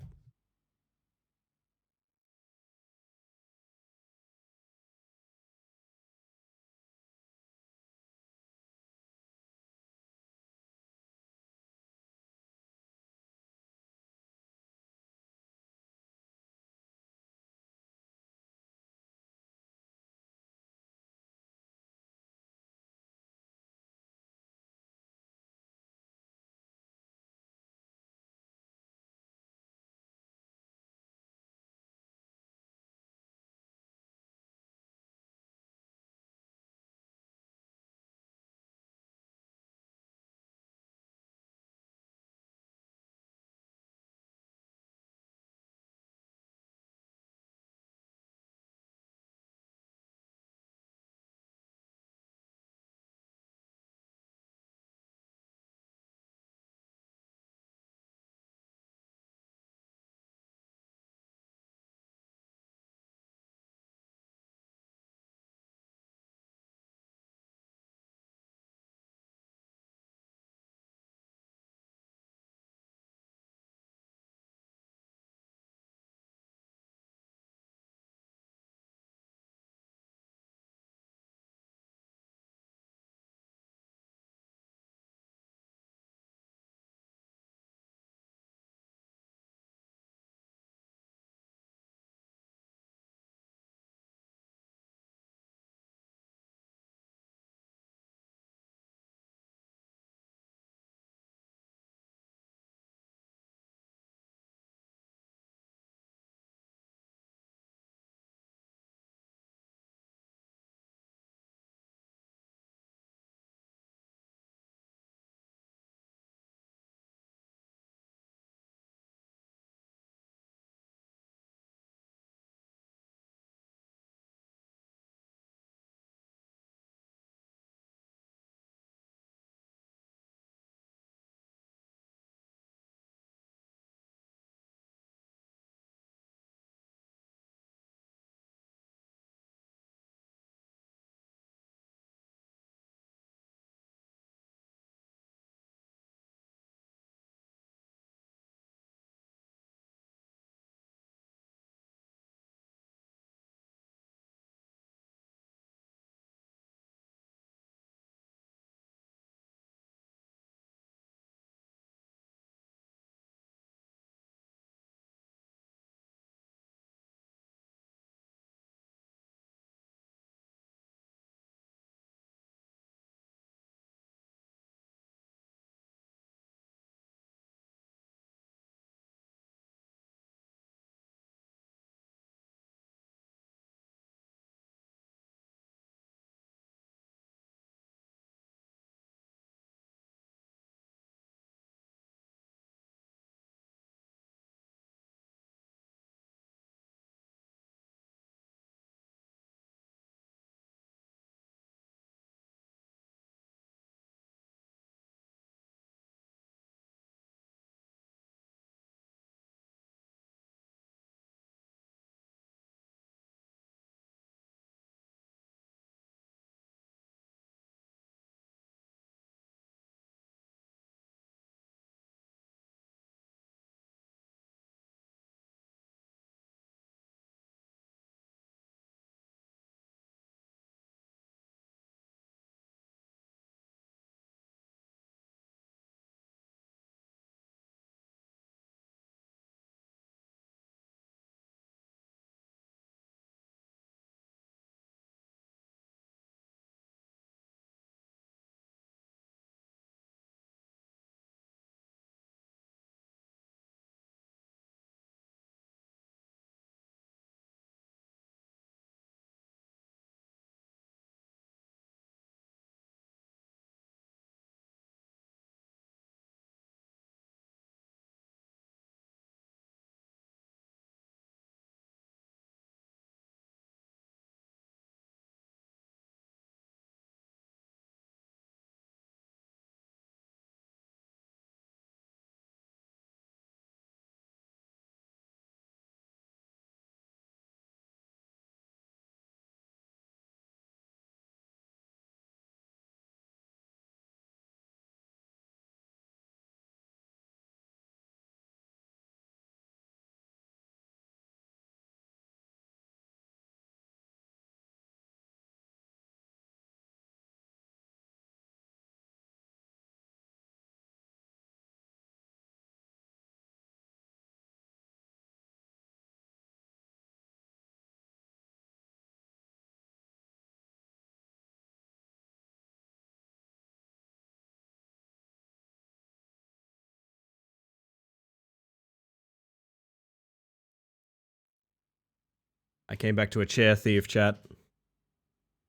I came back to a chair thief, chat.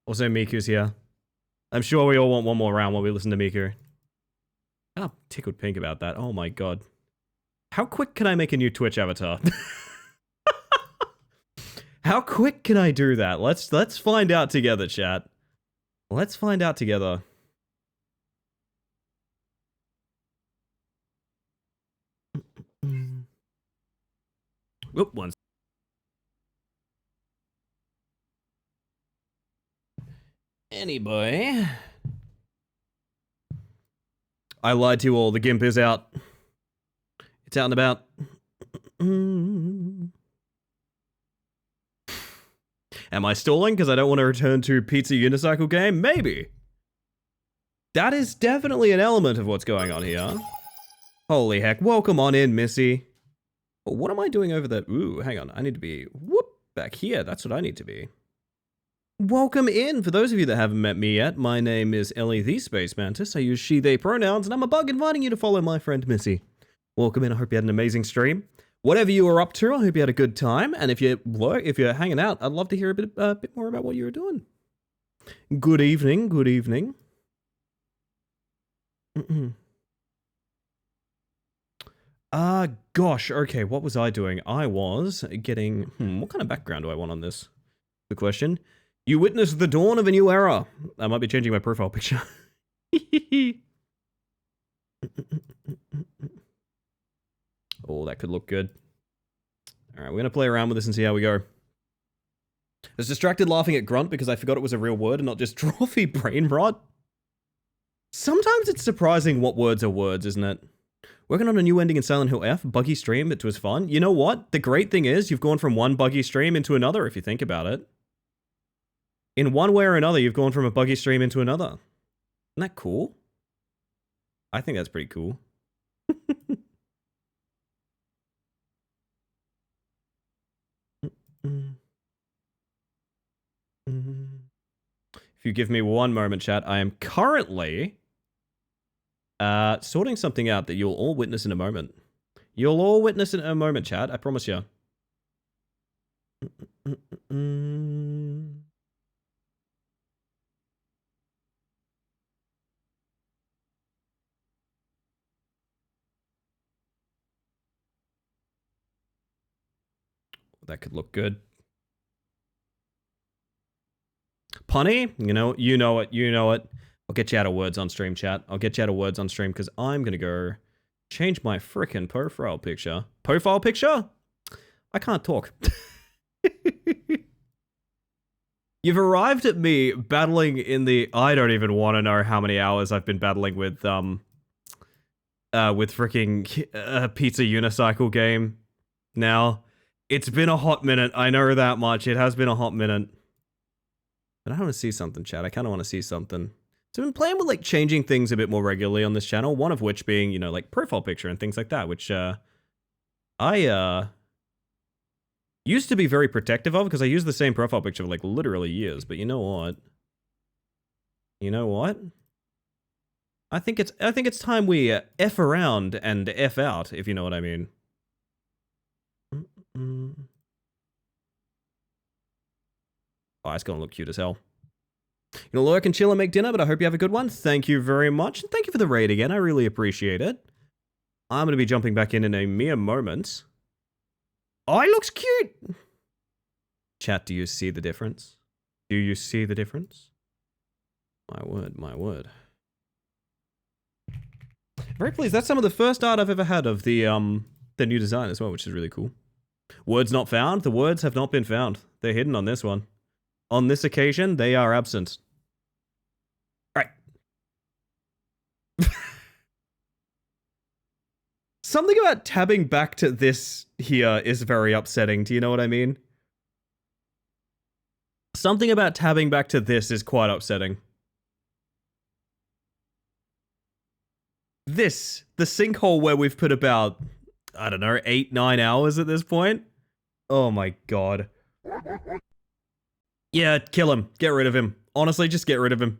Also, Miku's here. I'm sure we all want one more round while we listen to Miku. I'm tickled pink about that. Oh my god. How quick can I make a new Twitch avatar? How quick can I do that? Let's find out together, chat. Let's find out together. Whoop, once. Anyway. I lied to you all. The GIMP is out. It's out and about. Am I stalling because I don't want to return to Pizza Unicycle game? Maybe. That is definitely an element of what's going on here. Holy heck. Welcome on in, Missy. Oh, what am I doing over there? Ooh, hang on. I need to be back here. That's what I need to be. Welcome in. For those of you that haven't met me yet, my name is Ellie the Space Mantis. I use she, they pronouns, and I'm a bug inviting you to follow my friend Missy. Welcome in. I hope you had an amazing stream. Whatever you were up to, I hope you had a good time. And if you're hanging out, I'd love to hear a bit more about what you were doing. Good evening. Good evening. Gosh. Okay, what was I doing? I was getting... what kind of background do I want on this? Good question. You witnessed the dawn of a new era. I might be changing my profile picture. Oh, that could look good. Alright, we're gonna play around with this and see how we go. I was distracted laughing at grunt because I forgot it was a real word and not just trophy brain rot. Sometimes it's surprising what words are words, isn't it? Working on a new ending in Silent Hill F, buggy stream, it was fun. You know what? The great thing is, you've gone from one buggy stream into another, if you think about it. In one way or another, you've gone from a buggy stream into another. Isn't that cool? I think that's pretty cool. If you give me one moment, chat, I am currently sorting something out that you'll all witness in a moment. You'll all witness in a moment, chat, I promise you. That could look good. Punny, you know it. I'll get you out of words on stream, chat. I'll get you out of words on stream because I'm gonna go change my frickin' profile picture. Profile picture? I can't talk. You've arrived at me battling in the... I don't even want to know how many hours I've been battling with fricking Pizza Unicycle game now. It's been a hot minute. I know that much. It has been a hot minute. But I want to see something, chat. I kind of want to see something. So I've been playing with, like, changing things a bit more regularly on this channel. One of which being, you know, like, profile picture and things like that. Which, I used to be very protective of because I used the same profile picture for, like, literally years. But you know what? You know what? I think it's time we F around and F out, if you know what I mean. Oh, it's gonna look cute as hell. You know, lurk and chill and make dinner, but I hope you have a good one. Thank you very much. And thank you for the raid again. I really appreciate it. I'm gonna be jumping back in a mere moment. Oh, he looks cute! Chat, do you see the difference? Do you see the difference? My word, my word. Very pleased. That's some of the first art I've ever had of the new design as well, which is really cool. Words not found. The words have not been found. They're hidden on this one. On this occasion, they are absent. Alright. Something about tabbing back to this here is very upsetting. Do you know what I mean? Something about tabbing back to this is quite upsetting. This, the sinkhole where we've put about, I don't know, 8-9 hours at this point. Oh my god. Yeah, kill him. Get rid of him. Honestly, just get rid of him.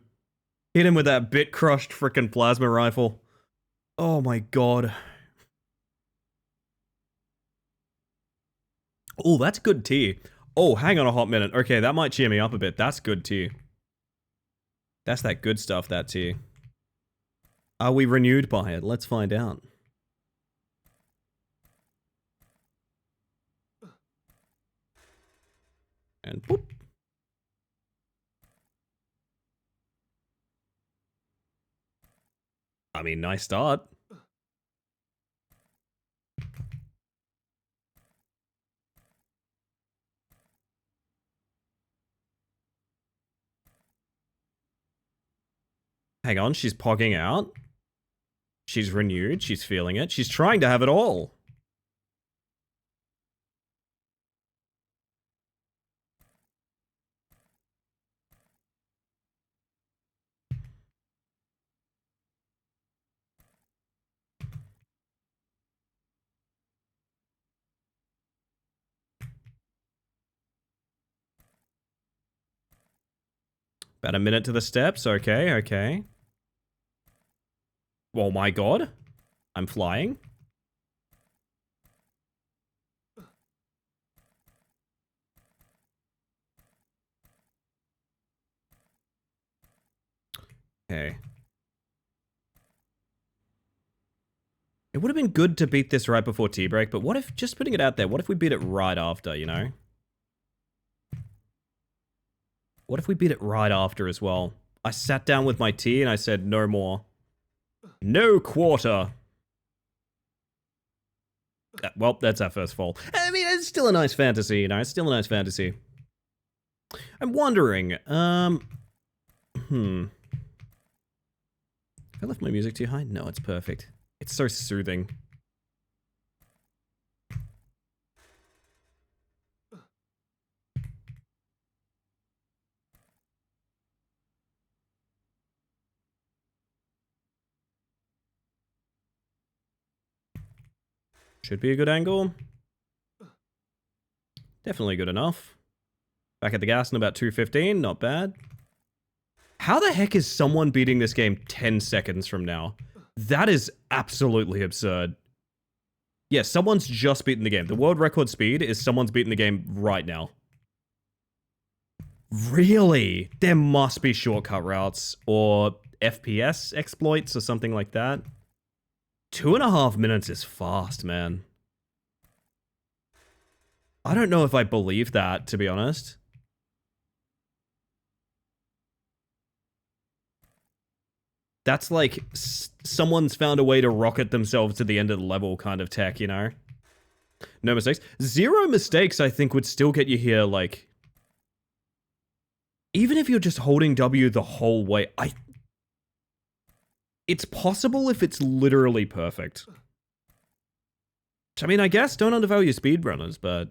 Hit him with that bit-crushed frickin' plasma rifle. Oh my god. Oh, that's good tea. Oh, hang on a hot minute. Okay, that might cheer me up a bit. That's good tea. That's that good stuff, that tea. Are we renewed by it? Let's find out. And boop. I mean, nice start. Hang on, she's pogging out. She's renewed. She's feeling it. She's trying to have it all. About a minute to the steps. Okay, okay. Oh my god. I'm flying. Okay. It would have been good to beat this right before tea break, but what if, just putting it out there, what if we beat it right after, you know? What if we beat it right after as well? I sat down with my tea and I said, no more. No quarter. Well, that's our first fall. I mean, it's still a nice fantasy, you know? It's still a nice fantasy. I'm wondering, Have I left my music too high? No, it's perfect. It's so soothing. Should be a good angle. Definitely good enough. Back at the gas in about 2:15, not bad. How the heck is someone beating this game 10 seconds from now? That is absolutely absurd. Yeah, someone's just beaten the game. The world record speed is someone's beaten the game right now. Really? There must be shortcut routes or FPS exploits or something like that. 2.5 minutes is fast, man. I don't know if I believe that, to be honest. That's like someone's found a way to rocket themselves to the end of the level kind of tech, you know? No mistakes. 0 mistakes, I think, would still get you here, like... Even if you're just holding W the whole way, it's possible if it's literally perfect. I mean, I guess don't undervalue speedrunners, but...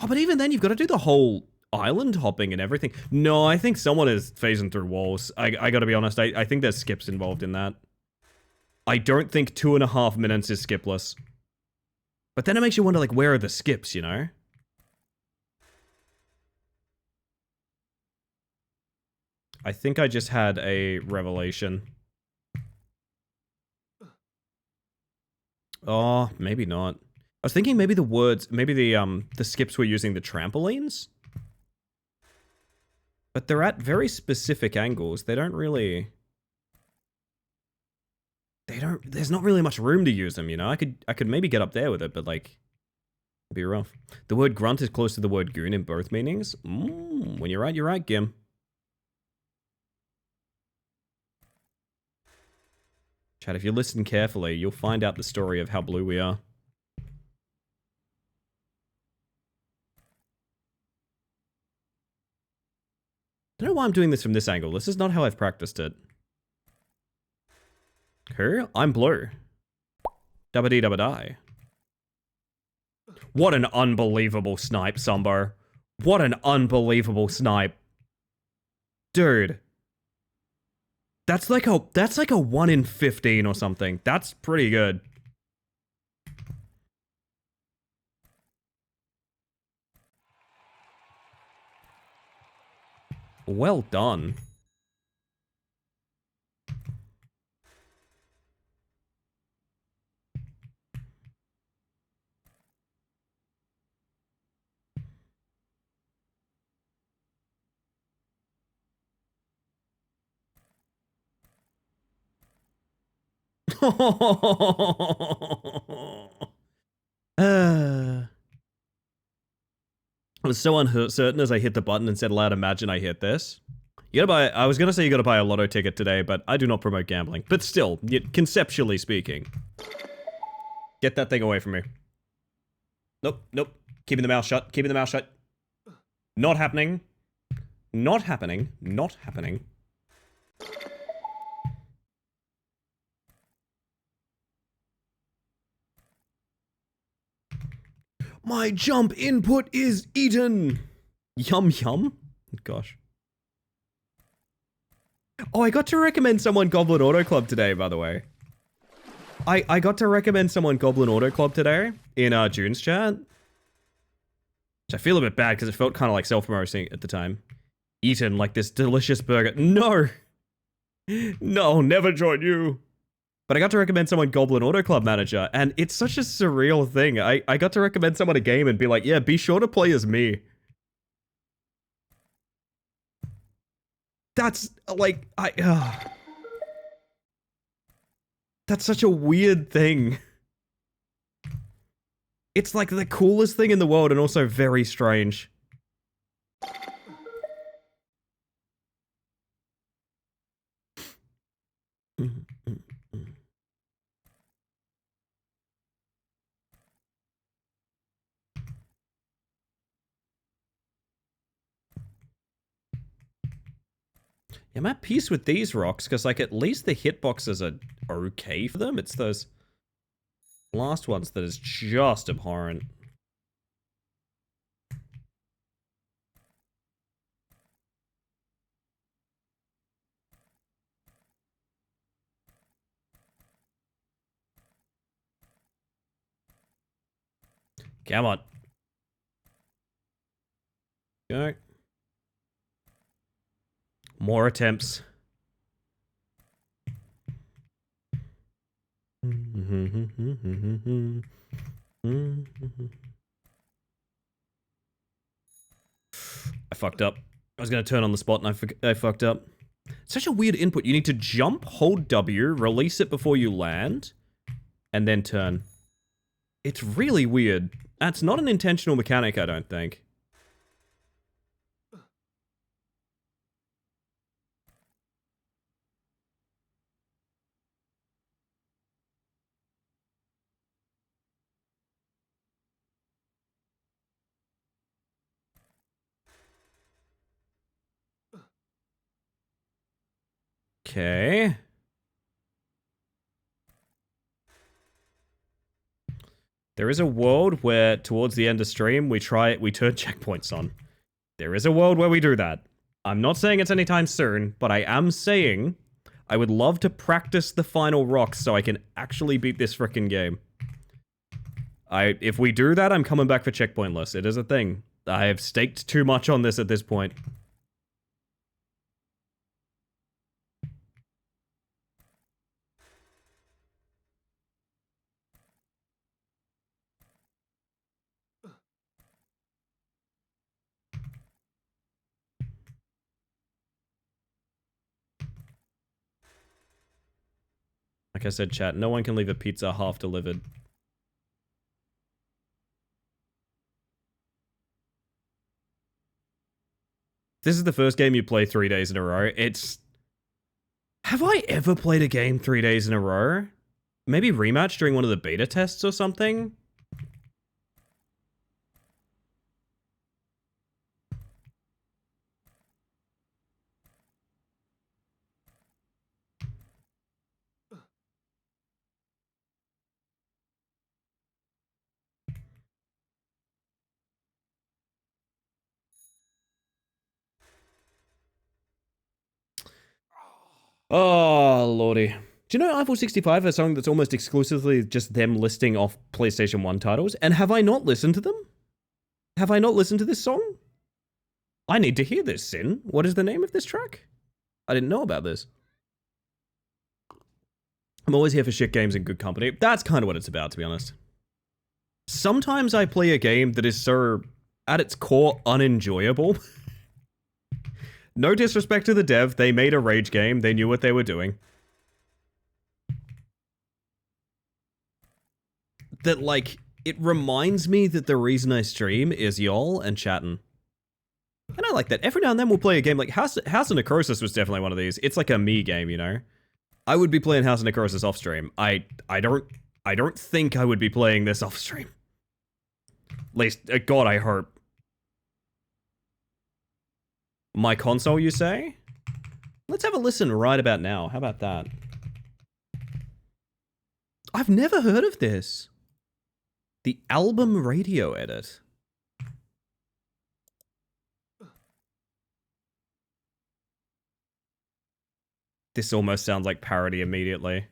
Oh, but even then, you've got to do the whole island hopping and everything. No, I think someone is phasing through walls. I gotta be honest, I think there's skips involved in that. I don't think 2.5 minutes is skipless. But then it makes you wonder, like, where are the skips, you know? I think I just had a revelation. Oh, maybe not. I was thinking maybe the words, maybe the skips were using the trampolines? But they're at very specific angles. They don't really... There's not really much room to use them, you know? I could maybe get up there with it, but like... It'd be rough. The word grunt is close to the word goon in both meanings. When you're right, Gim. Chat, if you listen carefully, you'll find out the story of how blue we are. I don't know why I'm doing this from this angle. This is not how I've practiced it. Okay, I'm blue. Dabba-dee-dabba-die. What an unbelievable snipe, Sumbo. What an unbelievable snipe. Dude. That's like a 1 in 15 or something. That's pretty good. Well done. I was so uncertain as I hit the button and said aloud, imagine I hit this. You gotta buy, I was gonna say you gotta buy a lotto ticket today, but I do not promote gambling. But still, conceptually speaking. Get that thing away from me. Nope, nope. Keeping the mouth shut, keeping the mouth shut. Not happening. Not happening. Not happening. My jump input is eaten. Yum yum. Gosh. Oh, I got to recommend someone Goblin Auto Club today, by the way. I got to recommend someone Goblin Auto Club today in June's chat. Which I feel a bit bad because it felt kind of like self-promoting at the time. Eaten like this delicious burger. No! No, never join you. But I got to recommend someone Goblin Auto Club manager, and it's such a surreal thing. I got to recommend someone a game and be like, yeah, be sure to play as me. That's, like, that's such a weird thing. It's like the coolest thing in the world and also very strange. Yeah, I'm at peace with these rocks, because, like, at least the hitboxes are okay for them. It's those last ones that is just abhorrent. Come on. Go. More attempts. I fucked up. I was gonna turn on the spot and I fucked up. Such a weird input. You need to jump, hold W, release it before you land, and then turn. It's really weird. That's not an intentional mechanic, I don't think. Okay. There is a world where, towards the end of stream, we turn checkpoints on. There is a world where we do that. I'm not saying it's anytime soon, but I am saying I would love to practice the final rocks so I can actually beat this frickin' game. If we do that, I'm coming back for checkpointless. It is a thing. I have staked too much on this at this point. Like I said, chat, no one can leave a pizza half delivered. This is the first game you play 3 days in a row. Have I ever played a game 3 days in a row? Maybe rematch during one of the beta tests or something? Oh, lordy. Do you know Eiffel 65 has a song that's almost exclusively just them listing off PlayStation 1 titles? And have I not listened to them? Have I not listened to this song? I need to hear this, Sin. What is the name of this track? I didn't know about this. I'm always here for shit games and good company. That's kind of what it's about, to be honest. Sometimes I play a game that is so, at its core, unenjoyable. No disrespect to the dev, they made a rage game, they knew what they were doing. that, like, it reminds me that the reason I stream is y'all and chatting. And I like that. Every now and then we'll play a game like House of Necrosis was definitely one of these. It's like a me game, you know? I would be playing House of Necrosis off stream. I don't think I would be playing this off stream. At least, God, I hope. My console, you say? Let's have a listen right about now. How about that? I've never heard of this. The album radio edit. This almost sounds like parody immediately.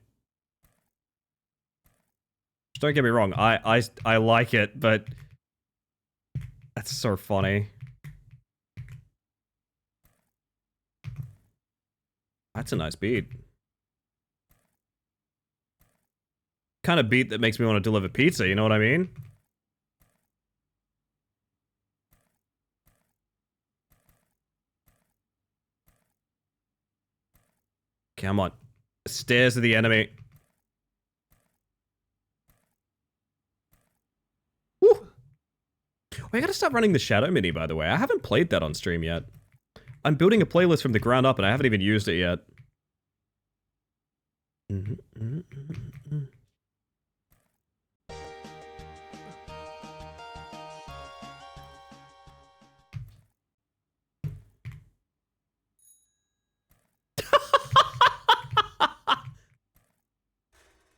Don't get me wrong, I like it, but that's so funny. That's a nice beat. Kind of beat that makes me want to deliver pizza, you know what I mean? Come on. Stairs of the enemy. Woo! I gotta stop running the Shadow Mini, by the way. I haven't played that on stream yet. I'm building a playlist from the ground up and I haven't even used it yet.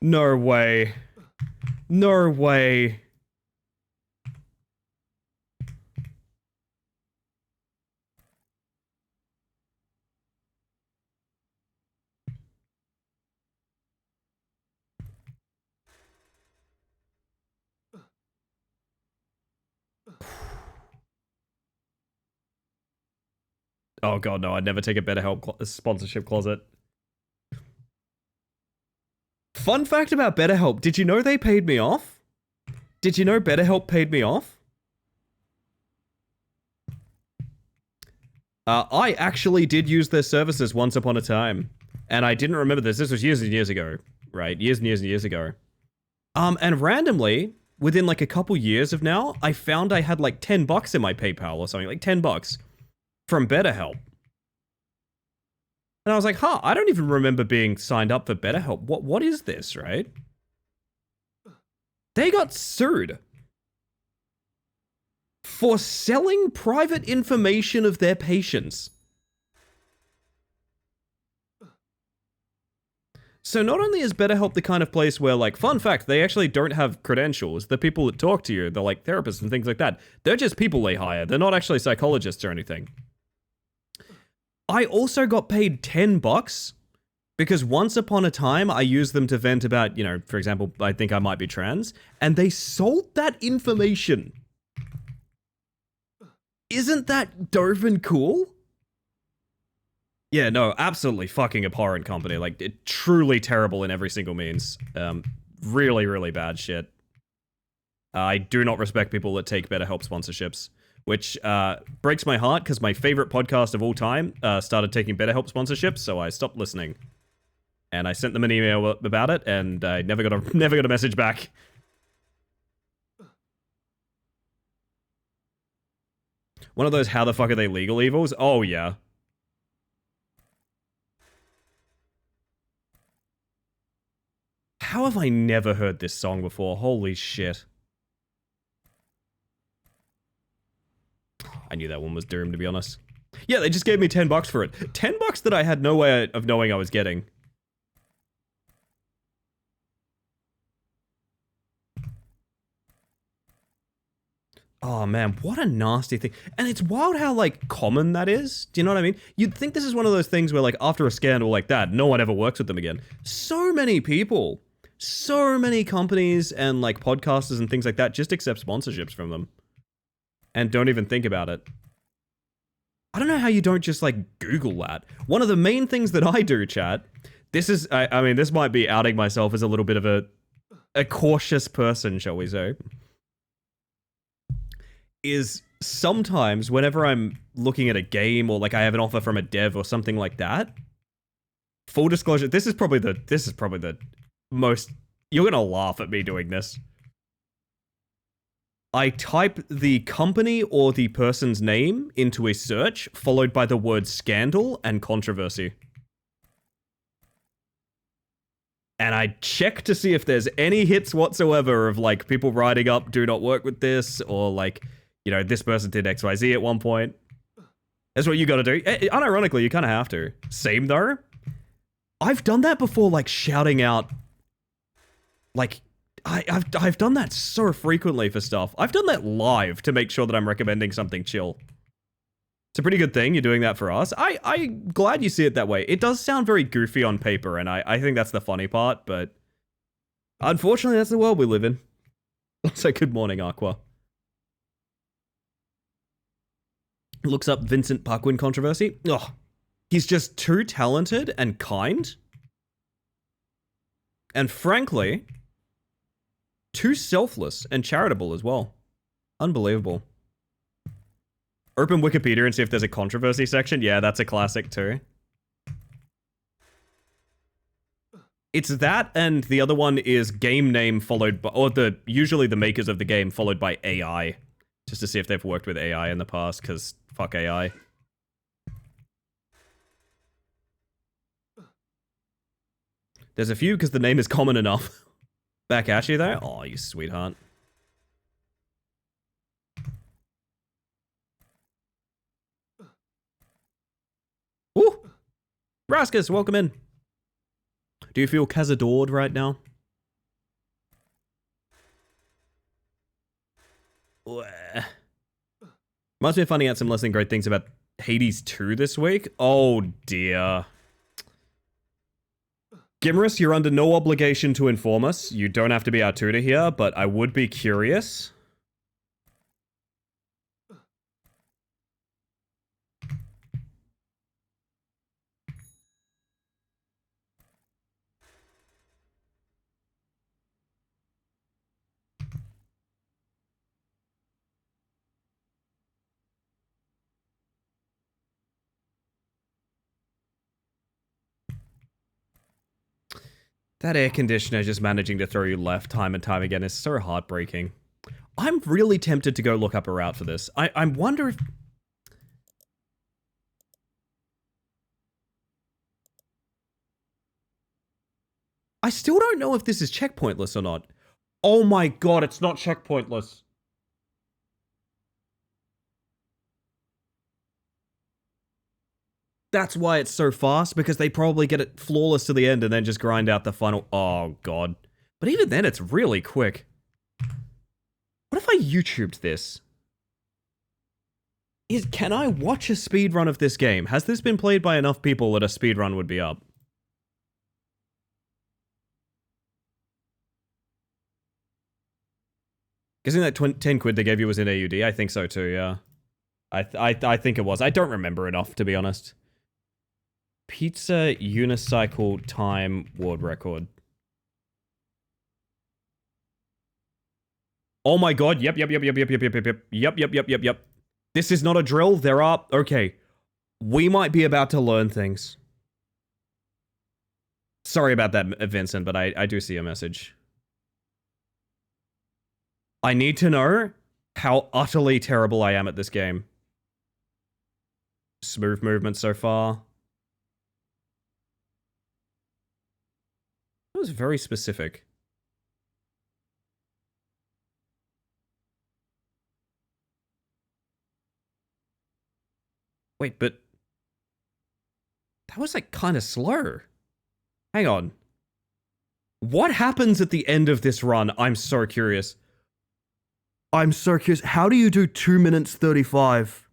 No way. No way. Oh god, no, I'd never take a BetterHelp sponsorship closet. Fun fact about BetterHelp, did you know they paid me off? Did you know BetterHelp paid me off? I actually did use their services once upon a time. And I didn't remember this. This was years and years ago. Right? Years and years and years ago. And randomly, within like a couple years of now, I found I had like $10 in my PayPal or something. Like $10 from BetterHelp. And I was like, huh, I don't even remember being signed up for BetterHelp. What is this, right? They got sued for selling private information of their patients. So not only is BetterHelp the kind of place where, like, fun fact, they actually don't have credentials. The people that talk to you, they're like therapists and things like that. They're just people they hire. They're not actually psychologists or anything. I also got paid $10 because once upon a time I used them to vent about, you know, for example, I think I might be trans, and they sold that information. Isn't that dope and cool? Yeah, no, absolutely fucking abhorrent company. Like, truly terrible in every single means. Really, really bad shit. I do not respect people that take BetterHelp sponsorships. Which breaks my heart because my favorite podcast of all time started taking BetterHelp sponsorships, so I stopped listening. And I sent them an email about it, and I never got a message back. One of those how the fuck are they legal evils? Oh yeah. How have I never heard this song before? Holy shit. I knew that one was doomed, to be honest. Yeah, they just gave me $10 for it. $10 that I had no way of knowing I was getting. Oh man, what a nasty thing. And it's wild how, like, common that is. Do you know what I mean? You'd think this is one of those things where, like, after a scandal like that, no one ever works with them again. So many people, so many companies and, like, podcasters and things like that just accept sponsorships from them. And don't even think about it. I don't know how you don't just, like, Google that. One of the main things that I do, chat, this is, I mean, this might be outing myself as a little bit of a cautious person, shall we say, is sometimes whenever I'm looking at a game or, like, I have an offer from a dev or something like that, full disclosure, this is probably the most, you're gonna laugh at me doing this. I type the company or the person's name into a search, followed by the word scandal and controversy. And I check to see if there's any hits whatsoever of, like, people writing up, do not work with this, or, like, you know, this person did XYZ at one point. That's what you gotta do. Unironically, you kind of have to. Same, though. I've done that before, like, shouting out, like, I've done that so frequently for stuff. I've done that live to make sure that I'm recommending something chill. It's a pretty good thing you're doing that for us. I'm glad you see it that way. It does sound very goofy on paper, and I think that's the funny part, but unfortunately, that's the world we live in. Also, good morning, Aqua. Looks up Vincent Parkwin controversy. Oh, he's just too talented and kind. And frankly, too selfless and charitable as well. Unbelievable. Open Wikipedia and see if there's a controversy section. Yeah, that's a classic too. It's that, and the other one is game name followed by, or usually the makers of the game followed by AI. Just to see if they've worked with AI in the past, because fuck AI. There's a few because the name is common enough. Back at you though? Oh, you sweetheart. Ooh! Raskus, welcome in. Do you feel Cazadored right now? Must be finding out some less than great things about Hades 2 this week. Oh dear. Gimrus, you're under no obligation to inform us. You don't have to be our tutor here, but I would be curious. That air conditioner just managing to throw you left time and time again is so heartbreaking. I'm really tempted to go look up a route for this. I wonder if... I still don't know if this is checkpointless or not. Oh my god, it's not checkpointless. That's why it's so fast, because they probably get it flawless to the end and then just grind out the final... Oh, God. But even then, it's really quick. What if I YouTubed this? Can I watch a speedrun of this game? Has this been played by enough people that a speedrun would be up? Guessing that 10 quid they gave you was in AUD? I think so too, yeah. I think it was. I don't remember enough, to be honest. Pizza unicycle time world record. Oh my god, yep. This is not a drill, there are... Okay. We might be about to learn things. Sorry about that, Vincent, but I do see your message. I need to know how utterly terrible I am at this game. Smooth movement so far. That was very specific. Wait, but... That was, like, kind of slow. Hang on. What happens at the end of this run? I'm so curious. I'm so curious. How do you do 2 minutes 35?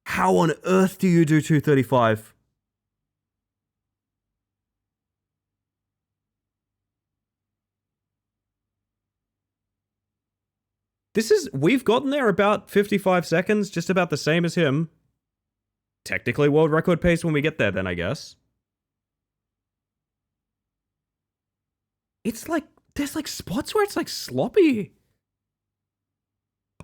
How on earth do you do 2:35? We've gotten there about 55 seconds, just about the same as him. Technically world record pace when we get there then, I guess. It's like, there's like spots where it's like sloppy.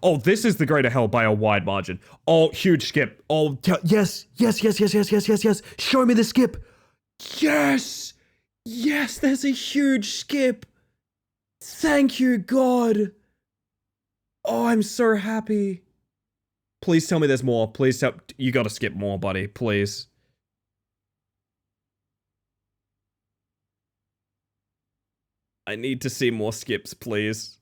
Oh, this is the greater hell by a wide margin. Oh, huge skip. Oh, yes. Show me the skip. Yes, there's a huge skip. Thank you, God. Oh, I'm so happy. Please tell me there's more. Please tell... You gotta skip more, buddy. Please. I need to see more skips, please.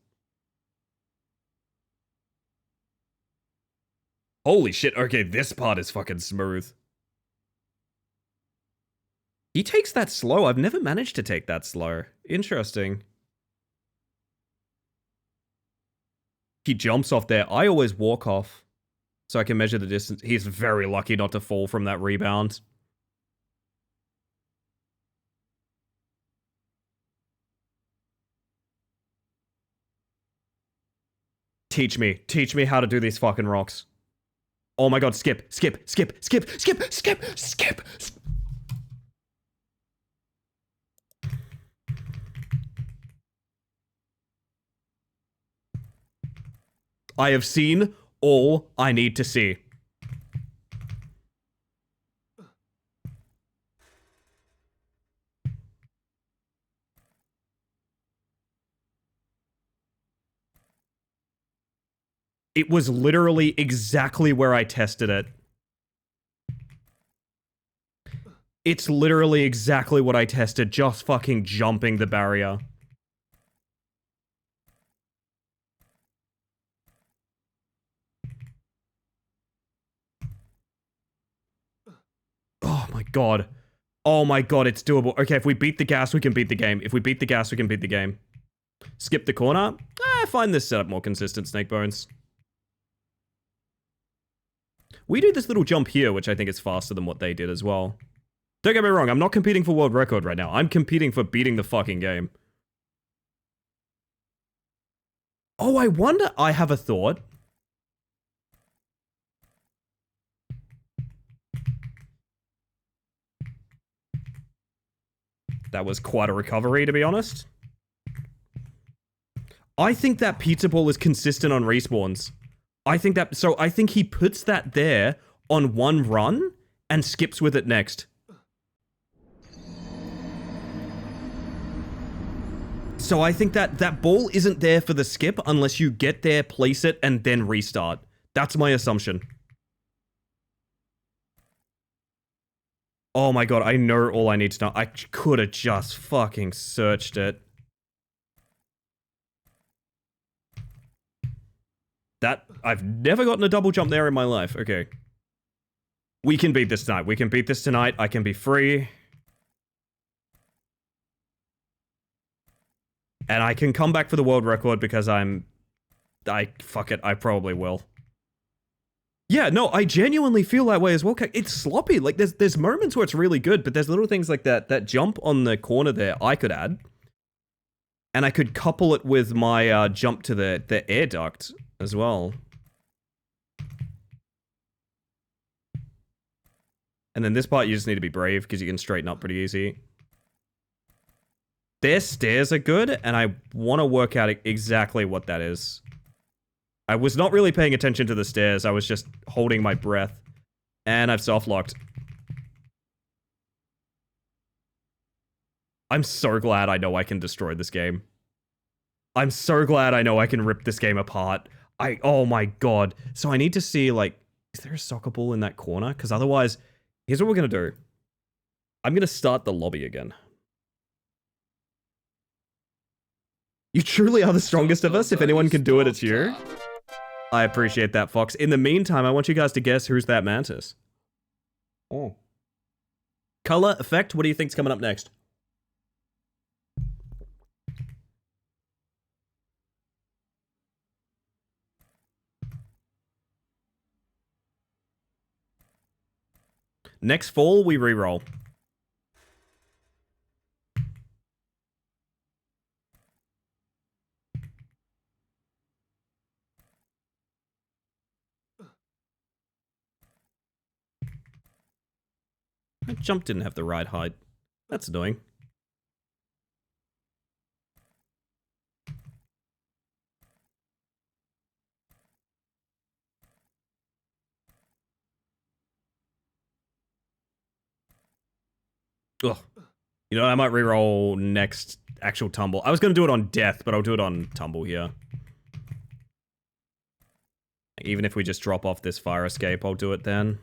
Holy shit. Okay, this part is fucking smooth. He takes that slow. I've never managed to take that slow. Interesting. He jumps off there. I always walk off so I can measure the distance. He's very lucky not to fall from that rebound. Teach me how to do these fucking rocks. Oh my god, skip. I have seen all I need to see. It was literally exactly where I tested it. It's literally exactly what I tested, just fucking jumping the barrier. Oh my god. Oh my god, it's doable. Okay, if we beat the gas, we can beat the game. If we beat the gas, we can beat the game. Skip the corner. I find this setup more consistent, Snakebones. We do this little jump here, which I think is faster than what they did as well. Don't get me wrong, I'm not competing for world record right now. I'm competing for beating the fucking game. Oh, I wonder... I have a thought. That was quite a recovery, to be honest. I think that pizza ball is consistent on respawns. I think that... So I think he puts that there on one run and skips with it next. So I think that that ball isn't there for the skip unless you get there, place it, and then restart. That's my assumption. Oh my god, I know all I need to know. I could have just fucking searched it. That... I've never gotten a double jump there in my life. Okay. We can beat this tonight. We can beat this tonight. I can be free. And I can come back for the world record because fuck it, I probably will. Yeah, no, I genuinely feel that way as well. It's sloppy. Like, there's moments where it's really good, but there's little things like that jump on the corner there I could add. And I could couple it with my jump to the air duct as well. And then this part you just need to be brave because you can straighten up pretty easy. Their stairs are good, and I want to work out exactly what that is. I was not really paying attention to the stairs. I was just holding my breath. And I've soft-locked. I'm so glad I know I can destroy this game. I'm so glad I know I can rip this game apart. Oh my god. So I need to see, like, is there a soccer ball in that corner? Because otherwise, here's what we're going to do. I'm going to start the lobby again. You truly are the strongest of us. If anyone can do it, it's you. I appreciate that, Fox. In the meantime, I want you guys to guess who's that mantis. Oh. Color, effect, what do you think's coming up next? Next fall, we reroll. My jump didn't have the right height. That's annoying. Ugh. You know, I might reroll next actual tumble. I was going to do it on death, but I'll do it on tumble here. Even if we just drop off this fire escape, I'll do it then.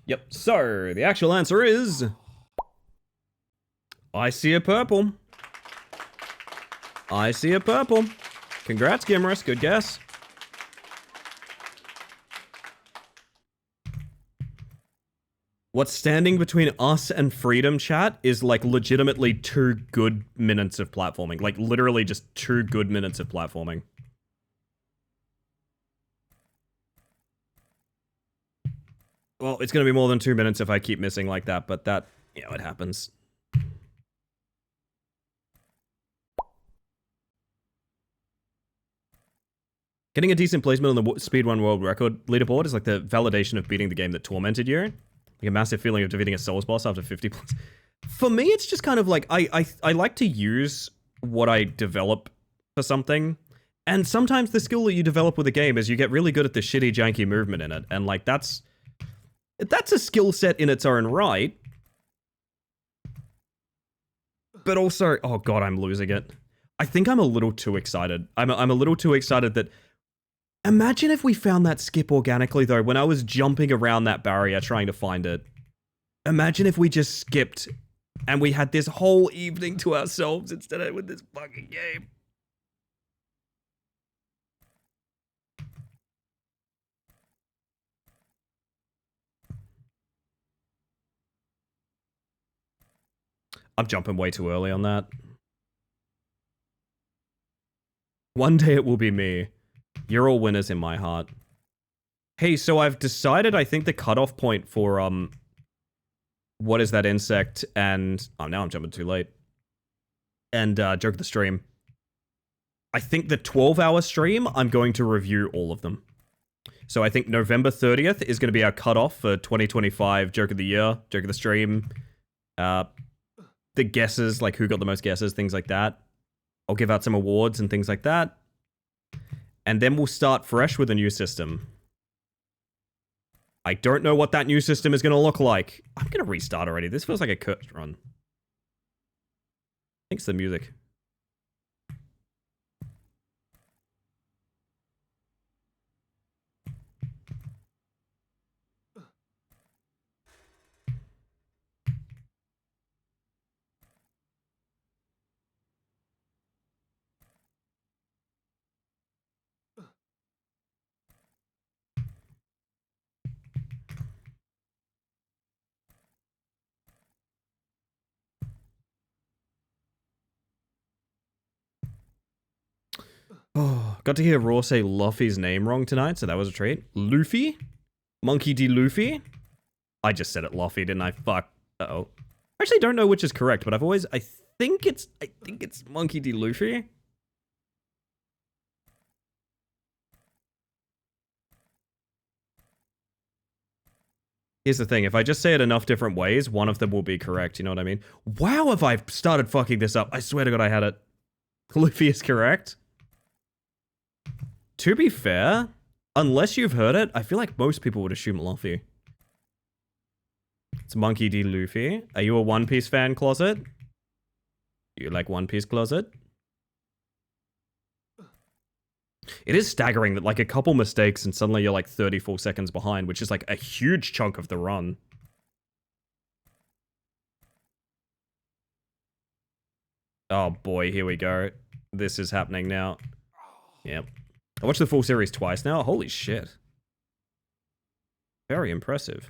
Yep, so the actual answer is... I see a purple. I see a purple. Congrats, Gimmerus. Good guess. What's standing between us and freedom, chat, is like legitimately 2 good minutes of platforming. Like literally just 2 good minutes of platforming. Well, it's going to be more than 2 minutes if I keep missing like that, but that, you know, it happens. Getting a decent placement on the Speedrun World Record leaderboard is like the validation of beating the game that tormented you. Like a massive feeling of defeating a Souls boss after 50 plus. For me, it's just kind of like, I like to use what I develop for something. And sometimes the skill that you develop with a game is you get really good at the shitty, janky movement in it. And like, that's a skill set in its own right. But also, oh god, I'm losing it. I think I'm a little too excited. I'm a little too excited that... Imagine if we found that skip organically, though, when I was jumping around that barrier trying to find it. Imagine if we just skipped and we had this whole evening to ourselves instead of with this fucking game. I'm jumping way too early on that. One day it will be me. You're all winners in my heart. Hey, so I've decided, I think the cutoff point for, what is that insect and... Oh, now I'm jumping too late. And, Joke of the Stream. I think the 12-hour stream, I'm going to review all of them. So I think November 30th is going to be our cutoff for 2025 Joke of the Year, Joke of the Stream. The guesses, like who got the most guesses, things like that. I'll give out some awards and things like that. And then we'll start fresh with a new system. I don't know what that new system is going to look like. I'm going to restart already. This feels like a cursed run. I think it's the music. Oh, got to hear Raw say Luffy's name wrong tonight, so that was a treat. Luffy? Monkey D. Luffy? I just said it Luffy, didn't I? Fuck. Uh-oh. I actually don't know which is correct, but I think it's Monkey D. Luffy. Here's the thing, if I just say it enough different ways, one of them will be correct, you know what I mean? Wow, if I've started fucking this up. I swear to God I had it. Luffy is correct. To be fair, unless you've heard it, I feel like most people would assume Luffy. It's Monkey D. Luffy. Are you a One Piece fan, Closet? You like One Piece, Closet? It is staggering that like a couple mistakes and suddenly you're like 34 seconds behind, which is like a huge chunk of the run. Oh boy, here we go. This is happening now. Yep. I watched the full series twice now. Holy shit. Very impressive.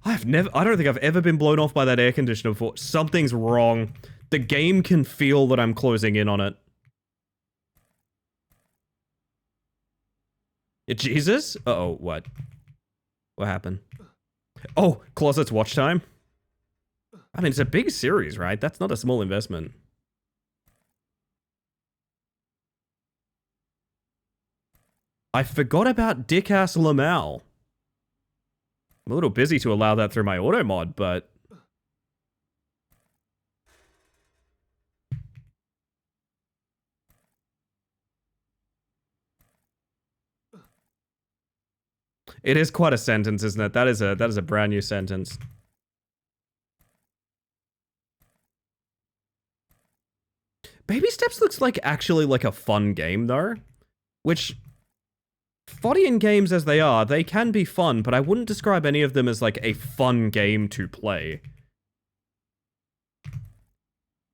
I don't think I've ever been blown off by that air conditioner before. Something's wrong. The game can feel that I'm closing in on it. Jesus? Uh-oh, what? What happened? Oh, Closet's watch time? I mean, it's a big series, right? That's not a small investment. I forgot about Dick-ass Lamal. I'm a little busy to allow that through my auto mod, but... It is quite a sentence, isn't it? That is a brand new sentence. Baby Steps looks like actually like a fun game though, which Fodian games as they are, they can be fun, but I wouldn't describe any of them as like a fun game to play.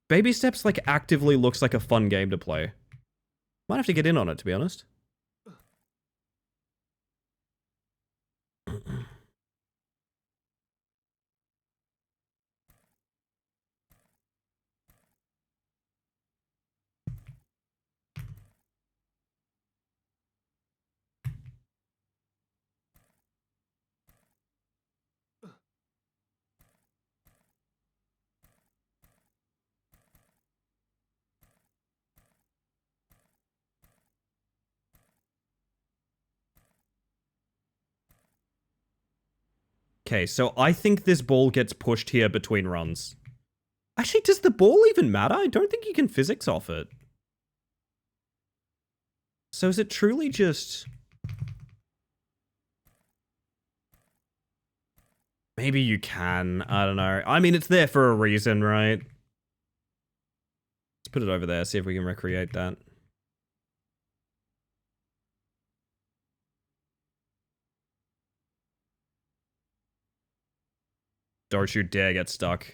Baby Steps like actively looks like a fun game to play. Might have to get in on it, to be honest. Okay, so I think this ball gets pushed here between runs. Actually, does the ball even matter? I don't think you can physics off it. So is it truly just... Maybe you can. I don't know. I mean, it's there for a reason, right? Let's put it over there, see if we can recreate that. Don't you dare get stuck.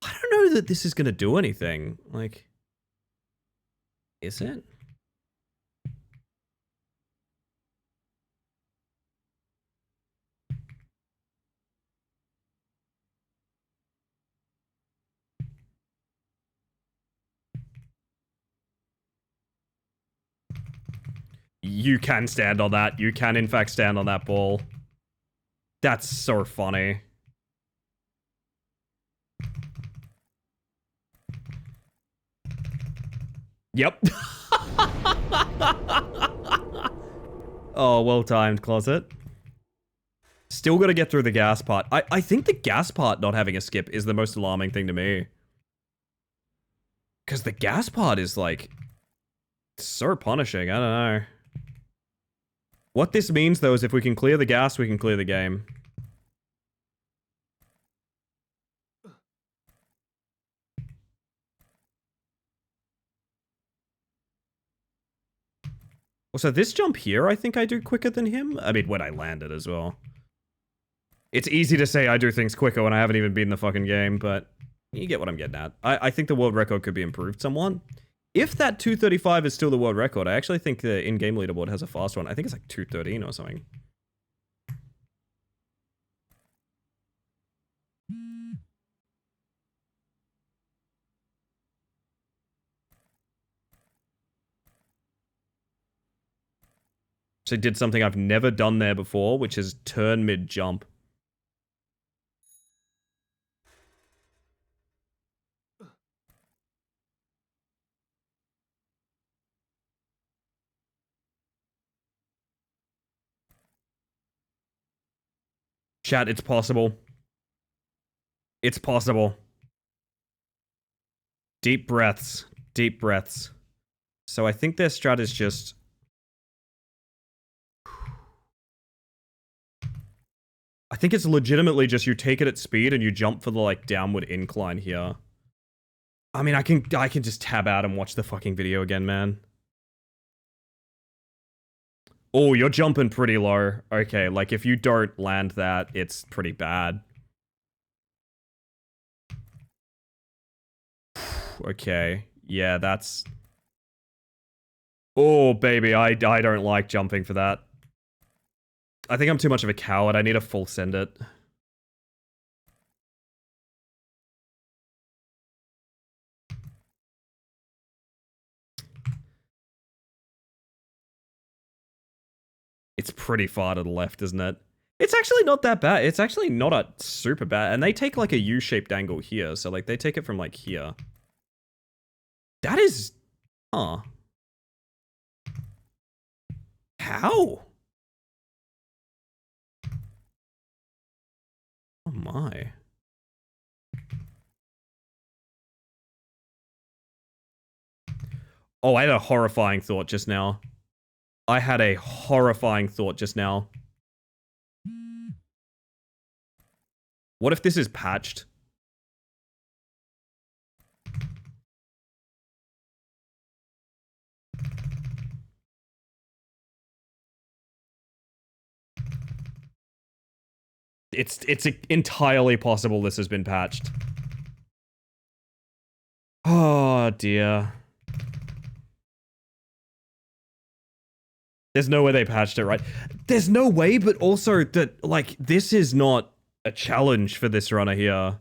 I don't know that this is going to do anything. Like, is it? You can stand on that. You can, in fact, stand on that ball. That's so funny. Yep. Oh, well timed, Closet. Still got to get through the gas part. I think the gas part not having a skip is the most alarming thing to me. Because the gas part is, like, so punishing. I don't know. What this means, though, is if we can clear the gas, we can clear the game. Also, this jump here, I think I do quicker than him. I mean, when I land it as well. It's easy to say I do things quicker when I haven't even beaten the fucking game, but you get what I'm getting at. I think the world record could be improved somewhat. If that 235 is still the world record, I actually think the in-game leaderboard has a fast one. I think it's like 213 or something. So I did something I've never done there before, which is turn mid-jump. Chat, it's possible. It's possible. Deep breaths. Deep breaths. So I think their strat is just... I think it's legitimately just you take it at speed and you jump for the, like, downward incline here. I mean, I can just tab out and watch the fucking video again, man. Oh, you're jumping pretty low. Okay, like, if you don't land that, it's pretty bad. Okay. Yeah, that's... Oh, baby, I don't like jumping for that. I think I'm too much of a coward. I need to full send it. It's pretty far to the left, isn't it? It's actually not that bad. It's actually not a super bad. And they take like a U-shaped angle here. So like they take it from like here. That is... Huh. How? Oh my. Oh, I had a horrifying thought just now. I had a horrifying thought just now. What if this is patched? It's entirely possible this has been patched. Oh dear. There's no way they patched it, right? There's no way, but also that, like, this is not a challenge for this runner here.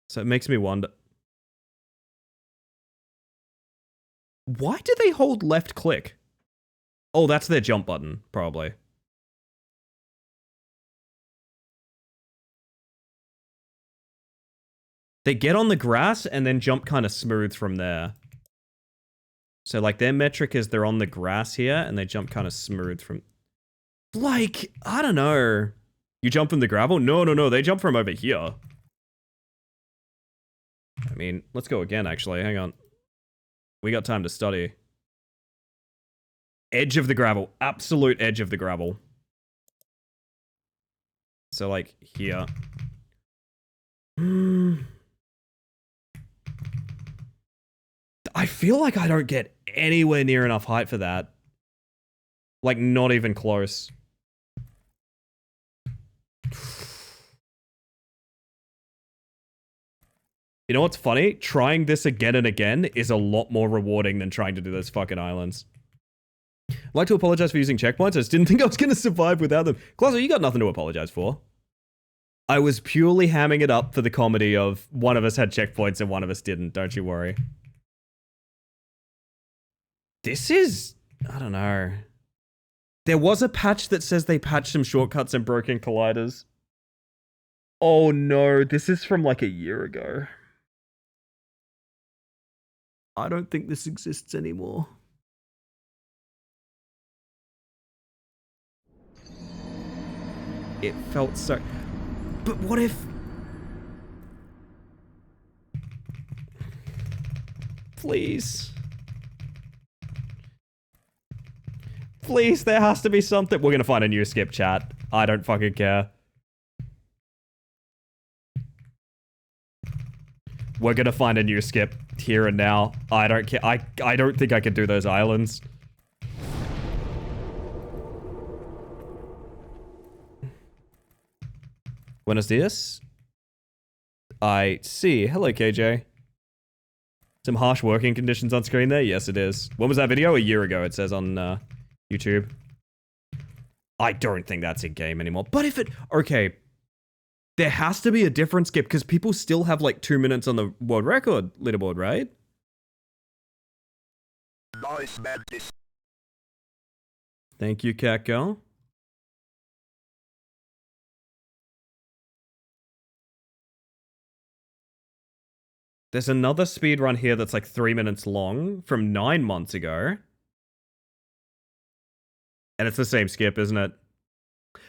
So it makes me wonder. Why do they hold left click? Oh, that's their jump button, probably. They get on the grass and then jump kind of smooth from there. So, like, their metric is they're on the grass here and they jump kind of smooth from... Like, I don't know. You jump from the gravel? No. They jump from over here. I mean, let's go again, actually. Hang on. We got time to study. Edge of the gravel. Absolute edge of the gravel. So, like, here. I feel like I don't get anywhere near enough height for that. Like, not even close. You know what's funny? Trying this again and again is a lot more rewarding than trying to do those fucking islands. I'd like to apologize for using checkpoints. I just didn't think I was going to survive without them. Clauso, you got nothing to apologize for. I was purely hamming it up for the comedy of one of us had checkpoints and one of us didn't. Don't you worry. This is... I don't know. There was a patch that says they patched some shortcuts and broken colliders. Oh no, this is from like a year ago. I don't think this exists anymore. It felt so... But what if... Please. Please, there has to be something. We're gonna find a new skip, chat. I don't fucking care. We're gonna find a new skip here and now. I don't care. I don't think I can do those islands. Buenos dias. I see. Hello, KJ. Some harsh working conditions on screen there? Yes, it is. When was that video? A year ago, it says on YouTube. I don't think that's in game anymore. But if it... Okay. There has to be a different skip because people still have like 2 minutes on the world record leaderboard, right? Nice, Mantis. Thank you, Cat Girl. There's another speedrun here that's like 3 minutes long from 9 months ago. And it's the same skip, isn't it?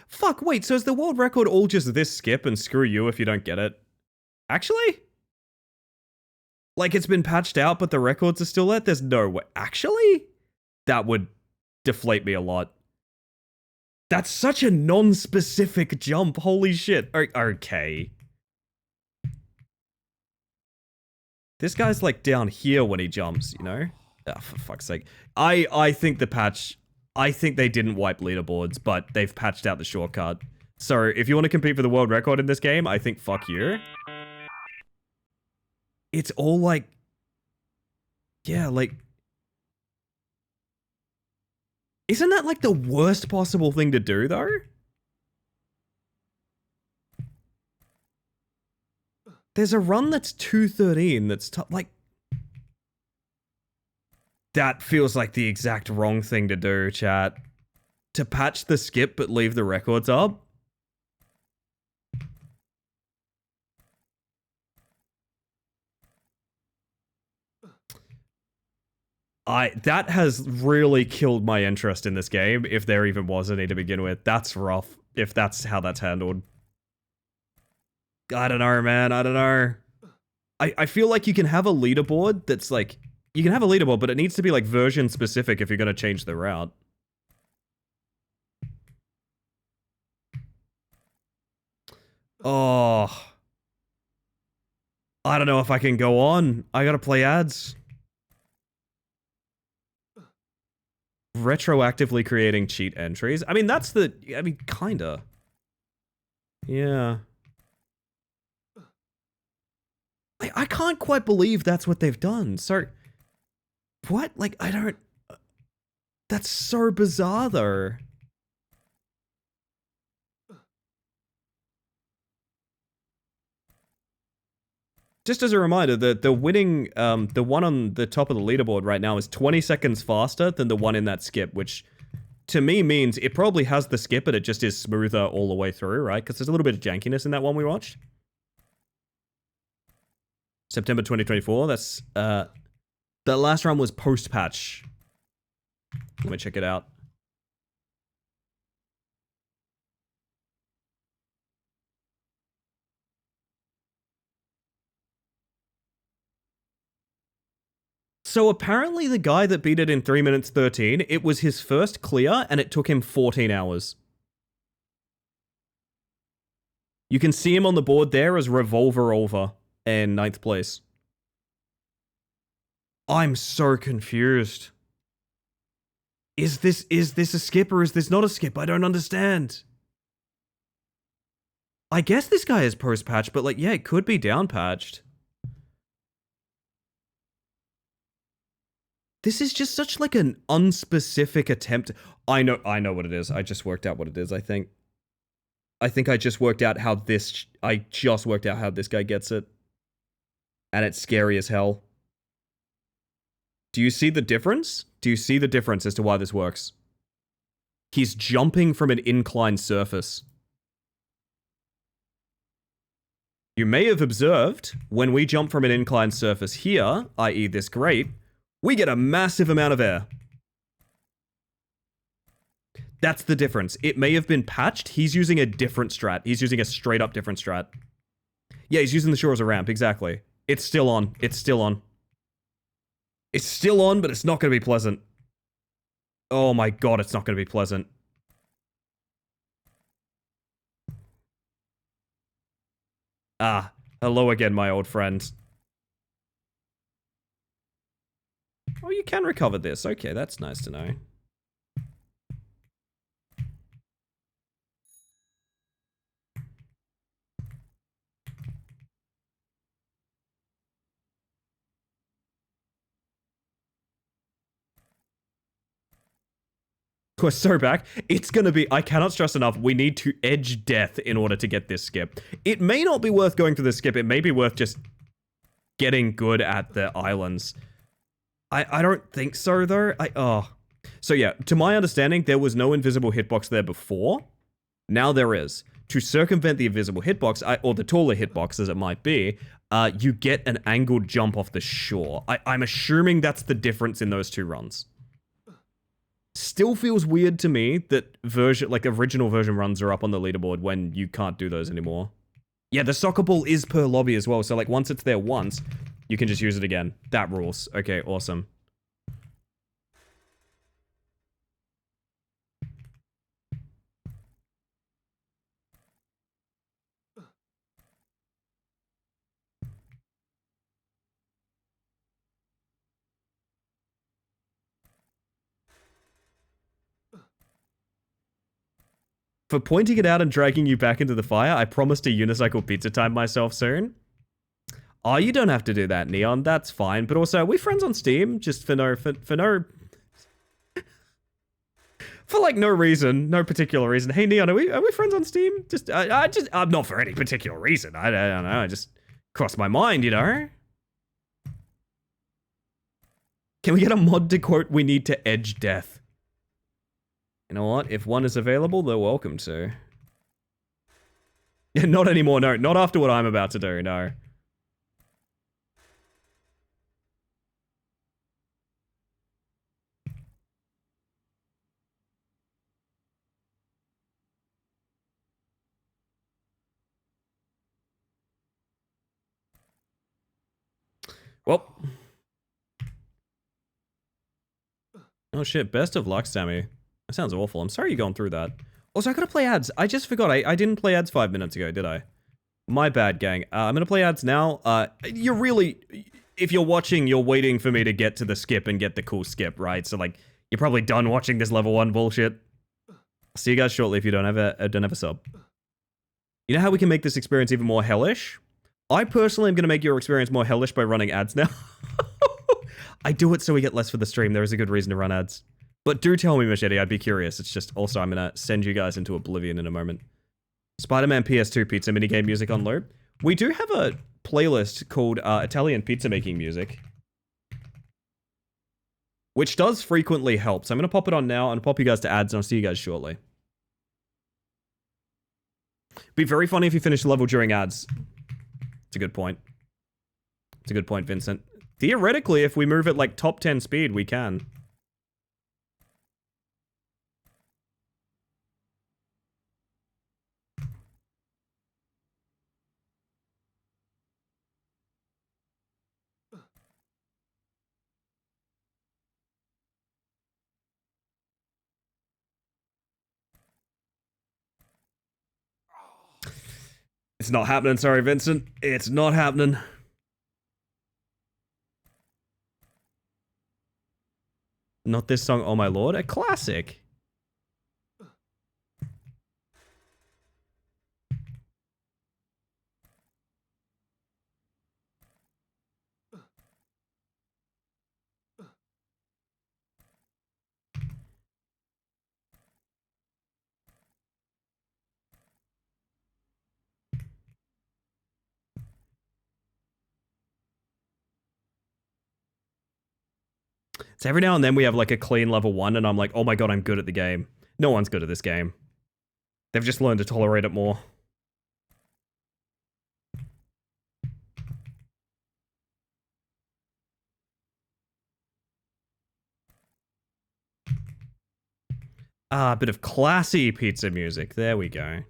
Fuck, wait, so is the world record all just this skip and screw you if you don't get it? Actually? Like it's been patched out, but the records are still there? There's no way. Actually? That would deflate me a lot. That's such a non-specific jump. Holy shit. Okay. This guy's like down here when he jumps, you know? Oh, for fuck's sake. I think the patch... I think they didn't wipe leaderboards, but they've patched out the shortcut. So if you want to compete for the world record in this game, I think fuck you. It's all like... Yeah, like... Isn't that like the worst possible thing to do, though? There's a run that's 2:13 that's like... That feels like the exact wrong thing to do, chat. To patch the skip but leave the records up? That has really killed my interest in this game, if there even was any to begin with. That's rough, if that's how that's handled. I don't know, man, I don't know. I feel like you can have a leaderboard that's like You can have a leaderboard, but it needs to be like version specific if you're going to change the route. Oh. I don't know if I can go on. I gotta play ads. Retroactively creating cheat entries. I mean, that's the... I mean, kinda. Yeah. I can't quite believe that's what they've done. So... What? Like, I don't... That's so bizarre, though. Just as a reminder, the winning, the one on the top of the leaderboard right now is 20 seconds faster than the one in that skip, which to me means it probably has the skip, but it just is smoother all the way through, right? Because there's a little bit of jankiness in that one we watched. September 2024, that's, the last run was post-patch. Let me check it out. So apparently the guy that beat it in 3 minutes 13, it was his first clear and it took him 14 hours. You can see him on the board there as Revolver Over in 9th place. I'm so confused. Is this a skip or is this not a skip? I don't understand. I guess this guy is post-patch, but like, yeah, it could be down-patched. This is just such like an unspecific attempt. I know what it is. I just worked out what it is, I think. I think I just worked out how this... I just worked out how this guy gets it. And it's scary as hell. Do you see the difference? Do you see the difference as to why this works? He's jumping from an inclined surface. You may have observed, when we jump from an inclined surface here, i.e. this grate, we get a massive amount of air. That's the difference. It may have been patched. He's using a different strat. He's using a straight up different strat. Yeah, he's using the shore as a ramp, exactly. It's still on. It's still on. It's still on, but it's not going to be pleasant. Oh my god, it's not going to be pleasant. Ah, hello again, my old friend. Oh, you can recover this. Okay, that's nice to know. We're so back. It's gonna be... I cannot stress enough, we need to edge death in order to get this skip. It may not be worth going for this skip. It may be worth just getting good at the islands. I don't think so, though. So yeah, to my understanding, there was no invisible hitbox there before. Now there is. To circumvent the invisible hitbox, or the taller hitbox as it might be, you get an angled jump off the shore. I'm assuming that's the difference in those two runs. Still feels weird to me that original version runs are up on the leaderboard when you can't do those anymore. Yeah, the soccer ball is per lobby as well, so like once it's there once, you can just use it again. That rules. Okay, awesome. For pointing it out and dragging you back into the fire, I promised to unicycle pizza time myself soon. Oh, you don't have to do that, Neon. That's fine. But also, are we friends on Steam? Just for no... For like no reason. No particular reason. Hey, Neon, are we friends on Steam? Just, I'm not for any particular reason. I don't know. I just crossed my mind, you know? Can we get a mod to quote, "We need to edge death"? You know what? If one is available, they're welcome to. Not anymore, no. Not after what I'm about to do, no. Well, Oh shit, best of luck, Sammy. That sounds awful. I'm sorry you're going through that. Also, I gotta play ads. I just forgot. I didn't play ads 5 minutes ago, did I? My bad, gang. I'm gonna play ads now. You're really... If you're watching, you're waiting for me to get to the skip and get the cool skip, right? So, like, you're probably done watching this level 1 bullshit. See you guys shortly if you don't have a sub. You know how we can make this experience even more hellish? I personally am gonna make your experience more hellish by running ads now. I do it so we get less for the stream. There is a good reason to run ads. But do tell me, Machete, I'd be curious. It's just, also, I'm gonna send you guys into oblivion in a moment. Spider-Man PS2 pizza minigame music on loop. We do have a playlist called Italian pizza making music, which does frequently help. So I'm gonna pop it on now and pop you guys to ads, and I'll see you guys shortly. Be very funny if you finish the level during ads. It's a good point. It's a good point, Vincent. Theoretically, if we move at like top 10 speed, we can. It's not happening, sorry, Vincent. It's not happening. Not this song, Oh My Lord, a classic. So every now and then we have like a clean level 1 and I'm like, oh my god, I'm good at the game. No one's good at this game. They've just learned to tolerate it more. Ah, a bit of classy pizza music. There we go.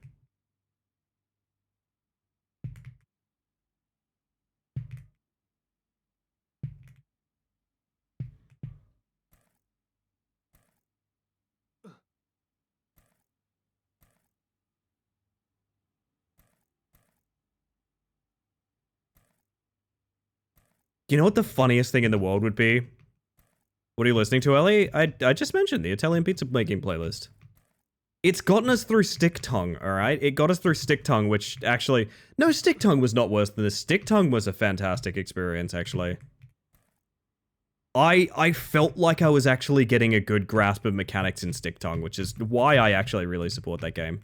You know what the funniest thing in the world would be? What are you listening to, Ellie? I just mentioned the Italian pizza making playlist. It's gotten us through Stick Tongue, alright? It got us through Stick Tongue, which actually... No, Stick Tongue was not worse than this. Stick Tongue was a fantastic experience, actually. I felt like I was actually getting a good grasp of mechanics in Stick Tongue, which is why I actually really support that game.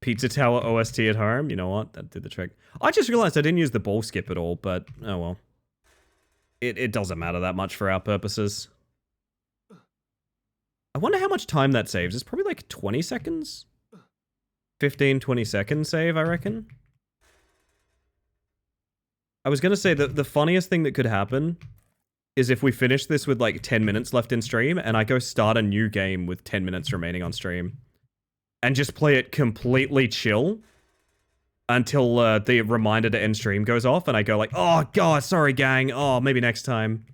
Pizza Tower OST at home. You know what? That did the trick. I just realized I didn't use the ball skip at all, but oh well. It doesn't matter that much for our purposes. I wonder how much time that saves. It's probably like 20 seconds? 15, 20 seconds save, I reckon. I was gonna say that the funniest thing that could happen is if we finish this with like 10 minutes left in stream and I go start a new game with 10 minutes remaining on stream. And just play it completely chill until the reminder to end stream goes off and I go like, oh god, sorry gang, oh, maybe next time.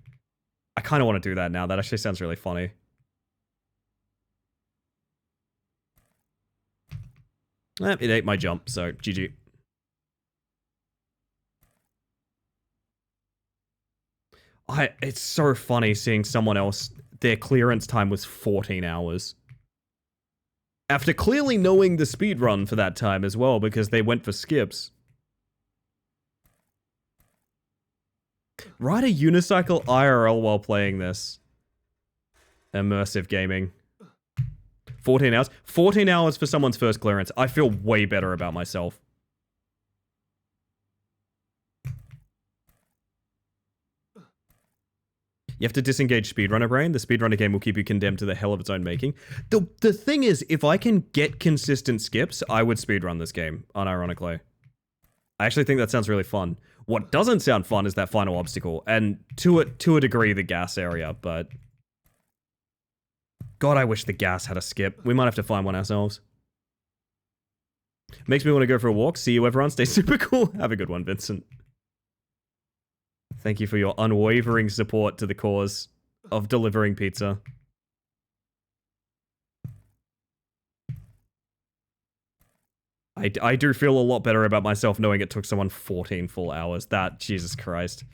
I kind of want to do that now. That actually sounds really funny. It ate my jump, so GG. It's so funny seeing someone else, their clearance time was 14 hours. After clearly knowing the speedrun for that time as well, because they went for skips. Ride a unicycle IRL while playing this. Immersive gaming. 14 hours? 14 hours for someone's first clearance. I feel way better about myself. You have to disengage Speedrunner Brain. The Speedrunner game will keep you condemned to the hell of its own making. The thing is, if I can get consistent skips, I would speedrun this game, unironically. I actually think that sounds really fun. What doesn't sound fun is that final obstacle, and to a degree, the gas area, but... God, I wish the gas had a skip. We might have to find one ourselves. Makes me want to go for a walk. See you, everyone. Stay super cool. Have a good one, Vincent. Thank you for your unwavering support to the cause of delivering pizza. I do feel a lot better about myself knowing it took someone 14 full hours. That, Jesus Christ.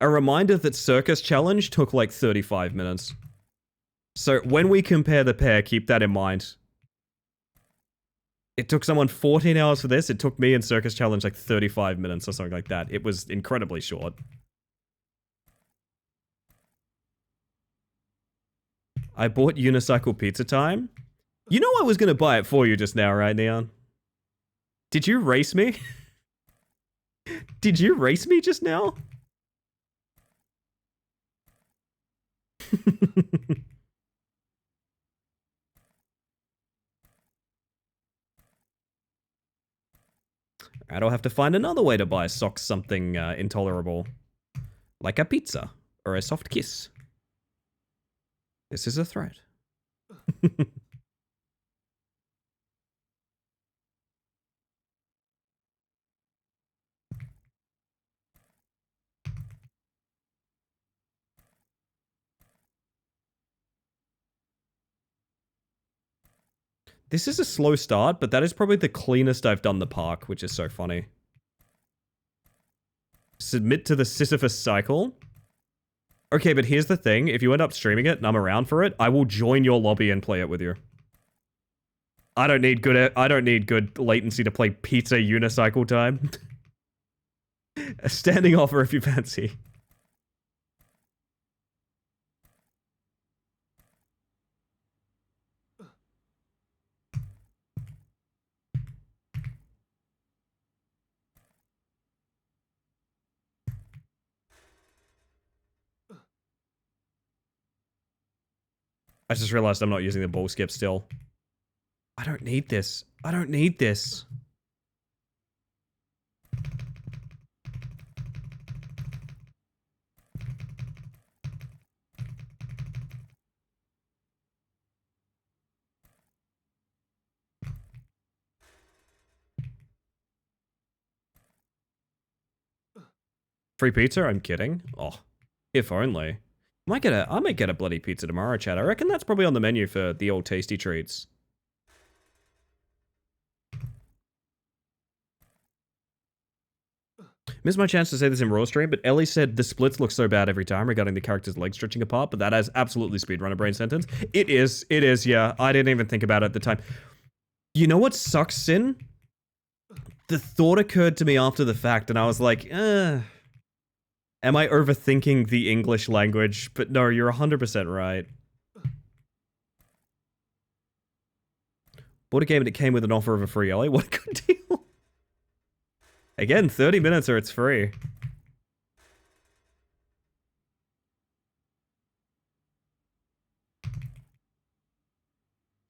A reminder that Circus Challenge took like 35 minutes. So when we compare the pair, keep that in mind. It took someone 14 hours for this. It took me in Circus Challenge like 35 minutes or something like that. It was incredibly short. I bought Unicycle Pizza Time. You know I was going to buy it for you just now, right, Neon? Did you race me? Did you race me just now? Alright, I'll have to find another way to buy socks something intolerable. Like a pizza. Or a soft kiss. This is a threat. This is a slow start, but that is probably the cleanest I've done the park, which is so funny. Submit to the Sisyphus cycle. Okay, but here's the thing. If you end up streaming it and I'm around for it, I will join your lobby and play it with you. I don't need good latency to play Pizza Unicycle Time. A standing offer if you fancy. I just realized I'm not using the ball skip still. I don't need this. I don't need this. Free pizza? I'm kidding. Oh, if only. I might get a bloody pizza tomorrow, chat. I reckon that's probably on the menu for the old tasty treats. Missed my chance to say this in Raw stream, but Ellie said the splits look so bad every time regarding the character's legs stretching apart, but that is absolutely speedrunner brain sentence. It is, yeah. I didn't even think about it at the time. You know what sucks, Sin? The thought occurred to me after the fact, and I was like, am I overthinking the English language? But no, you're 100% right. Bought a game and it came with an offer of a free Ellie. What a good deal. Again, 30 minutes or it's free.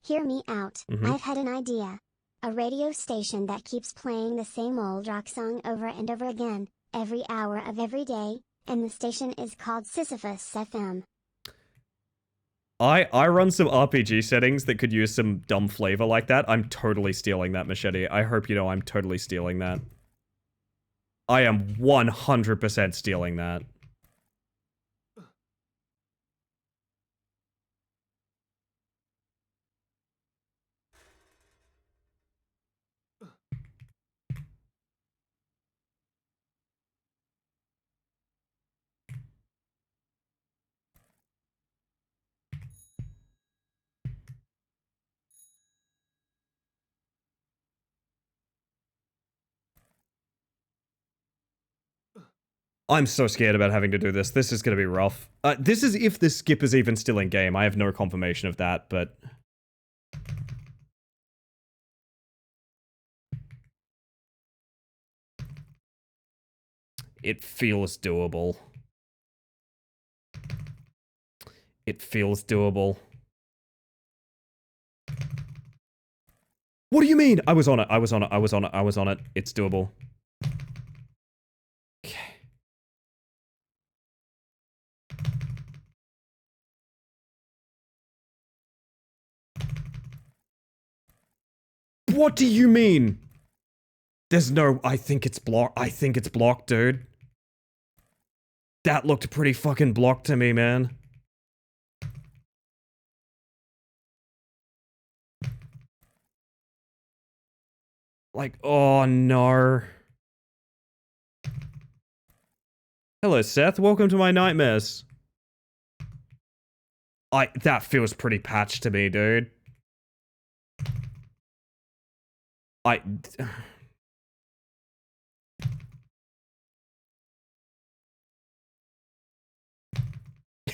Hear me out. I've had an idea. A radio station that keeps playing the same old rock song over and over again, every hour of every day, and the station is called Sisyphus FM. I run some RPG settings that could use some dumb flavor like that. I'm totally stealing that, Machete. I hope you know I'm totally stealing that. I am 100% stealing that. I'm so scared about having to do this. This is going to be rough. This is if the skip is even still in game. I have no confirmation of that, but... It feels doable. It feels doable. What do you mean? I was on it. I was on it. I was on it. I was on it. It's doable. Okay. What do you mean? There's no... I think it's blocked. I think it's blocked, dude. That looked pretty fucking blocked to me, man. Like, oh no. Hello, Seth. Welcome to my nightmares. That feels pretty patched to me, dude.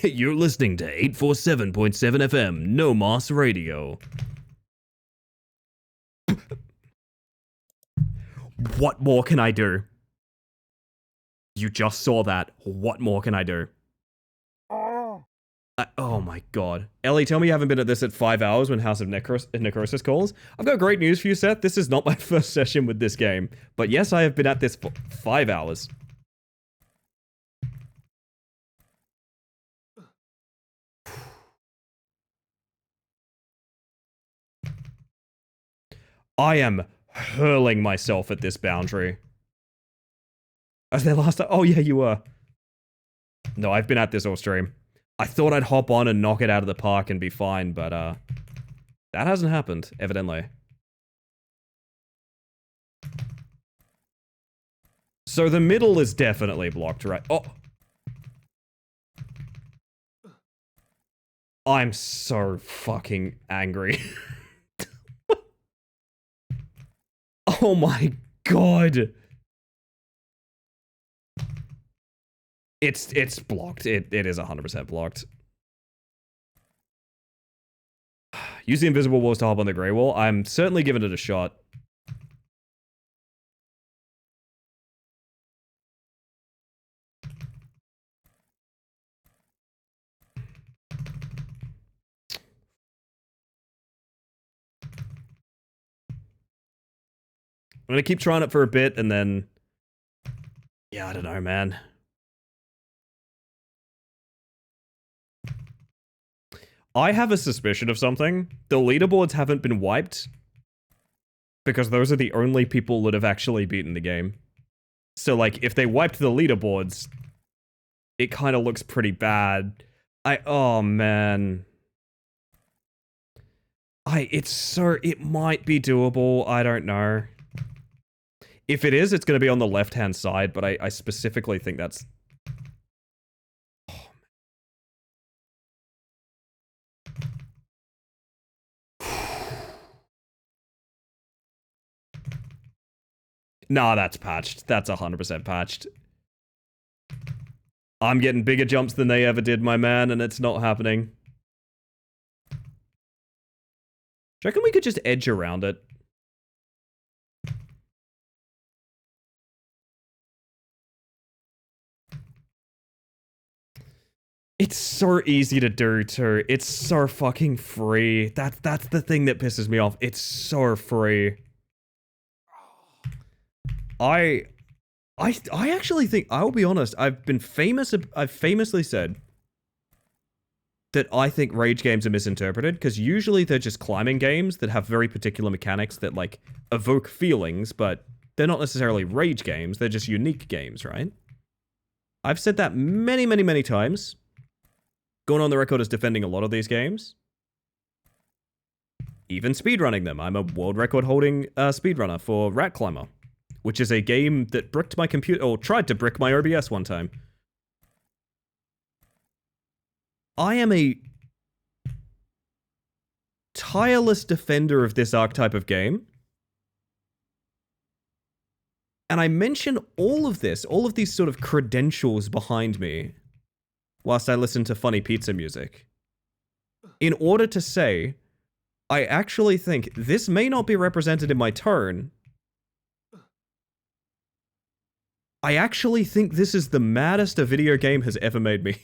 You're listening to 847.7 FM, No Moss Radio. What more can I do? You just saw that. What more can I do? Oh my god. Ellie, tell me you haven't been at this at 5 hours when House of Necrosis calls. I've got great news for you, Seth. This is not my first session with this game. But yes, I have been at this for 5 hours. I am hurling myself at this boundary. As their last time? Oh yeah, you were. No, I've been at this all stream. I thought I'd hop on and knock it out of the park and be fine, but that hasn't happened, evidently. So the middle is definitely blocked, right? Oh! I'm so fucking angry. Oh my god! It's blocked. It is 100% blocked. Use the invisible walls to hop on the grey wall. I'm certainly giving it a shot. I'm gonna keep trying it for a bit and then... Yeah, I don't know, man. I have a suspicion of something. The leaderboards haven't been wiped because those are the only people that have actually beaten the game. So, like, if they wiped the leaderboards, it kind of looks pretty bad. Oh, man. It might be doable. I don't know. If it is, it's going to be on the left-hand side, but I specifically think that's... Nah, that's patched. That's 100% patched. I'm getting bigger jumps than they ever did, my man, and it's not happening. Do you reckon we could just edge around it? It's so easy to do, too. It's so fucking free. That's the thing that pisses me off. It's so free. I actually think, I'll be honest, I've famously said that I think rage games are misinterpreted, because usually they're just climbing games that have very particular mechanics that, like, evoke feelings, but they're not necessarily rage games, they're just unique games, right? I've said that many, many, many times. Going on the record as defending a lot of these games. Even speedrunning them. I'm a world record holding speedrunner for Rat Climber, which is a game that bricked my computer, or tried to brick my OBS one time. I am a tireless defender of this archetype of game. And I mention all of this, all of these sort of credentials behind me, whilst I listen to funny pizza music, in order to say, I actually think this may not be represented in my tone. I actually think this is the maddest a video game has ever made me.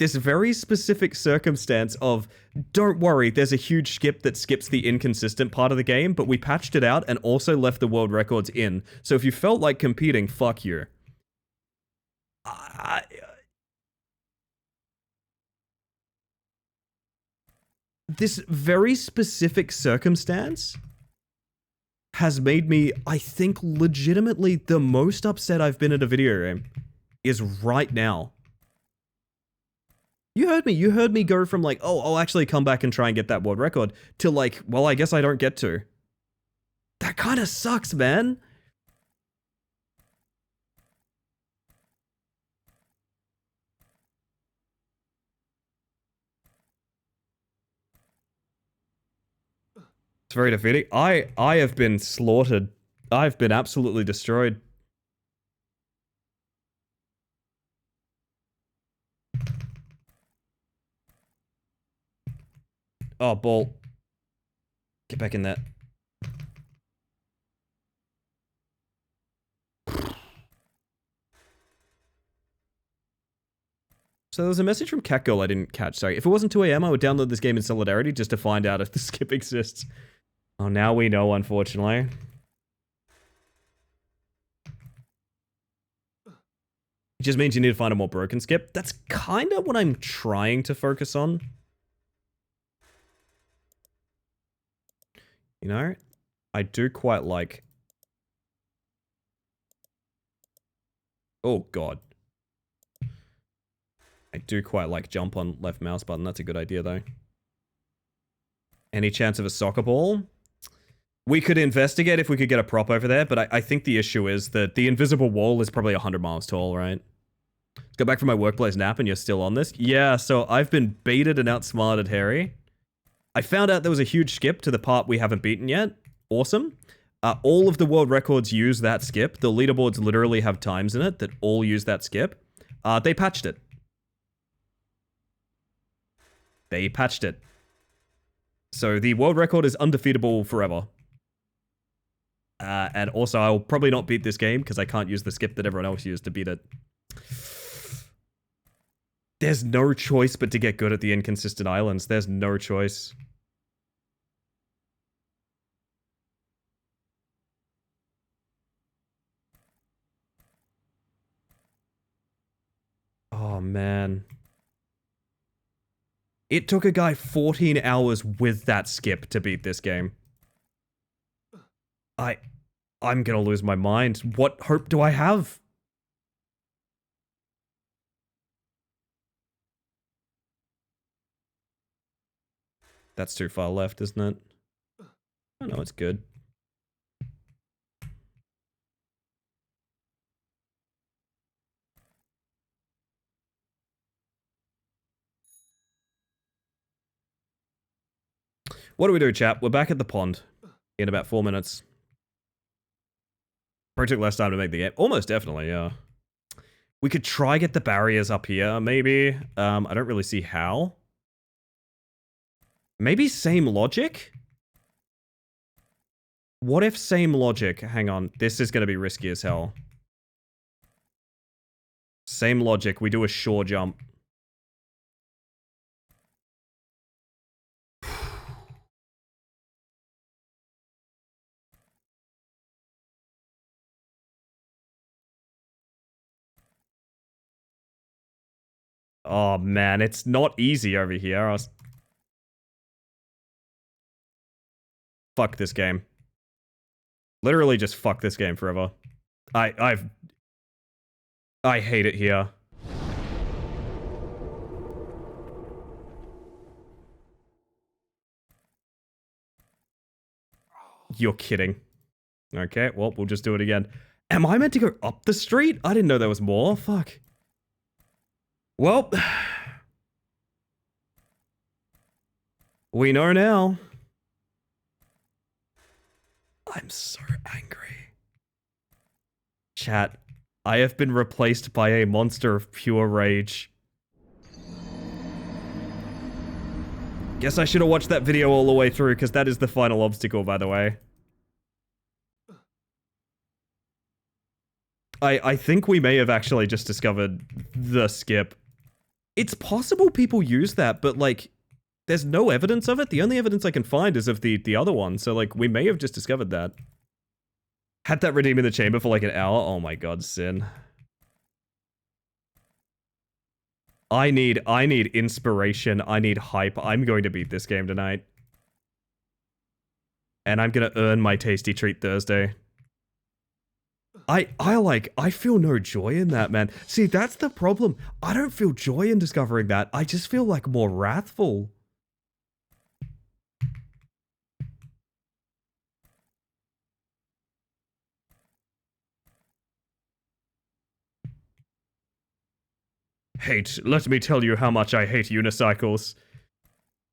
this very specific circumstance of, don't worry, there's a huge skip that skips the inconsistent part of the game, but we patched it out and also left the world records in. So if you felt like competing, fuck you. This very specific circumstance has made me, I think, legitimately the most upset I've been at a video game is right now. You heard me go from like, oh, I'll actually come back and try and get that world record to like, well, I guess I don't get to. That kind of sucks, man. It's very defeating. I have been slaughtered. I've been absolutely destroyed. Oh, ball. Get back in that. So there was a message from Catgirl I didn't catch. Sorry. If it wasn't 2 AM, I would download this game in solidarity just to find out if the skip exists. Oh, now we know, unfortunately. It just means you need to find a more broken skip. That's kind of what I'm trying to focus on. You know, I do quite like... Oh, God. I do quite like jump on left mouse button. That's a good idea, though. Any chance of a soccer ball? We could investigate if we could get a prop over there, but I think the issue is that the invisible wall is probably 100 miles tall, right? Go back from my workplace nap and you're still on this? Yeah, so I've been baited and outsmarted, Harry. I found out there was a huge skip to the part we haven't beaten yet. Awesome. All of the world records use that skip. The leaderboards literally have times in it that all use that skip. They patched it. They patched it. So the world record is undefeatable forever. And also, I'll probably not beat this game because I can't use the skip that everyone else used to beat it. There's no choice but to get good at the inconsistent islands. There's no choice. Oh, man. It took a guy 14 hours with that skip to beat this game. I'm gonna lose my mind. What hope do I have? That's too far left, isn't it? Oh no, it's good. What do we do, chap? We're back at the pond in about 4 minutes. Probably took less time to make the game. Almost definitely, yeah. We could try get the barriers up here, maybe. I don't really see how. Maybe same logic? What if same logic? Hang on. This is going to be risky as hell. Same logic. We do a shore jump. Oh, man. It's not easy over here. Fuck this game. Literally just fuck this game forever. I hate it here. You're kidding. Okay, well, we'll just do it again. Am I meant to go up the street? I didn't know there was more. Fuck. Well. We know now. I'm so angry. Chat, I have been replaced by a monster of pure rage. Guess I should have watched that video all the way through, because that is the final obstacle, by the way. I think we may have actually just discovered the skip. It's possible people use that, but like, there's no evidence of it. The only evidence I can find is of the other one. So like, we may have just discovered that. Had that redeem in the chamber for like an hour. Oh my god, Sin. I need inspiration. I need hype. I'm going to beat this game tonight. And I'm gonna earn my tasty treat Thursday. I feel no joy in that, man. See, that's the problem. I don't feel joy in discovering that. I just feel like more wrathful. Hate, let me tell you how much I hate unicycles.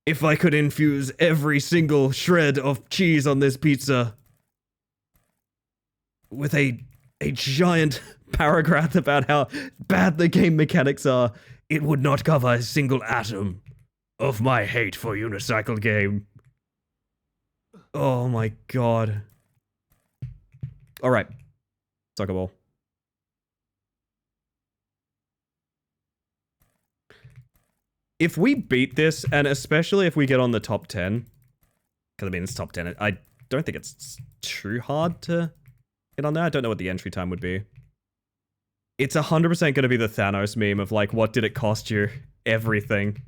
If I could infuse every single shred of cheese on this pizza with a giant paragraph about how bad the game mechanics are, it would not cover a single atom of my hate for unicycle game. Oh my god. Alright. Soccer ball. If we beat this, and especially if we get on the top 10, because I mean, it's top 10, I don't think it's too hard to get on there. I don't know what the entry time would be. It's 100% going to be the Thanos meme of like, what did it cost you? Everything.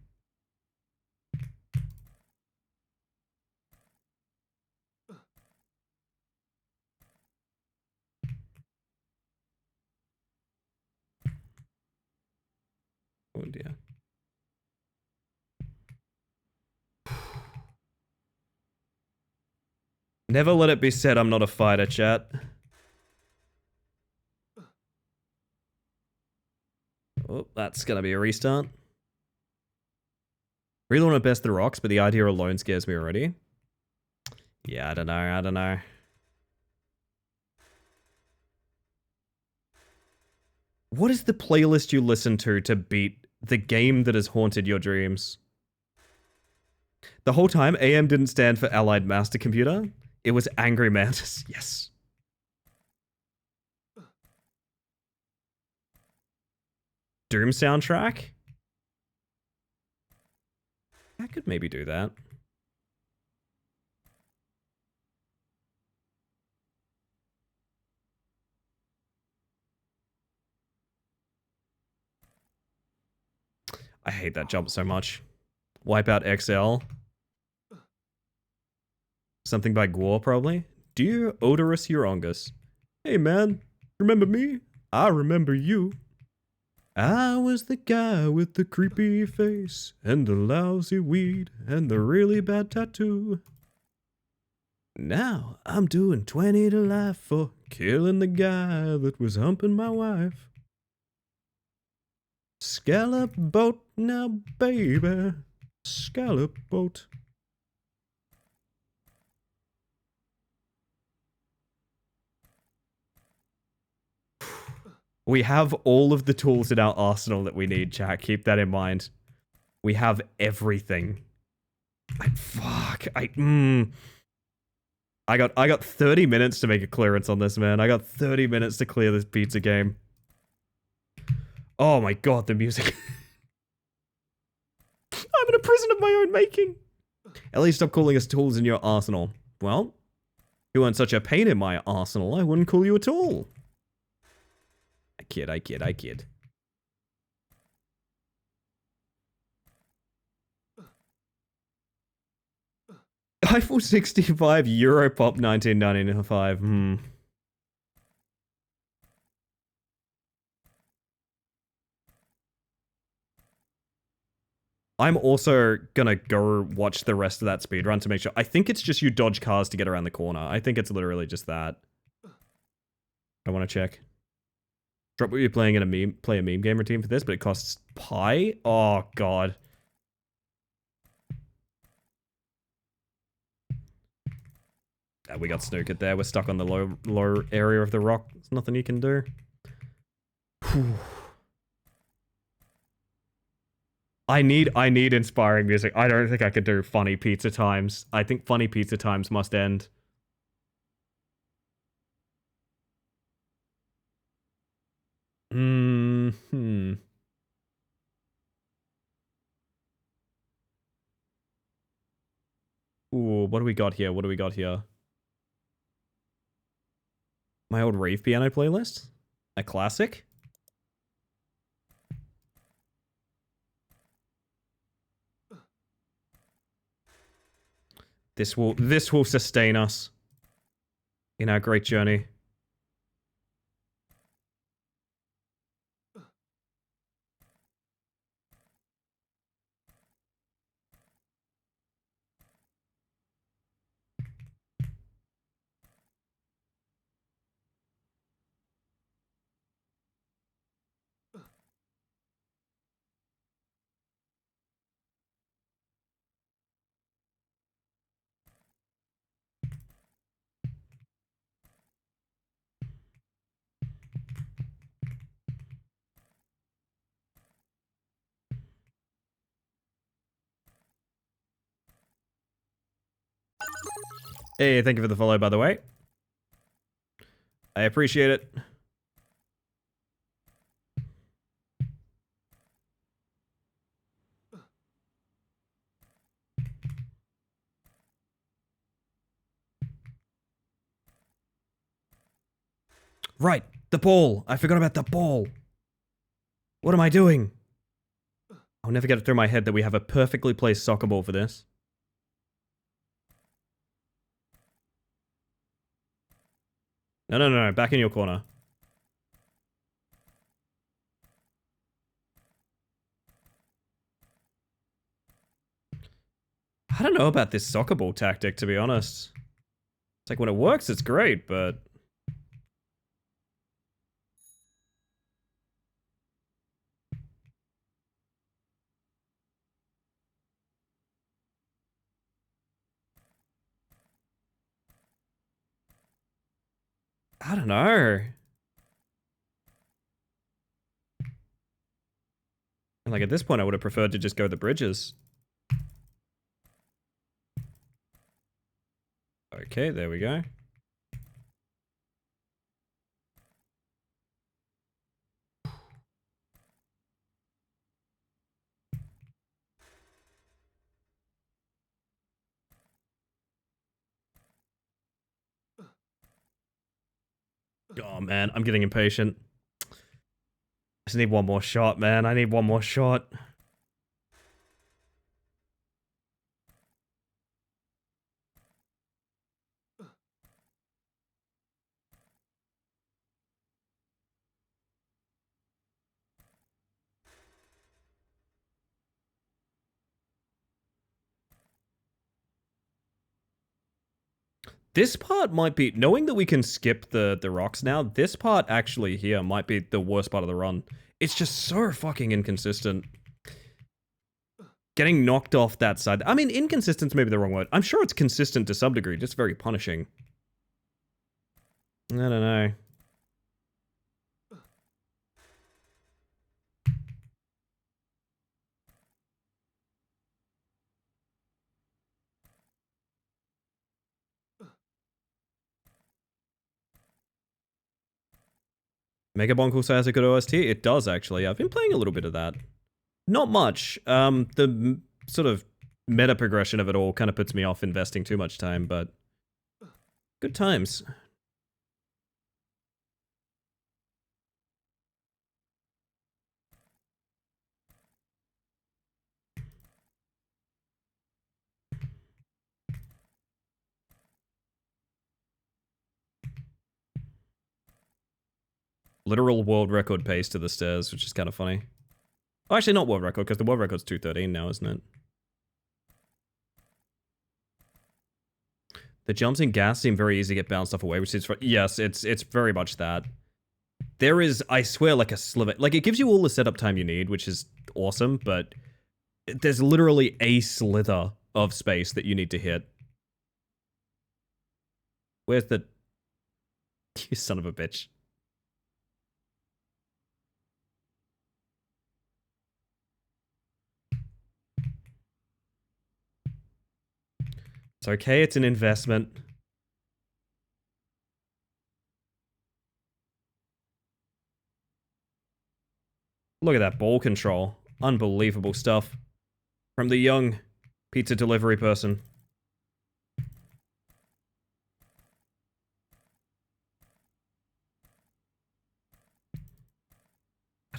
Oh dear. Never let it be said I'm not a fighter, chat. Oh, that's gonna be a restart. Really want to best the rocks, but the idea alone scares me already. Yeah, I don't know. What is the playlist you listen to beat the game that has haunted your dreams? The whole time, AM didn't stand for Allied Master Computer. It was Angry Mantis. Yes. Doom soundtrack? I could maybe do that. I hate that jump so much. Wipeout XL. Something by Gwar, probably. Dear Odorous Eurongus. Hey man, remember me? I remember you. I was the guy with the creepy face, and the lousy weed, and the really bad tattoo. Now I'm doing 20 to life for killing the guy that was humping my wife. Scallop boat now, baby. Scallop boat. We have all of the tools in our arsenal that we need, chat. Keep that in mind. We have everything. I got 30 minutes to make a clearance on this, man. I got 30 minutes to clear this pizza game. Oh my god, the music. I'm in a prison of my own making. At least stop calling us tools in your arsenal. Well, if you weren't such a pain in my arsenal, I wouldn't call you a tool. I kid. Eiffel 65 Europop 1995. I'm also gonna go watch the rest of that speedrun to make sure. I think it's just you dodge cars to get around the corner. I think it's literally just that. I want to check. Drop what you're playing in a meme, play a meme game routine for this, but it costs pi? Oh, God. We got snookered there. We're stuck on the low area of the rock. There's nothing you can do. Whew. I need inspiring music. I don't think I could do funny pizza times. I think funny pizza times must end. Ooh, what do we got here? What do we got here? My old rave piano playlist? A classic? This will sustain us in our great journey. Hey, thank you for the follow, by the way. I appreciate it. Right, the ball. I forgot about the ball. What am I doing? I'll never get it through my head that we have a perfectly placed soccer ball for this. No, no, no, no, back in your corner. I don't know about this soccer ball tactic, to be honest. It's like when it works, it's great, but... I don't know. Like, at this point, I would have preferred to just go the bridges. Okay, there we go. Oh, man, I'm getting impatient. I just need one more shot, man. I need one more shot. This part might be... Knowing that we can skip the rocks now, this part actually here might be the worst part of the run. It's just so fucking inconsistent. Getting knocked off that side... I mean, inconsistent's maybe the wrong word. I'm sure it's consistent to some degree, just very punishing. I don't know. Mega Bonkle has a good OST? It does, actually. I've been playing a little bit of that. Not much. The sort of meta progression of it all kind of puts me off investing too much time, but... Good times. Literal world record pace to the stairs, which is kind of funny. Oh, actually, not world record, because the world record's 2:13 now, isn't it? The jumps in gas seem very easy to get bounced off away, which is... Yes, it's very much that. There is, I swear, like a sliver... Like, it gives you all the setup time you need, which is awesome, but... There's literally a slither of space that you need to hit. Where's the... You son of a bitch. It's okay, it's an investment. Look at that ball control. Unbelievable stuff. From the young pizza delivery person.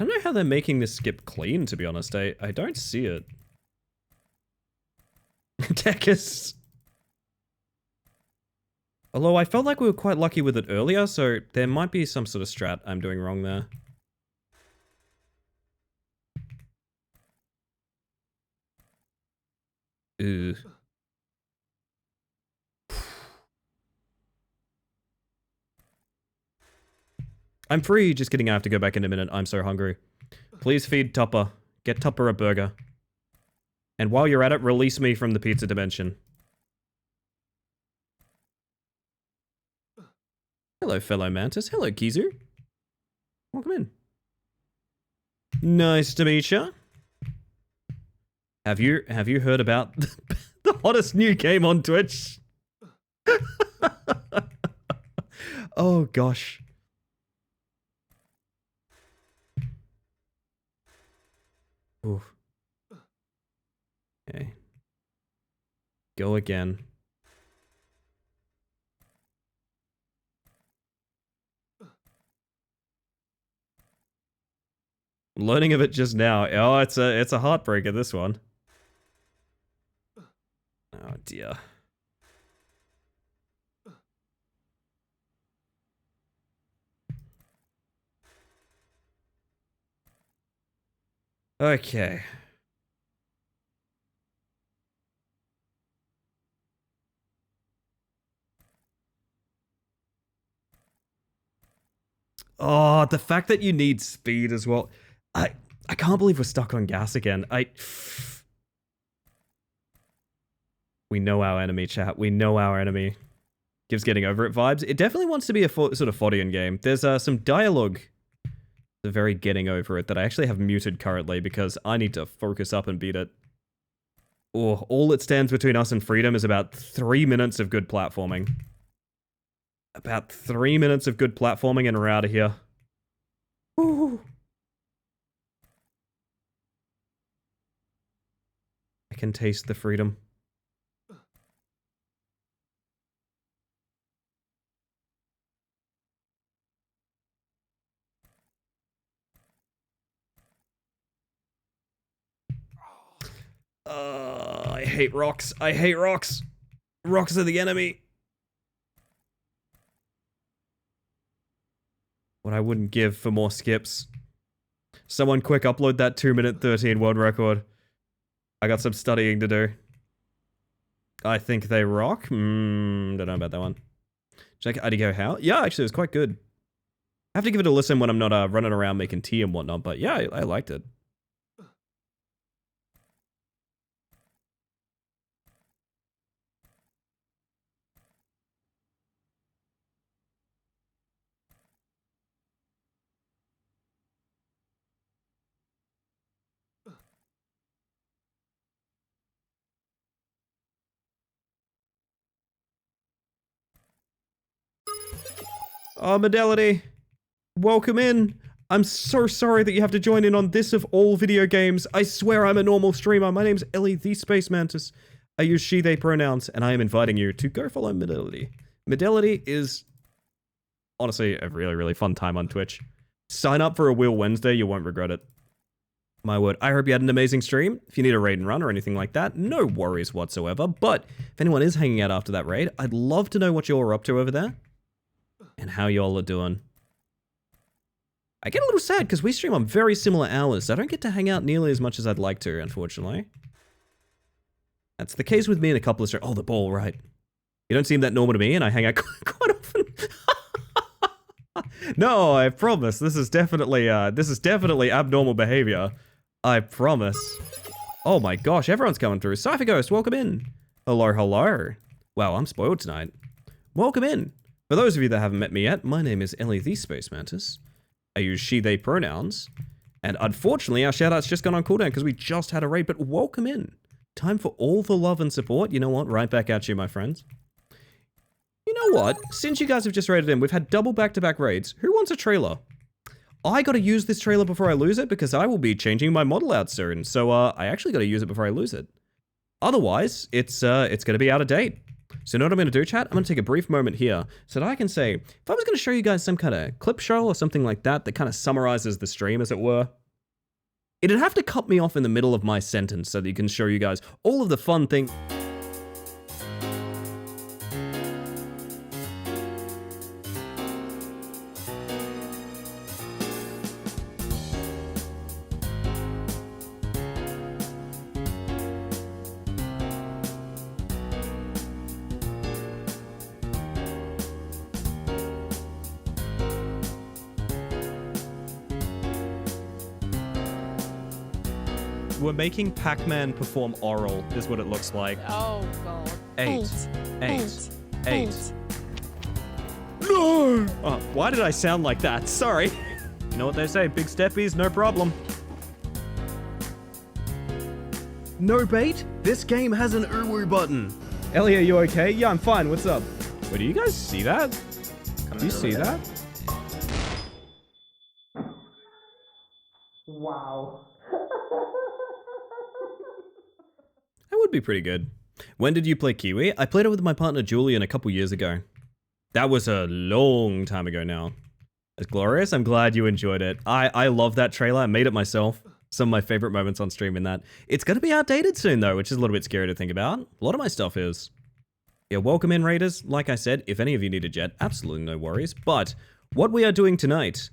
I don't know how they're making this skip clean, to be honest. I don't see it. Tekis. Although I felt like we were quite lucky with it earlier, so there might be some sort of strat I'm doing wrong there. Ugh. I'm free. Just kidding. I have to go back in a minute. I'm so hungry. Please feed Tupper. Get Tupper a burger. And while you're at it, release me from the pizza dimension. Hello, fellow Mantis. Hello, Kizu. Welcome in. Nice to meet you. Have you heard about the hottest new game on Twitch? Oh gosh. Oof. Okay. Go again. I'm learning of it just now. Oh, it's a heartbreaker, this one. Oh dear. Okay. Oh, the fact that you need speed as well. I can't believe we're stuck on gas again. We know our enemy, chat. We know our enemy. Gives getting over it vibes. It definitely wants to be a sort of Fodian game. There's some dialogue. The very getting over it that I actually have muted currently because I need to focus up and beat it. Oh, all that stands between us and freedom is about 3 minutes of good platforming. About 3 minutes of good platforming and we're out of here. Ooh. I can taste the freedom. I hate rocks. I hate rocks. Rocks are the enemy. What I wouldn't give for more skips. Someone quick upload that 2-minute 13 world record. I got some studying to do. I think they rock. Don't know about that one. Check Adigo How. Yeah, actually, it was quite good. I have to give it a listen when I'm not running around making tea and whatnot, but yeah, I liked it. Oh, Medality. Welcome in. I'm so sorry that you have to join in on this of all video games. I swear I'm a normal streamer. My name's Ellie, the Space Mantis. I use she, they pronouns, and I am inviting you to go follow Medality. Medality is honestly a really, really fun time on Twitch. Sign up for a Wheel Wednesday. You won't regret it. My word. I hope you had an amazing stream. If you need a raid and run or anything like that, no worries whatsoever. But if anyone is hanging out after that raid, I'd love to know what you're up to over there. And how y'all are doing. I get a little sad because we stream on very similar hours, so I don't get to hang out nearly as much as I'd like to, unfortunately. That's the case with me in a couple of streams. Oh, the ball, right. You don't seem that normal to me, and I hang out quite often. No, I promise. This is definitely abnormal behavior. I promise. Oh my gosh, everyone's coming through. Cypher Ghost, welcome in. Hello, hello. Wow, I'm spoiled tonight. Welcome in. For those of you that haven't met me yet, my name is Ellie the Space Mantis. I use she, they pronouns. And unfortunately, our shoutouts just gone on cooldown because we just had a raid, but welcome in. Time for all the love and support. You know what? Right back at you, my friends. You know what? Since you guys have just raided in, we've had double back-to-back raids. Who wants a trailer? I gotta use this trailer before I lose it because I will be changing my model out soon. So, I actually gotta use it before I lose it. Otherwise, it's gonna be out of date. So you know what I'm going to do, chat? I'm going to take a brief moment here so that I can say, if I was going to show you guys some kind of clip show or something like that that kind of summarizes the stream, as it were, it'd have to cut me off in the middle of my sentence so that you can show you guys all of the fun things. We're making Pac-Man perform oral, is what it looks like. Oh, God. Eight. No! Oh, why did I sound like that? Sorry. You know what they say, big steppies, no problem. No bait? This game has an uwu button. Ellie, are you okay? Yeah, I'm fine. What's up? Wait, do you guys see that? Do you see that? Wow. That would be pretty good. When did you play Kiwi? I played it with my partner Julian a couple years ago. That was a long time ago now. It's glorious. I'm glad you enjoyed it. I love that trailer. I made it myself. Some of my favorite moments on stream in that. It's going to be outdated soon though, which is a little bit scary to think about. A lot of my stuff is. Yeah, welcome in, Raiders. Like I said, if any of you need a jet, absolutely no worries. But what we are doing tonight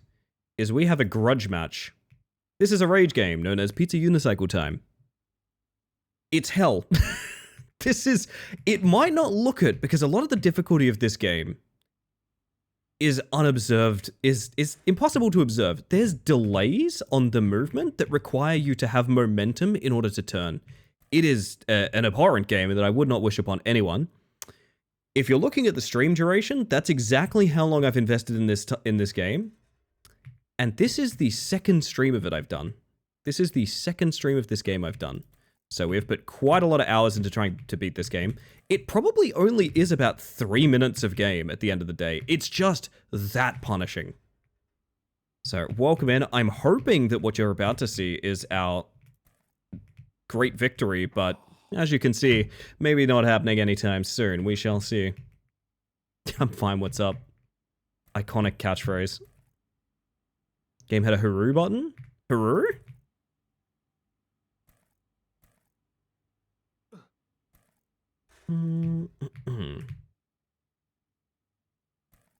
is we have a grudge match. This is a rage game known as Pizza Unicycle Time. It's hell. It might not look it because a lot of the difficulty of this game is unobserved, is impossible to observe. There's delays on the movement that require you to have momentum in order to turn. It is an abhorrent game that I would not wish upon anyone. If you're looking at the stream duration, that's exactly how long I've invested in this game. And this is the second stream of it I've done. This is the second stream of this game I've done. So we've put quite a lot of hours into trying to beat this game. It probably only is about 3 minutes of game at the end of the day. It's just that punishing. So welcome in. I'm hoping that what you're about to see is our great victory, but as you can see, maybe not happening anytime soon. We shall see. I'm fine, what's up? Iconic catchphrase. Game had a Haru button? Haru? What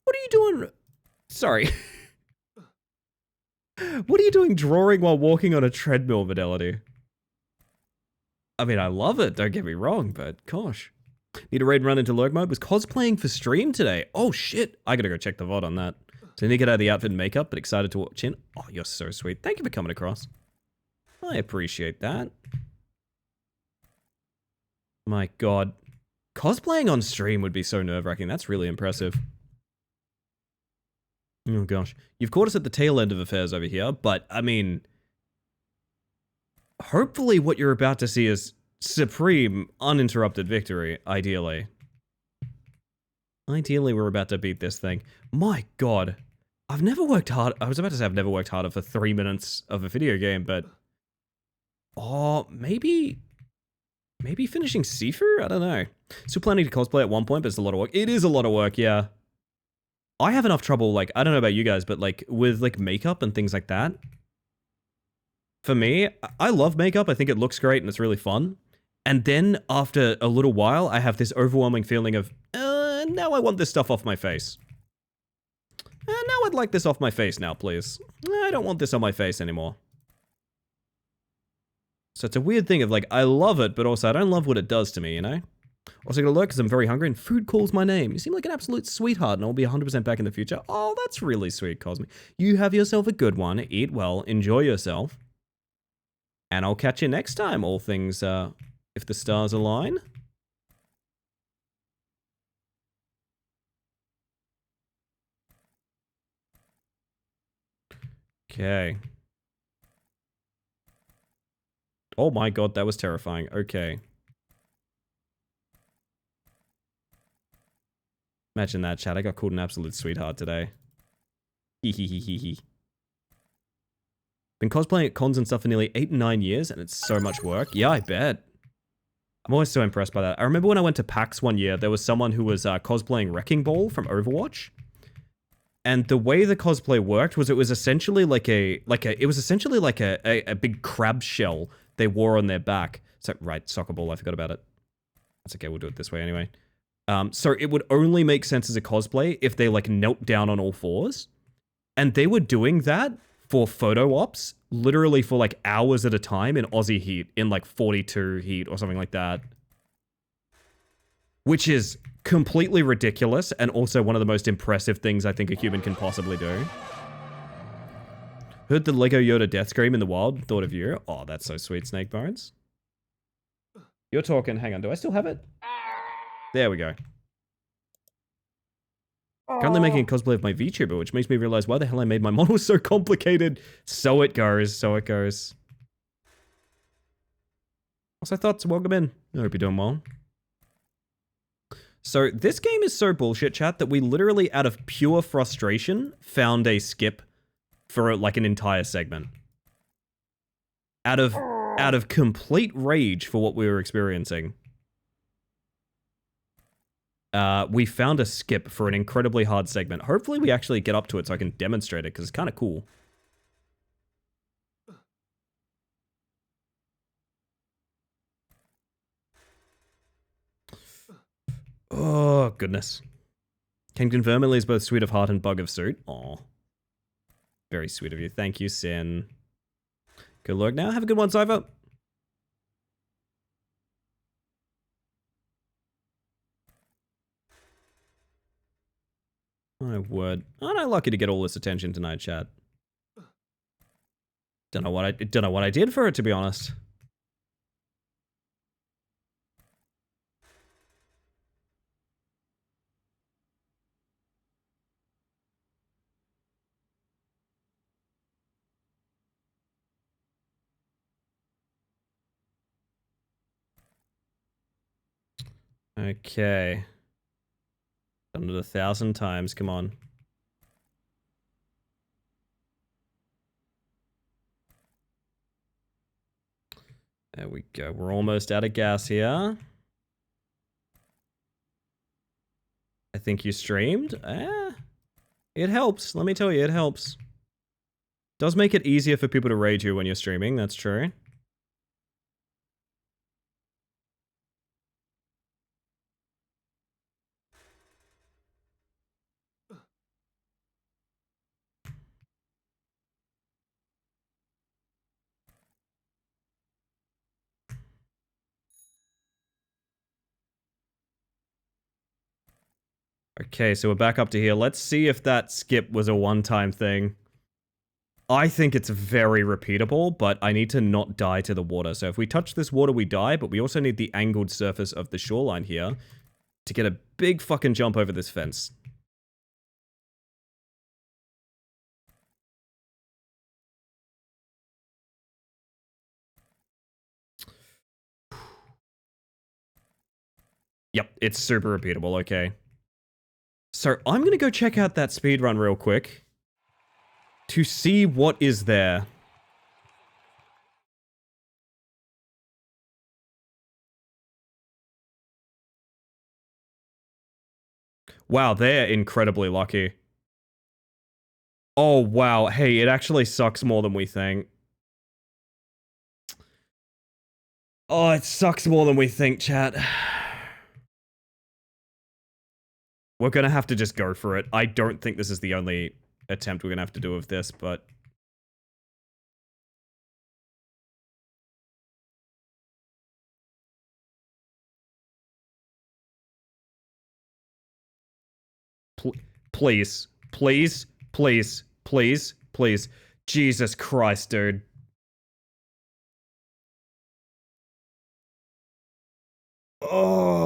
are you doing? Sorry. What are you doing drawing while walking on a treadmill, Fidelity? I mean, I love it, don't get me wrong, but gosh. Need a raid run into lurk mode? Was cosplaying for stream today? Oh shit, I gotta go check the VOD on that. So I need to get out of the outfit and makeup, but excited to watch in. Oh, you're so sweet. Thank you for coming across. I appreciate that. My god. Cosplaying on stream would be so nerve-wracking. That's really impressive. Oh gosh. You've caught us at the tail end of affairs over here, but I mean, hopefully what you're about to see is supreme, uninterrupted victory, ideally. Ideally, we're about to beat this thing. My god. I've never worked hard. I was about to say I've never worked harder for 3 minutes of a video game, but... Oh, maybe finishing Sifu? I don't know. Still planning to cosplay at one point, but it's a lot of work. It is a lot of work, yeah. I have enough trouble, like, I don't know about you guys, but like, with like makeup and things like that. For me, I love makeup. I think it looks great and it's really fun. And then after a little while, I have this overwhelming feeling of, now I want this stuff off my face. Now I'd like this off my face now, please. I don't want this on my face anymore. So it's a weird thing of like, I love it, but also I don't love what it does to me, you know? Also gonna lurk because I'm very hungry and food calls my name. You seem like an absolute sweetheart and I'll be 100% back in the future. Oh, that's really sweet, Cosme. You have yourself a good one. Eat well. Enjoy yourself. And I'll catch you next time, all things, if the stars align. Okay. Oh my god, that was terrifying. Okay. Imagine that, chat. I got called an absolute sweetheart today. Hee hee hee hee hee. Been cosplaying at cons and stuff for nearly 8 and 9 years, and it's so much work. Yeah, I bet. I'm always so impressed by that. I remember when I went to PAX one year, there was someone who was cosplaying Wrecking Ball from Overwatch. And the way the cosplay worked was it was essentially like a big crab shell they wore on their back. So, right, soccer ball, I forgot about it. That's okay, we'll do it this way anyway. So it would only make sense as a cosplay if they like knelt down on all fours. And they were doing that for photo ops, literally for like hours at a time in Aussie heat, in like 42 heat or something like that. Which is completely ridiculous and also one of the most impressive things I think a human can possibly do. Heard the Lego Yoda death scream in the wild, thought of you. Oh, that's so sweet, Snake Bones. You're talking, hang on, do I still have it? There we go. Currently making a cosplay of my VTuber, which makes me realize why the hell I made my model so complicated. So it goes, so it goes. Also, thoughts, welcome in. I hope you're doing well. So this game is so bullshit, chat, that we literally, out of pure frustration, found a skip for like an entire segment. Out of complete rage for what we were experiencing. We found a skip for an incredibly hard segment. Hopefully we actually get up to it so I can demonstrate it, because it's kind of cool. Oh, goodness. Can confirm Ellie is both sweet of heart and bug of suit. Aw. Very sweet of you. Thank you, Sin. Good luck now. Have a good one, Cypher. My word. Aren't I lucky to get all this attention tonight, chat? Don't know what I did for it, to be honest. Okay. Done it 1,000 times, come on. There we go. We're almost out of gas here. I think you streamed. It helps. Let me tell you, it helps. Does make it easier for people to raid you when you're streaming, that's true. Okay, so we're back up to here. Let's see if that skip was a one-time thing. I think it's very repeatable, but I need to not die to the water. So if we touch this water, we die, but we also need the angled surface of the shoreline here to get a big fucking jump over this fence. Yep, it's super repeatable, okay. So I'm gonna go check out that speedrun real quick to see what is there. Wow, they're incredibly lucky. Oh, wow. Hey, it actually sucks more than we think. Oh, it sucks more than we think, chat. We're gonna have to just go for it. I don't think this is the only attempt we're gonna have to do of this, but... Please. Please. Please. Please. Please. Jesus Christ, dude. Oh.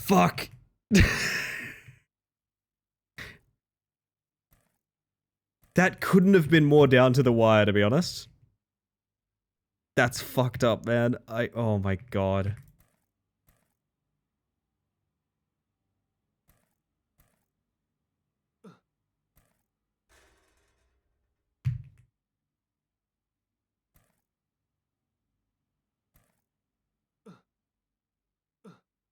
Fuck. That couldn't have been more down to the wire, to be honest. That's fucked up, man. Oh my god.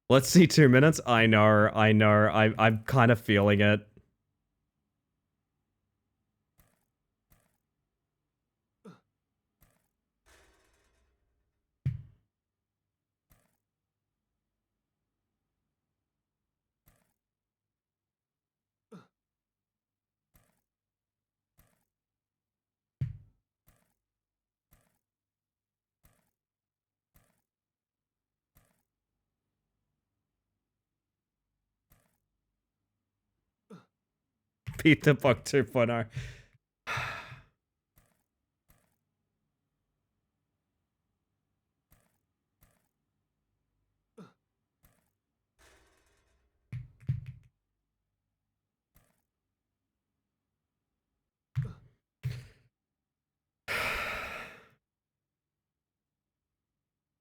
Let's see 2 minutes. I know. I'm kind of feeling it. Beat the Buck 2.0.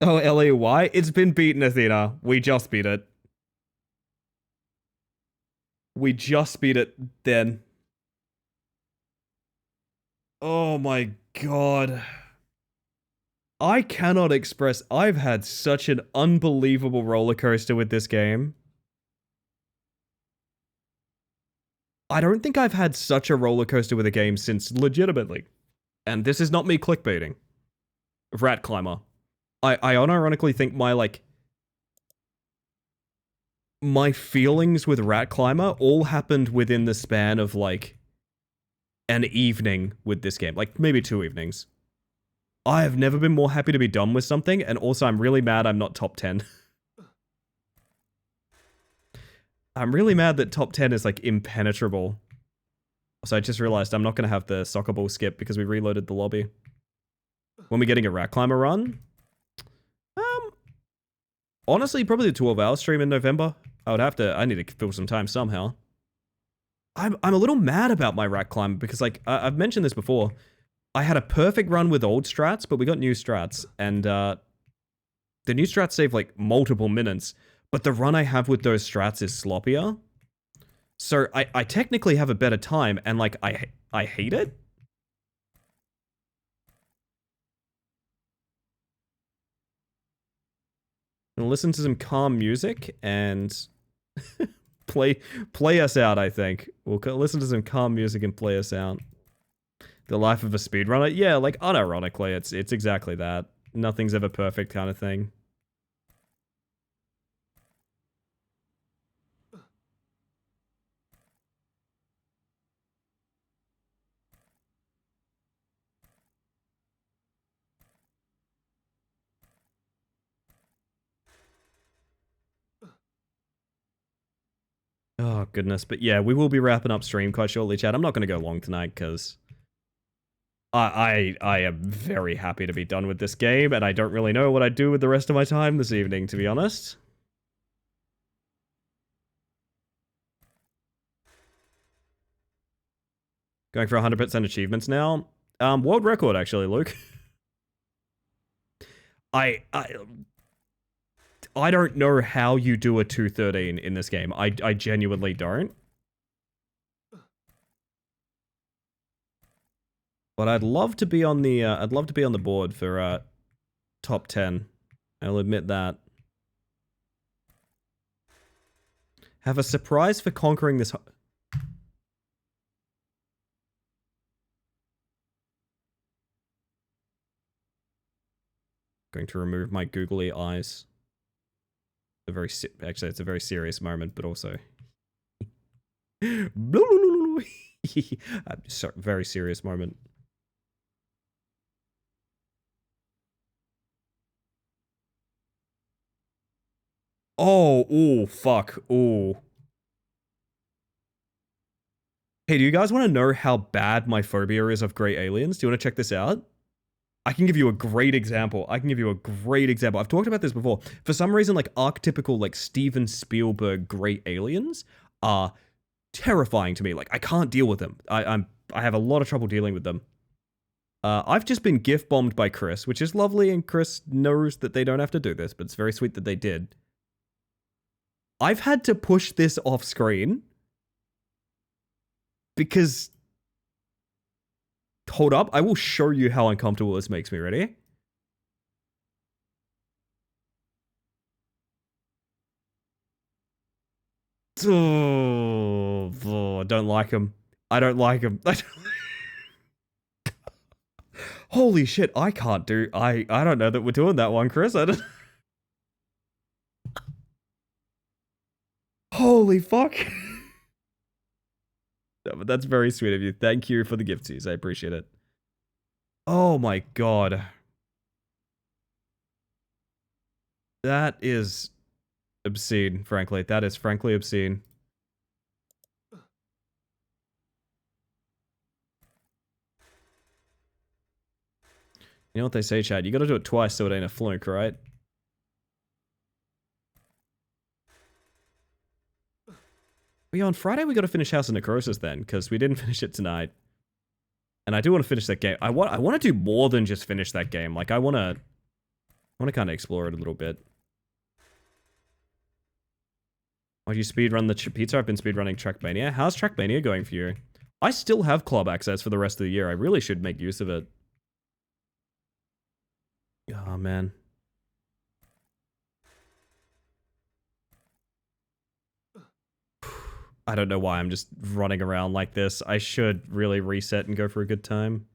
Oh, LAY? It's been beaten, Athena. We just beat it. We just beat it then. Oh my god. I cannot express. I've had such an unbelievable roller coaster with this game. I don't think I've had such a roller coaster with a game since legitimately. And this is not me clickbaiting. Rat Climber. I unironically think my feelings with Rat Climber all happened within the span of like an evening with this game. Like maybe 2 evenings. I have never been more happy to be done with something, and also I'm really mad I'm not top 10. I'm really mad that top 10 is like impenetrable. So I just realized I'm not going to have the soccer ball skip because we reloaded the lobby. When we're getting a Rat Climber run? Honestly, probably the 12-hour stream in November. I need to fill some time somehow. I'm a little mad about my Rat Climber because like, I've mentioned this before. I had a perfect run with old strats, but we got new strats, and the new strats save like multiple minutes, but the run I have with those strats is sloppier. So I technically have a better time, and like I hate it. And listen to some calm music and play us out. I think we'll listen to some calm music and play us out. The life of a speedrunner? Yeah, like, unironically, it's exactly that. Nothing's ever perfect kind of thing. Oh, goodness. But yeah, we will be wrapping up stream quite shortly, chat. I'm not going to go long tonight, because I am very happy to be done with this game, and I don't really know what I'd do with the rest of my time this evening, to be honest. Going for 100% achievements now. World record, actually, Luke. I don't know how you do a 213 in this game. I genuinely don't. But I'd love to be on the board for top 10. I'll admit that. Have a surprise for conquering this. Going to remove my googly eyes. Actually, it's a very serious moment, but also sorry, very serious moment. Oh, fuck. Oh. Hey, do you guys want to know how bad my phobia is of grey aliens? Do you want to check this out? I can give you a great example. I've talked about this before. For some reason, like archetypical, like Steven Spielberg great aliens are terrifying to me. Like I can't deal with them. I have a lot of trouble dealing with them. I've just been gift bombed by Chris, which is lovely, and Chris knows that they don't have to do this, but it's very sweet that they did. I've had to push this off screen because... Hold up, I will show you how uncomfortable this makes me. Ready? Oh, don't like him. I don't like him. Holy shit, I can't do... I don't know that we're doing that one, Chris. I don't... Holy fuck. No, but that's very sweet of you. Thank you for the gifties. I appreciate it. Oh my god. That is obscene, frankly. That is frankly obscene. You know what they say, Chad? You gotta do it twice so it ain't a fluke, right? Yeah, on Friday we gotta finish House of Necrosis then, because we didn't finish it tonight. And I do want to finish that game. I want to do more than just finish that game. Like, I want to kind of explore it a little bit. Why do you speedrun the pizza? I've been speedrunning Trackmania. How's Trackmania going for you? I still have club access for the rest of the year. I really should make use of it. Oh, man. I don't know why I'm just running around like this. I should really reset and go for a good time.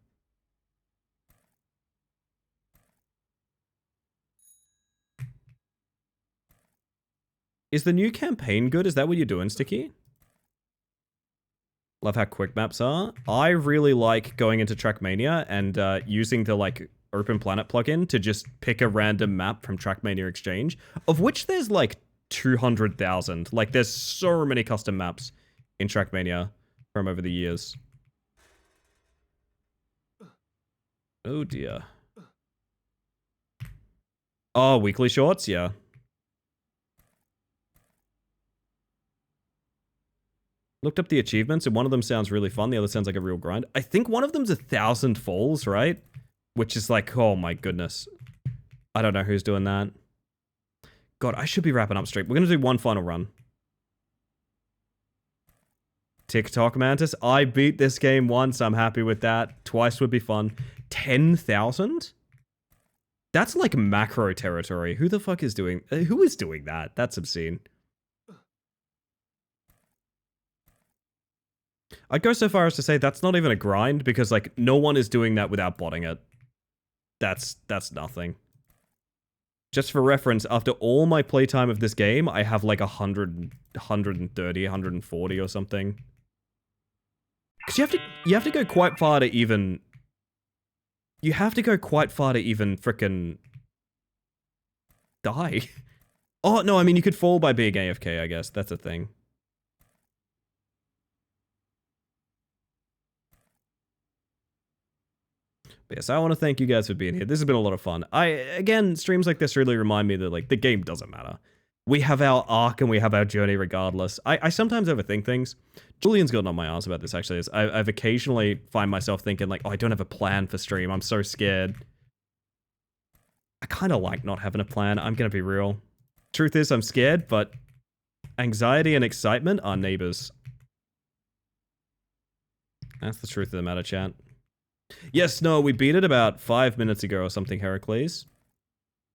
Is the new campaign good? Is that what you're doing, Sticky? Love how quick maps are. I really like going into Trackmania and using the like Open Planet plugin to just pick a random map from Trackmania Exchange, of which there's like 200,000. Like there's so many custom maps in Trackmania from over the years. Oh dear. Oh, weekly shorts? Yeah. Looked up the achievements, and one of them sounds really fun. The other sounds like a real grind. I think one of them's 1,000 falls, right? Which is like, oh my goodness. I don't know who's doing that. God, I should be wrapping up stream. We're going to do one final run. TikTok Mantis. I beat this game once. I'm happy with that. Twice would be fun. 10,000? That's like macro territory. Who the fuck is doing... who is doing that? That's obscene. I'd go so far as to say that's not even a grind, because like no one is doing that without botting it. That's nothing. Just for reference, after all my playtime of this game, I have like 100, 130, 140 or something. Because you have to go quite far to even... You have to go quite far to even frickin' die. Oh, no, I mean, you could fall by being AFK, I guess. That's a thing. But yes, I want to thank you guys for being here. This has been a lot of fun. Again, streams like this really remind me that, like, the game doesn't matter. We have our arc and we have our journey regardless. I sometimes overthink things. Julian's gotten on my ass about this, actually. I've occasionally find myself thinking, like, oh, I don't have a plan for stream. I'm so scared. I kind of like not having a plan. I'm going to be real. Truth is, I'm scared, but anxiety and excitement are neighbors. That's the truth of the matter, chat. Yes, no, we beat it about 5 minutes ago or something, Heracles.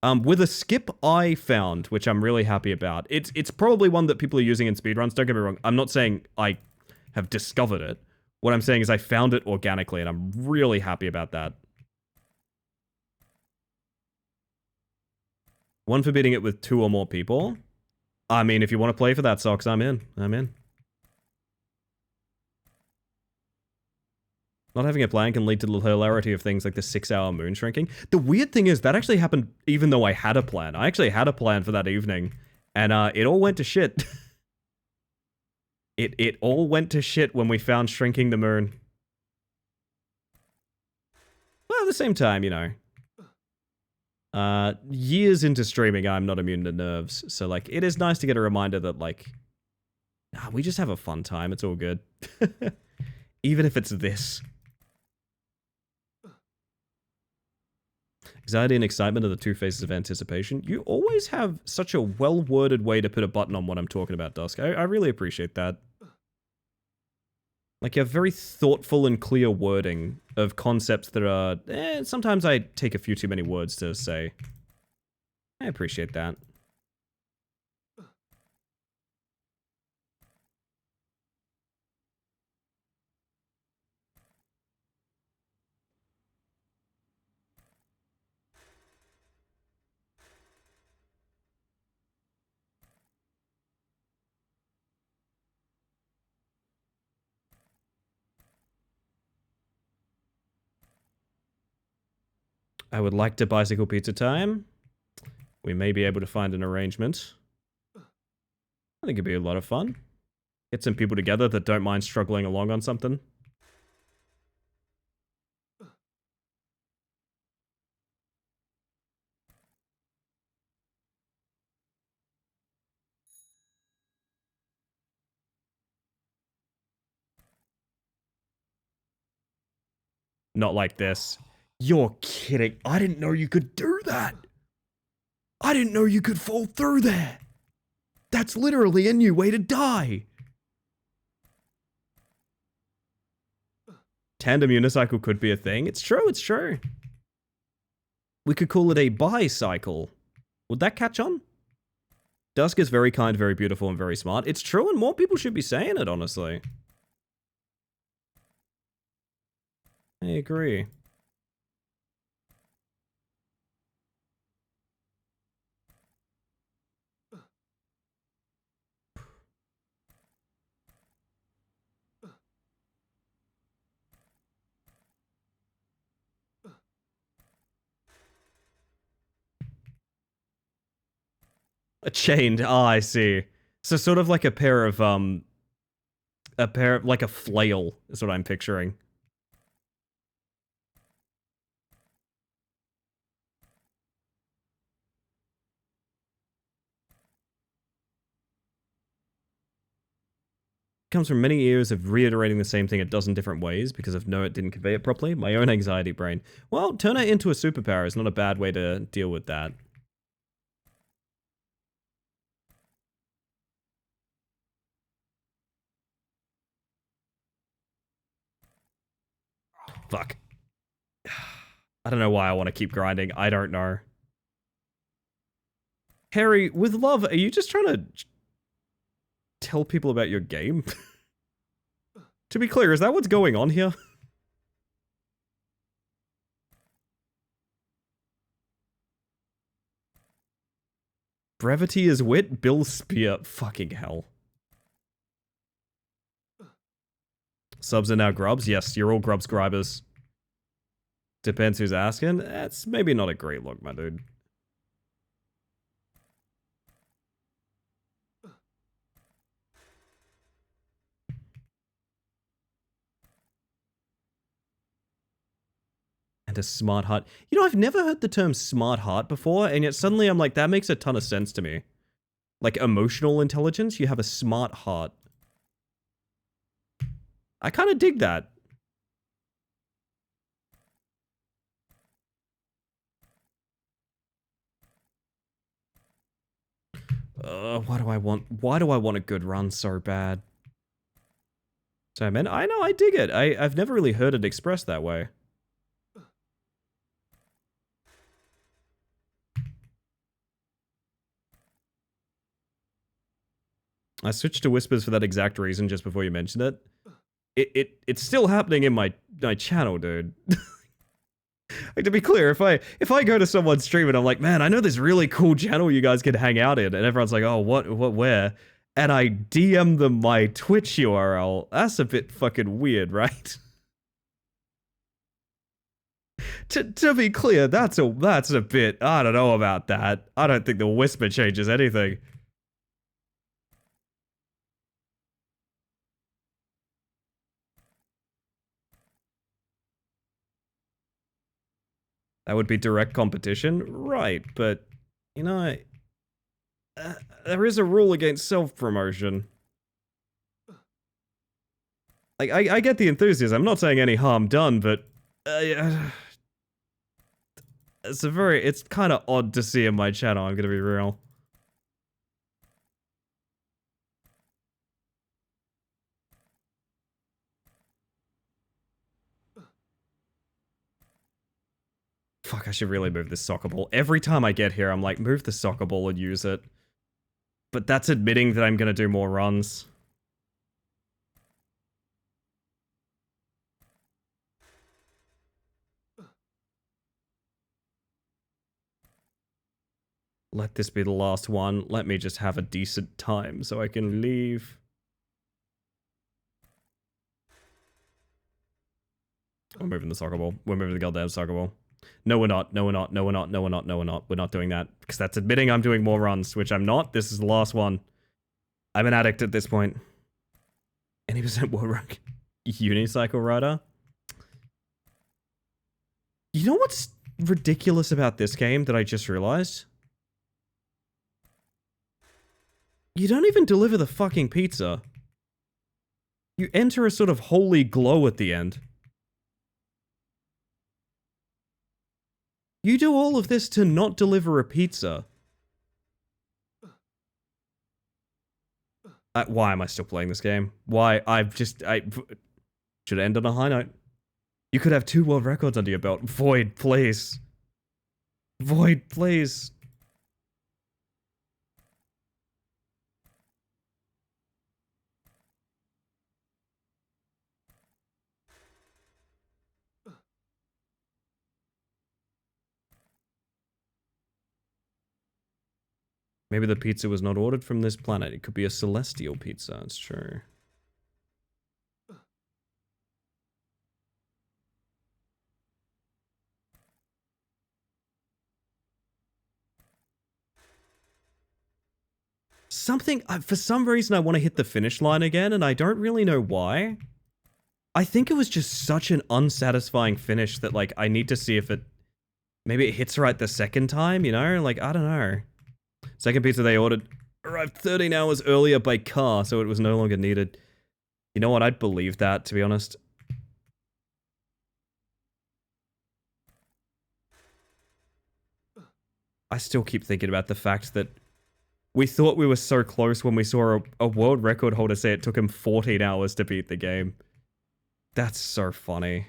With a skip I found, which I'm really happy about. It's probably one that people are using in speedruns, don't get me wrong. I'm not saying I have discovered it. What I'm saying is I found it organically, and I'm really happy about that. One for beating it with 2 or more people. I mean, if you want to play for that, Socks, I'm in. I'm in. Not having a plan can lead to the hilarity of things like the 6-hour moon shrinking. The weird thing is, that actually happened even though I had a plan. I actually had a plan for that evening, and it all went to shit. It all went to shit when we found shrinking the moon. Well, at the same time, you know, Years into streaming, I'm not immune to nerves. So, like, it is nice to get a reminder that, like, we just have a fun time. It's all good. Even if it's this. Anxiety and excitement are the two faces of anticipation. You always have such a well-worded way to put a button on what I'm talking about, Dusk. I really appreciate that. Like, you have very thoughtful and clear wording of concepts that are... sometimes I take a few too many words to say. I appreciate that. I would like to bicycle pizza time. We may be able to find an arrangement. I think it'd be a lot of fun. Get some people together that don't mind struggling along on something. Not like this. You're kidding. I didn't know you could do that. I didn't know you could fall through there. That's literally a new way to die. Tandem unicycle could be a thing. It's true, it's true. We could call it a bicycle. Would that catch on? Dusk is very kind, very beautiful, and very smart. It's true, and more people should be saying it, honestly. I agree. A chained. Ah, I see. So sort of like a pair of like a flail is what I'm picturing. Comes from many years of reiterating the same thing a dozen different ways because of no, it didn't convey it properly. My own anxiety brain. Well, turn it into a superpower is not a bad way to deal with that. Fuck. I don't know why I want to keep grinding. I don't know. Harry, with love, are you just trying to tell people about your game? To be clear, is that what's going on here? Brevity is wit, Bill Spear. Fucking hell. Subs are now grubs? Yes, you're all grubs gribers. Depends who's asking. That's maybe not a great look, my dude. And a smart heart. You know, I've never heard the term smart heart before, and yet suddenly I'm like, that makes a ton of sense to me. Like emotional intelligence, you have a smart heart. I kind of dig that. Why do I want a good run so bad? So, man, I know, I dig it. I've never really heard it expressed that way. I switched to whispers for that exact reason just before you mentioned it. It's still happening in my channel, dude. Like, to be clear, if I go to someone's stream and I'm like, man, I know this really cool channel you guys can hang out in, and everyone's like, oh, what, where? And I DM them my Twitch URL, that's a bit fucking weird, right? To be clear, that's a bit, I don't know about that. I don't think the whisper changes anything. That would be direct competition, right? But you know, there is a rule against self-promotion. Like, I get the enthusiasm. I'm not saying any harm done, but it's kind of odd to see in my channel. I'm gonna be real. Fuck, I should really move this soccer ball. Every time I get here, I'm like, move the soccer ball and use it. But that's admitting that I'm gonna do more runs. Let this be the last one. Let me just have a decent time so I can leave. We're moving the soccer ball. We're moving the goddamn soccer ball. No, we're not. No, we're not. No, we're not. No, we're not. No, we're not. We're not doing that. Because that's admitting I'm doing more runs, which I'm not. This is the last one. I'm an addict at this point. Any percent world rank. Unicycle rider. You know what's ridiculous about this game that I just realized? You don't even deliver the fucking pizza. You enter a sort of holy glow at the end. You do all of this to not deliver a pizza. Why am I still playing this game? Why? I should end on a high note. You could have 2 world records under your belt. Void, please. Void, please. Maybe the pizza was not ordered from this planet. It could be a celestial pizza. It's true. For some reason, I want to hit the finish line again, and I don't really know why. I think it was just such an unsatisfying finish that, like, I need to see if maybe it hits right the second time, you know? Like, I don't know. Second pizza they ordered arrived 13 hours earlier by car, so it was no longer needed. You know what? I'd believe that, to be honest. I still keep thinking about the fact that we thought we were so close when we saw a world record holder say it took him 14 hours to beat the game. That's so funny.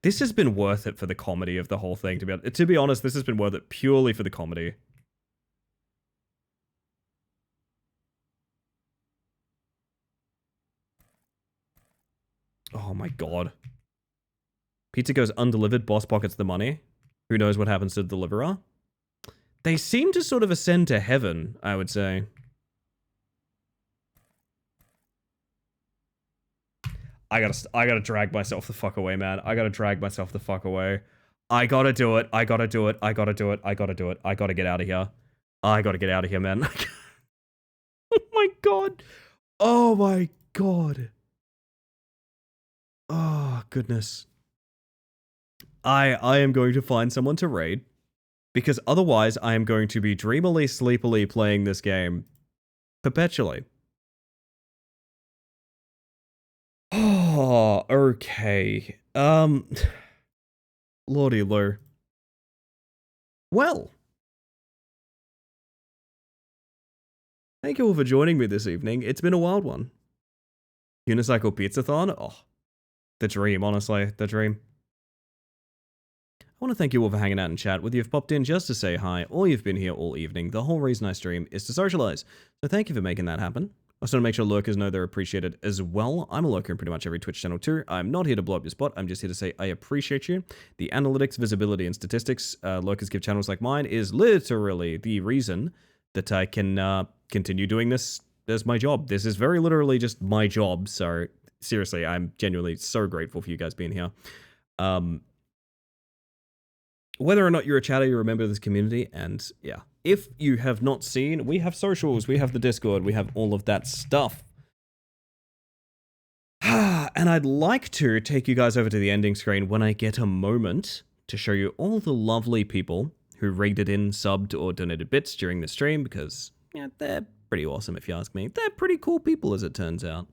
This has been worth it for the comedy of the whole thing, to be honest, this has been worth it purely for the comedy. Oh my god. Pizza goes undelivered, boss pockets the money. Who knows what happens to the deliverer? They seem to sort of ascend to heaven, I would say. I gotta drag myself the fuck away, man. I gotta drag myself the fuck away. I gotta do it. I gotta do it. I gotta do it. I gotta do it. I gotta get out of here. I gotta get out of here, man. Oh my god. Oh my god. Oh, goodness. I am going to find someone to raid, because otherwise I am going to be dreamily, sleepily playing this game perpetually. Oh, okay. Lordy Lou. Well. Thank you all for joining me this evening. It's been a wild one. Unicycle Pizzathon? Oh, the dream, honestly. The dream. I want to thank you all for hanging out in chat. Whether you've popped in just to say hi, or you've been here all evening, the whole reason I stream is to socialize. So thank you for making that happen. I also want to make sure lurkers know they're appreciated as well. I'm a lurker in pretty much every Twitch channel too. I'm not here to blow up your spot. I'm just here to say I appreciate you. The analytics, visibility, and statistics lurkers give channels like mine is literally the reason that I can continue doing this as my job. This is very literally just my job. So seriously, I'm genuinely so grateful for you guys being here. Whether or not you're a chatter, you remember this community, and yeah. If you have not seen, we have socials, we have the Discord, we have all of that stuff. And I'd like to take you guys over to the ending screen when I get a moment, to show you all the lovely people who rated in, subbed, or donated bits during the stream because, yeah, they're pretty awesome if you ask me. They're pretty cool people as it turns out.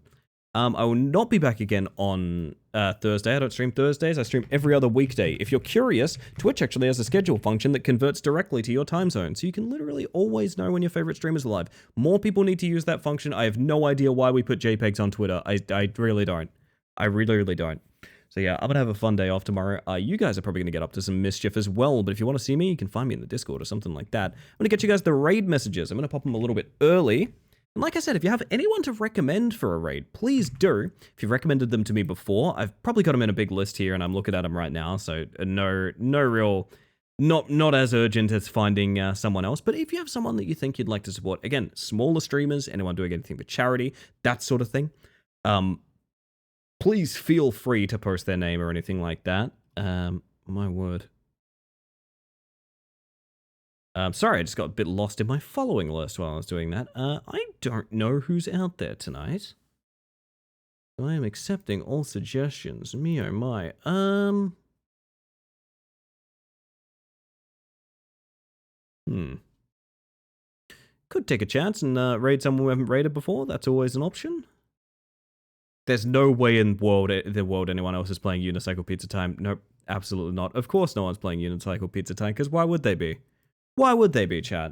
I will not be back again on Thursday. I don't stream Thursdays. I stream every other weekday. If you're curious, Twitch actually has a schedule function that converts directly to your time zone, so you can literally always know when your favorite stream is live. More people need to use that function. I have no idea why we put JPEGs on Twitter. I really don't. I really, really don't. So yeah, I'm going to have a fun day off tomorrow. You guys are probably going to get up to some mischief as well, but if you want to see me, you can find me in the Discord or something like that. I'm going to get you guys the raid messages. I'm going to pop them a little bit early. And like I said, if you have anyone to recommend for a raid, please do. If you've recommended them to me before, I've probably got them in a big list here, and I'm looking at them right now, so no real, not as urgent as finding someone else. But if you have someone that you think you'd like to support, again, smaller streamers, anyone doing anything for charity, that sort of thing, please feel free to post their name or anything like that. My word. Sorry, I just got a bit lost in my following list while I was doing that. I don't know who's out there tonight. I am accepting all suggestions. Me oh my. Could take a chance and raid someone we haven't raided before. That's always an option. There's no way in the world anyone else is playing Unicycle Pizza Time. Nope, absolutely not. Of course no one's playing Unicycle Pizza Time, because why would they be? Why would they be, chat?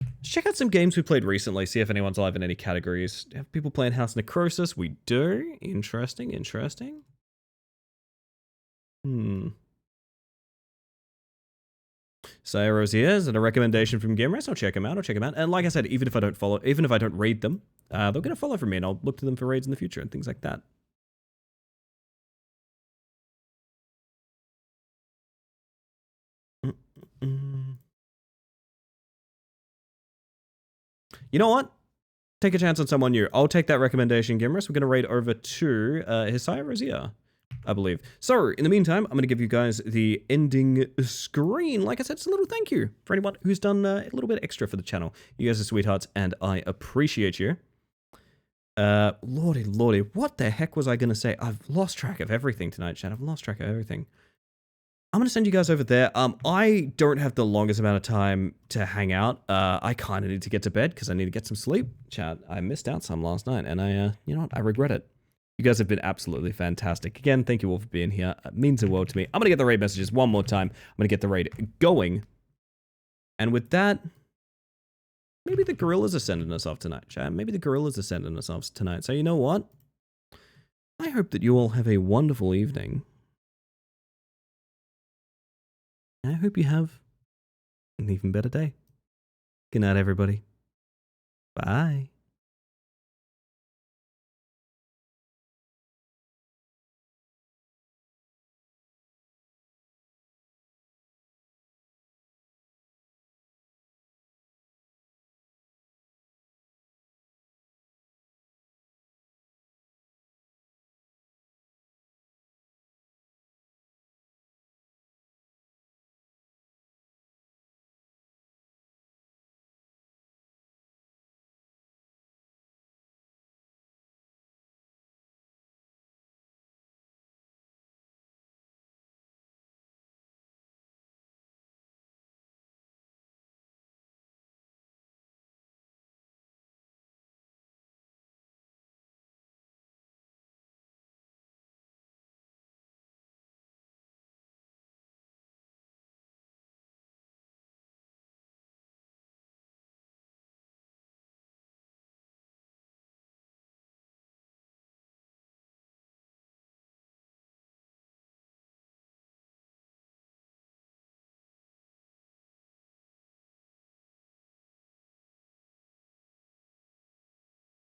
Let's check out some games we played recently, see if anyone's live in any categories. Have people playing House Necrosis? We do. Interesting, interesting. Sayros here is a recommendation from Gimrest. I'll check him out. And like I said, even if I don't raid them, they'll get a follow from me, and I'll look to them for raids in the future and things like that. You know what? Take a chance on someone new. I'll take that recommendation, Gimrest. We're going to raid over to Hisaya Rosier, I believe. So, in the meantime, I'm going to give you guys the ending screen. Like I said, it's a little thank you for anyone who's done a little bit extra for the channel. You guys are sweethearts, and I appreciate you. Lordy, what the heck was I going to say? I've lost track of everything tonight, chat. I've lost track of everything. I'm going to send you guys over there. I don't have the longest amount of time to hang out. I kind of need to get to bed because I need to get some sleep. Chat, I missed out some last night, and you know what? I regret it. You guys have been absolutely fantastic. Again, thank you all for being here. It means the world to me. I'm going to get the raid messages one more time. I'm going to get the raid going. And with that, maybe the gorillas are sending us off tonight, chat. Maybe the gorillas are sending us off tonight. So you know what? I hope that you all have a wonderful evening. I hope you have an even better day. Good night, everybody. Bye.